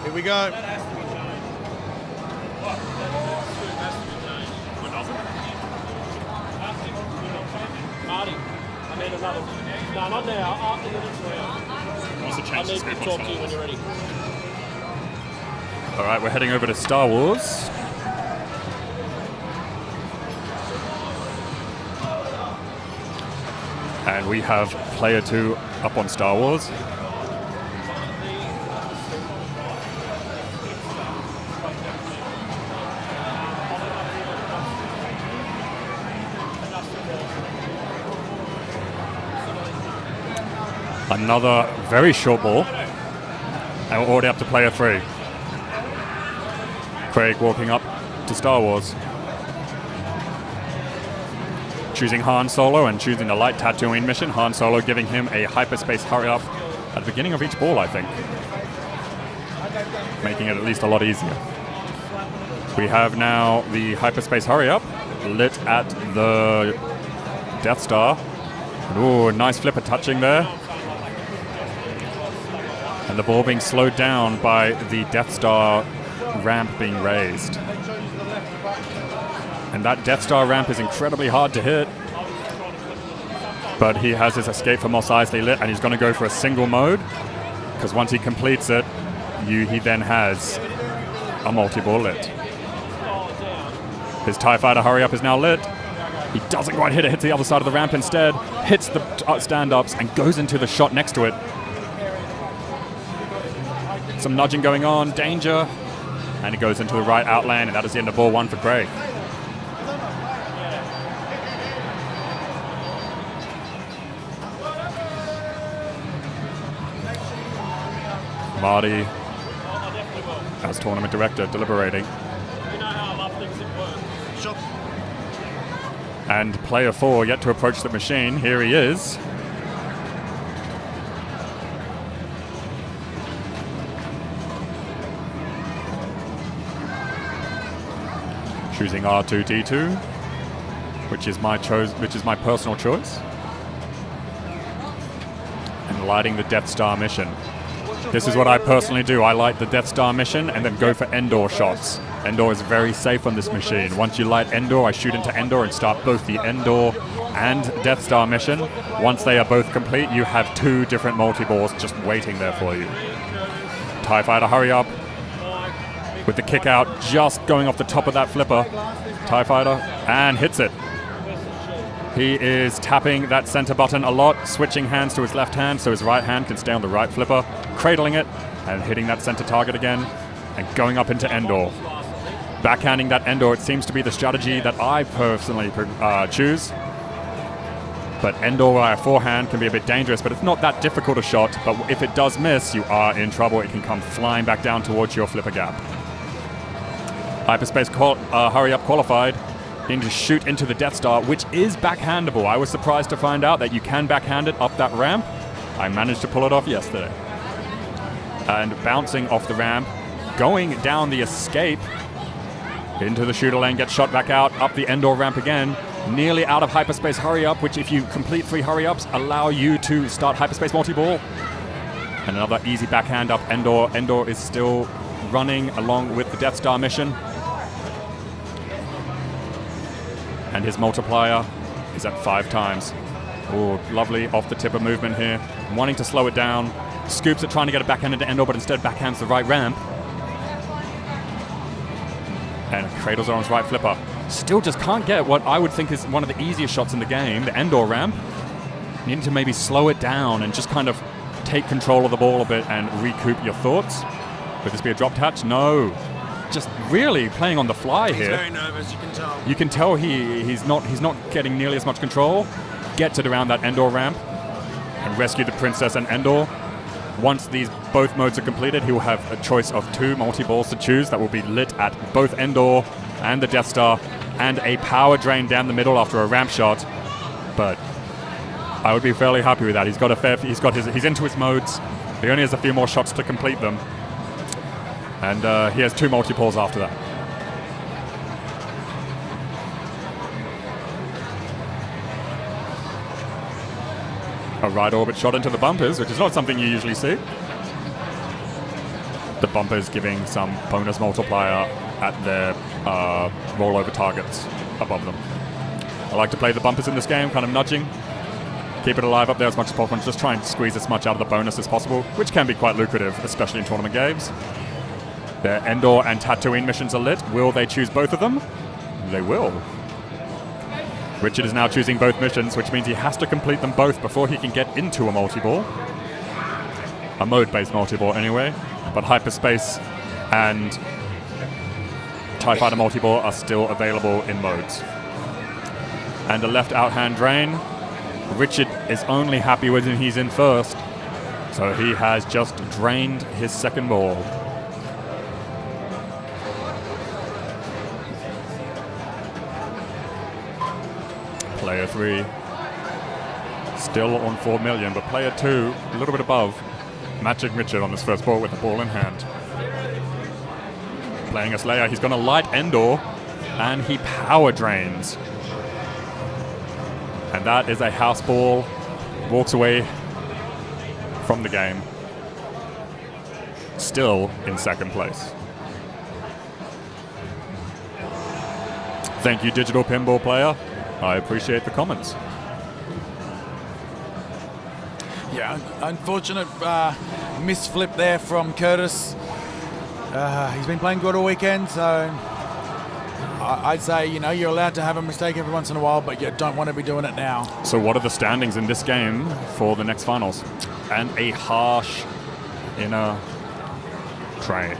Here we go. Marty, I need another. No, not now. After the next round. I need to talk to you when you're ready. All right, we're heading over to Star Wars. And we have player 2 up on Star Wars. Another very short ball. And we're already up to player 3. Craig walking up to Star Wars. Choosing Han Solo and choosing the light Tatooine mission. Han Solo giving him a hyperspace hurry-up at the beginning of each ball, I think. Making it at least a lot easier. We have now the hyperspace hurry-up lit at the Death Star. Ooh, nice flipper touching there. And the ball being slowed down by the Death Star ramp being raised. And that Death Star ramp is incredibly hard to hit. But he has his escape from Mos Eisley lit, and he's going to go for a single mode. Because once he completes it, he then has a multi-ball lit. His TIE Fighter hurry-up is now lit. He doesn't quite hit it, hits the other side of the ramp instead, hits the stand-ups, and goes into the shot next to it. Some nudging going on, danger. And it goes into the right outland, and that is the end of ball 1 for Craig. Marty, as tournament director, deliberating. And player 4 yet to approach the machine. Here he is. Choosing R2-D2, which is my personal choice, and lighting the Death Star mission. This is what I personally do. I light the Death Star mission and then go for Endor shots. Endor is very safe on this machine. Once you light Endor, I shoot into Endor and start both the Endor and Death Star mission. Once they are both complete, you have 2 different multi-balls just waiting there for you. TIE Fighter hurry up. With the kick out just going off the top of that flipper. TIE Fighter, and hits it. He is tapping that center button a lot, switching hands to his left hand so his right hand can stay on the right flipper, cradling it, and hitting that center target again, and going up into Endor. Backhanding that Endor, it seems to be the strategy that I personally choose. But Endor via forehand can be a bit dangerous, but it's not that difficult a shot, but if it does miss, you are in trouble. It can come flying back down towards your flipper gap. Hyperspace hurry-up qualified. Need to shoot into the Death Star, which is backhandable. I was surprised to find out that you can backhand it up that ramp. I managed to pull it off yesterday. And bouncing off the ramp, going down the escape into the shooter lane, gets shot back out, up the Endor ramp again, nearly out of hyperspace hurry-up, which if you complete 3 hurry-ups, allow you to start hyperspace multi-ball. And another easy backhand up Endor. Endor is still running along with the Death Star mission. And his multiplier is at 5 times. Oh, lovely off the tipper movement here. Wanting to slow it down. Scoops it, trying to get it backhand into Endor, but instead backhands the right ramp. And cradles on his right flipper. Still just can't get what I would think is one of the easiest shots in the game, the Endor ramp. Needing to maybe slow it down and just kind of take control of the ball a bit and recoup your thoughts. Would this be a drop touch? No. Just really playing on the fly here. He's very nervous, you can tell. You can tell he's not getting nearly as much control. Gets it around that Endor ramp and rescue the Princess and Endor. Once both modes are completed, he will have a choice of 2 multi-balls to choose that will be lit at both Endor and the Death Star, and a power drain down the middle after a ramp shot. But I would be fairly happy with that. He's into his modes. He only has a few more shots to complete them. And he has 2 multi-balls after that. A right orbit shot into the bumpers, which is not something you usually see. The bumpers giving some bonus multiplier at their rollover targets above them. I like to play the bumpers in this game, kind of nudging. Keep it alive up there as much as possible and just try and squeeze as much out of the bonus as possible, which can be quite lucrative, especially in tournament games. Their Endor and Tatooine missions are lit. Will they choose both of them? They will. Richard is now choosing both missions, which means he has to complete them both before he can get into a multi-ball. A mode-based multi-ball anyway, but hyperspace and TIE Fighter multi-ball are still available in modes. And a left out-hand drain. Richard is only happy when he's in first, so he has just drained his second ball. Player 3 still on 4 million, but player 2 a little bit above, matching Richard on his first ball with the ball in hand. Playing as Leia, he's going to light Endor, and he power drains. And that is a house ball. Walks away from the game. Still in second place. Thank you, Digital Pinball Player. I appreciate the comments. Yeah, unfortunate misflip there from Curtis. He's been playing good all weekend, so I'd say, you know, you're allowed to have a mistake every once in a while, but you don't want to be doing it now. So what are the standings in this game for the next finals? And a harsh inner train.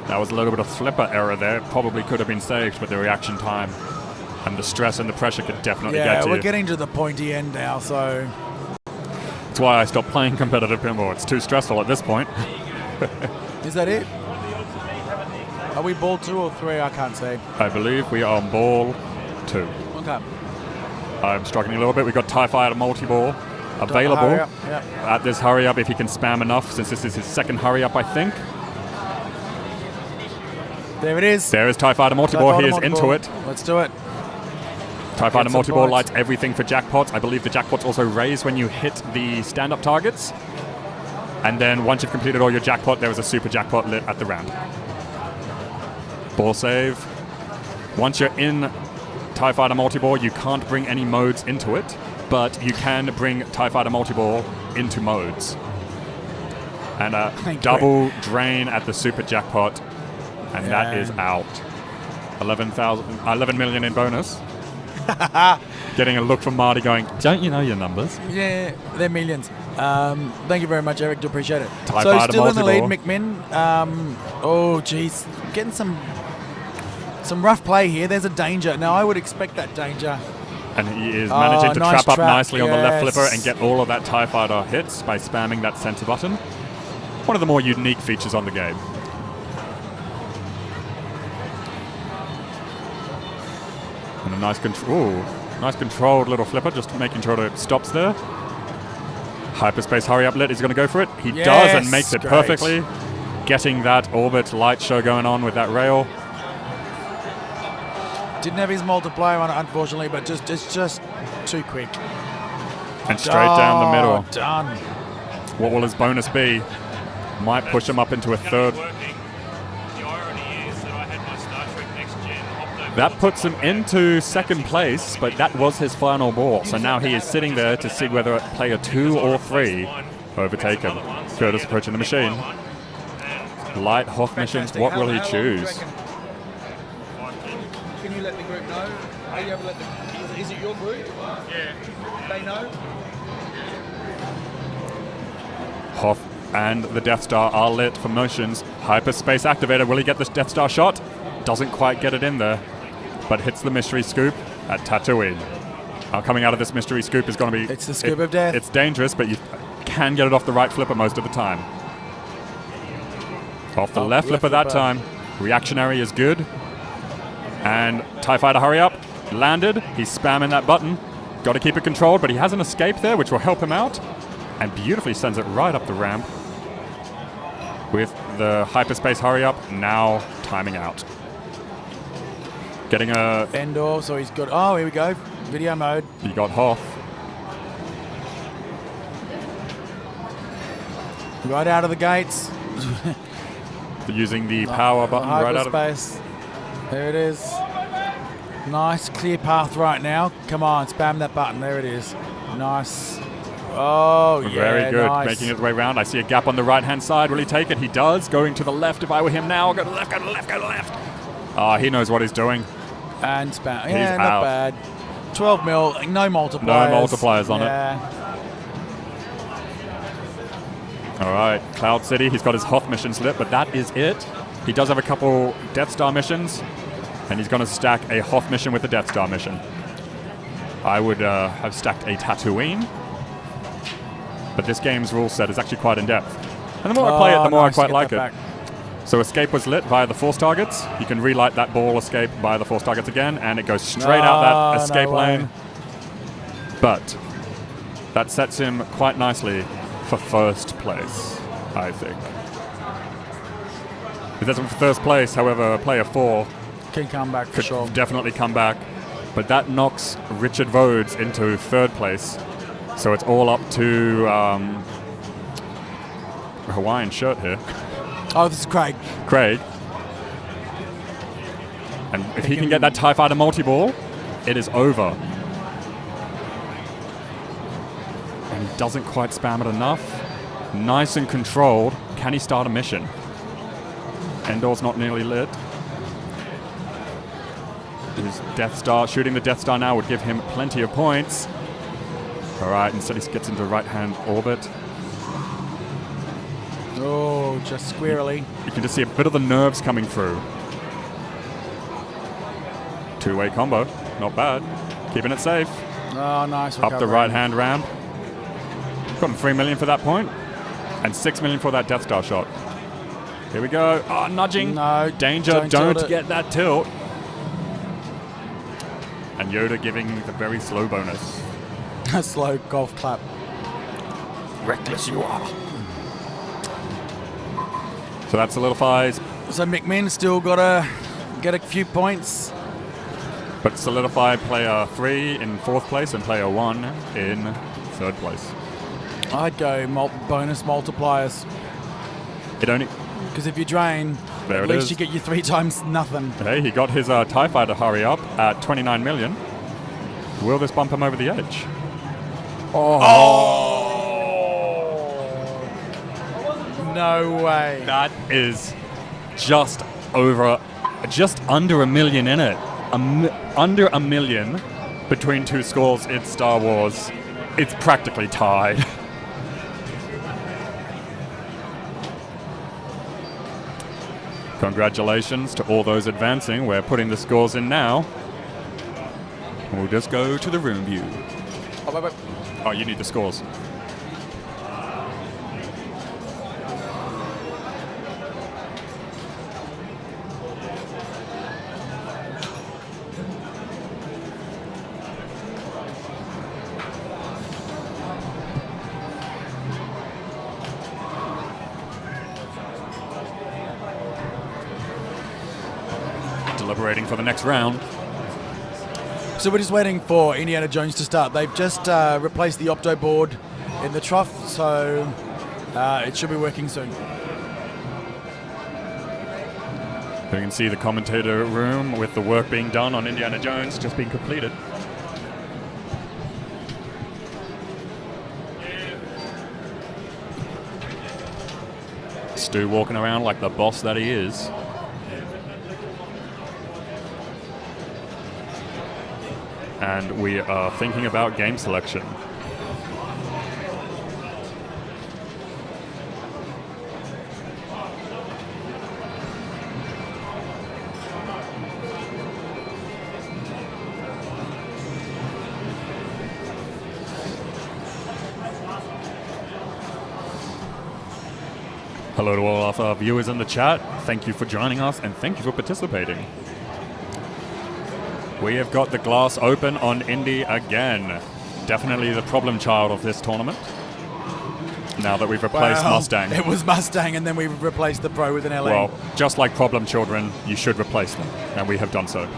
That was a little bit of flipper error there. Probably could have been saved, but the reaction time and the stress and the pressure could definitely get to you. Yeah, we're getting to the pointy end now, so... That's why I stopped playing competitive pinball. It's too stressful at this point. Is that it? Are we ball 2 or 3? I can't say. I believe we are on ball 2. Okay. I'm struggling a little bit. We've got TIE Fighter multi-ball available at this hurry up if he can spam enough, since this is his second hurry up, I think. There it is. There is TIE Fighter multi-ball. He is into it. Let's do it. TIE Fighter multi-ball lights everything for jackpots. I believe the jackpots also raise when you hit the stand-up targets. And then once you've completed all your jackpot, there is a super jackpot lit at the ramp. Ball save. Once you're in TIE Fighter multi-ball, you can't bring any modes into it, but you can bring TIE Fighter multi-ball into modes. And a double drain at the super jackpot, and that is out. 11 million in bonus. Getting a look from Marty going, don't you know your numbers? Yeah, they're millions. Thank you very much, Eric. Do appreciate it. TIE so Fighter still in the lead, multi-ball. McMinn. Oh, geez. Getting some rough play here. There's a danger. Now, I would expect that danger. And he is managing to nice trap up nicely on the left yes. flipper and get all of that TIE Fighter hits by spamming that center button. One of the more unique features on the game. And a nice controlled little flipper, just making sure that it stops there. Hyperspace hurry up lit, he's going to go for it. He does and makes it perfectly. Getting that orbit light show going on with that rail. Didn't have his multiplier on it, unfortunately, but it's just too quick. And straight down the middle. Done. What will his bonus be? Might push him up into a third. That puts him into second place, but that was his final ball. So now he is sitting there to see whether player 2 or 3 overtake him. Curtis approaching the machine. Light Hoth missions, what will he choose? Can you let the group know? Are you able to let the, is it your group? Yeah. They know? Hoth and the Death Star are lit for motions. Hyperspace activated. Will he get this Death Star shot? Doesn't quite get it in there, but hits the mystery scoop at Tatooine. Coming out of this mystery scoop is going to be... It's the scoop of death. It's dangerous, but you can get it off the right flipper most of the time. Off the left flipper that time. Reactionary is good. And TIE Fighter hurry up. Landed. He's spamming that button. Got to keep it controlled, but he has an escape there, which will help him out. And beautifully sends it right up the ramp. With the hyperspace hurry up, now timing out. Getting a... Endor, so he's got... Oh, here we go. Video mode. You got Hoth. Right out of the gates. Using the power button right out of... Hyperspace. There it is. Nice, clear path right now. Come on, spam that button. There it is. Nice. Oh, yeah, very good. Nice. Making his way around. I see a gap on the right-hand side. Will he take it? He does. Going to the left. If I were him now, go to the left, go to the left, go to the left. He knows what he's doing. And spam. He's Yeah, not out. bad. 12 mil, no multipliers. No multipliers on it. All right, Cloud City, he's got his Hoth mission slip, but that is it. He does have a couple Death Star missions, and he's going to stack a Hoth mission with a Death Star mission. I would have stacked a Tatooine, but this game's rule set is actually quite in-depth. And the more I play it, the more I quite like it. Back. So escape was lit via the force targets. You can relight that ball escape via the force targets again, and it goes straight out that escape lane. But that sets him quite nicely for first place, I think. If that's for first place, however, player 4 can come back for sure. Definitely come back. But that knocks Richard Rhodes into third place. So it's all up to a Hawaiian shirt here. Oh, this is Craig. Craig. And if he can get that TIE Fighter multi-ball, it is over. And he doesn't quite spam it enough. Nice and controlled. Can he start a mission? Endor's not nearly lit. His Death Star, shooting the Death Star now would give him plenty of points. All right, instead he gets into right-hand orbit. Oh, just squirrely. You can just see a bit of the nerves coming through. Two-way combo, not bad. Keeping it safe. Oh, nice recovery. Up the right-hand ramp. Got him 3 million for that point, and 6 million for that Death Star shot. Here we go. Oh, nudging. No. Danger, don't get that tilt. And Yoda giving the very slow bonus. A slow golf clap. Reckless you are. So that solidifies. So McMinn still got to get a few points. But solidify player 3 in 4th place and player 1 in 3rd place. I'd go bonus multipliers. It only... Because if you drain, there at least you get your 3 times nothing. Hey, he got his TIE Fighter hurry up at 29 million. Will this bump him over the edge? Oh! No way. That is just under $1 million in it. Under $1 million between two scores in Star Wars. It's practically tied. Congratulations to all those advancing. We're putting the scores in now. We'll just go to the room view. Oh, you need the scores. Deliberating for the next round. So we're just waiting for Indiana Jones to start. They've just replaced the opto board in the trough, so it should be working soon. You can see the commentator room with the work being done on Indiana Jones just being completed. Stu walking around like the boss that he is. And we are thinking about game selection. Hello to all of our viewers in the chat. Thank you for joining us and thank you for participating. We have got the glass open on Indy again. Definitely the problem child of this tournament. Now that we've replaced Mustang. It was Mustang and then we replaced the Pro with an LA. Well, just like problem children, you should replace them. And we have done so.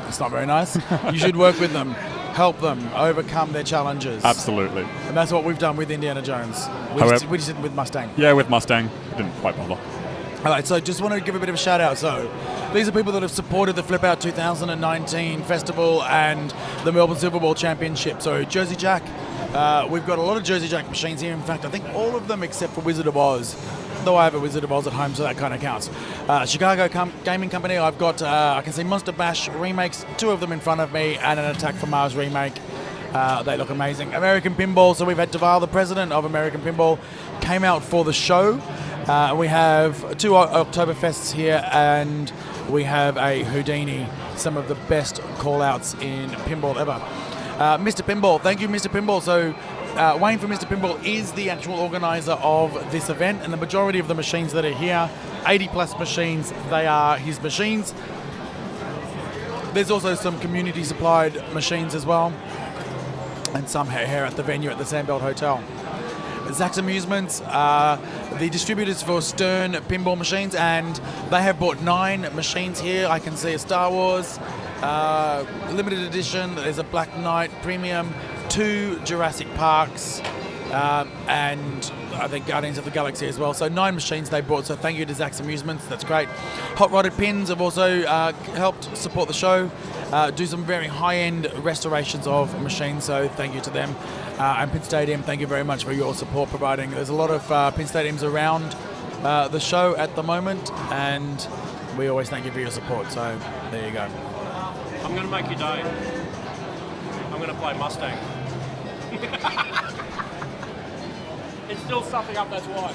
It's not very nice. You should work with them. Help them overcome their challenges. Absolutely. And that's what we've done with Indiana Jones. We just did with Mustang. Yeah, with Mustang. We didn't quite bother. All right, so just want to give a bit of a shout out. So these are people that have supported the Flip Out 2019 Festival and the Melbourne Silverball Championship. So Jersey Jack, we've got a lot of Jersey Jack machines here. In fact, I think all of them except for Wizard of Oz though I have a Wizard of Oz at home, so that kind of counts. Chicago Gaming Company, I've got, I can see Monster Bash remakes, 2 of them in front of me, and an Attack from Mars remake. They look amazing. American Pinball, so we've had Deval, the president of American Pinball, came out for the show. We have 2 Oktoberfests here, and we have a Houdini, some of the best call-outs in pinball ever. Mr. Pinball, thank you, Mr. Pinball. So Wayne from Mr. Pinball is the actual organizer of this event, and the majority of the machines that are here, 80 plus machines, they are his machines. There's also some community supplied machines as well, and some here at the venue at the Sandbelt Hotel. Zach's Amusements, the distributors for Stern pinball machines, and they have bought 9 machines here. I can see a Star Wars limited edition, there's a Black Knight Premium, 2 Jurassic Parks, and I think Guardians of the Galaxy as well. So 9 machines they bought, so thank you to Zach's Amusements, that's great. Hot Rodded Pins have also helped support the show, do some very high-end restorations of machines, so thank you to them. And Pin Stadium, thank you very much for your support providing. There's a lot of Pin Stadiums around the show at the moment, and we always thank you for your support, so there you go. I'm going to make your day. I'm going to play Mustang. It's still sucking up, that's why.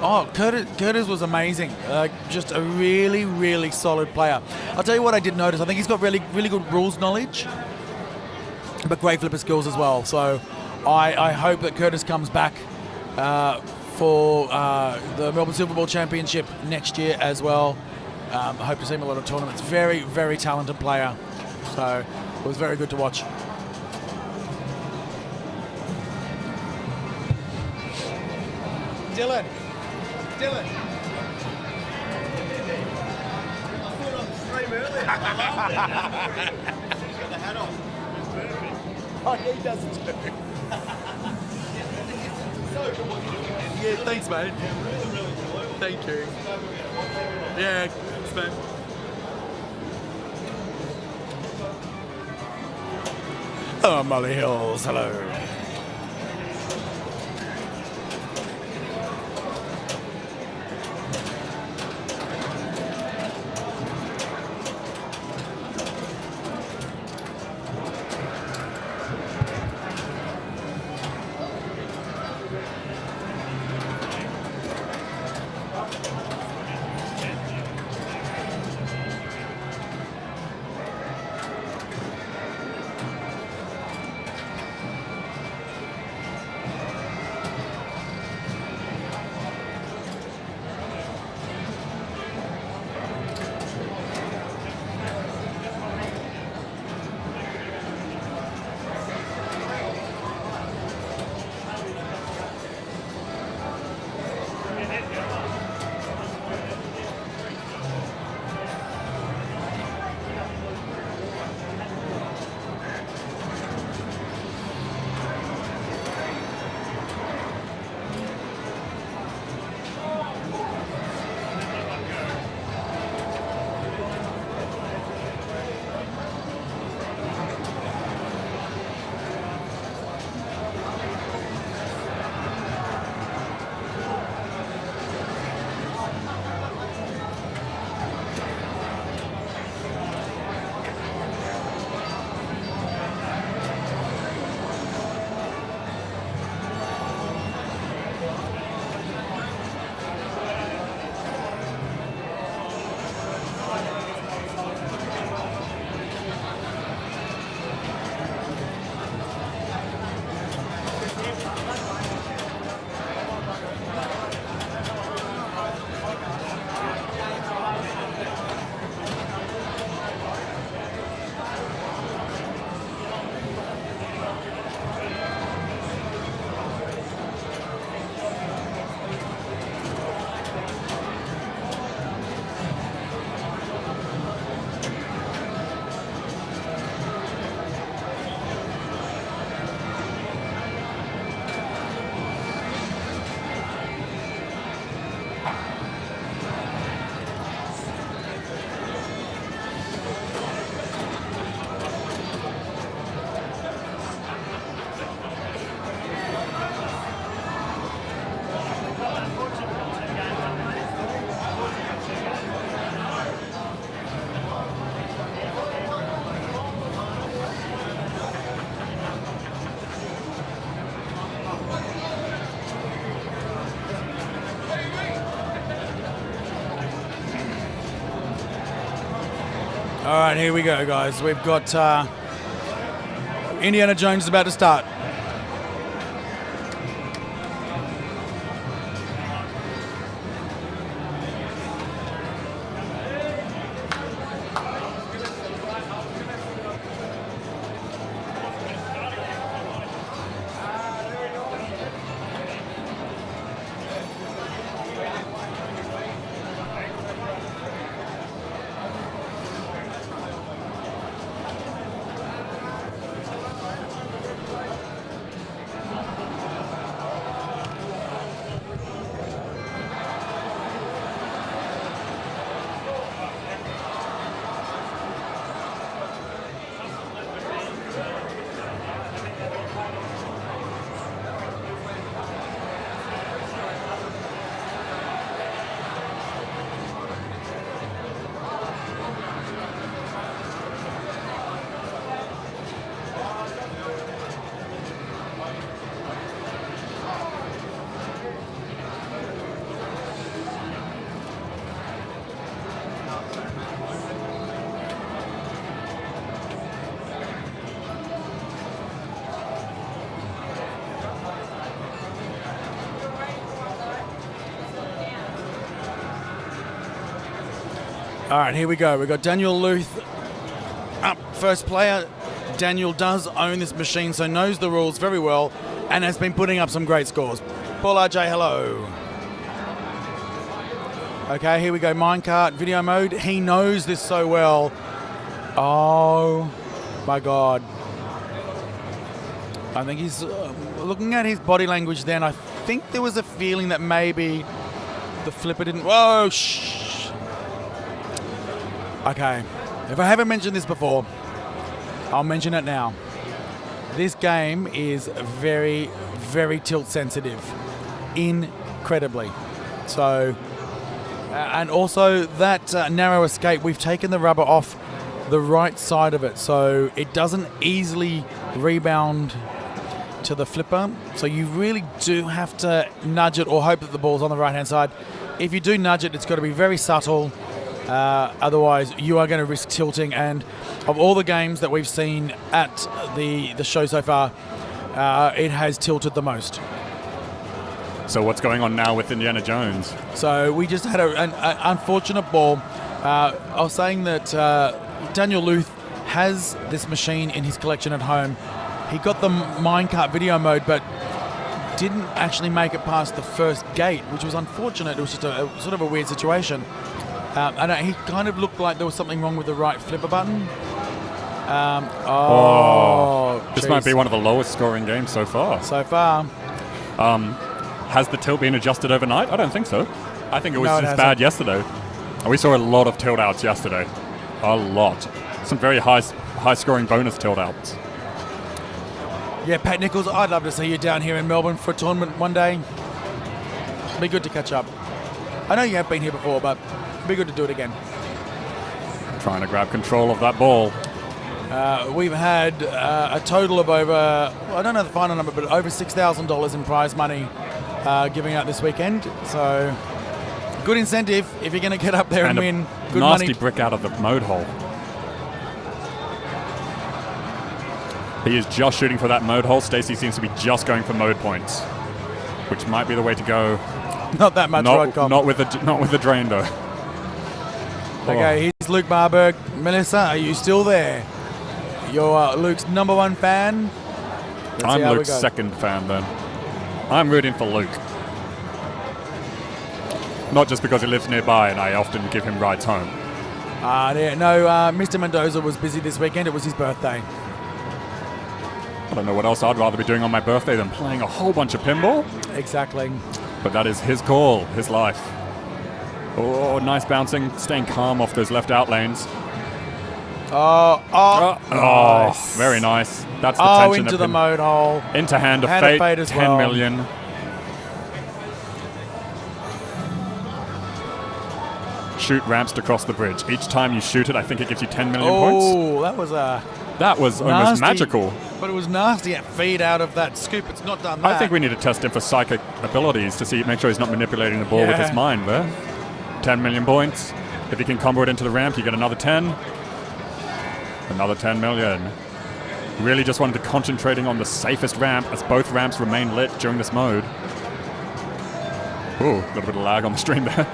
Oh, Curtis was amazing. Just a really, really solid player. I'll tell you what I did notice. I think he's got really, really good rules knowledge, but great flipper skills as well. So I hope that Curtis comes back for the Melbourne Silverball Championship next year as well. I hope to see him in a lot of tournaments. Very, very talented player. So it was very good to watch. Dylan. I put it on the stream earlier. I loved it. He's got the hat on. It's perfect. Oh, yeah, he does it too. So good what you're doing. Yeah, thanks, mate. Yeah, really, really enjoyable. Thank you. Yeah, thanks, man. Oh, Molly Hills, hello. All right, here we go, guys. We've got Indiana Jones is about to start. All right, here we go. We've got Daniel Luth up, first player. Daniel does own this machine, so knows the rules very well and has been putting up some great scores. Paul RJ, hello. Okay, here we go. Minecart video mode. He knows this so well. Oh, my God. I think he's looking at his body language then. I think there was a feeling that maybe the flipper didn't... Whoa, shh. Okay, if I haven't mentioned this before, I'll mention it now. This game is very, very tilt sensitive. Incredibly. So, and also that narrow escape, we've taken the rubber off the right side of it, so it doesn't easily rebound to the flipper. So you really do have to nudge it or hope that the ball's on the right-hand side. If you do nudge it, it's got to be very subtle. Otherwise, you are going to risk tilting. And of all the games that we've seen at the show so far, it has tilted the most. So what's going on now with Indiana Jones? So we just had an unfortunate ball. I was saying that Daniel Luth has this machine in his collection at home. He got the minecart video mode, but didn't actually make it past the first gate, which was unfortunate. It was just a sort of a weird situation. And he kind of looked like there was something wrong with the right flipper button. This might be one of the lowest scoring games so far. Has the tilt been adjusted overnight? I don't think so. I think it was just bad yesterday. We saw a lot of tilt outs yesterday. A lot. Some very high scoring bonus tilt outs. Yeah, Pat Nichols, I'd love to see you down here in Melbourne for a tournament one day. Be good to catch up. I know you have been here before, but be good to do it again. Trying to grab control of that ball. We've had a total of over, well, I don't know the final number, but over $6,000 in prize money giving out this weekend. So good incentive if you're going to get up there and win good money. Nasty brick out of the mode hole. He is just shooting for that mode hole. Stacey seems to be just going for mode points, which might be the way to go. Not that much, right, Cop? Not with the drain, though. Okay, here's Luke Marburg. Melissa, are you still there? You're Luke's number one fan? I'm Luke's second fan, then. I'm rooting for Luke. Not just because he lives nearby and I often give him rides home. Mr. Mendoza was busy this weekend. It was his birthday. I don't know what else I'd rather be doing on my birthday than playing a whole bunch of pinball. Exactly. But that is his call, his life. Oh, nice bouncing, staying calm off those left out lanes. Nice. Very nice. That's the tension. Into the mode hole. Into Hand of Fate as 10 well. million. Shoot ramps across the bridge. Each time you shoot it, I think it gives you 10 million points. Oh, that was almost magical. But it was nasty at feed out of that scoop. It's not done that. I think we need to test him for psychic abilities to make sure he's not manipulating the ball with his mind there. 10 million points. If he can combo it into the ramp, you get another 10. Another 10 million. Really just wanted to concentrating on the safest ramp as both ramps remain lit during this mode. Ooh, a little bit of lag on the stream there.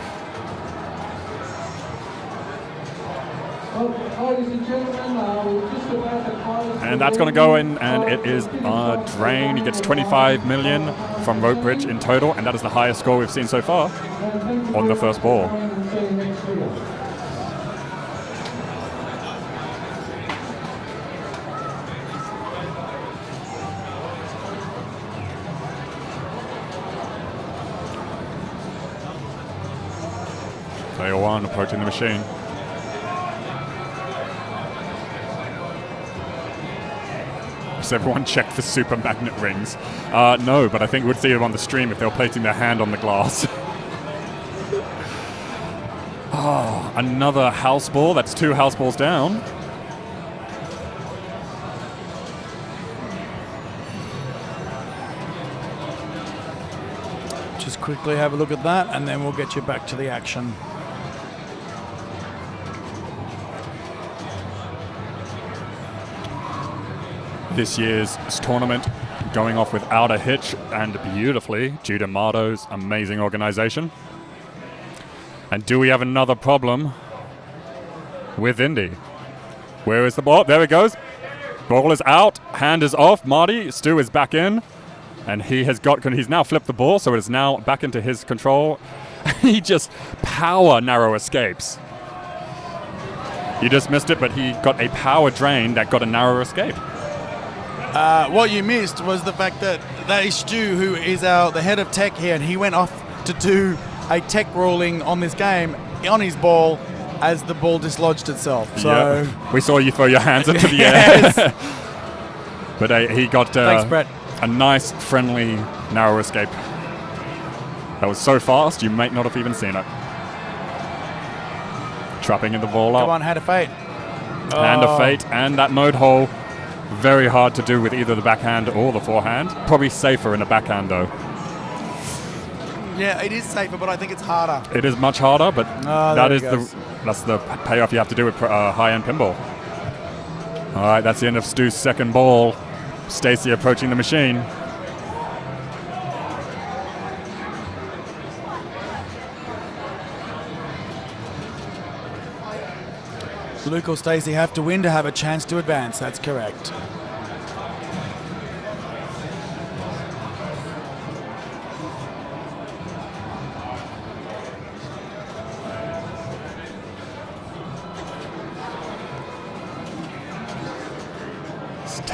Ladies and gentlemen, we're just about to close. And that's going to go in, and it is a drain. He gets 25 million from Rope Bridge in total, and that is the highest score we've seen so far on the first ball. Player one approaching the machine. Has everyone checked for super magnet rings? No, but I think we'd see them on the stream if they were placing their hand on the glass. Oh, another house ball. That's 2 house balls down. Just quickly have a look at that, and then we'll get you back to the action. This year's tournament going off without a hitch and beautifully due to Mardo's amazing organization. And do we have another problem with Indy? Where is the ball? There it goes. Ball is out. Hand is off. Marty, Stu is back in. And he's now flipped the ball, so it is now back into his control. He just power narrow escapes. You just missed it, but he got a power drain that got a narrow escape. What you missed was the fact that is Stu, who is the head of tech here, and he went off to do a tech ruling on this game on his ball as the ball dislodged itself. So we saw you throw your hands into the air. But he got thanks, Brett. A nice, friendly, narrow escape. That was so fast, you might not have even seen it. Trapping in the ball up. Come on, Hand of Fate. Hand of Fate, and that mode hole. Very hard to do with either the backhand or the forehand. Probably safer in a backhand, though. Yeah, it is safer, but I think it's harder. It is much harder, but that's the payoff you have to do with high-end pinball. All right, that's the end of Stu's second ball. Stacey approaching the machine. Luke or Stacey have to win to have a chance to advance. That's correct.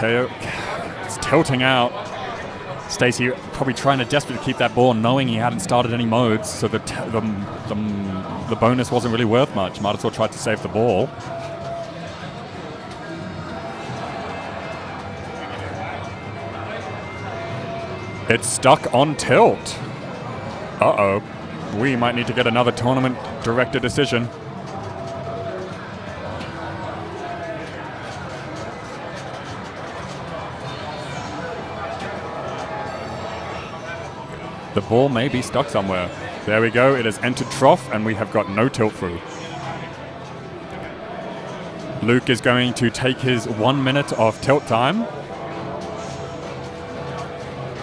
It's tilting out. Stacey probably trying to desperately keep that ball, knowing he hadn't started any modes, so the bonus wasn't really worth much. Might as well try to save the ball. It's stuck on tilt. Uh-oh. We might need to get another tournament director decision. The ball may be stuck somewhere. There we go. It has entered trough, and we have got no tilt through. Luke is going to take his 1 minute of tilt time.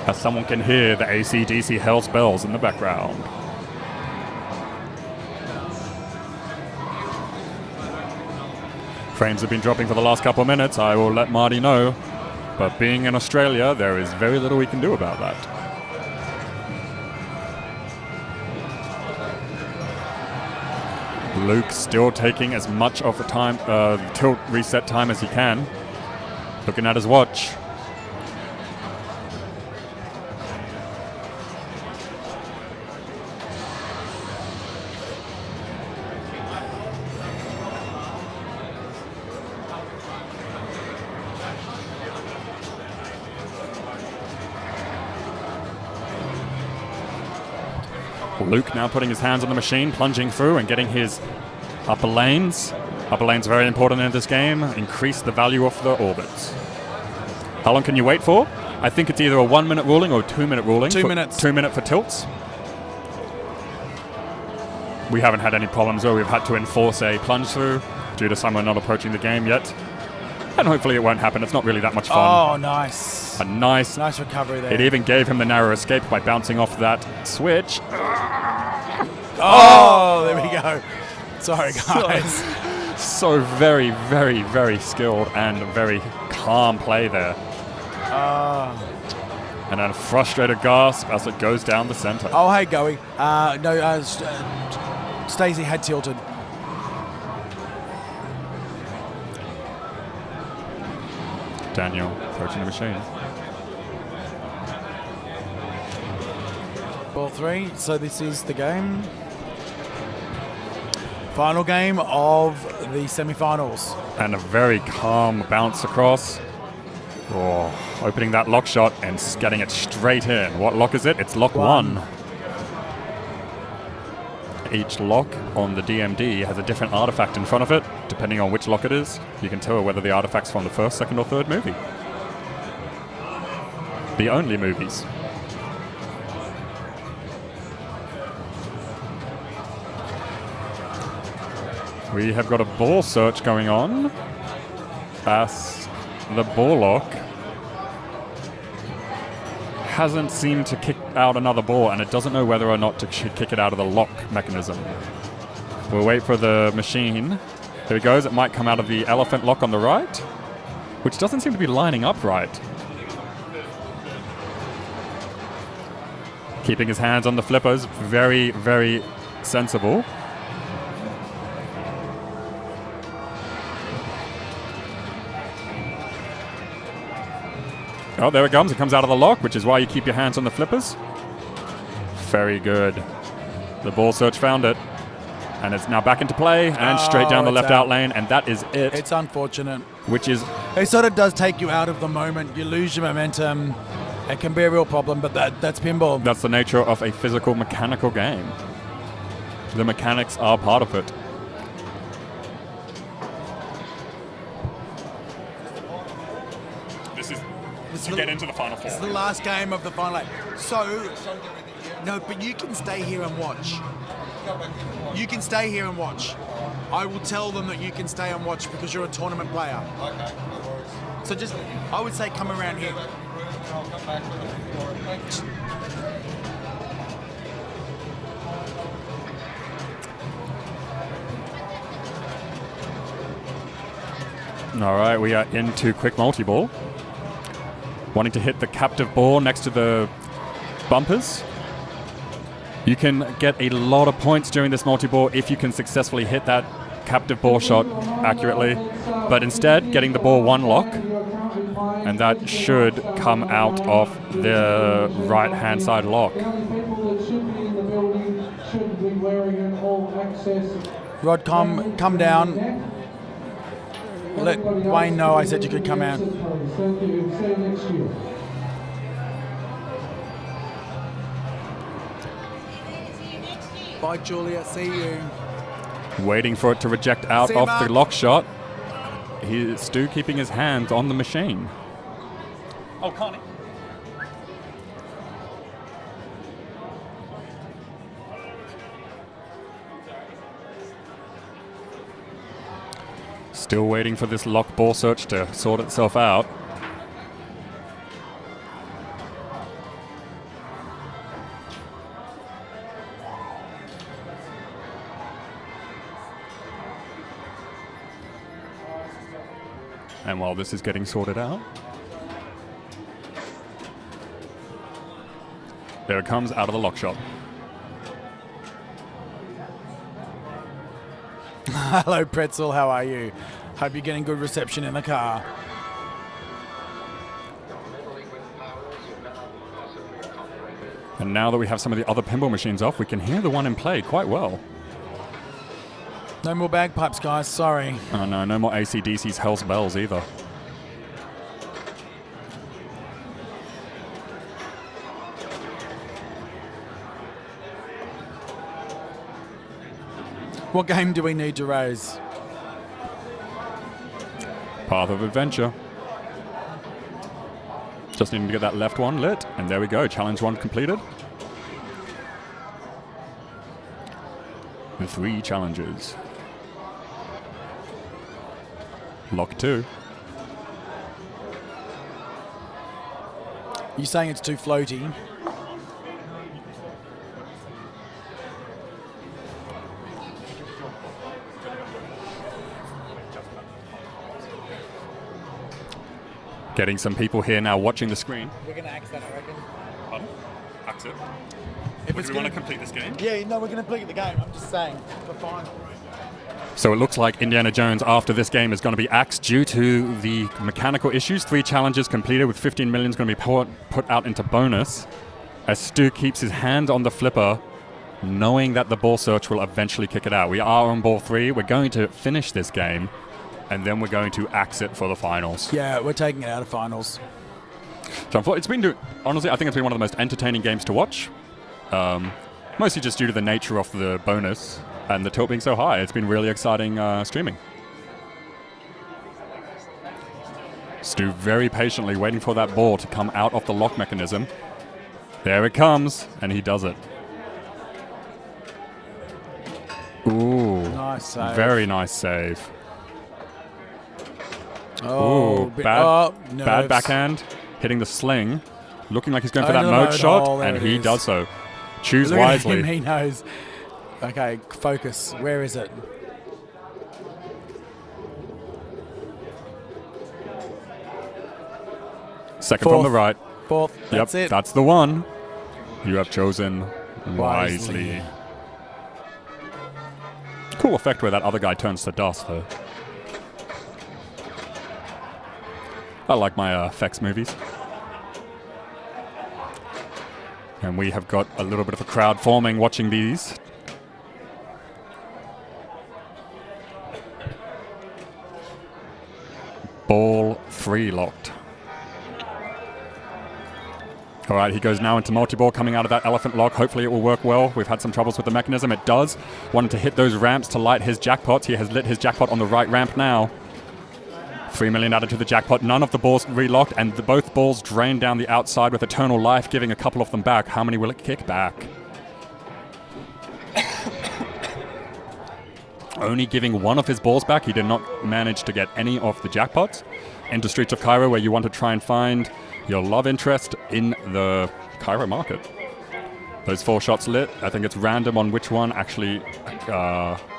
As someone can hear the AC/DC Hell's bells in the background. Frames have been dropping for the last couple of minutes. I will let Marty know. But being in Australia, there is very little we can do about that. Luke still taking as much of the time, tilt reset time as he can. Looking at his watch. Luke now putting his hands on the machine, plunging through and getting his upper lanes. Upper lanes very important in this game. Increase the value of the orbits. How long can you wait for? I think it's either a 1 minute ruling or a 2 minute ruling. 2 minutes. 2 minute for tilts. We haven't had any problems where we've had to enforce a plunge through due to someone not approaching the game yet. And hopefully it won't happen. It's not really that much fun. Oh, nice. A nice recovery there. It even gave him the narrow escape by bouncing off that switch. Oh, there we go. Sorry, guys. So very, very, very skilled and very calm play there. And then a frustrated gasp as it goes down the center. Oh, hey, Goey. Stacey had tilted. Daniel approaching the machine. Ball 3, so this is the game. Final game of the semi-finals. And a very calm bounce across. Oh, opening that lock shot and getting it straight in. What lock is it? It's lock 1. Each lock on the DMD has a different artifact in front of it. Depending on which lock it is, you can tell whether the artifact's from the first, second, or third movie. The only movies. We have got a ball search going on as the ball lock hasn't seemed to kick out another ball, and it doesn't know whether or not to kick it out of the lock mechanism. We'll wait for the machine. There it goes. It might come out of the elephant lock on the right, which doesn't seem to be lining up right. Keeping his hands on the flippers. Very, very sensible. Oh, there it comes. It comes out of the lock, which is why you keep your hands on the flippers. Very good. The ball search found it. And it's now back into play and straight down the left out lane, and that is it. It's unfortunate. Which is... It sort of does take you out of the moment. You lose your momentum. It can be a real problem, but that's pinball. That's the nature of a physical, mechanical game. The mechanics are part of it. This is to get into the Final Four. It's the last game of the Final Eight. So, no, but you can stay here and watch. You can stay here and watch. I will tell them that you can stay and watch because you're a tournament player. Okay, no worries. So just, I would say come around here. I'll come back with it. All right, we are into quick multi-ball. Wanting to hit the captive ball next to the bumpers. You can get a lot of points during this multi-ball if you can successfully hit that captive ball shot accurately. But instead, getting the ball one lock, and that should come out of the right-hand side lock. Rod, come down. Let Wayne know I said you could come out. Bye, Julia. See you. Waiting for it to reject out of the lock shot. Stu keeping his hands on the machine. Oh, Connie. Still waiting for this lock ball search to sort itself out. And while this is getting sorted out, there it comes out of the lock shot. Hello, Pretzel. How are you? Hope you're getting good reception in the car. And now that we have some of the other pinball machines off, we can hear the one in play quite well. No more bagpipes, guys. Sorry. Oh no, no more AC/DC's Hell's Bells either. What game do we need to raise? Path of Adventure. Just needing to get that left one lit, and there we go. Challenge 1 completed. The 3 challenges. Lock 2. You're saying it's too floaty. Getting some people here now watching the screen. We're going to axe that, I reckon. Pardon? Axe it. If Do it's we want gonna to complete this game? Yeah, no, we're going to complete the game. I'm just saying, for final. So it looks like Indiana Jones after this game is going to be axed due to the mechanical issues. 3 challenges completed with 15 million is going to be put out into bonus. As Stu keeps his hand on the flipper, knowing that the ball search will eventually kick it out. We are on ball 3. We're going to finish this game, and then we're going to axe it for the finals. Yeah, we're taking it out of finals. So it's been, honestly, I think it's been one of the most entertaining games to watch. Mostly just due to the nature of the bonus and the tilt being so high. It's been really exciting streaming. Stu very patiently waiting for that ball to come out of the lock mechanism. There it comes, and he does it. Ooh. Nice save. Very nice save. Oh, Ooh, bad nerves. backhand. Hitting the sling. Looking like he's going for Over that the mode mode. shot, Oh, there and it he is. does so. Choose Look at wisely. him, he knows. Okay, focus. Where is it? Second from the right. Fourth. That's Yep, it. that's the one. You have chosen wisely. Cool effect where that other guy turns to dust, though. I like my effects movies. And we have got a little bit of a crowd forming watching these. Ball 3 locked. All right, he goes now into multi-ball, coming out of that elephant lock. Hopefully it will work well. We've had some troubles with the mechanism. It does. Wanted to hit those ramps to light his jackpots. He has lit his jackpot on the right ramp now. 3 million added to the jackpot. None of the balls relocked, and both balls drained down the outside with Eternal Life, giving a couple of them back. How many will it kick back? Only giving one of his balls back. He did not manage to get any of the jackpots. Into Streets of Cairo, where you want to try and find your love interest in the Cairo market. Those 4 shots lit. I think it's random on which one actually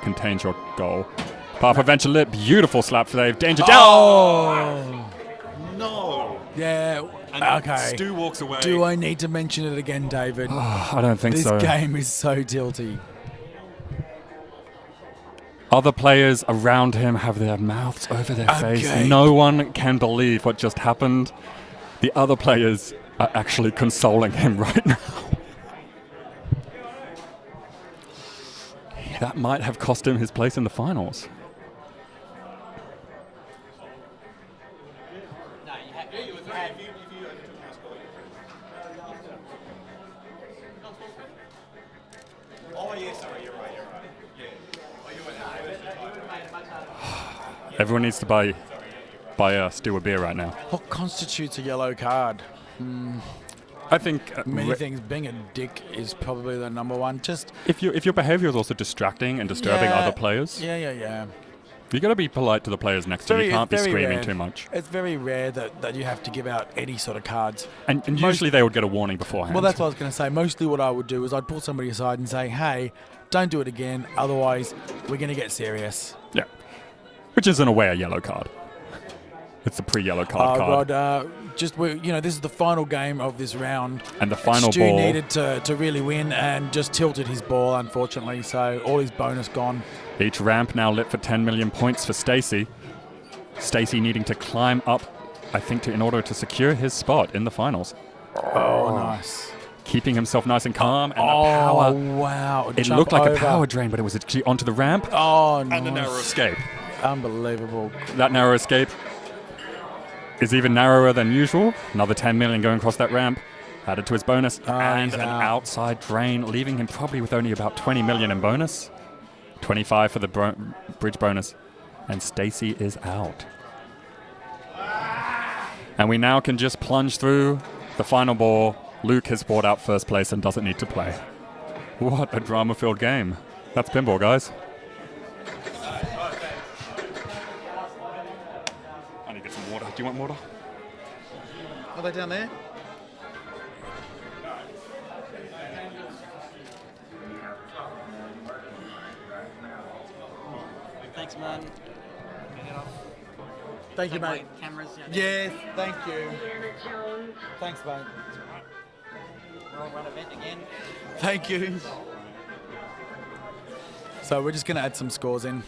contains your goal. Path Adventure lit. Beautiful slap save. Danger down. Oh! No. Yeah. And Okay. Stu walks away. Do I need to mention it again, David? I don't think This so. game is so tilty. Other players around him have their mouths over their face. Okay. No one can believe what just happened. The other players are actually consoling him right now. That might have cost him his place in the finals. Everyone needs to buy Stu a beer right now. What constitutes a yellow card? I think Many things. Being a dick is probably the number one. Just if your behavior is also distracting and disturbing Yeah. other players, yeah. you got to be polite to the players next to you. You can't be screaming too much. It's very rare that you have to give out any sort of cards. And usually they would get a warning beforehand. Well, that's what I was going to say. Mostly what I would do is I'd pull somebody aside and say, hey, don't do it again. Otherwise, we're going to get serious. Yeah. Which is in a way a yellow card. It's a pre-yellow card card. God, this is the final game of this round. And the final Stu ball. needed to really win and just tilted his ball, unfortunately. So all his bonus gone. Each ramp now lit for 10 million points for Stacy. Stacy needing to climb up, I think, in order to secure his spot in the finals. Oh, nice. Keeping himself nice and calm. And the Oh, power. wow. It Jump looked like over. a power drain, but it was actually onto the ramp. Oh, And a narrow escape. Unbelievable. That narrow escape is even narrower than usual. Another 10 million going across that ramp. Added to his bonus. And he's an out. outside drain, leaving him probably with only about 20 million in bonus. 25 for the bridge bonus. And Stacy is out. And we now can just plunge through the final ball. Luke has brought out first place and doesn't need to play. What a drama-filled game. That's pinball, guys. I need to get some water. Do you want water? Are they down there? Thanks, man. Get off. Thank you, Take mate. my cameras. Yes, thank you. Thanks, mate. Well run event again. Thank you. So we're just going to add some scores in.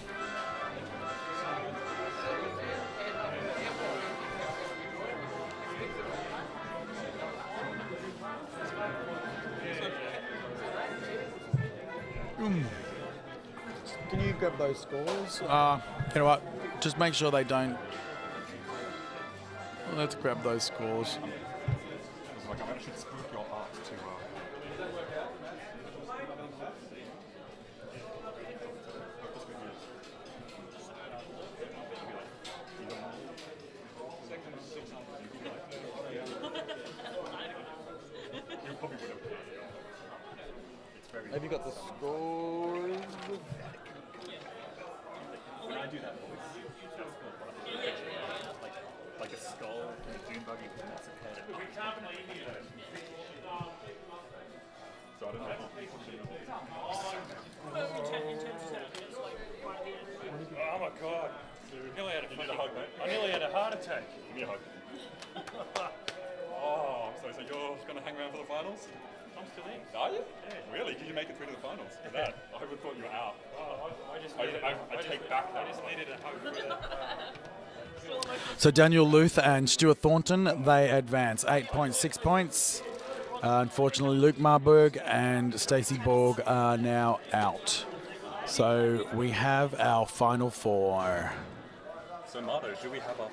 Can you grab those scores? You know what? Just make sure they don't. Let's grab those scores. Like, I should spook your art to. Have you got the scores? When I do that voice, that's cool. Like a skull and a dune buggy with lots of head. So I don't know. Oh my god. I nearly had a heart attack. Give me a hug. Oh, I'm sorry. So you're going to hang around for the finals? I'm still in. Are you? Yeah. Really? Did you make it through to the finals? For that? I would have thought you were out. I take back that. I just needed a hug for that. So Daniel Luth and Stuart Thornton, they advance 8.6 points. Unfortunately, Luke Marburg and Stacey Borg are now out. So we have our final four. So Marto, do we have a...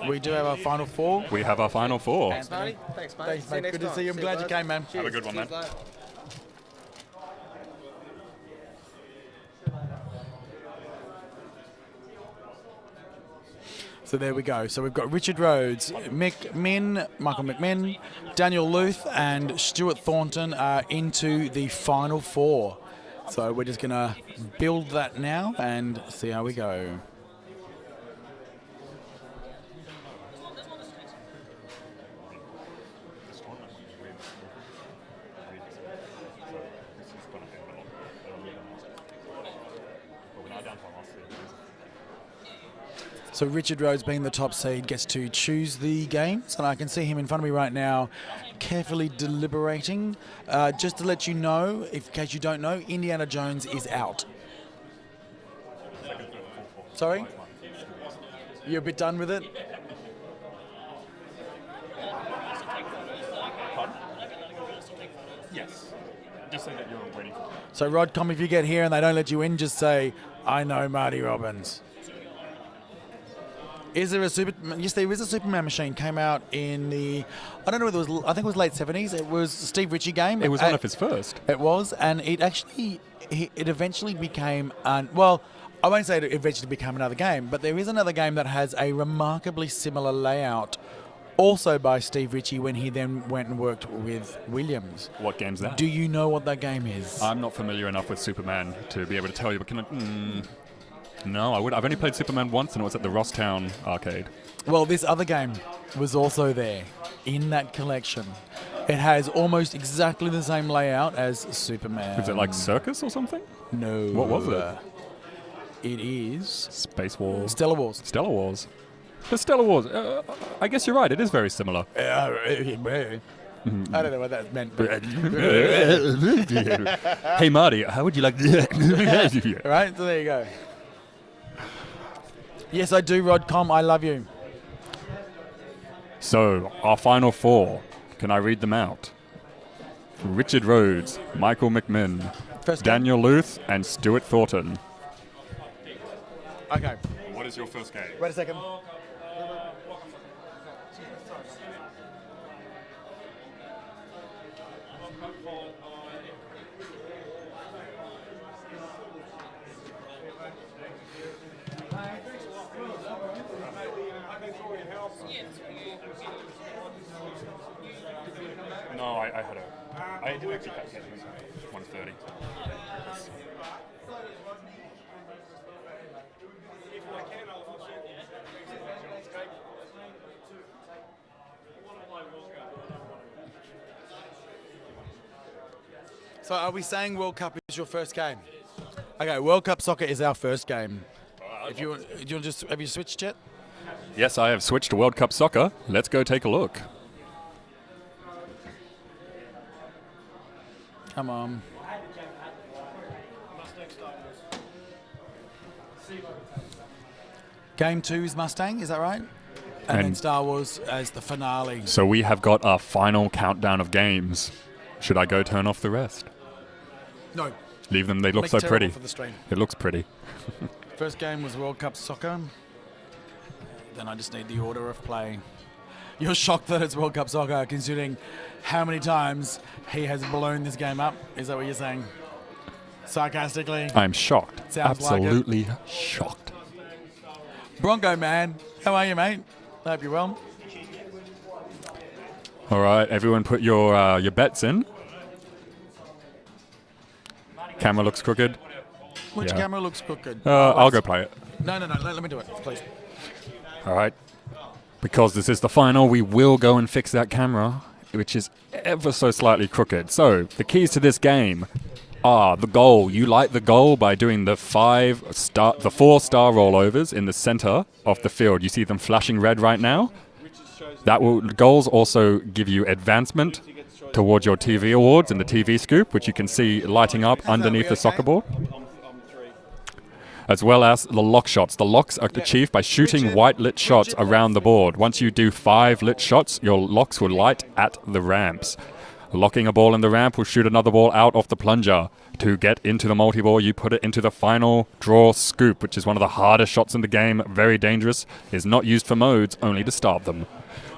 We do have our final four. We have our final four. Thanks, mate. Thanks, mate. Thanks, See you mate. next Good to time. see you. I'm glad you came, man. Have a good one, man. Cheers, mate. So there we go. So we've got Richard Rhodes, Michael McMinn, Daniel Luth, and Stuart Thornton are into the final four. So we're just going to build that now and see how we go. So Richard Rhodes, being the top seed, gets to choose the games, and I can see him in front of me right now, carefully deliberating. Just to let you know, in case you don't know, Indiana Jones is out. Sorry? You're a bit done with it? Yes. Just say that you're waiting for it. So Rodcom, if you get here and they don't let you in, just say, I know Marty Robbins. Is there a Yes, there is a Superman machine. Came out in the, I don't know whether it was, I think it was late 70s. It was a Steve Ritchie game. It was one of his first. It was, and it actually, it eventually became, well, I won't say it eventually became another game, but there is another game that has a remarkably similar layout, also by Steve Ritchie, when he then went and worked with Williams. What game's that? Do you know what that game is? I'm not familiar enough with Superman to be able to tell you, but can I... No, I've only played Superman once, and it was at the Rosstown arcade. Well, this other game was also there in that collection. It has almost exactly the same layout as Superman. Was it like Circus or something? No. What was it? It is... Space Wars. Stellar Wars. Stellar Wars. The Stellar Wars. I guess you're right. It is very similar. I don't know what that meant. But Hey, Marty, how would you like that? Right, so there you go. Yes, I do, Rodcom. I love you. So, our final four. Can I read them out? Richard Rhodes, Michael McMinn, Daniel Luth, and Stuart Thornton. Okay. What is your first game? Wait a second. No, I had I didn't actually catch it. It was 1:30. So are we saying World Cup is your first game? Okay, World Cup Soccer is our first game. If you just have you switched yet? Yes, I have switched to World Cup Soccer. Let's go take a look. Come on. Game 2 is Mustang, is that right? And then Star Wars as the finale. So we have got our final countdown of games. Should I go turn off the rest? No. Leave them. They look so pretty. For the stream. It looks pretty. First game was World Cup Soccer. Then I just need the order of play. You're shocked that it's World Cup Soccer, considering how many times he has blown this game up. Is that what you're saying? Sarcastically? I'm shocked. Sounds absolutely shocked. Bronco man, how are you, mate? I hope you're well. All right, everyone, put your bets in. Camera looks crooked. Which camera looks crooked? I'll go play it. No, let me do it, please. All right. Because this is the final, we will go and fix that camera, which is ever so slightly crooked. So, the keys to this game are the goal. You light the goal by doing the 4-star rollovers in the center of the field. You see them flashing red right now. Goals also give you advancement towards your TV awards and the TV scoop, which you can see lighting up underneath the soccer ball. As well as the lock shots. The locks are achieved by shooting white lit shots around the board. Once you do 5 lit shots, your locks will light at the ramps. Locking a ball in the ramp will shoot another ball out of the plunger. To get into the multi-ball, you put it into the final draw scoop, which is one of the hardest shots in the game, very dangerous, is not used for modes, only to start them.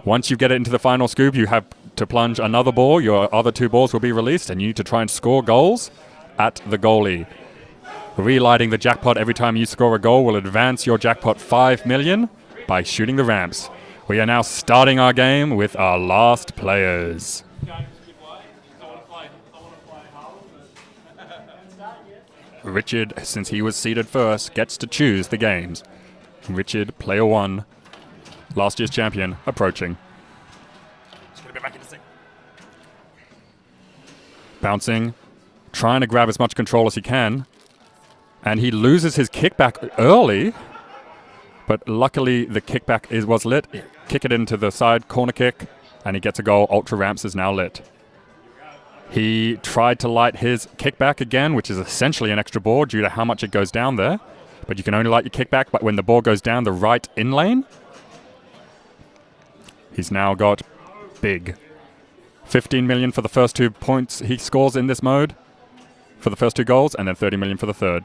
Once you get it into the final scoop, you have to plunge another ball. Your other 2 balls will be released, and you need to try and score goals at the goalie. Relighting the jackpot every time you score a goal will advance your jackpot 5 million by shooting the ramps. We are now starting our game with our last players. Richard, since he was seated first, gets to choose the games. Richard, player 1, last year's champion, approaching. Bouncing, trying to grab as much control as he can. And he loses his kickback early, but luckily the kickback was lit. Kick it into the side, corner kick, and he gets a goal. Ultra ramps is now lit. He tried to light his kickback again, which is essentially an extra ball due to how much it goes down there. But you can only light your kickback but when the ball goes down the right in lane. He's now got big. 15 million for the first 2 points he scores in this mode. For the first 2 goals, and then 30 million for the third.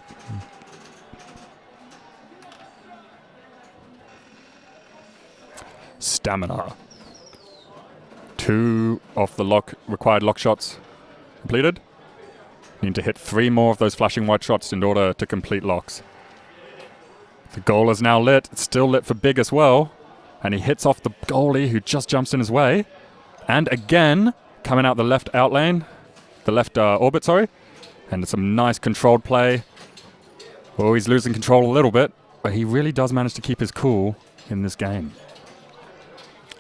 Stamina. 2 of the required lock shots completed. Need to hit 3 more of those flashing white shots in order to complete locks. The goal is now lit. It's still lit for big as well. And he hits off the goalie who just jumps in his way. And again, coming out the left orbit, And some nice controlled play. Oh, he's losing control a little bit, but he really does manage to keep his cool in this game.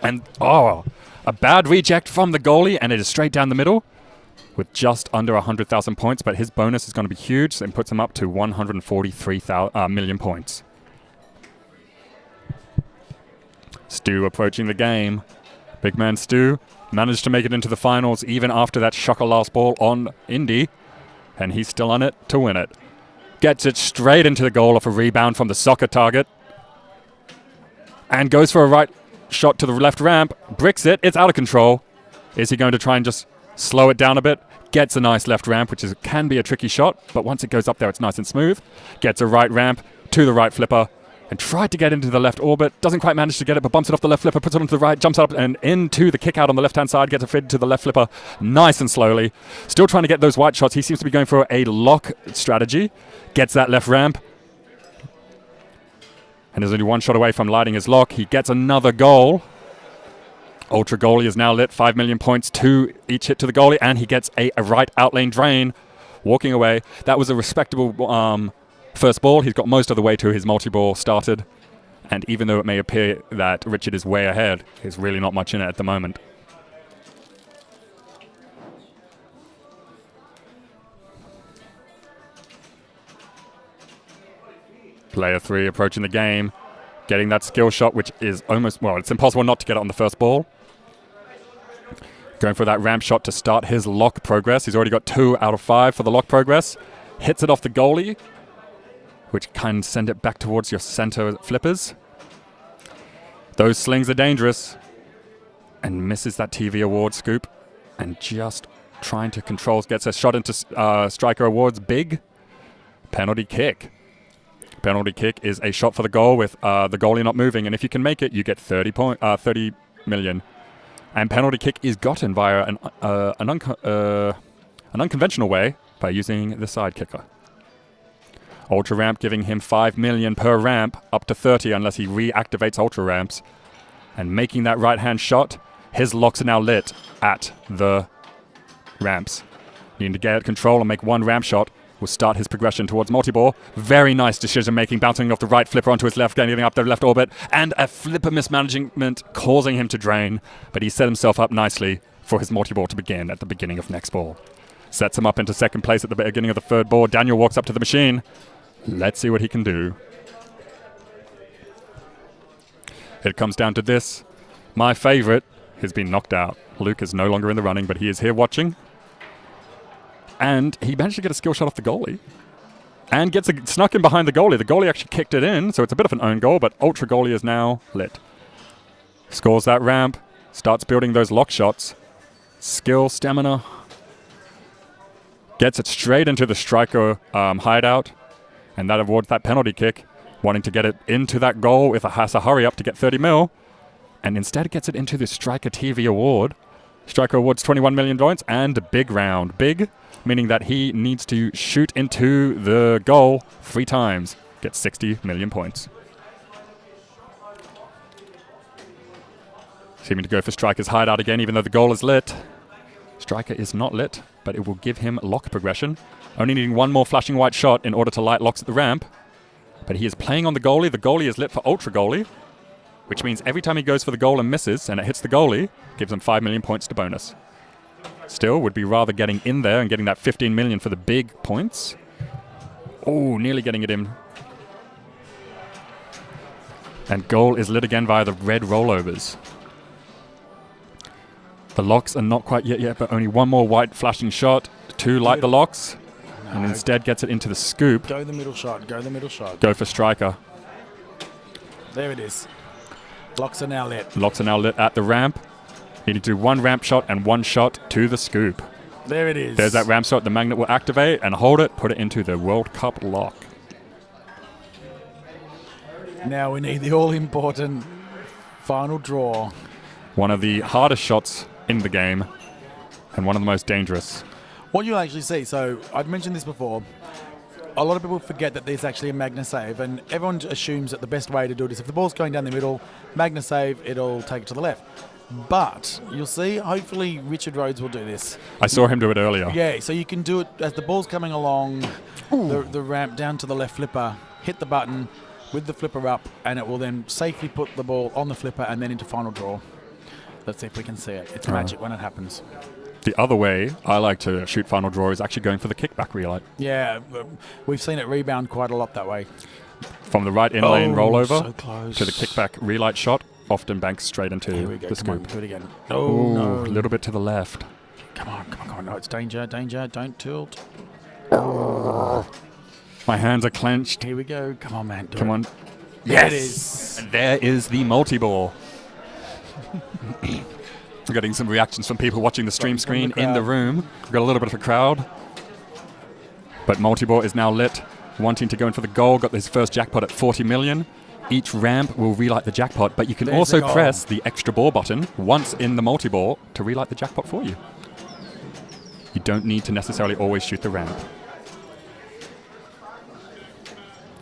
And, a bad reject from the goalie, and it is straight down the middle with just under 100,000 points, but his bonus is going to be huge, and puts him up to 143 million points. Stu approaching the game. Big man Stu managed to make it into the finals even after that shocker last ball on Indy. And he's still on it to win it. Gets it straight into the goal off a rebound from the soccer target. And goes for a right shot to the left ramp. Bricks it. It's out of control. Is he going to try and just slow it down a bit? Gets a nice left ramp, which can be a tricky shot. But once it goes up there, it's nice and smooth. Gets a right ramp to the right flipper. And tried to get into the left orbit. Doesn't quite manage to get it, but bumps it off the left flipper, puts it onto the right, jumps up and into the kick out on the left-hand side, gets a feed to the left flipper nice and slowly. Still trying to get those white shots. He seems to be going for a lock strategy. Gets that left ramp. And is only 1 shot away from lighting his lock. He gets another goal. Ultra goalie is now lit. 5 million points, 2 each hit to the goalie, and he gets a right outlane drain. Walking away. That was a respectable first ball. He's got most of the way to his multi-ball started. And even though it may appear that Richard is way ahead, there's really not much in it at the moment. Player 3 approaching the game, getting that skill shot, which is almost, well, it's impossible not to get it on the first ball. Going for that ramp shot to start his lock progress. He's already got 2 out of 5 for the lock progress. Hits it off the goalie, which can send it back towards your center flippers. Those slings are dangerous. And misses that TV award scoop. And just trying to control, gets a shot into striker awards. Big penalty kick. Penalty kick is a shot for the goal with the goalie not moving. And if you can make it, you get 30 million. And penalty kick is gotten via an unconventional way by using the side kicker. Ultra ramp giving him 5 million per ramp, up to 30 unless he reactivates ultra ramps. And making that right hand shot, his locks are now lit at the ramps. Needing to get control and make 1 ramp shot will start his progression towards multi-ball. Very nice decision making, bouncing off the right flipper onto his left, getting up the left orbit, and a flipper mismanagement causing him to drain. But he set himself up nicely for his multi-ball to begin at the beginning of next ball. Sets him up into second place at the beginning of the third ball. Daniel walks up to the machine. Let's see what he can do. It comes down to this. My favorite has been knocked out. Luke is no longer in the running, but he is here watching. And he managed to get a skill shot off the goalie. And snuck in behind the goalie. The goalie actually kicked it in, so it's a bit of an own goal, but Ultra goalie is now lit. Scores that ramp. Starts building those lock shots. Skill, stamina. Gets it straight into the striker hideout. And that awards that penalty kick. Wanting to get it into that goal with a hurry up to get 30 mil. And instead gets it into the Striker TV award. Striker awards 21 million points and a big round. Big, meaning that he needs to shoot into the goal 3 times. Gets 60 million points. Seeming to go for Striker's hideout again, even though the goal is lit. Striker is not lit, but it will give him lock progression. Only needing 1 more flashing white shot in order to light locks at the ramp. But he is playing on the goalie. The goalie is lit for Ultra goalie, which means every time he goes for the goal and misses and it hits the goalie, gives him 5 million points to bonus. Still, would be rather getting in there and getting that 15 million for the big points. Oh, nearly getting it in. And goal is lit again via the red rollovers. The locks are not quite yet, but only 1 more white flashing shot to light the locks. No. And instead gets it into the scoop. Go the middle shot, go the middle shot. Go for Striker. There it is. Locks are now lit. Locks are now lit at the ramp. You need to do 1 ramp shot and 1 shot to the scoop. There it is. There's that ramp shot. The magnet will activate and hold it, put it into the World Cup lock. Now we need the all-important final draw. One of the hardest shots in the game and one of the most dangerous. What you'll actually see, so I've mentioned this before, a lot of people forget that there's actually a Magna save, and everyone assumes that the best way to do it is if the ball's going down the middle, Magna save, it'll take it to the left. But you'll see, hopefully Richard Rhodes will do this. I saw him do it earlier. Yeah, so you can do it as the ball's coming along the ramp down to the left flipper, hit the button with the flipper up, and it will then safely put the ball on the flipper and then into final draw. Let's see if we can see it. It's magic when it happens. The other way I like to shoot final draw is actually going for the kickback relight. Yeah, we've seen it rebound quite a lot that way. From the right in-lane rollover so close. to the kickback relight shot, often banks straight into the scoop. On, do it again. Oh, no. A little bit to the left. Come on. No, it's danger. Don't tilt. My hands are clenched. Here we go. Come on, man. Come on. Yes! It is. And there is the multi-ball. We're getting some reactions from people watching the stream screen in the room. We've got a little bit of a crowd. But multi-ball is now lit, wanting to go in for the goal. Got his first jackpot at 40 million. Each ramp will relight the jackpot, but you can also press the extra ball button once in the multi-ball to relight the jackpot for you. You don't need to necessarily always shoot the ramp.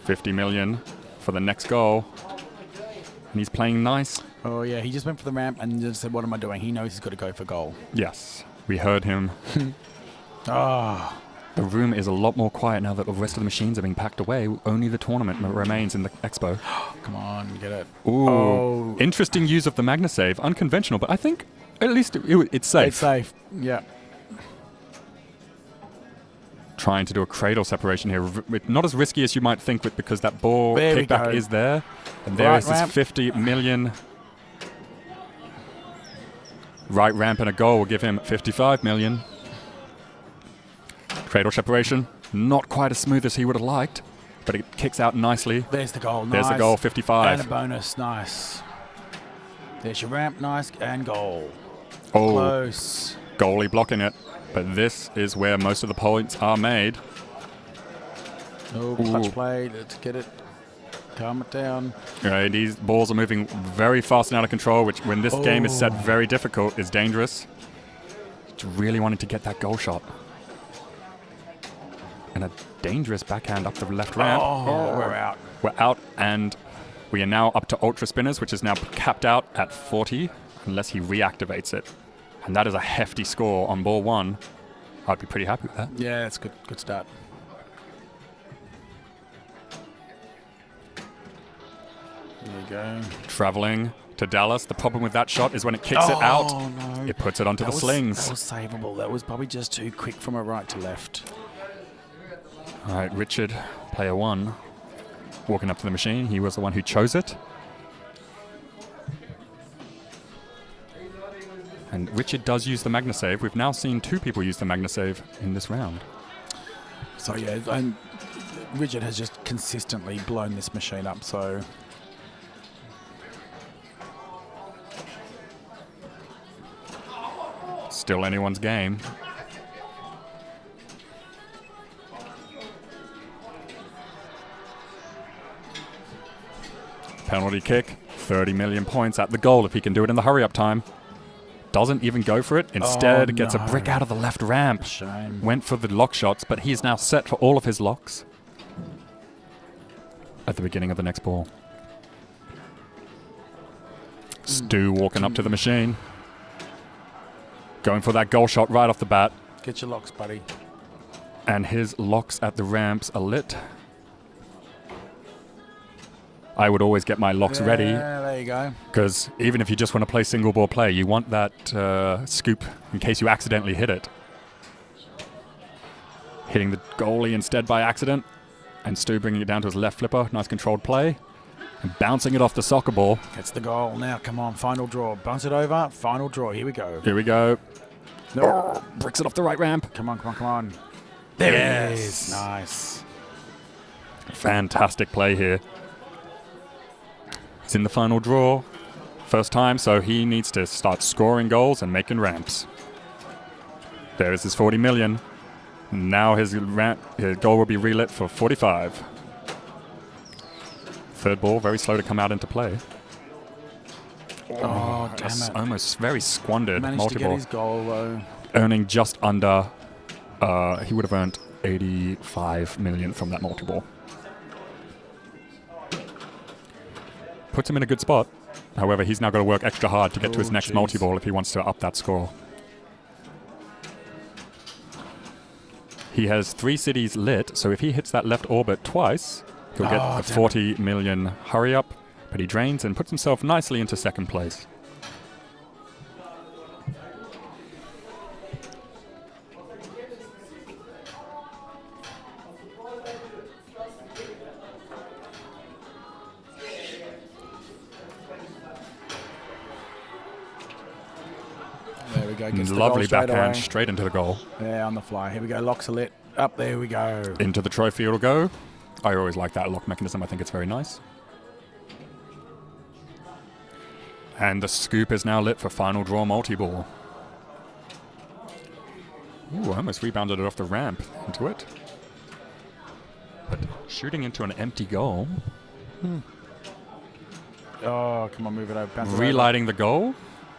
50 million for the next goal. And he's playing nice. Oh, yeah. He just went for the ramp and just said, what am I doing? He knows he's got to go for goal. Yes. We heard him. The room is a lot more quiet now that the rest of the machines are being packed away. Only the tournament remains in the expo. Come on, get it. Ooh. Oh. Interesting use of the Magna save. Unconventional, but I think at least it's safe. It's safe, yeah. Trying to do a cradle separation here. Not as risky as you might think because that ball There we kickback go. is there. And there Right is his ramp. 50 million. Right ramp and a goal will give him 55 million. Cradle separation. Not quite as smooth as he would have liked, but it kicks out nicely. There's the goal. There's the Nice. goal, 55. And a bonus. Nice. There's your ramp. Nice. And goal. Oh, Close. goalie blocking it. But this is where most of the points are made. Oh, Ooh. clutch play. Let's get it. Calm it down. Right, these balls are moving very fast and out of control, which when this game is set very difficult is dangerous. Just really wanting to get that goal shot. And a dangerous backhand up the left ramp. Oh, we're out. We're out, and we are now up to ultra spinners, which is now capped out at 40, unless he reactivates it. And that is a hefty score on ball 1. I'd be pretty happy with that. Yeah, that's good. Good start. There you go. Traveling to Dallas. The problem with that shot is when it kicks it out, no. it puts it onto the slings. That was savable. That was probably just too quick from a right to left. All right, Richard, player 1, walking up to the machine. He was the one who chose it. And Richard does use the Magna Save. We've now seen 2 people use the Magna Save in this round. So yeah, and Richard has just consistently blown this machine up. So Still anyone's game. Penalty kick, 30 million points at the goal if he can do it in the hurry-up time. Doesn't even go for it. Instead, gets a brick out of the left ramp. Shame. Went for the lock shots, but he's now set for all of his locks at the beginning of the next ball. Stu walking up to the machine. Going for that goal shot right off the bat. Get your locks, buddy. And his locks at the ramps are lit. I would always get my locks ready. Yeah, there you go. Because even if you just want to play single ball play, you want that scoop in case you accidentally hit it. Hitting the goalie instead by accident. And Stu bringing it down to his left flipper. Nice controlled play. And bouncing it off the soccer ball. Gets the goal. Now, come on, final draw. Bounce it over. Final draw. Here we go. Here we go. No. Oh, bricks it off the right ramp. Come on, come on, come on. There it Yes. is. Nice. Fantastic play here. He's in the final draw. First time, so he needs to start scoring goals and making ramps. There is his 40 million. Now his goal will be relit for 45. Third ball, very slow to come out into play. Oh, damn That's it. almost very squandered. Managed to get Multi-ball. his goal, though. Earning just under, he would have earned 85 million from that multi-ball. Puts him in a good spot. However, he's now got to work extra hard to get to his next multi-ball if he wants to up that score. He has 3 cities lit, so if he hits that left orbit twice, he'll get a 40 million hurry up, but he drains and puts himself nicely into second place. There we go. Gets the Lovely goal straight backhand away. straight into the goal. Yeah, on the fly. Here we go. Locks are lit. Up there we go. Into the trophy it'll go. I always like that lock mechanism. I think it's very nice. And the scoop is now lit for final draw multi-ball. Ooh, I almost rebounded it off the ramp into it. But shooting into an empty goal. Oh, come on, move it over. Bounce it over. Relighting the goal.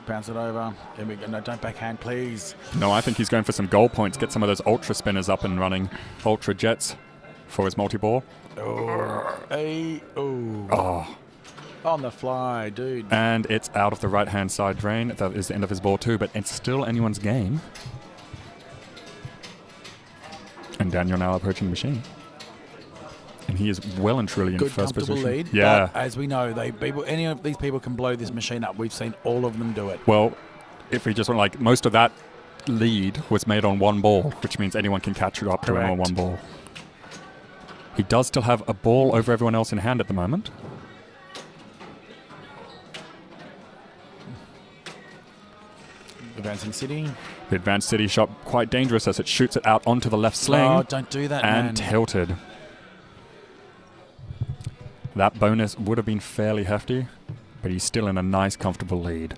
Bounce it over. Here we go. No, don't backhand, please. No, I think he's going for some goal points. Get some of those ultra spinners up and running. Ultra jets for his multi-ball. Oh. Hey. Oh. Oh. On the fly, dude. And it's out of the right-hand side drain. That is the end of his ball too, but it's still anyone's game. And Daniel now approaching the machine. And he is well and truly in Good, first comfortable position. lead. Yeah. But as we know, any of these people can blow this machine up. We've seen all of them do it. Well, if we just want, like, most of that lead was made on one ball, which means anyone can catch it up to him on one ball. He does still have a ball over everyone else in hand at the moment. Advancing City. The Advanced City shot quite dangerous as it shoots it out onto the left sling. Oh, don't do that, and man. tilted. That bonus would have been fairly hefty, but he's still in a nice, comfortable lead.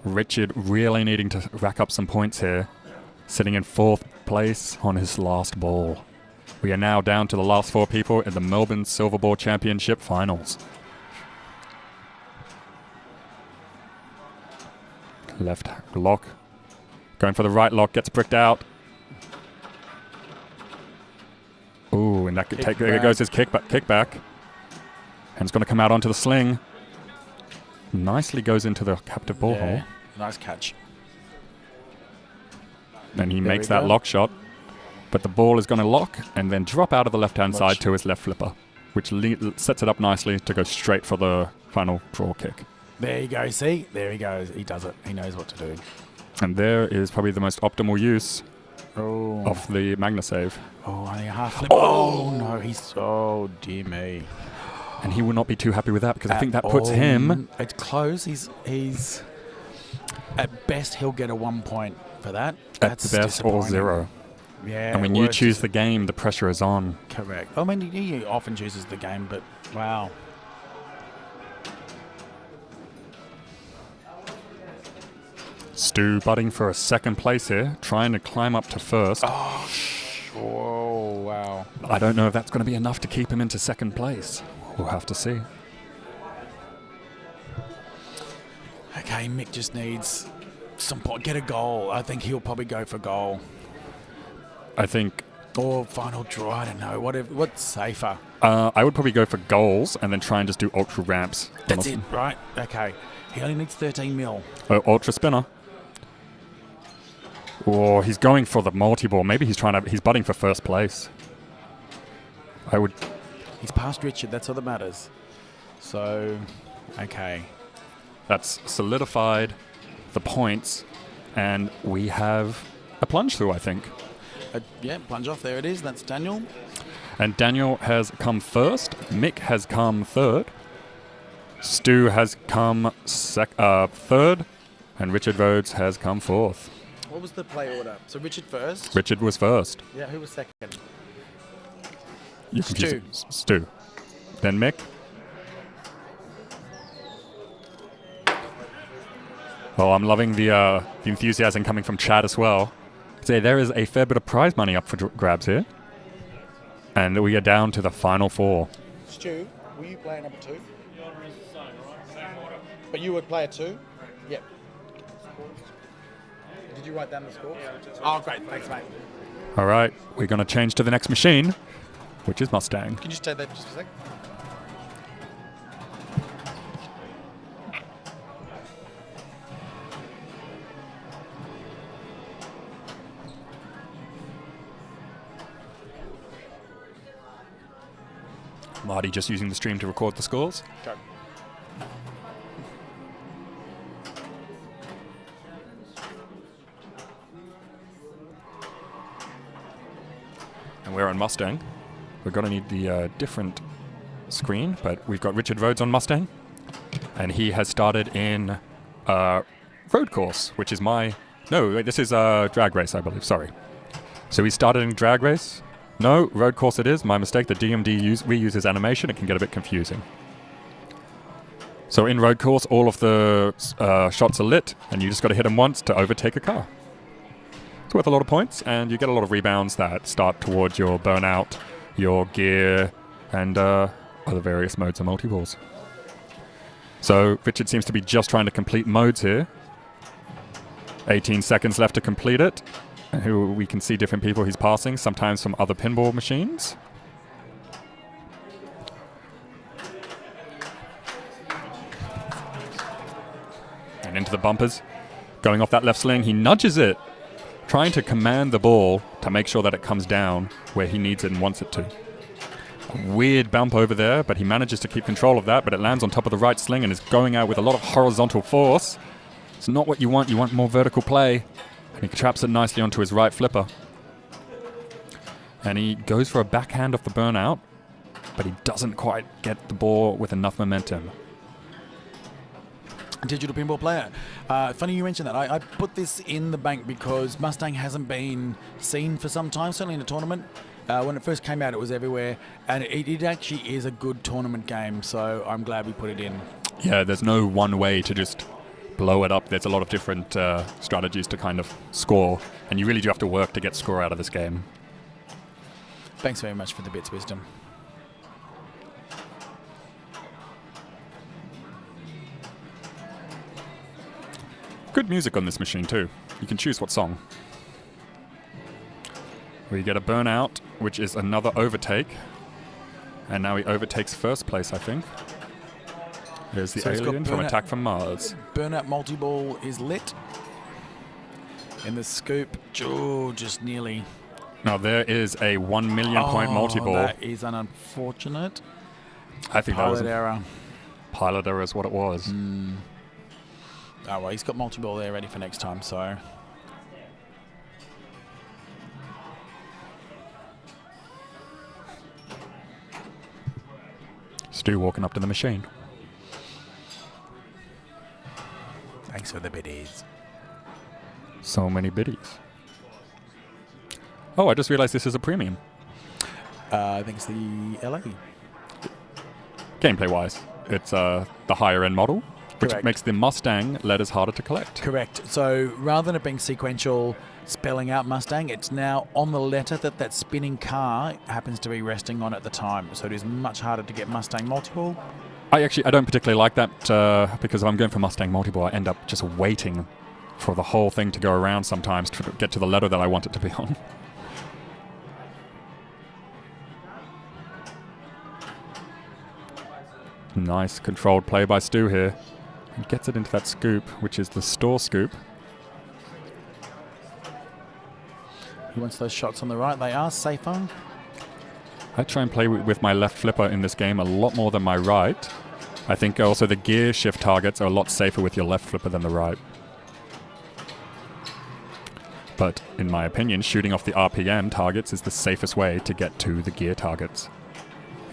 Richard really needing to rack up some points here, sitting in 4th place on his last ball. We are now down to the last 4 people in the Melbourne Silverball Championship Finals. Left lock. Going for the right lock, gets bricked out. Ooh, and that could take, there goes his kickback. And it's going to come out onto the sling. Nicely goes into the captive ball hole. Nice catch. And he makes that lock shot. But the ball is going to lock and then drop out of the left-hand side to his left flipper, which sets it up nicely to go straight for the final draw kick. There you go, see? There he goes. He does it. He knows what to do. And there is probably the most optimal use of the Magna save. Oh, only a half flip. Oh, no, he's... Oh, dear me. And he will not be too happy with that because I think that puts him... It's close. He's... At best, he'll get a 1 point for that. That's the best, or 0. Yeah. And when you choose the game, the pressure is on. Correct. I mean, he often chooses the game, but wow. Stu butting for a 2nd place here, trying to climb up to 1st. Oh, whoa, wow. I don't know if that's going to be enough to keep him into 2nd place. We'll have to see. Okay, Mick just needs some point. Get a goal. I think he'll probably go for goal. I think... Or final draw, I don't know. What's safer? I would probably go for goals and then try and just do ultra ramps. That's it, right? Okay. He only needs 13 mil. Ultra spinner. Or he's going for the multi-ball. Maybe he's butting for 1st place. He's past Richard, that's all that matters. So, okay. That's solidified the points, and we have a plunge through, I think. Yeah, plunge off, there it is. That's Daniel. And Daniel has come 1st. Mick has come 3rd. Stu has come 3rd. And Richard Rhodes has come 4th. What was the play order? So Richard first? Richard was 1st. Yeah, who was 2nd? Stu. Then Mick. Oh, I'm loving the enthusiasm coming from Chad as well. So there is a fair bit of prize money up for grabs here. And we are down to the final 4. Stu, were you player number 2? But you were player 2? Yep. Did you write down the scores? Oh, great. Thanks, mate. All right, we're going to change to the next machine, which is Mustang. Can you just take that just for a sec? Marty just using the stream to record the scores. Go. And we're on Mustang. We're going to need the different screen, but we've got Richard Rhodes on Mustang. And he has started in road course, which is this is drag race, I believe. Sorry. So he started in drag race. No, road course it is. My mistake. The DMD we use as animation. It can get a bit confusing. So in road course, all of the shots are lit, and you just got to hit them once to overtake a car. It's worth a lot of points, and you get a lot of rebounds that start towards your burnout, your gear, and other various modes of multi-balls. So Richard seems to be just trying to complete modes here. 18 seconds left to complete it. We can see different people he's passing, sometimes from other pinball machines. And into the bumpers. Going off that left sling, he nudges it, trying to command the ball to make sure that it comes down where he needs it and wants it to. A weird bump over there, but he manages to keep control of that, but it lands on top of the right sling and is going out with a lot of horizontal force. It's not what you want. You want more vertical play. And he traps it nicely onto his right flipper. And he goes for a backhand off the burnout, but he doesn't quite get the ball with enough momentum. Digital pinball player. Funny you mentioned that. I put this in the bank because Mustang hasn't been seen for some time, certainly in a tournament. When it first came out, it was everywhere, and it actually is a good tournament game, so I'm glad we put it in. Yeah, there's no one way to just blow it up. There's a lot of different strategies to kind of score, and you really do have to work to get score out of this game. Thanks very much for the bits, Wisdom. Good music on this machine too. You can choose what song. We get a burnout, which is another overtake. And now he overtakes first place, I think. There's the So he's got alien from burnout- Attack from Mars. Burnout multi-ball is lit. In the scoop, just nearly. Now there is a 1 million point multi-ball. That is an unfortunate I think that was pilot error. pilot error is what it was. Oh, well, he's got multi-ball there ready for next time, so. Stu walking up to the machine. Thanks for the biddies. So many biddies. Oh, I just realized this is a premium. I think it's the LA. Gameplay-wise, it's the higher-end model, which Correct. makes the Mustang letters harder to collect. Correct. So rather than it being sequential, spelling out Mustang, it's now on the letter that spinning car happens to be resting on at the time. So it is much harder to get Mustang multiple. I don't particularly like that because if I'm going for Mustang multi-ball, I end up just waiting for the whole thing to go around sometimes to get to the letter that I want it to be on. Nice controlled play by Stu here. He gets it into that scoop, which is the store scoop. He wants those shots on the right. They are safer. I try and play with my left flipper in this game a lot more than my right. I think also the gear shift targets are a lot safer with your left flipper than the right. But in my opinion, shooting off the RPM targets is the safest way to get to the gear targets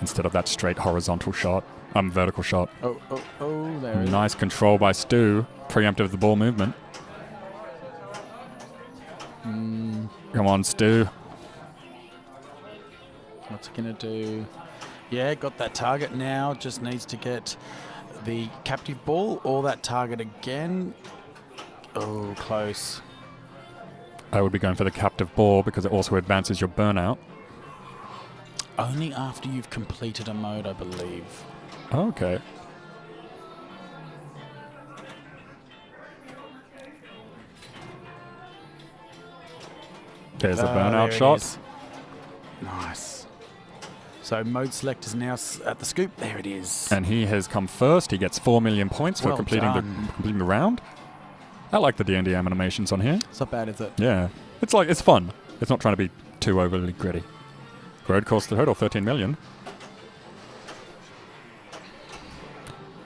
instead of that straight horizontal shot. Vertical shot. Oh, there it is. Nice control by Stu. Preemptive of the ball movement. Come on, Stu. What's it going to do? Yeah, got that target now. Just needs to get the captive ball or that target again. Oh, close. I would be going for the captive ball because it also advances your burnout. Only after you've completed a mode, I believe. Okay. There's the burnout there it shot. is. Nice. So mode select is now at the scoop. There it is. And he has come first. He gets 4 million points for Well completing the round. I like the D&D animations on here. It's not bad, is it? Yeah. It's fun. It's not trying to be too overly gritty. Road course to hurdle, 13 million.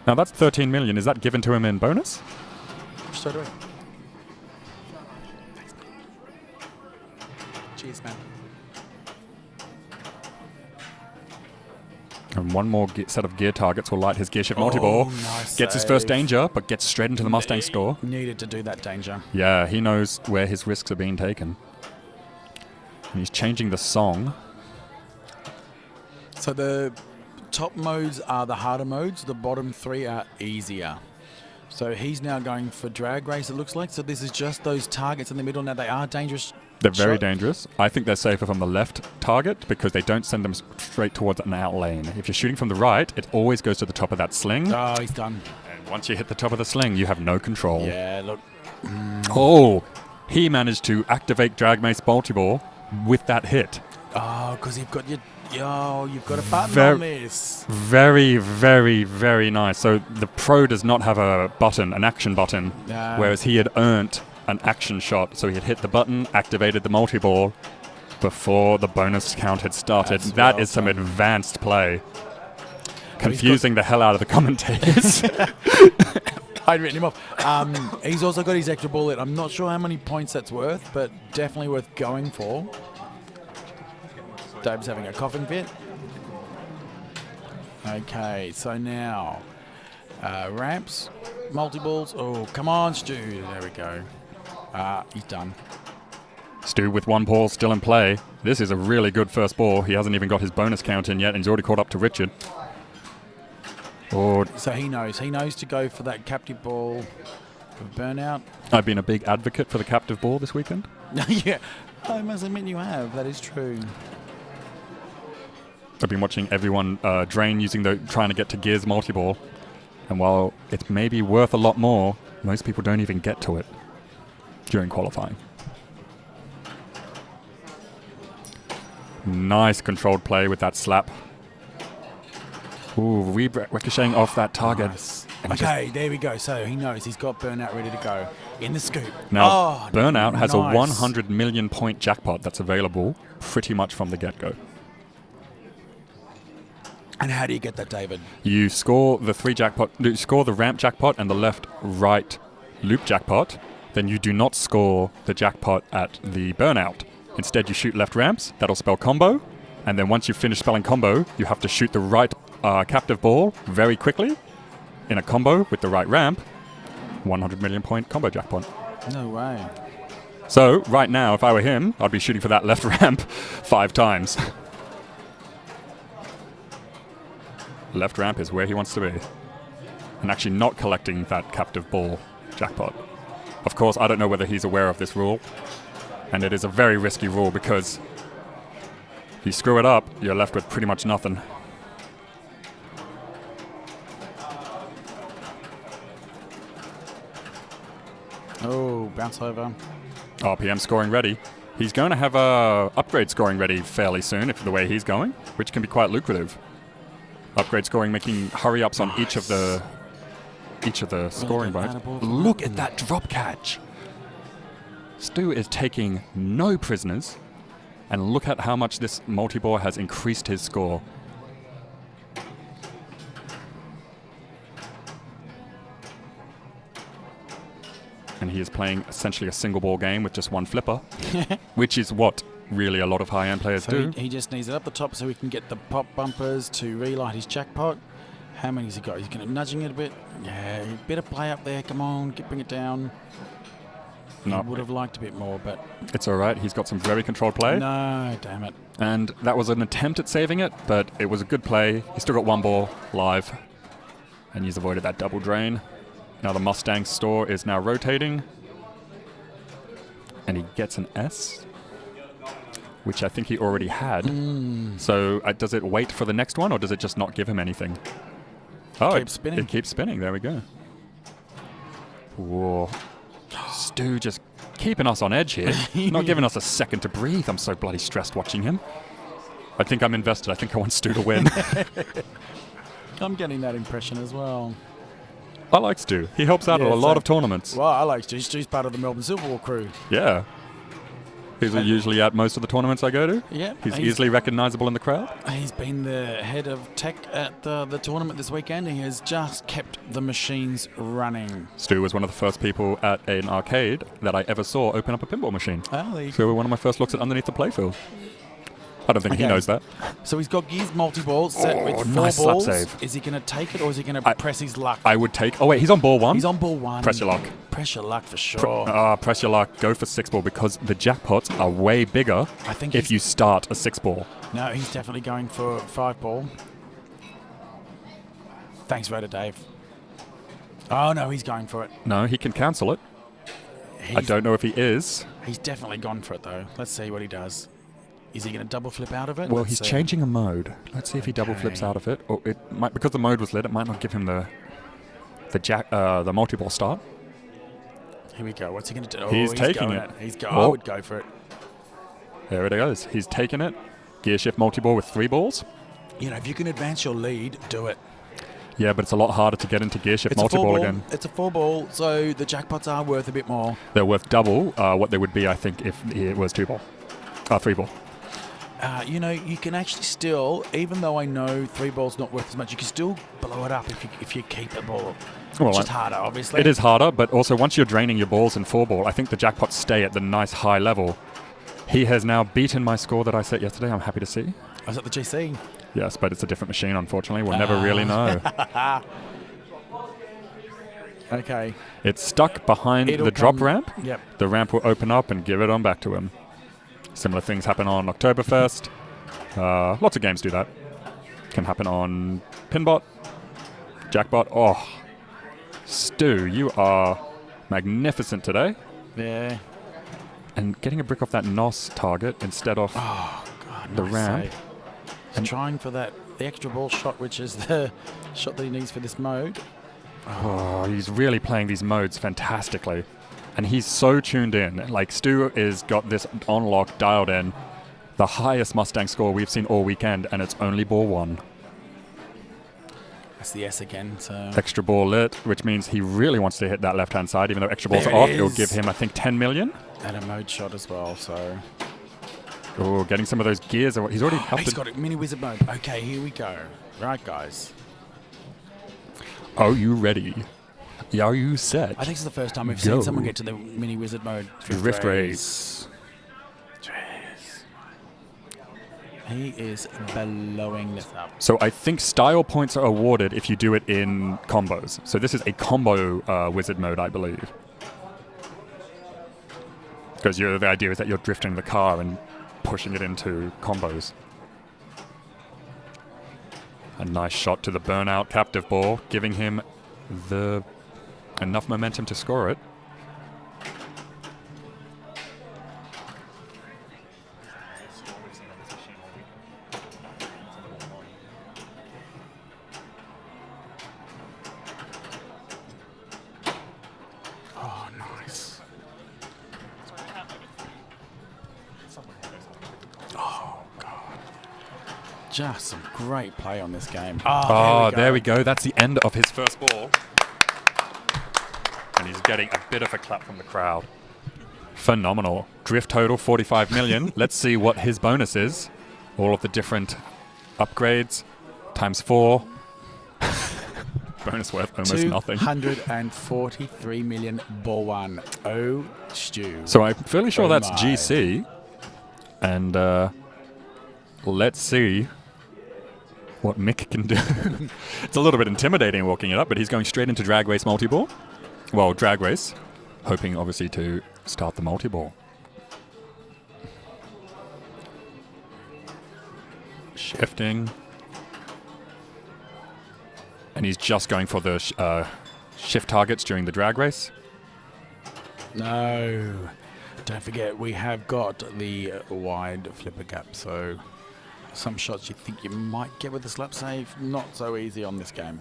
Now that's 13 million. Is that given to him in bonus? Straight away. Cheers, man. And one more set of gear targets will light his gear shift multi-ball. Nice Gets his save. first danger, but gets straight into the Mustang store. Needed to do that danger. Yeah, he knows where his risks are being taken. And he's changing the song. So the top modes are the harder modes. The bottom three are easier. So he's now going for drag race, it looks like. So this is just those targets in the middle. Now they are dangerous. They're very shot. dangerous. I think they're safer from the left target because they don't send them straight towards an out lane. If you're shooting from the right, it always goes to the top of that sling. Oh, he's done. And once you hit the top of the sling, you have no control. Yeah, look. Oh, he managed to activate Drag Mace Multi-Ball with that hit. Oh, because you've got you've got a button on this. Very, very, very nice. So the pro does not have a button, an action button, whereas he had earned an action shot. So he had hit the button, activated the multi-ball before the bonus count had started. That is some advanced play. Confusing the hell out of the commentators. I'd written him off. He's also got his extra bullet. I'm not sure how many points that's worth, but definitely worth going for. Dave's having a coughing fit. Okay, so now ramps, multi-balls. Oh, come on, Stu. There we go. He's done. Stu with one ball still in play. This is a really good first ball. He hasn't even got his bonus count in yet, and he's already caught up to Richard. Oh. So he knows. He knows to go for that captive ball for burnout. I've been a big advocate for the captive ball this weekend. Yeah, I must admit you have. That is true. I've been watching everyone drain trying to get to Gears multi-ball. And while it's maybe worth a lot more, most people don't even get to it during qualifying. Nice controlled play with that slap. Ooh, ricocheting off that target. Nice. Okay, there we go. So he knows he's got burnout ready to go in the scoop. Now, burnout has nice. a 100 million point jackpot that's available pretty much from the get-go. And how do you get that, David? You score the ramp jackpot and the left-right loop jackpot. Then you do not score the jackpot at the burnout. Instead, you shoot left ramps. That'll spell combo. And then once you finish spelling combo, you have to shoot the right captive ball very quickly in a combo with the right ramp. 100 million point combo jackpot. No way. So right now, if I were him, I'd be shooting for that left ramp 5 times. Left ramp is where he wants to be. And actually not collecting that captive ball jackpot. Of course, I don't know whether he's aware of this rule. And it is a very risky rule because if you screw it up, you're left with pretty much nothing. Oh, bounce over. RPM scoring ready. He's going to have a upgrade scoring ready fairly soon, if the way he's going, which can be quite lucrative. Upgrade scoring, making hurry-ups on each of the scoring bones. Look at that drop catch. Stu is taking no prisoners, and look at how much this multi-ball has increased his score. And he is playing essentially a single ball game with just one flipper, which is what really a lot of high-end players do. He just needs it up the top so he can get the pop bumpers to relight his jackpot. How many has he got? He's going to nudging it a bit. Yeah, better play up there. Come on, bring it down. No. I would have liked a bit more, but it's all right. He's got some very controlled play. No, damn it. And that was an attempt at saving it, but it was a good play. He's still got one ball live, and he's avoided that double drain. Now the Mustang store is now rotating, and he gets an S, which I think he already had. So does it wait for the next one, or does it just not give him anything? Oh, keeps spinning. It keeps spinning. There we go. Whoa. Stu just keeping us on edge here. Not giving us a second to breathe. I'm so bloody stressed watching him. I think I'm invested. I think I want Stu to win. I'm getting that impression as well. I like Stu. He helps out at a lot of tournaments. Well, I like Stu. Stu's part of the Melbourne Silverball crew. Yeah. He's usually at most of the tournaments I go to. Yeah. He's easily recognizable in the crowd. He's been the head of tech at the tournament this weekend. He has just kept the machines running. Stu was one of the first people at an arcade that I ever saw open up a pinball machine. Oh, so one of my first looks at underneath the playfield. I don't think he knows that. So he's got Gears multi-ball set with 4 nice balls. slap save. Is he going to take it, or is he going to press his luck? I would take... Oh, wait, he's on ball 1? He's on ball 1. Press your luck. Press your luck for sure. Press your luck. Go for 6 ball because the jackpots are way bigger if you start a 6 ball. No, he's definitely going for 5 ball. Thanks, Raider Dave. Oh, no, he's going for it. No, he can cancel it. I don't know if he is. He's definitely gone for it, though. Let's see what he does. Is he going to double flip out of it? Well, he's changing a mode. Let's see if he double flips out of it. Or it might, because the mode was lit, it might not give him the multi-ball start. Here we go. What's he going to do? He's taking it. I would go for it. There it goes. He's taken it. Gear shift multi-ball with 3 balls. You know, if you can advance your lead, do it. Yeah, but it's a lot harder to get into gear shift multi-ball again. It's a 4 ball, so the jackpots are worth a bit more. They're worth double what they would be, I think, if it was 2 ball. 3 ball. You know, you can actually still, even though I know 3 balls not worth as much, you can still blow it up if you keep the ball. Well, Just harder, obviously. It is harder, but also once you're draining your balls in 4-ball, I think the jackpots stay at the nice high level. He has now beaten my score that I set yesterday, I'm happy to see. I was at the GC. Yes, but it's a different machine, unfortunately. We'll never really know. Okay. It's stuck behind It'll the drop come- ramp. Yep. The ramp will open up and give it on back to him. Similar things happen on Oktoberfest. Lots of games do that. Can happen on Pinbot, Jackbot. Oh, Stu, you are magnificent today. Yeah. And getting a brick off that NOS target instead of the nice ramp. save. He's trying for the extra ball shot, which is the shot that he needs for this mode. Oh, he's really playing these modes fantastically. And he's so tuned in. Like, Stu is got this on lock, dialed in. The highest Mustang score we've seen all weekend, and it's only ball 1. That's the S again. So Extra ball lit, which means he really wants to hit that left-hand side. Even though extra ball's There it off, is. it'll give him, I think, 10 million. and a mode shot as well. So Oh, getting some of those gears. He's already up he's to- got it. Mini wizard mode. Okay, here we go. Right, guys. Are you ready? Are you set? I think it's the first time we've Go. seen someone get to the mini wizard mode. Drift race. He is blowing this up. So I think style points are awarded if you do it in combos. So this is a combo wizard mode, I believe. Because the idea is that you're drifting the car and pushing it into combos. A nice shot to the burnout captive ball, giving him enough momentum to score it. Oh, nice. Oh, God. Just some great play on this game. Oh, there we go. That's the end of his first ball. And he's getting a bit of a clap from the crowd. Phenomenal. Drift total 45 million. Let's see what his bonus is. All of the different upgrades times 4. Bonus worth almost nothing. 243 million ball 1. Oh, Stu. So I'm fairly sure Oh that's my. GC. And let's see what Mick can do. It's a little bit intimidating walking it up, but he's going straight into drag race multi-ball. Well, drag race, hoping obviously to start the multi-ball. Shifting. And he's just going for the shift targets during the drag race. No. Don't forget, we have got the wide flipper gap, so some shots you think you might get with the slap save, not so easy on this game.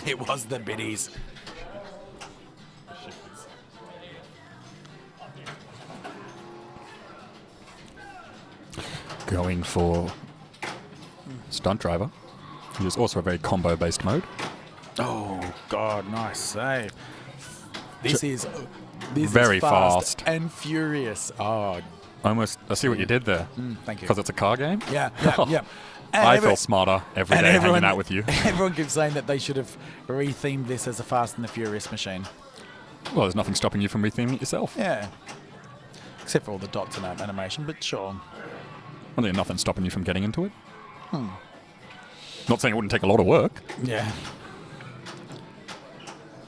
It was the biddies. Going for stunt driver, which is also a very combo-based mode. Oh God, nice save. This is Very fast fast. and furious. Oh, Almost, I see what you did there. thank you. Because it's a car game? Yeah, yeah, yeah. And I every- feel smarter every and day everyone- hanging out with you. Everyone keeps saying that they should have rethemed this as a Fast and the Furious machine. Well, there's nothing stopping you from retheming it yourself. Yeah. Except for all the dots and animation, but sure. Well, there's nothing stopping you from getting into it. Not saying it wouldn't take a lot of work. Yeah.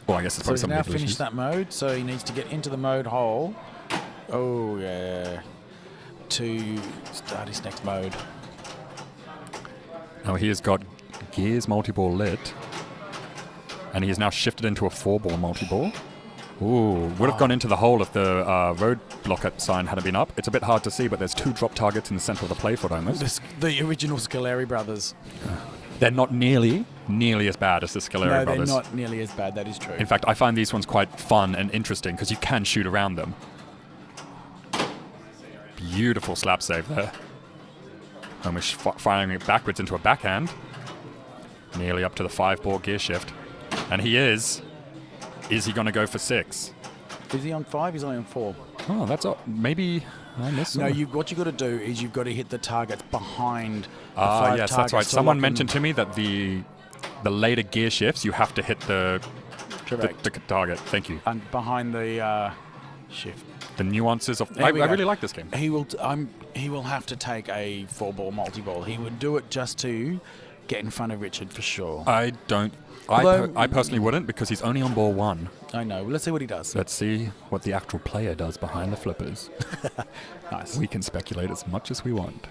Well, I guess it's So probably he's some now legal finished issues. that mode, so he needs to get into the mode hole. Oh, yeah. To start his next mode. Now he has got gears multi-ball lit. And he has now shifted into a 4-ball multi-ball. Ooh, would have gone into the hole if the roadblock sign hadn't been up. It's a bit hard to see, but there's 2 drop targets in the center of the playfoot almost. The original Scaleri brothers. They're not nearly as bad as the Scaleri No, brothers. they're not nearly as bad, that is true. In fact, I find these ones quite fun and interesting because you can shoot around them. Beautiful slap save there. Almost firing it backwards into a backhand. Nearly up to the 5-ball gear shift. And he is Is he going to go for 6? Is he on 5? He's only on 4. Oh, that's all. Maybe I missed No, some. what you got to do is you've got to hit the targets behind the 5 yes, targets. that's right. to Someone lock mentioned in. to me that the later gear shifts, you have to hit the target. Thank you. And behind the shift. The nuances of... There I we go. really like this game. He will have to take a 4-ball multi-ball. He would do it just to get in front of Richard for sure. I don't... I personally wouldn't because he's only on ball 1. I know. Let's see what he does. Let's see what the actual player does behind the flippers. Nice. We can speculate as much as we want.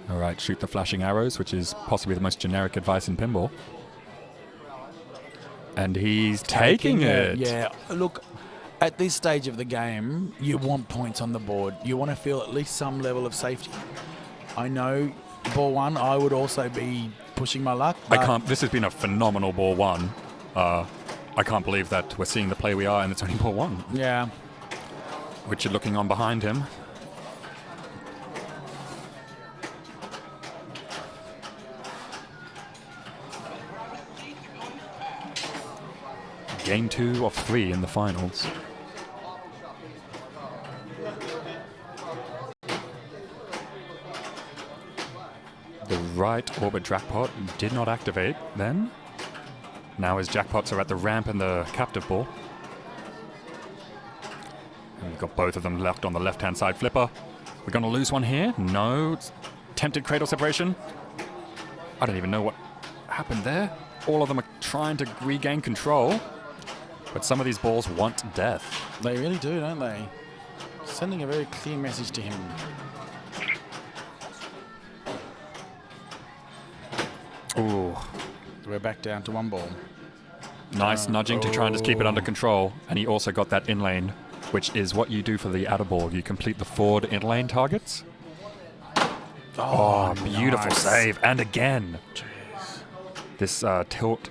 All right, shoot the flashing arrows, which is possibly the most generic advice in pinball. And he's taking it. Yeah. Look, at this stage of the game, you want points on the board. You want to feel at least some level of safety. I know ball 1, I would also be pushing my luck. I can't. This has been a phenomenal ball 1. I can't believe that we're seeing the play we are, and it's only ball 1. Yeah. Richard looking on behind him. Game 2 of 3 in the finals. The right orbit jackpot did not activate then. Now his jackpots are at the ramp and the captive ball. And we've got both of them left on the left-hand side flipper. We're going to lose one here. No. It's tempted cradle separation. I don't even know what happened there. All of them are trying to regain control. But some of these balls want death. They really do, don't they? Sending a very clear message to him. Ooh. We're back down to 1 ball. Nice nudging to try and just keep it under control. And he also got that in-lane, which is what you do for the outer ball. You complete the forward in-lane targets. Oh, beautiful nice. save. And again. Jeez. This tilt,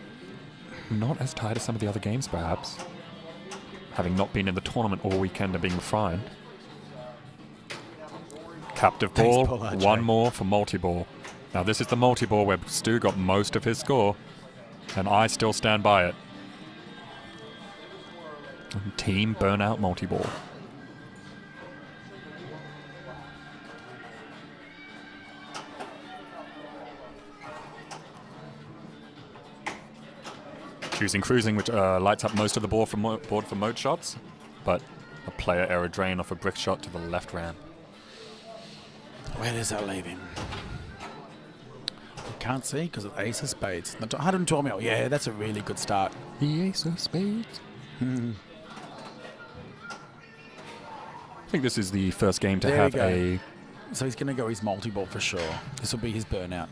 not as tight as some of the other games, perhaps. Having not been in the tournament all weekend and being fine. Captive ball, Thanks, one more for multi-ball. Now this is the multi-ball where Stu got most of his score, and I still stand by it. Team burnout multi-ball. Choosing cruising, which lights up most of the board for mode shots, but a player error drain off a brick shot to the left ramp. Where does that leave him? Can't see because of ace of spades. 112 mil. Yeah, that's a really good start. The ace of spades. I think this is the first game to have a... So he's going to go his multi-ball for sure. This will be his burnout.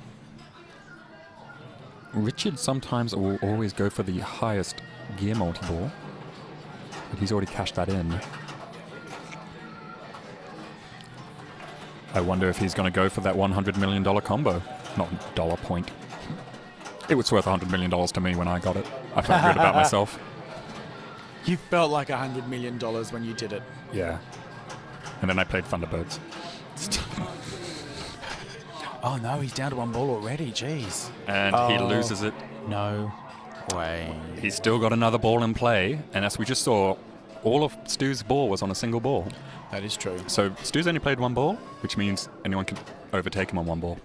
Richard sometimes will always go for the highest gear multi-ball, but he's already cashed that in. I wonder if he's going to go for that $100 million combo. Not dollar point. It was worth $100 million to me when I got it. I felt good about myself. You felt like $100 million when you did it. Yeah. And then I played Thunderbirds. Oh no, he's down to 1 ball already. Jeez. And he loses it. No way. He's still got another ball in play, and as we just saw, all of Stu's ball was on a single ball. That is true. So Stu's only played 1 ball, which means anyone can overtake him on 1 ball.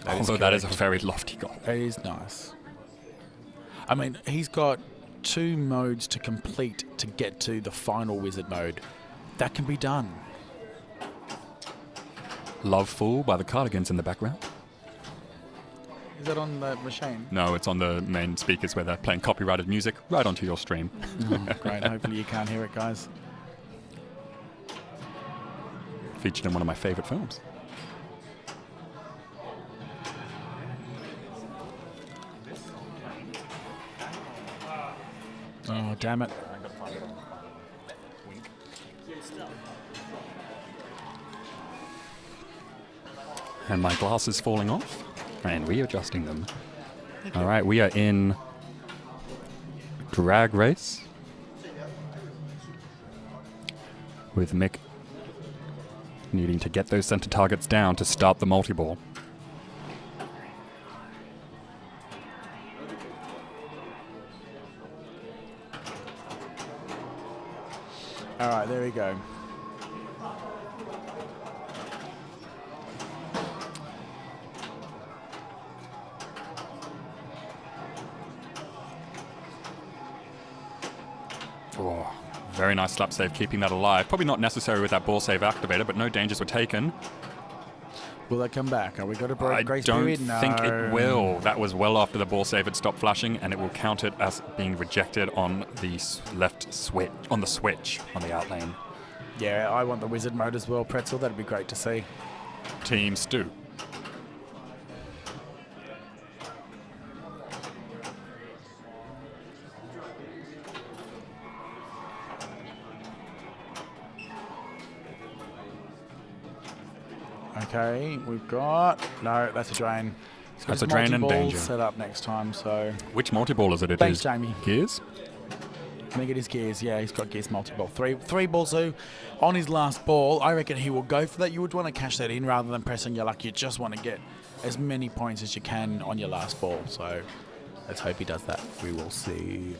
Although that is a very lofty goal. It is nice. I mean, he's got 2 modes to complete to get to the final wizard mode. That can be done. Love Fool by the Cardigans in the background. Is that on the machine? No, it's on the main speakers where they're playing copyrighted music right onto your stream. Oh, great. Hopefully you can't hear it, guys. Featured in one of my favorite films. Oh, damn it. And my glass is falling off, and readjusting them. All right, we are in drag race with Mick needing to get those center targets down to start the multi-ball. All right, there we go. Oh, very nice slap save, keeping that alive. Probably not necessary with that ball save activated, but no dangers were taken. Will they come back? Are we got a break? I Grace don't period? No. think it will. That was well after the ball save had stopped flashing, and it will count it as being rejected on the left switch, on the out lane. Yeah, I want the wizard mode as well, Pretzel. That'd be great to see. Team Stu. Okay, we've got... No, that's a drain. That's a drain and danger. Set up next time, so... Which multi-ball is it? Thanks, Jamie. Gears? Can he get his gears? Yeah, he's got gears multi-ball. Three balls, so on his last ball, I reckon he will go for that. You would want to cash that in rather than pressing your luck. You just want to get as many points as you can on your last ball. So let's hope he does that. We will see.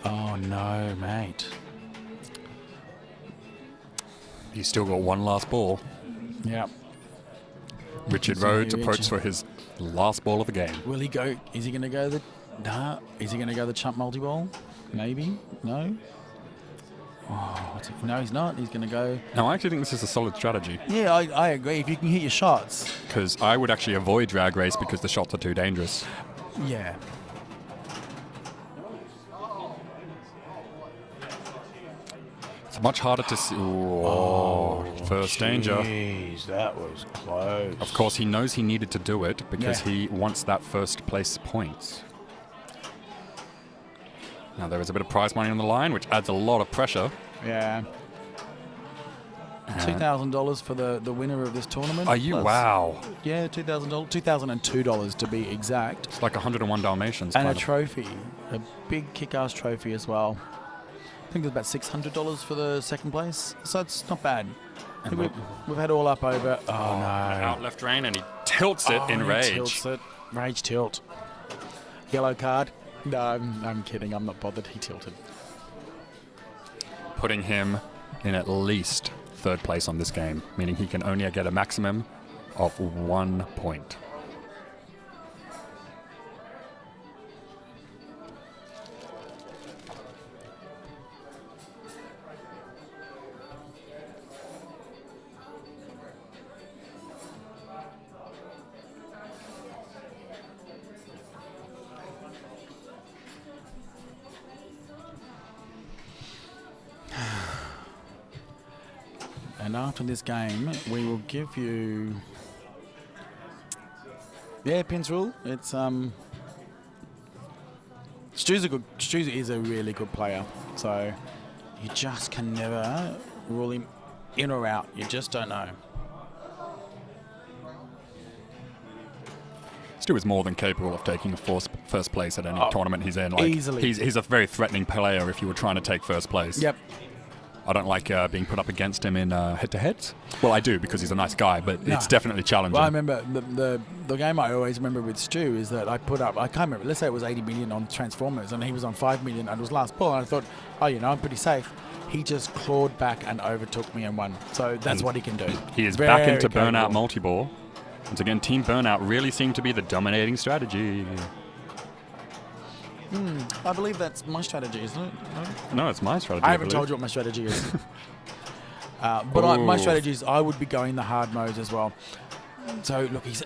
Oh no, mate. He's still got one last ball. Yeah. Richard Rhodes approaches for his last ball of the game. Will he go? Is he going to go the... Nah. Is he going to go the chump multi-ball? Maybe. No? Oh, no, he's not. He's going to go... No, I actually think this is a solid strategy. Yeah, I agree. If you can hit your shots. Because I would actually avoid drag race because the shots are too dangerous. Yeah. It's much harder to see. First danger. Jeez, that was close. Of course, he knows he needed to do it because he wants that first place points. Now there is a bit of prize money on the line, which adds a lot of pressure. Yeah. $2,000 for the winner of this tournament. Are you? Wow. Yeah, $2,000. $2,002 to be exact. It's like 101 Dalmatians. And a trophy. A big kick-ass trophy as well. I think there's about $600 for the second place. So it's not bad. And We've had all up over. Oh, no. Out left drain, and he tilts it in rage. Tilts it. Rage tilt. Yellow card. No, I'm kidding. I'm not bothered. He tilted. Putting him in at least third place on this game, meaning he can only get a maximum of 1 point. And after this game, we will give you... Yeah, pins rule. It's Stu is a really good player, so you just can never rule him in or out. You just don't know. Stu is more than capable of taking first place at any tournament he's in. Like, easily. He's a very threatening player if you were trying to take first place. Yep. I don't like being put up against him in head-to-heads. Well, I do because he's a nice guy, but it's definitely challenging. Well, I remember the game I always remember with Stu is that I put up, I can't remember, let's say it was 80 million on Transformers and he was on 5 million and it was last ball and I thought, oh, I'm pretty safe. He just clawed back and overtook me and won. So that's what he can do. He is back into Burnout multi-ball. Once again, Team Burnout really seemed to be the dominating strategy. I believe that's my strategy, isn't it? No, it's my strategy. I haven't told you what my strategy is. But my strategy is I would be going the hard modes as well. So, look, he's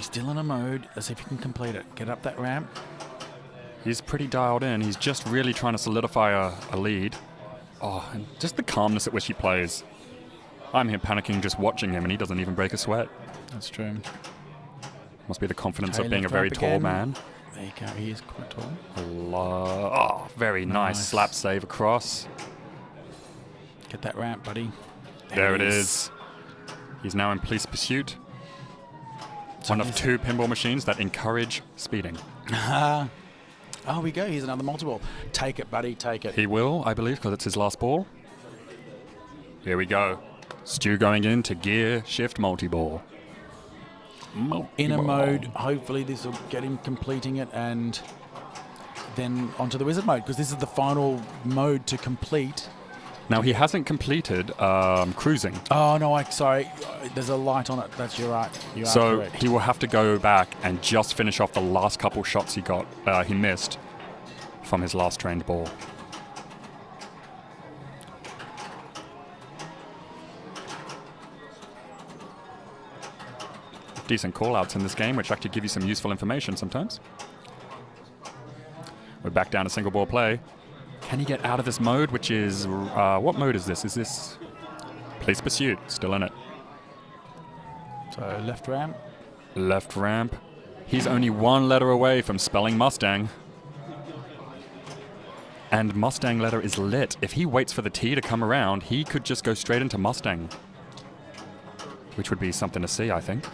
still in a mode. Let's see if he can complete it. Get up that ramp. He's pretty dialed in. He's just really trying to solidify a lead. Oh, and just the calmness at which he plays. I'm here panicking just watching him, and he doesn't even break a sweat. That's true. Must be the confidence of being a very tall man. There you go. He is quite tall. Oh, very nice slap save across. Get that ramp, buddy. There it is. He's now in police pursuit. One of 2 pinball machines that encourage speeding. Oh, we go. Here's another multi-ball. Take it, buddy. Take it. He will, I believe, because it's his last ball. Here we go. Stu going into gear shift multi-ball. Inner mode, hopefully this will get him completing it and then onto the wizard mode, because this is the final mode to complete. Now he hasn't completed cruising. Oh no, sorry, there's a light on it. You're right. You are So correct. he will have to go back and just finish off the last couple shots he missed from his last trained ball. Decent call-outs in this game, which actually give you some useful information sometimes. We're back down to single ball play. Can he get out of this mode, which is... what mode is this? Is this Police Pursuit? Still in it. So left ramp. Left ramp. He's only one letter away from spelling Mustang. And Mustang letter is lit. If he waits for the T to come around, he could just go straight into Mustang. Which would be something to see, I think.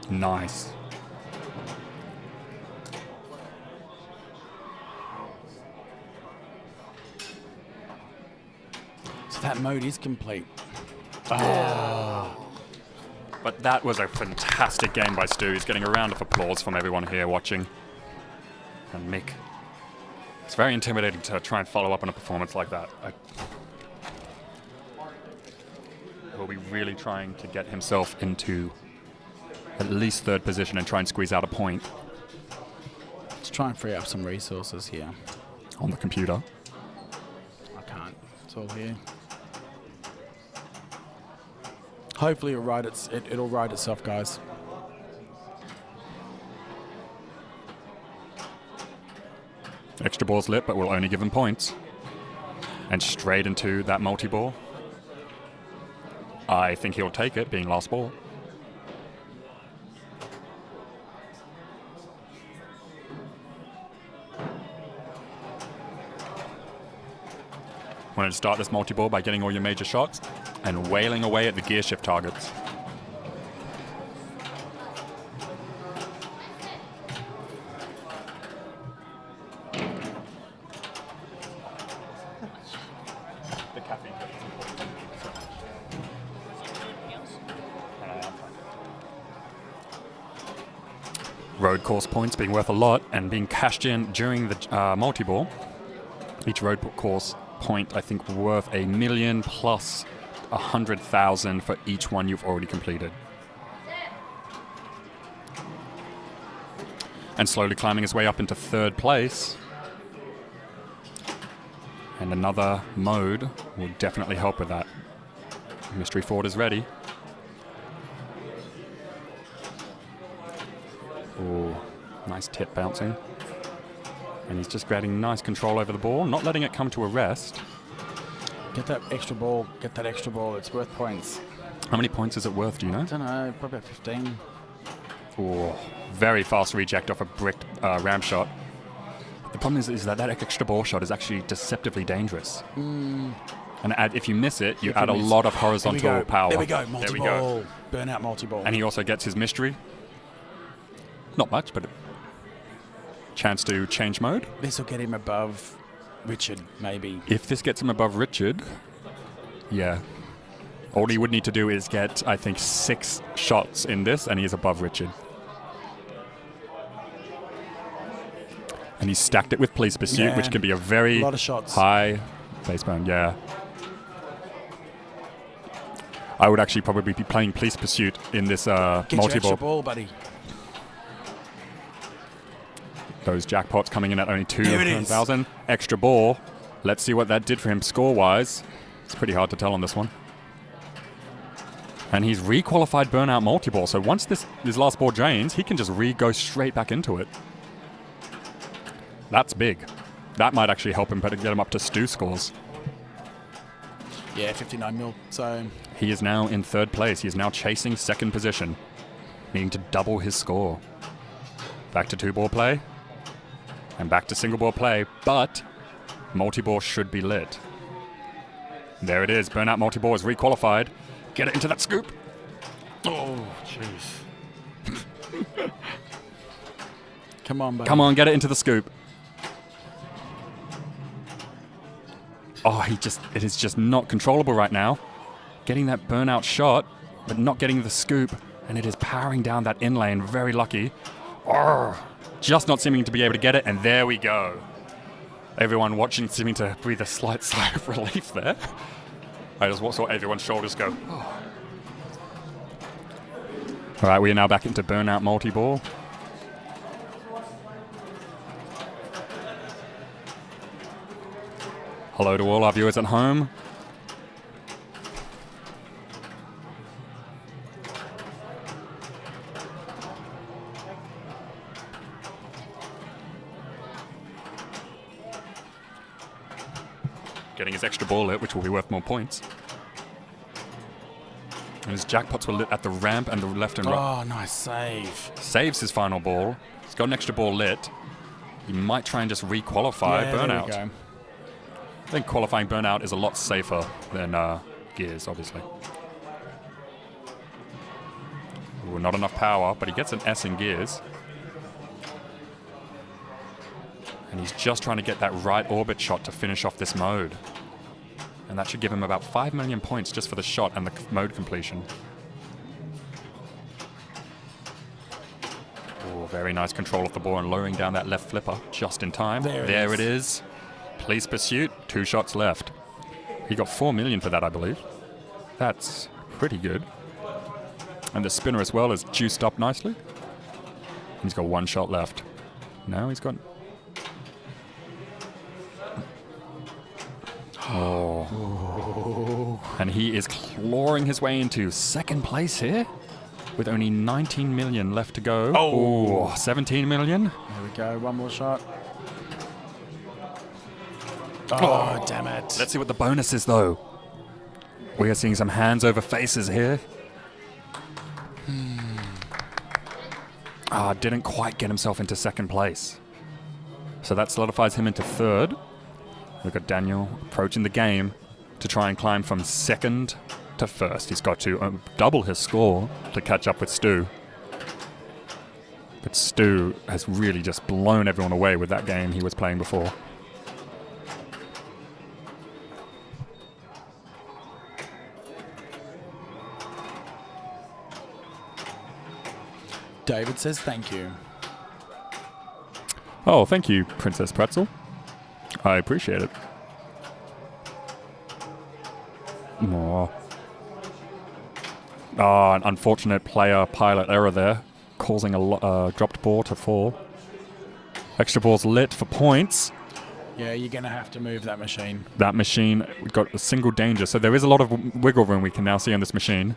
Nice. So that mode is complete. But that was a fantastic game by Stu. He's getting a round of applause from everyone here watching. And Mick. It's very intimidating to try and follow up on a performance like that. He'll be really trying to get himself into at least third position and try and squeeze out a point. Let's try and free up some resources here. On the computer. I can't. It's all here. Hopefully it'll ride itself, guys. Extra ball's lit, but we'll only give him points. And straight into that multi-ball. I think he'll take it, being last ball. Wanted to start this multi-ball by getting all your major shots and wailing away at the gear shift targets. Road course points being worth a lot and being cashed in during the multi-ball. Each road course point, I think, worth $1 million plus 100,000 for each one you've already completed. And slowly climbing his way up into third place. And another mode will definitely help with that. Mystery Ford is ready. Oh, nice tip bouncing. And he's just getting nice control over the ball, not letting it come to a rest. Get that extra ball. Get that extra ball. It's worth points. How many points is it worth, do you know? I don't know. Probably about 15. Oh, very fast reject off a brick ramp shot. The problem is that extra ball shot is actually deceptively dangerous. And if you miss it, you add a lot of horizontal power. There we go. Multi-ball. Burnout multi-ball. And he also gets his mystery. Not much, but a chance to change mode. This will get him above Richard, maybe. If this gets him above Richard, yeah. All he would need to do is get, I think, 6 shots in this, and he's above Richard. And he's stacked it with Police Pursuit, which can be a very lot of shots. High baseband, yeah. I would actually probably be playing Police Pursuit in this Get your extra multi-ball. ball, buddy. Those jackpots coming in at only 2,000. Extra ball. Let's see what that did for him score-wise. It's pretty hard to tell on this one. And he's re-qualified burnout multi-ball, so once his last ball drains, he can just go straight back into it. That's big. That might actually help him get him up to Stu scores. Yeah, 59 mil. So he is now in third place. He is now chasing second position, needing to double his score. Back to 2-ball play. And back to single ball play, but multi-ball should be lit. There it is. Burnout multi-ball is requalified. Get it into that scoop. Oh, jeez. Come on, buddy. Come on, get it into the scoop. Oh, it is just not controllable right now. Getting that burnout shot, but not getting the scoop, and it is powering down that in lane. Very lucky. Oh, just not seeming to be able to get it, and there we go. Everyone watching seeming to breathe a slight sigh of relief there. I just saw everyone's shoulders go. Oh. All right, we are now back into burnout multi-ball. Hello to all our viewers at home. Getting his extra ball lit, which will be worth more points. And his jackpots were lit at the ramp and the left and right. Oh, nice save. Saves his final ball. He's got an extra ball lit. He might try and just re-qualify burnout. There we go. I think qualifying burnout is a lot safer than gears, obviously. Ooh, not enough power, but he gets an S in gears. And he's just trying to get that right orbit shot to finish off this mode. And that should give him about 5 million points just for the shot and the mode completion. Oh, very nice control of the ball and lowering down that left flipper just in time. There it is. Police pursuit, 2 shots left. He got 4 million for that, I believe. That's pretty good. And the spinner as well is juiced up nicely. He's got 1 shot left. Now he's got... Oh. And he is clawing his way into second place here with only 19 million left to go. Oh, 17 million. There we go, 1 more shot. Oh, damn it. Let's see what the bonus is, though. We are seeing some hands over faces here. Didn't quite get himself into second place. So that solidifies him into third. Look at Daniel approaching the game to try and climb from second to first. He's got to double his score to catch up with Stu. But Stu has really just blown everyone away with that game he was playing before. David says thank you. Oh, thank you, Princess Pretzel. I appreciate it. An unfortunate player pilot error there, causing a dropped ball to fall. Extra ball's lit for points. Yeah, you're going to have to move that machine. That machine, we've got a single danger, so there is a lot of wiggle room we can now see on this machine.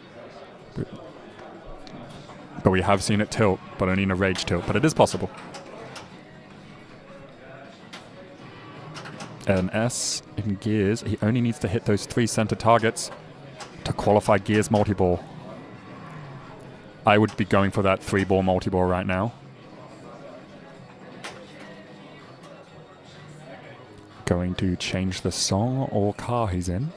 But we have seen it tilt, but only in a rage tilt, but it is possible. An S in gears. He only needs to hit those 3 center targets to qualify gears multi-ball. I would be going for that 3-ball multi-ball right now. Going to change the song or car he's in.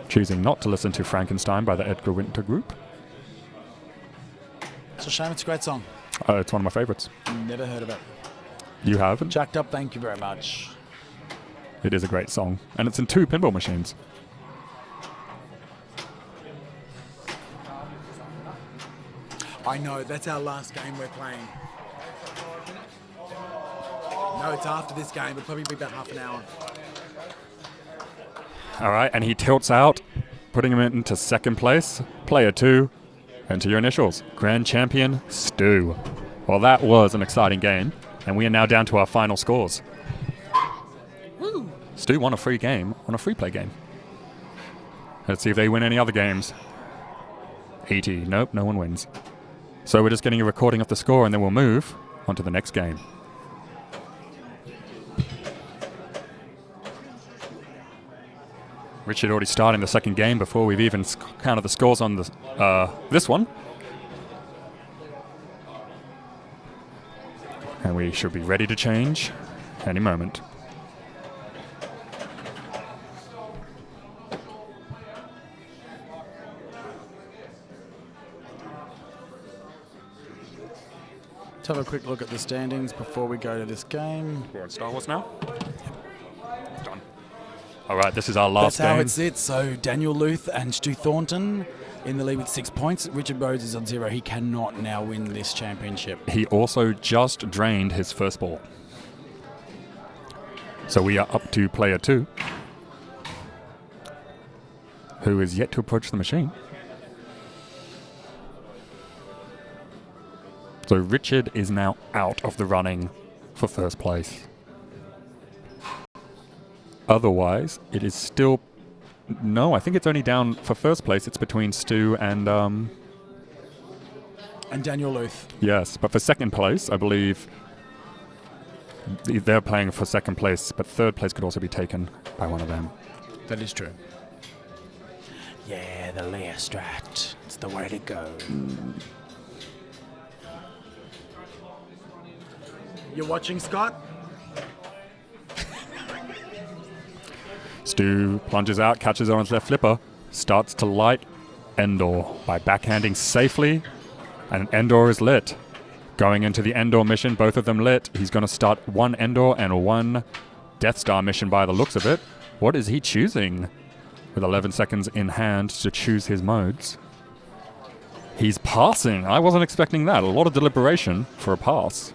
Choosing not to listen to Frankenstein by the Edgar Winter Group. It's a shame, it's a great song. It's one of my favorites. Never heard of it. You haven't? Jacked Up, thank you very much. It is a great song. And it's in 2 pinball machines. I know, that's our last game we're playing. No, it's after this game. It'll probably be about half an hour. All right, and he tilts out, putting him into second place. Player 2. Enter your initials. Grand Champion, Stu. Well, that was an exciting game. And we are now down to our final scores. Woo. Stu won a free game on a free play game. Let's see if they win any other games. 80. Nope, no one wins. So we're just getting a recording of the score and then we'll move on to the next game. Richard already starting the second game before we've even counted the scores on this one. And we should be ready to change any moment. Let's have a quick look at the standings before we go to this game. We're on Star Wars now. All right, this is our last That's how game. it sits. So Daniel Luth and Stu Thornton in the lead with 6 points. Richard Rhodes is on 0. He cannot now win this championship. He also just drained his first ball. So we are up to player 2, who is yet to approach the machine. So Richard is now out of the running for first place. Otherwise, it is still... No, I think it's only down for first place. It's between Stu and... And Daniel Luth. Yes, but for second place, I believe they're playing for second place, but third place could also be taken by one of them. That is true. Yeah, the layer strat. It's the way to go. You're watching, Scott? Stu plunges out, catches on his left flipper, starts to light Endor by backhanding safely, and Endor is lit. Going into the Endor mission, both of them lit. He's going to start one Endor and one Death Star mission by the looks of it. What is he choosing? With 11 seconds in hand to choose his modes. He's passing. I wasn't expecting that. A lot of deliberation for a pass.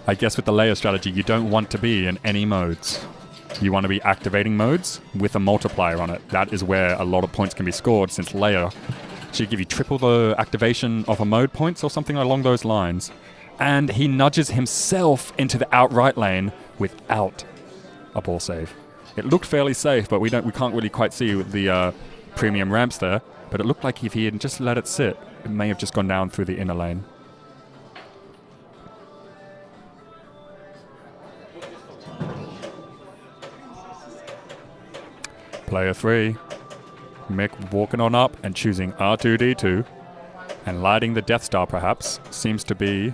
I guess with the layer strategy, you don't want to be in any modes. You want to be activating modes with a multiplier on it. That is where a lot of points can be scored, since layer should give you triple the activation of a mode points or something along those lines. And he nudges himself into the outright lane without a ball save. It looked fairly safe, but we can't really quite see with the premium ramps there. But it looked like if he had just let it sit, it may have just gone down through the inner lane. Player 3, Mick walking on up and choosing R2-D2 and lighting the Death Star perhaps seems to be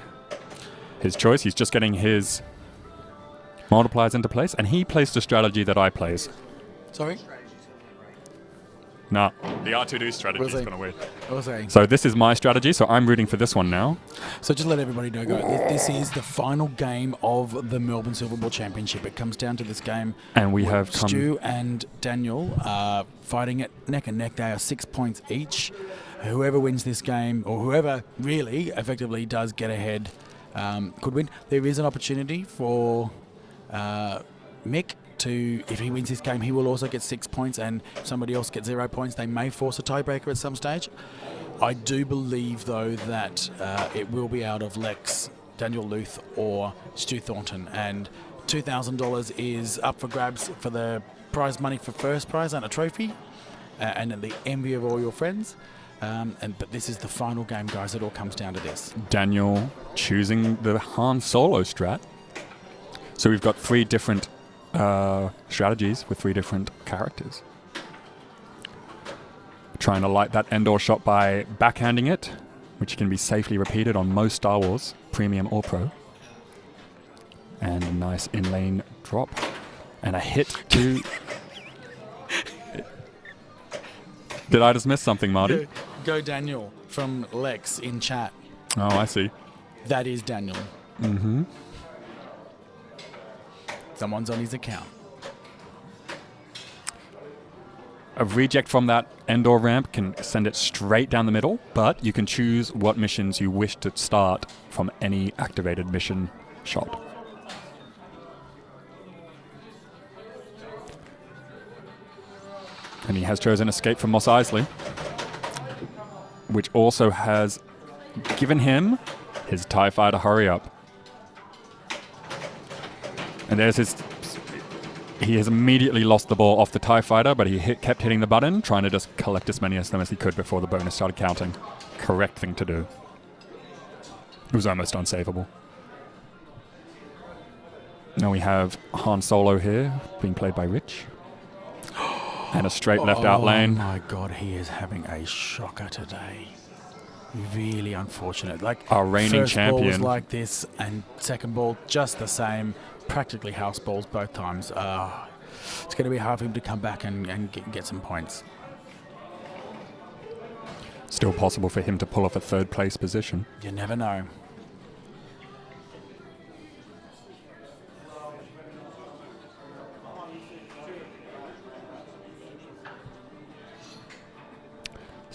his choice. He's just getting his multipliers into place, and he plays the strategy that I plays. Sorry? Nah, the R2-D strategy is going to win. What was I saying? So this is my strategy, so I'm rooting for this one now. So just let everybody know, guys, this is the final game of the Melbourne Silverball Championship. It comes down to this game. And we have come... Stu and Daniel are fighting it neck and neck. They are 6 points each. Whoever wins this game, or whoever really effectively does get ahead, could win. There is an opportunity for Mick to, if he wins this game, he will also get 6 points, and if somebody else gets 0 points, they may force a tiebreaker at some stage. I do believe, though, that it will be out of Lex, Daniel Luth, or Stu Thornton, and $2,000 is up for grabs for the prize money for first prize and a trophy, and the envy of all your friends. But this is the final game, guys. It all comes down to this. Daniel choosing the Han Solo strat. So we've got 3 different strategies with 3 different characters. Trying to light that Endor shot by backhanding it, which can be safely repeated on most Star Wars, Premium or Pro. And a nice in-lane drop. And a hit to... Did I just miss something, Marty? Go Daniel from Lex in chat. Oh, I see. That is Daniel. Mm-hmm. Someone's on his account. A reject from that Endor ramp can send it straight down the middle, but you can choose what missions you wish to start from any activated mission shot. And he has chosen Escape from Mos Eisley, which also has given him his TIE Fighter Hurry Up. And there's his... He has immediately lost the ball off the TIE Fighter, but he kept hitting the button, trying to just collect as many of them as he could before the bonus started counting. Correct thing to do. It was almost unsavable. Now we have Han Solo here, being played by Rich. And a straight left out lane. Oh my god, he is having a shocker today. Really unfortunate. Like our reigning first champion. Ball was like this, and second ball just the same. Practically house balls both times. It's going to be hard for him to come back and get some points. Still possible for him to pull off a third place position. You never know.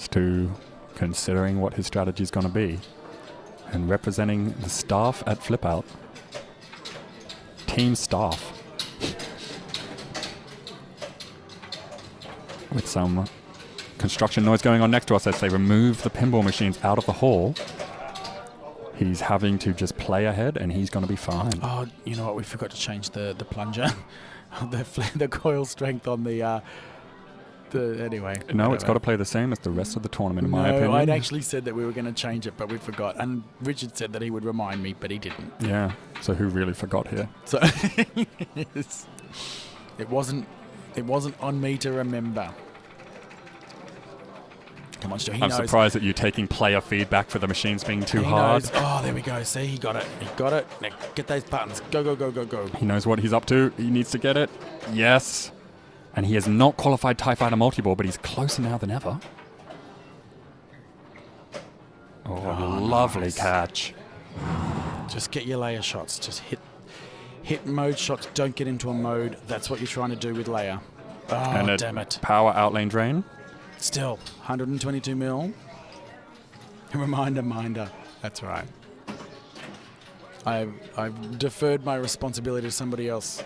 as to considering what his strategy is going to be. And representing the staff at Flip Out. Team staff. With some construction noise going on next to us as they remove the pinball machines out of the hall. He's having to just play ahead, and he's going to be fine. Oh, you know what? We forgot to change the plunger, the coil strength on the anyway. No, whatever. it's got to play the same as the rest of the tournament, in my No, opinion. I'd actually said that we were going to change it, but we forgot. And Richard said that he would remind me, but he didn't. Yeah. So who really forgot here? So it wasn't on me to remember. Come on, Stu. He I'm knows. surprised that you're taking player feedback for the machines being too He hard. knows. Oh, there we go. See, he got it. He got it. Now get those buttons. Go, go, go, go, go. He knows what he's up to. He needs to get it. Yes. And he has not qualified TIE Fighter multi-ball, but he's closer now than ever. Oh, lovely nice. catch. Just get your layer shots. Just hit mode shots. Don't get into a mode. That's what you're trying to do with layer. Oh, And damn it. Power outlane drain. Still, 122 mil. Reminder. That's right. I've deferred my responsibility to somebody else.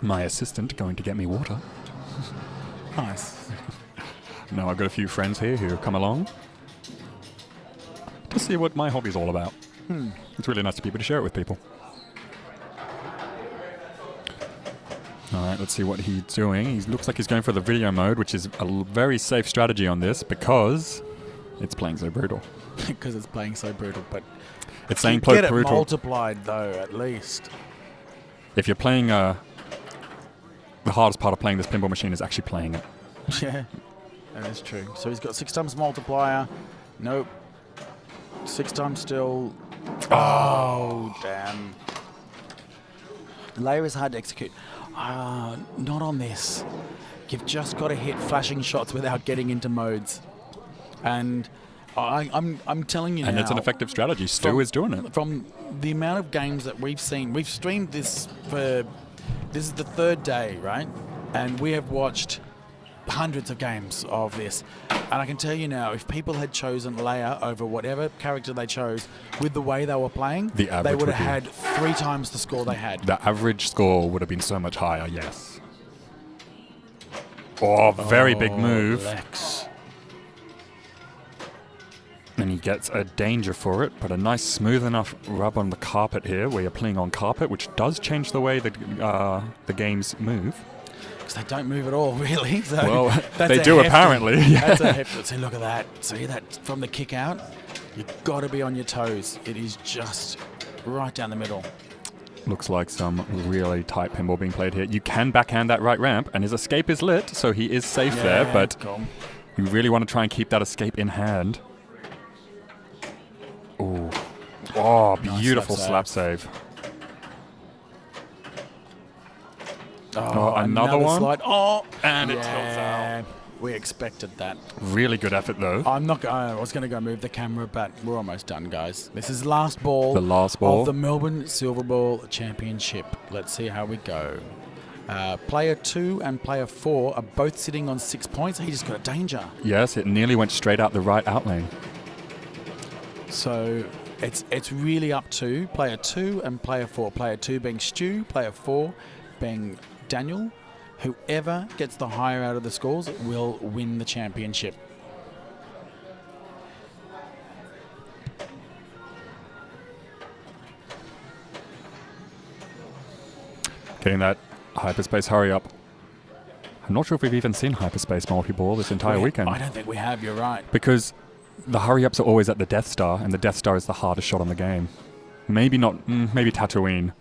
My assistant going to get me water. Nice. Now I've got a few friends here who have come along to see what my hobby's all about. It's really nice to be able to share it with people. All right, let's see what he's doing. He looks like he's going for the video mode, which is a very safe strategy on this because it's playing so brutal. Because it's playing so brutal, but It's saying you get it brutal. multiplied though, at least. If you're playing, the hardest part of playing this pinball machine is actually playing it. Yeah, that is true. So he's got 6 times multiplier. Nope. 6 times still. Oh, damn. Layer is hard to execute. Not on this. You've just got to hit flashing shots without getting into modes. And I'm telling you And now, it's an effective strategy. Stu is doing it. From the amount of games that we've seen, we've streamed this for, this is the 3rd day, right? And we have watched hundreds of games of this. And I can tell you now, if people had chosen Leia over whatever character they chose with the way they were playing, The they average would have would had 3 times the score they had. The average score would have been so much higher, yes. Oh, very big move. Lex. And he gets a danger for it, but a nice smooth enough rub on the carpet here, where you're playing on carpet, which does change the way that the games move. Because they don't move at all, really. So Well, that's they a do hefty- apparently. That's a hefty. See, look at that. See that from the kick out? You've got to be on your toes. It is just right down the middle. Looks like some really tight pinball being played here. You can backhand that right ramp, and his escape is lit, so he is safe there, but cool. you really want to try and keep that escape in hand. Ooh. Oh, Nice beautiful slap slap save. Oh, another one? Slide. Oh, And it tilts out. We expected that. Really good effort, though. I'm not going. I was going to go move the camera, but we're almost done, guys. This is last ball. The last ball. Of the Melbourne Silverball Championship. Let's see how we go. Player 2 and player 4 are both sitting on 6 points. He just got a danger. Yes, it nearly went straight out the right outlane. So it's really up to player 2 and player 4. Player 2 being Stu, player 4 being Daniel. Whoever gets the higher out of the scores will win the championship. Getting that hyperspace hurry up. I'm not sure if we've even seen hyperspace multi-ball this entire weekend. I don't think we have, you're right. Because the hurry-ups are always at the Death Star, and the Death Star is the hardest shot on the game. Maybe not, maybe Tatooine.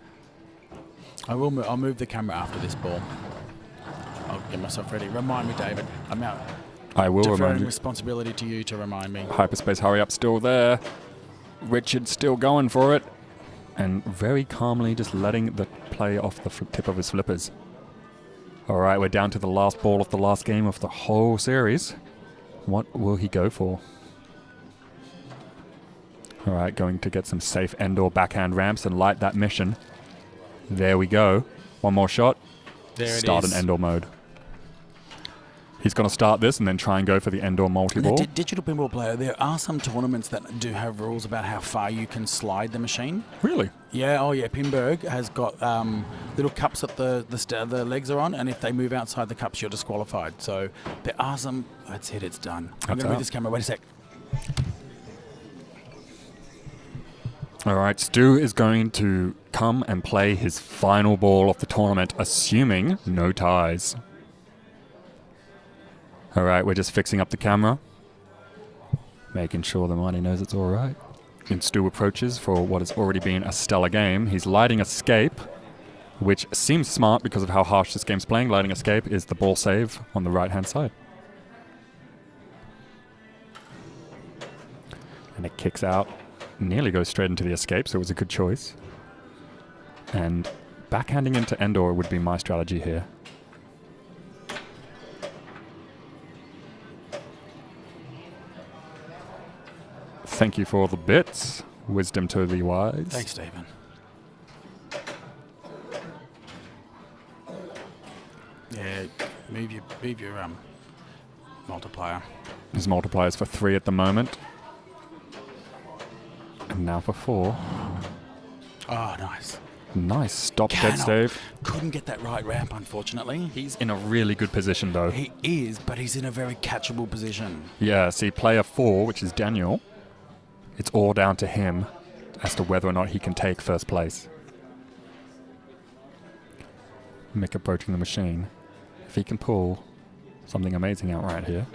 I'll move the camera after this ball. I'll get myself ready. Remind me, David. I'm out. I will remind Deferring you. responsibility to you to remind me. Hyperspace hurry-up still there. Richard still going for it. And very calmly just letting the play off the tip of his flippers. All right, we're down to the last ball of the last game of the whole series. What will he go for? All right, going to get some safe end or backhand ramps and light that mission. There we go. One more shot. There it Start is. an Endor mode. He's going to start this and then try and go for the Endor multi-ball. Digital pinball player, there are some tournaments that do have rules about how far you can slide the machine. Really? Yeah, Pinberg has got little cups that the legs are on, and if they move outside the cups, you're disqualified. So there are some... That's it, it's done. I'm going to move this camera. Wait a sec. All right, Stu is going to come and play his final ball of the tournament, assuming no ties. All right, we're just fixing up the camera, making sure the Marty knows it's all right. And Stu approaches for what has already been a stellar game. He's lighting escape, which seems smart because of how harsh this game's playing. Lighting escape is the ball save on the right-hand side. And it kicks out, nearly goes straight into the escape, so it was a good choice. And backhanding into Endor would be my strategy here. Thank you for all the bits. Wisdom to the wise. Thanks, Stephen. Yeah, move your multiplier. His multiplier's for 3 at the moment. And now for 4. Oh, nice. Nice stop dead save. Couldn't get that right ramp, unfortunately. He's in a really good position, though. He is, but he's in a very catchable position. Yeah, see, player 4, which is Daniel, it's all down to him as to whether or not he can take first place. Mick approaching the machine. If he can pull something amazing out right here.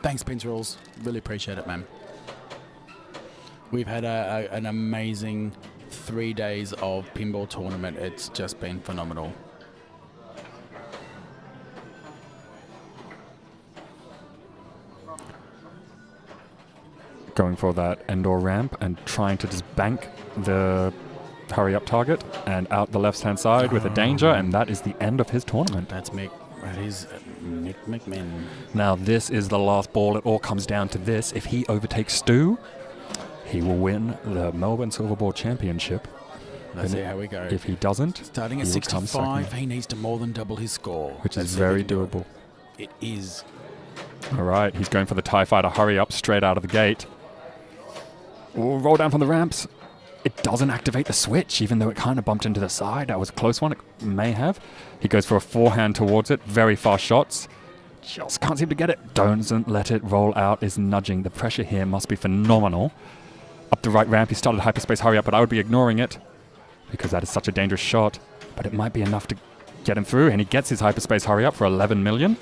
Thanks, Pins Rules. Really appreciate it, man. We've had an amazing 3 days of pinball tournament. It's just been phenomenal. Going for that Endor ramp and trying to just bank the hurry-up target and out the left-hand side with a danger, and that is the end of his tournament. That's Mick. That is Mick McMinn. Now this is the last ball. It all comes down to this. If he overtakes Stu, he will win the Melbourne Silverball Championship. Let's see how we go. If he doesn't, starting at he will come 65, second, he needs to more than double his score. which is very doable. It is. All right, he's going for the TIE Fighter hurry up straight out of the gate. Ooh, roll down from the ramps. It doesn't activate the switch, even though it kind of bumped into the side. That was a close one. It may have. He goes for a forehand towards it. Very fast shots. Just can't seem to get it. Doesn't let it roll out. Is nudging. The pressure here must be phenomenal. Up the right ramp, he started hyperspace hurry up, but I would be ignoring it because that is such a dangerous shot. But it might be enough to get him through, and he gets his hyperspace hurry up for 11 million.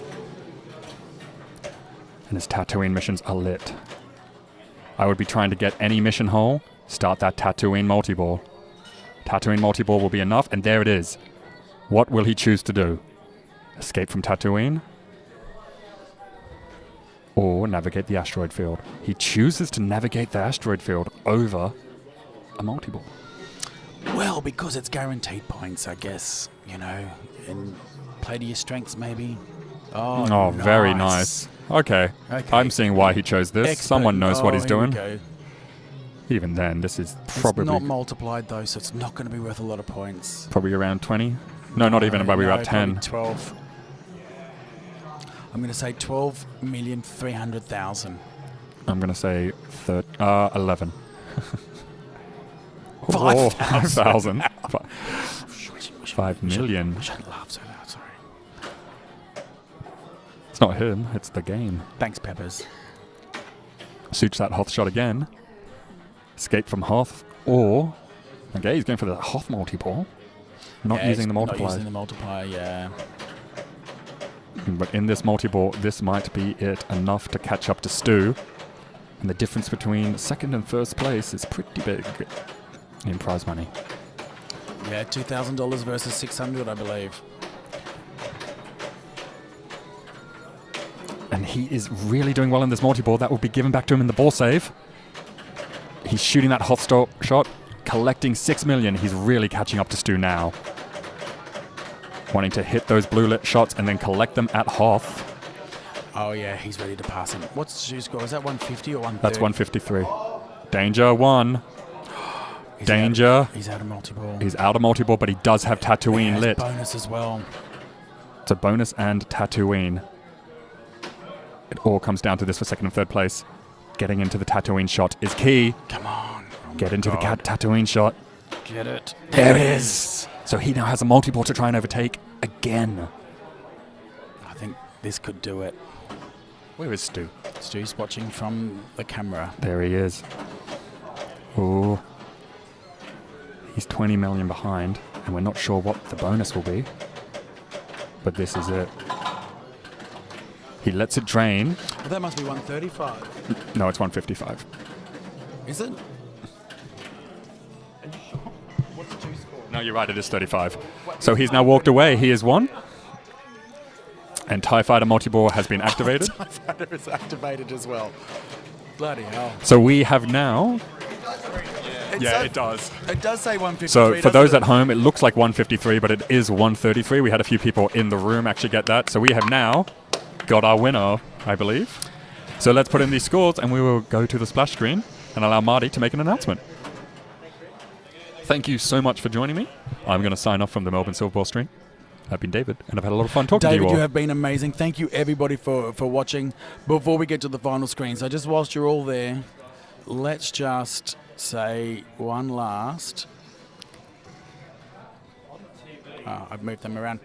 And his Tatooine missions are lit. I would be trying to get any mission hole. Start that Tatooine multi-ball. Tatooine multi-ball will be enough, and there it is. What will he choose to do? Escape from Tatooine? Or navigate the asteroid field? He chooses to navigate the asteroid field over a multi-ball. Well, because it's guaranteed points, I guess, you know, and play to your strengths, maybe. Oh, Oh, very nice. Okay. I'm seeing why he chose this. Expert. Someone knows what he's Here we doing. go. Even then, this is probably It's not multiplied, though, so it's not going to be worth a lot of points. probably around 20. No, not even, probably about 10. Probably 12. I'm going to say 12,300,000. I'm going to say 11. 5,000. 5 million. I shouldn't laugh so loud, sorry. It's not him, it's the game. Thanks, Peppers. Suits that Hoth shot again. Escape from Hoth, or... Okay, he's going for the Hoth multi-ball. Not using the multiplier. Not using the multiplier, yeah. But in this multi-ball, this might be it. Enough to catch up to Stu. And the difference between second and first place is pretty big in prize money. Yeah, $2,000 versus 600, I believe. And he is really doing well in this multi-ball. That will be given back to him in the ball save. He's shooting that Hoth shot, collecting 6 million. He's really catching up to Stu now. Wanting to hit those blue lit shots and then collect them at Hoth. Oh, yeah, he's ready to pass him. What's Stu's score? Is that 150 or 130? That's 153. Danger 1. Danger. He's out of multi-ball. He's out of multi-ball, but he does have Tatooine Has lit. bonus as well. It's a bonus and Tatooine. It all comes down to this for second and third place. Getting into the Tatooine shot is key. Come on. Get into the Tatooine shot. Get it. There it is. So he now has a multi-ball to try and overtake again. I think this could do it. Where is Stu? Stu's watching from the camera. There he is. Ooh. He's 20 million behind, and we're not sure what the bonus will be. But this is it. He lets it drain. Well, that must be 135. No, it's 155. Is it? What's Stu score? No, you're right, it is 35. So he's now walked away. He is won. And TIE Fighter multi-ball has been activated. TIE Fighter is activated as well. Bloody hell. So we have now... It does. It does say 153. So for those at home, it looks like 153, but it is 133. We had a few people in the room actually get that. So we have now got our winner, I believe. So let's put in these scores, and we will go to the splash screen and allow Marty to make an announcement. Thank you so much for joining me. I'm going to sign off from the Melbourne Silverball stream. I've been David, and I've had a lot of fun talking to you all. David, you have been amazing. Thank you, everybody, for watching. Before we get to the final screen, so just whilst you're all there, let's just say one last... I've moved them around.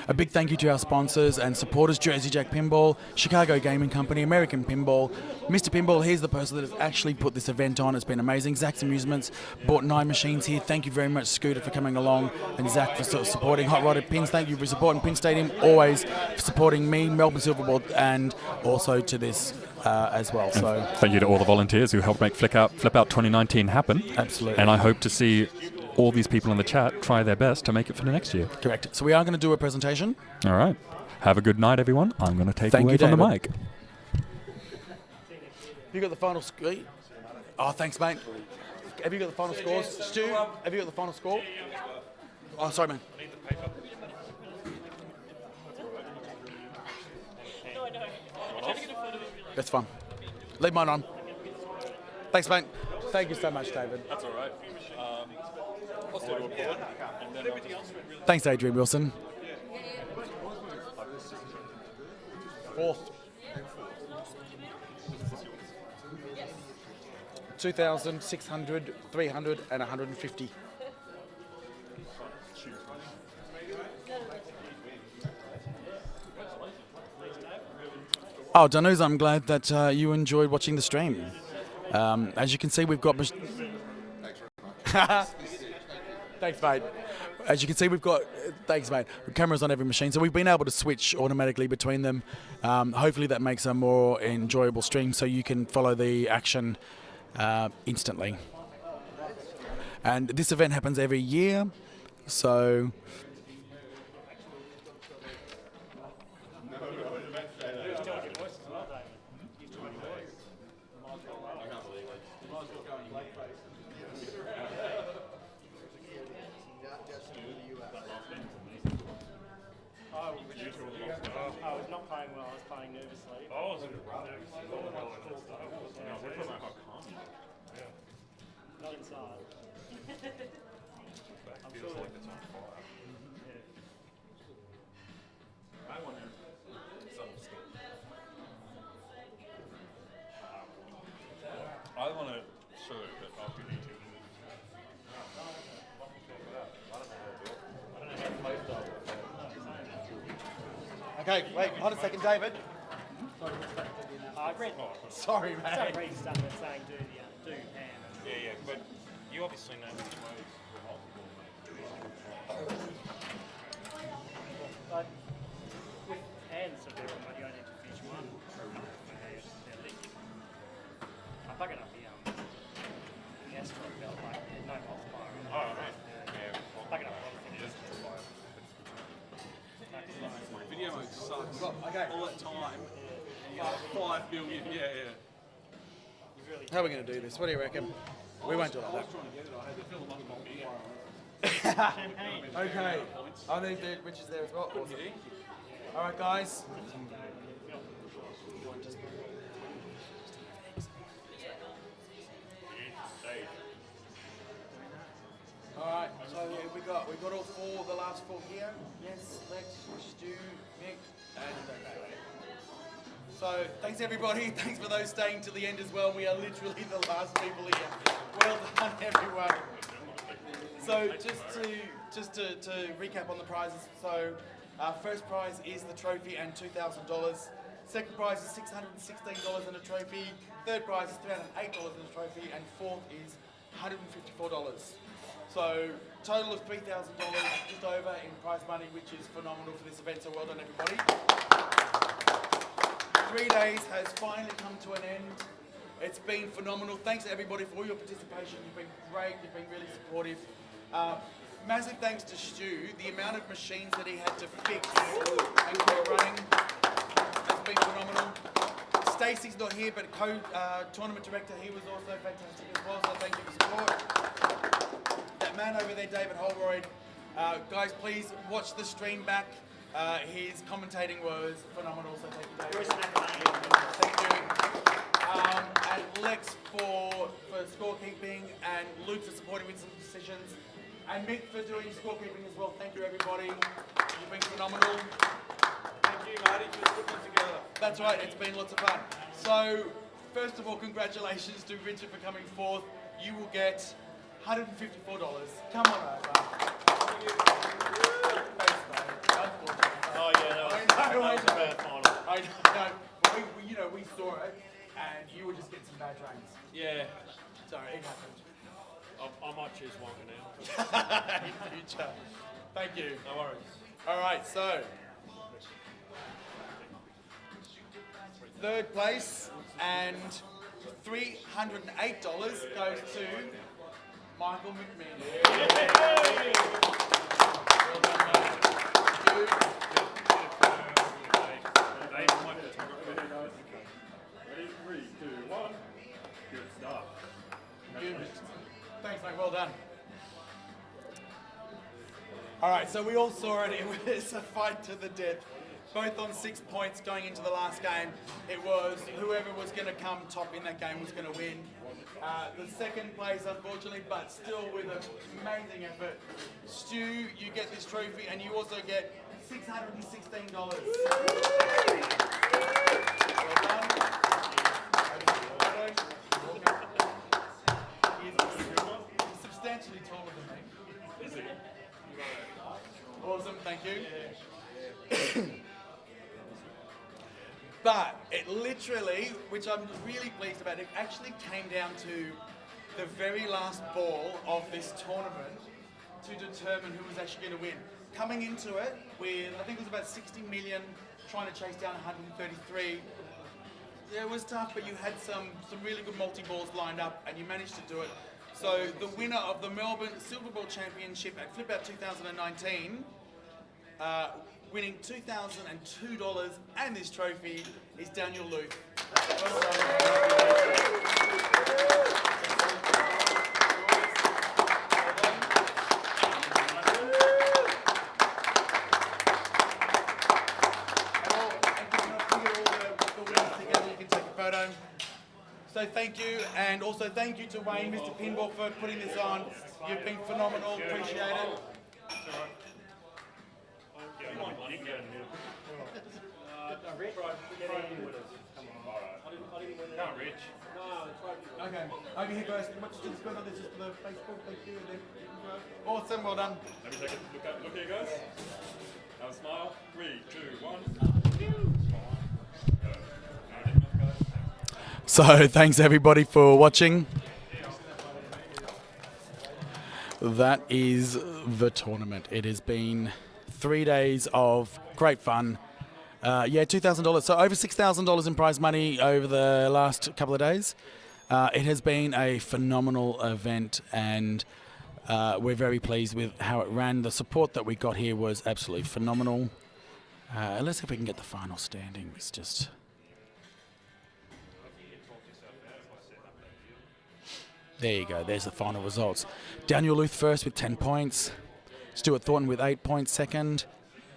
A big thank you to our sponsors and supporters, Jersey Jack Pinball, Chicago Gaming Company, American Pinball. Mr. Pinball, he's the person that has actually put this event on. It's been amazing. Zach's Amusements bought 9 machines here. Thank you very much, Scooter, for coming along, and Zach for sort of supporting Hot Rodded Pins. Thank you for supporting Pin Stadium, always for supporting me, Melbourne Silverball, and also to this as well. So thank you to all the volunteers who helped make Flip Out 2019 happen. Absolutely. And I hope to see all these people in the chat try their best to make it for the next year. Correct. So we are going to do a presentation. All right. Have a good night, everyone. I'm going to take Thank away you, from the David. mic. You got the final score? Oh, thanks, mate. Have you got the final scores? Stu, have you got the final score? Oh, sorry, man. That's fine. Leave mine on. Thanks, mate. Thank you so much, David. That's all right. Thanks, Adrian Wilson. Fourth. 2,600, 300, and 150. Oh, Danusa, I'm glad that you enjoyed watching the stream. As you can see, we've got... Thanks, mate. As you can see, we've got... Thanks, mate. Cameras on every machine, so we've been able to switch automatically between them. Hopefully that makes a more enjoyable stream so you can follow the action instantly. And this event happens every year, so... I was not playing well, I was playing nervously. Oh, was it not inside. I'm sure like it's on fire. I wonder I want to show it, but I'll do YouTube. Okay, wait, hold a second, David. I read. Sorry, mate. Some read stuff that's saying do hands. Yeah, but you obviously know which way. But with hands of everyone, you only have to finish one. They're linked. I'm bugging up the asteroid belt, like no multiplier. Oh, right. Yeah. Bugging up a lot of things. Video mode sucks. Okay. All that time. You got 5 million. Yeah. How are we going to do this? What do you reckon? We won't do it like that. Okay. I think Rich is there as well. Awesome. All right, guys. got all four, the last four here. Yes, Lex, Stu, Mick, and David. So thanks everybody. Thanks for those staying till the end as well. We are literally the last people here. Well done, everyone. So just to recap on the prizes. So first prize is the trophy and $2,000. Second prize is $616 and a trophy. Third prize is $308 and a trophy, and fourth is $154. So total of $3,000 just over in prize money, which is phenomenal for this event. So well done, everybody. 3 days has finally come to an end. It's been phenomenal. Thanks to everybody for all your participation. You've been great. You've been really supportive. Massive thanks to Stu. The amount of machines that he had to fix and keep running has been phenomenal. Stacey's not here, but co-tournament director, he was also fantastic as well, so thank you for support. That man over there, David Holroyd, guys, please watch the stream back. His commentating was phenomenal, so thank you, David. Thank you. And Lex for scorekeeping, and Luke for supporting with some decisions, and Mick for doing scorekeeping as well. Thank you, everybody. You've been phenomenal. Thank you, Marty, for putting it together. That's right, it's been lots of fun. So, first of all, congratulations to Richard for coming fourth. You will get $154. Come on over. Oh, yeah, that was a bad final. I know. We saw it, and you were just getting some bad drains. Yeah. Sorry, it happened. I might choose Wonka now. In future. Thank you. No worries. All right, so third place and $308 goes to Michael McMahon. Well done, mate. Ready? 3, 2, 1. Good stuff. Thanks, mate. Well done. All right, so we all saw it. It was a fight to the death. Both on 6 points going into the last game. It was whoever was going to come top in that game was going to win. The second place, unfortunately, but still with an amazing effort. Stu, you get this trophy, and you also get $616. Well done. He's substantially taller than me. Is he? Awesome, thank you. But it literally, which I'm really pleased about, it actually came down to the very last ball of this tournament to determine who was actually going to win. Coming into it with, I think it was about 60 million, trying to chase down 133. Yeah, it was tough, but you had some really good multi-balls lined up, and you managed to do it. So the winner of the Melbourne Silverball Championship at Flip Out 2019, winning $2,002 and this trophy, is Daniel Luke. Well done. So thank you, and also thank you to Wayne, Mr. Pinball, for putting this on. You've been phenomenal, appreciate it. Okay, over here first. Just go on this just for the Facebook. Thank you. Awesome, well done. Let me take a look here, guys. Have a smile. 3, 2, 1. So thanks everybody for watching. That is the tournament. It has been 3 days of great fun. Yeah, $2,000. So over $6,000 in prize money over the last couple of days. It has been a phenomenal event, and we're very pleased with how it ran. The support that we got here was absolutely phenomenal. Let's see if we can get the final standings. Just there you go. There's the final results. Daniel Luth first with 10 points. Stuart Thornton with 8 points second.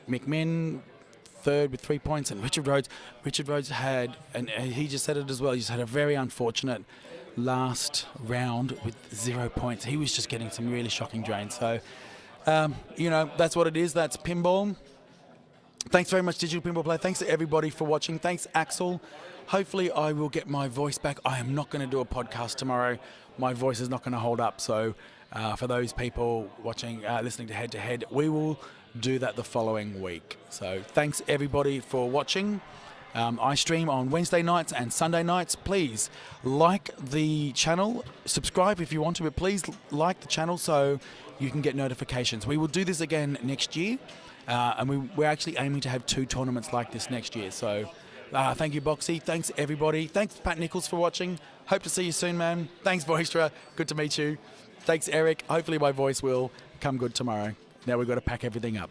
McMinn third with 3 points, and Richard Rhodes. Richard Rhodes had, and he just said it as well, he just had a very unfortunate last round with 0 points. He was just getting some really shocking drains. So That's what it is. That's pinball. Thanks very much, Digital Pinball Play. Thanks to everybody for watching. Thanks, Axel. Hopefully I will get my voice back. I am not going to do a podcast tomorrow. My voice is not going to hold up. So for those people watching, listening to Head to Head, we will do that the following week. So thanks, everybody, for watching. I stream on Wednesday nights and Sunday nights. Please like the channel. Subscribe if you want to, but please like the channel so you can get notifications. We will do this again next year. And we're actually aiming to have 2 tournaments like this next year. So thank you, Boxy. Thanks, everybody. Thanks, Pat Nichols, for watching. Hope to see you soon, man. Thanks, Voistra. Good to meet you. Thanks, Eric. Hopefully my voice will come good tomorrow. Now we've got to pack everything up.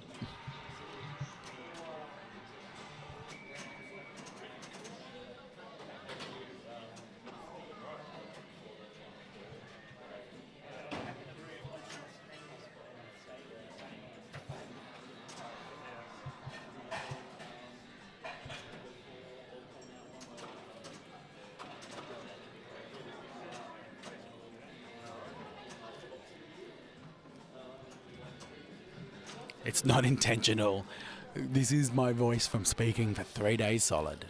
It's not intentional. This is my voice from speaking for 3 days solid.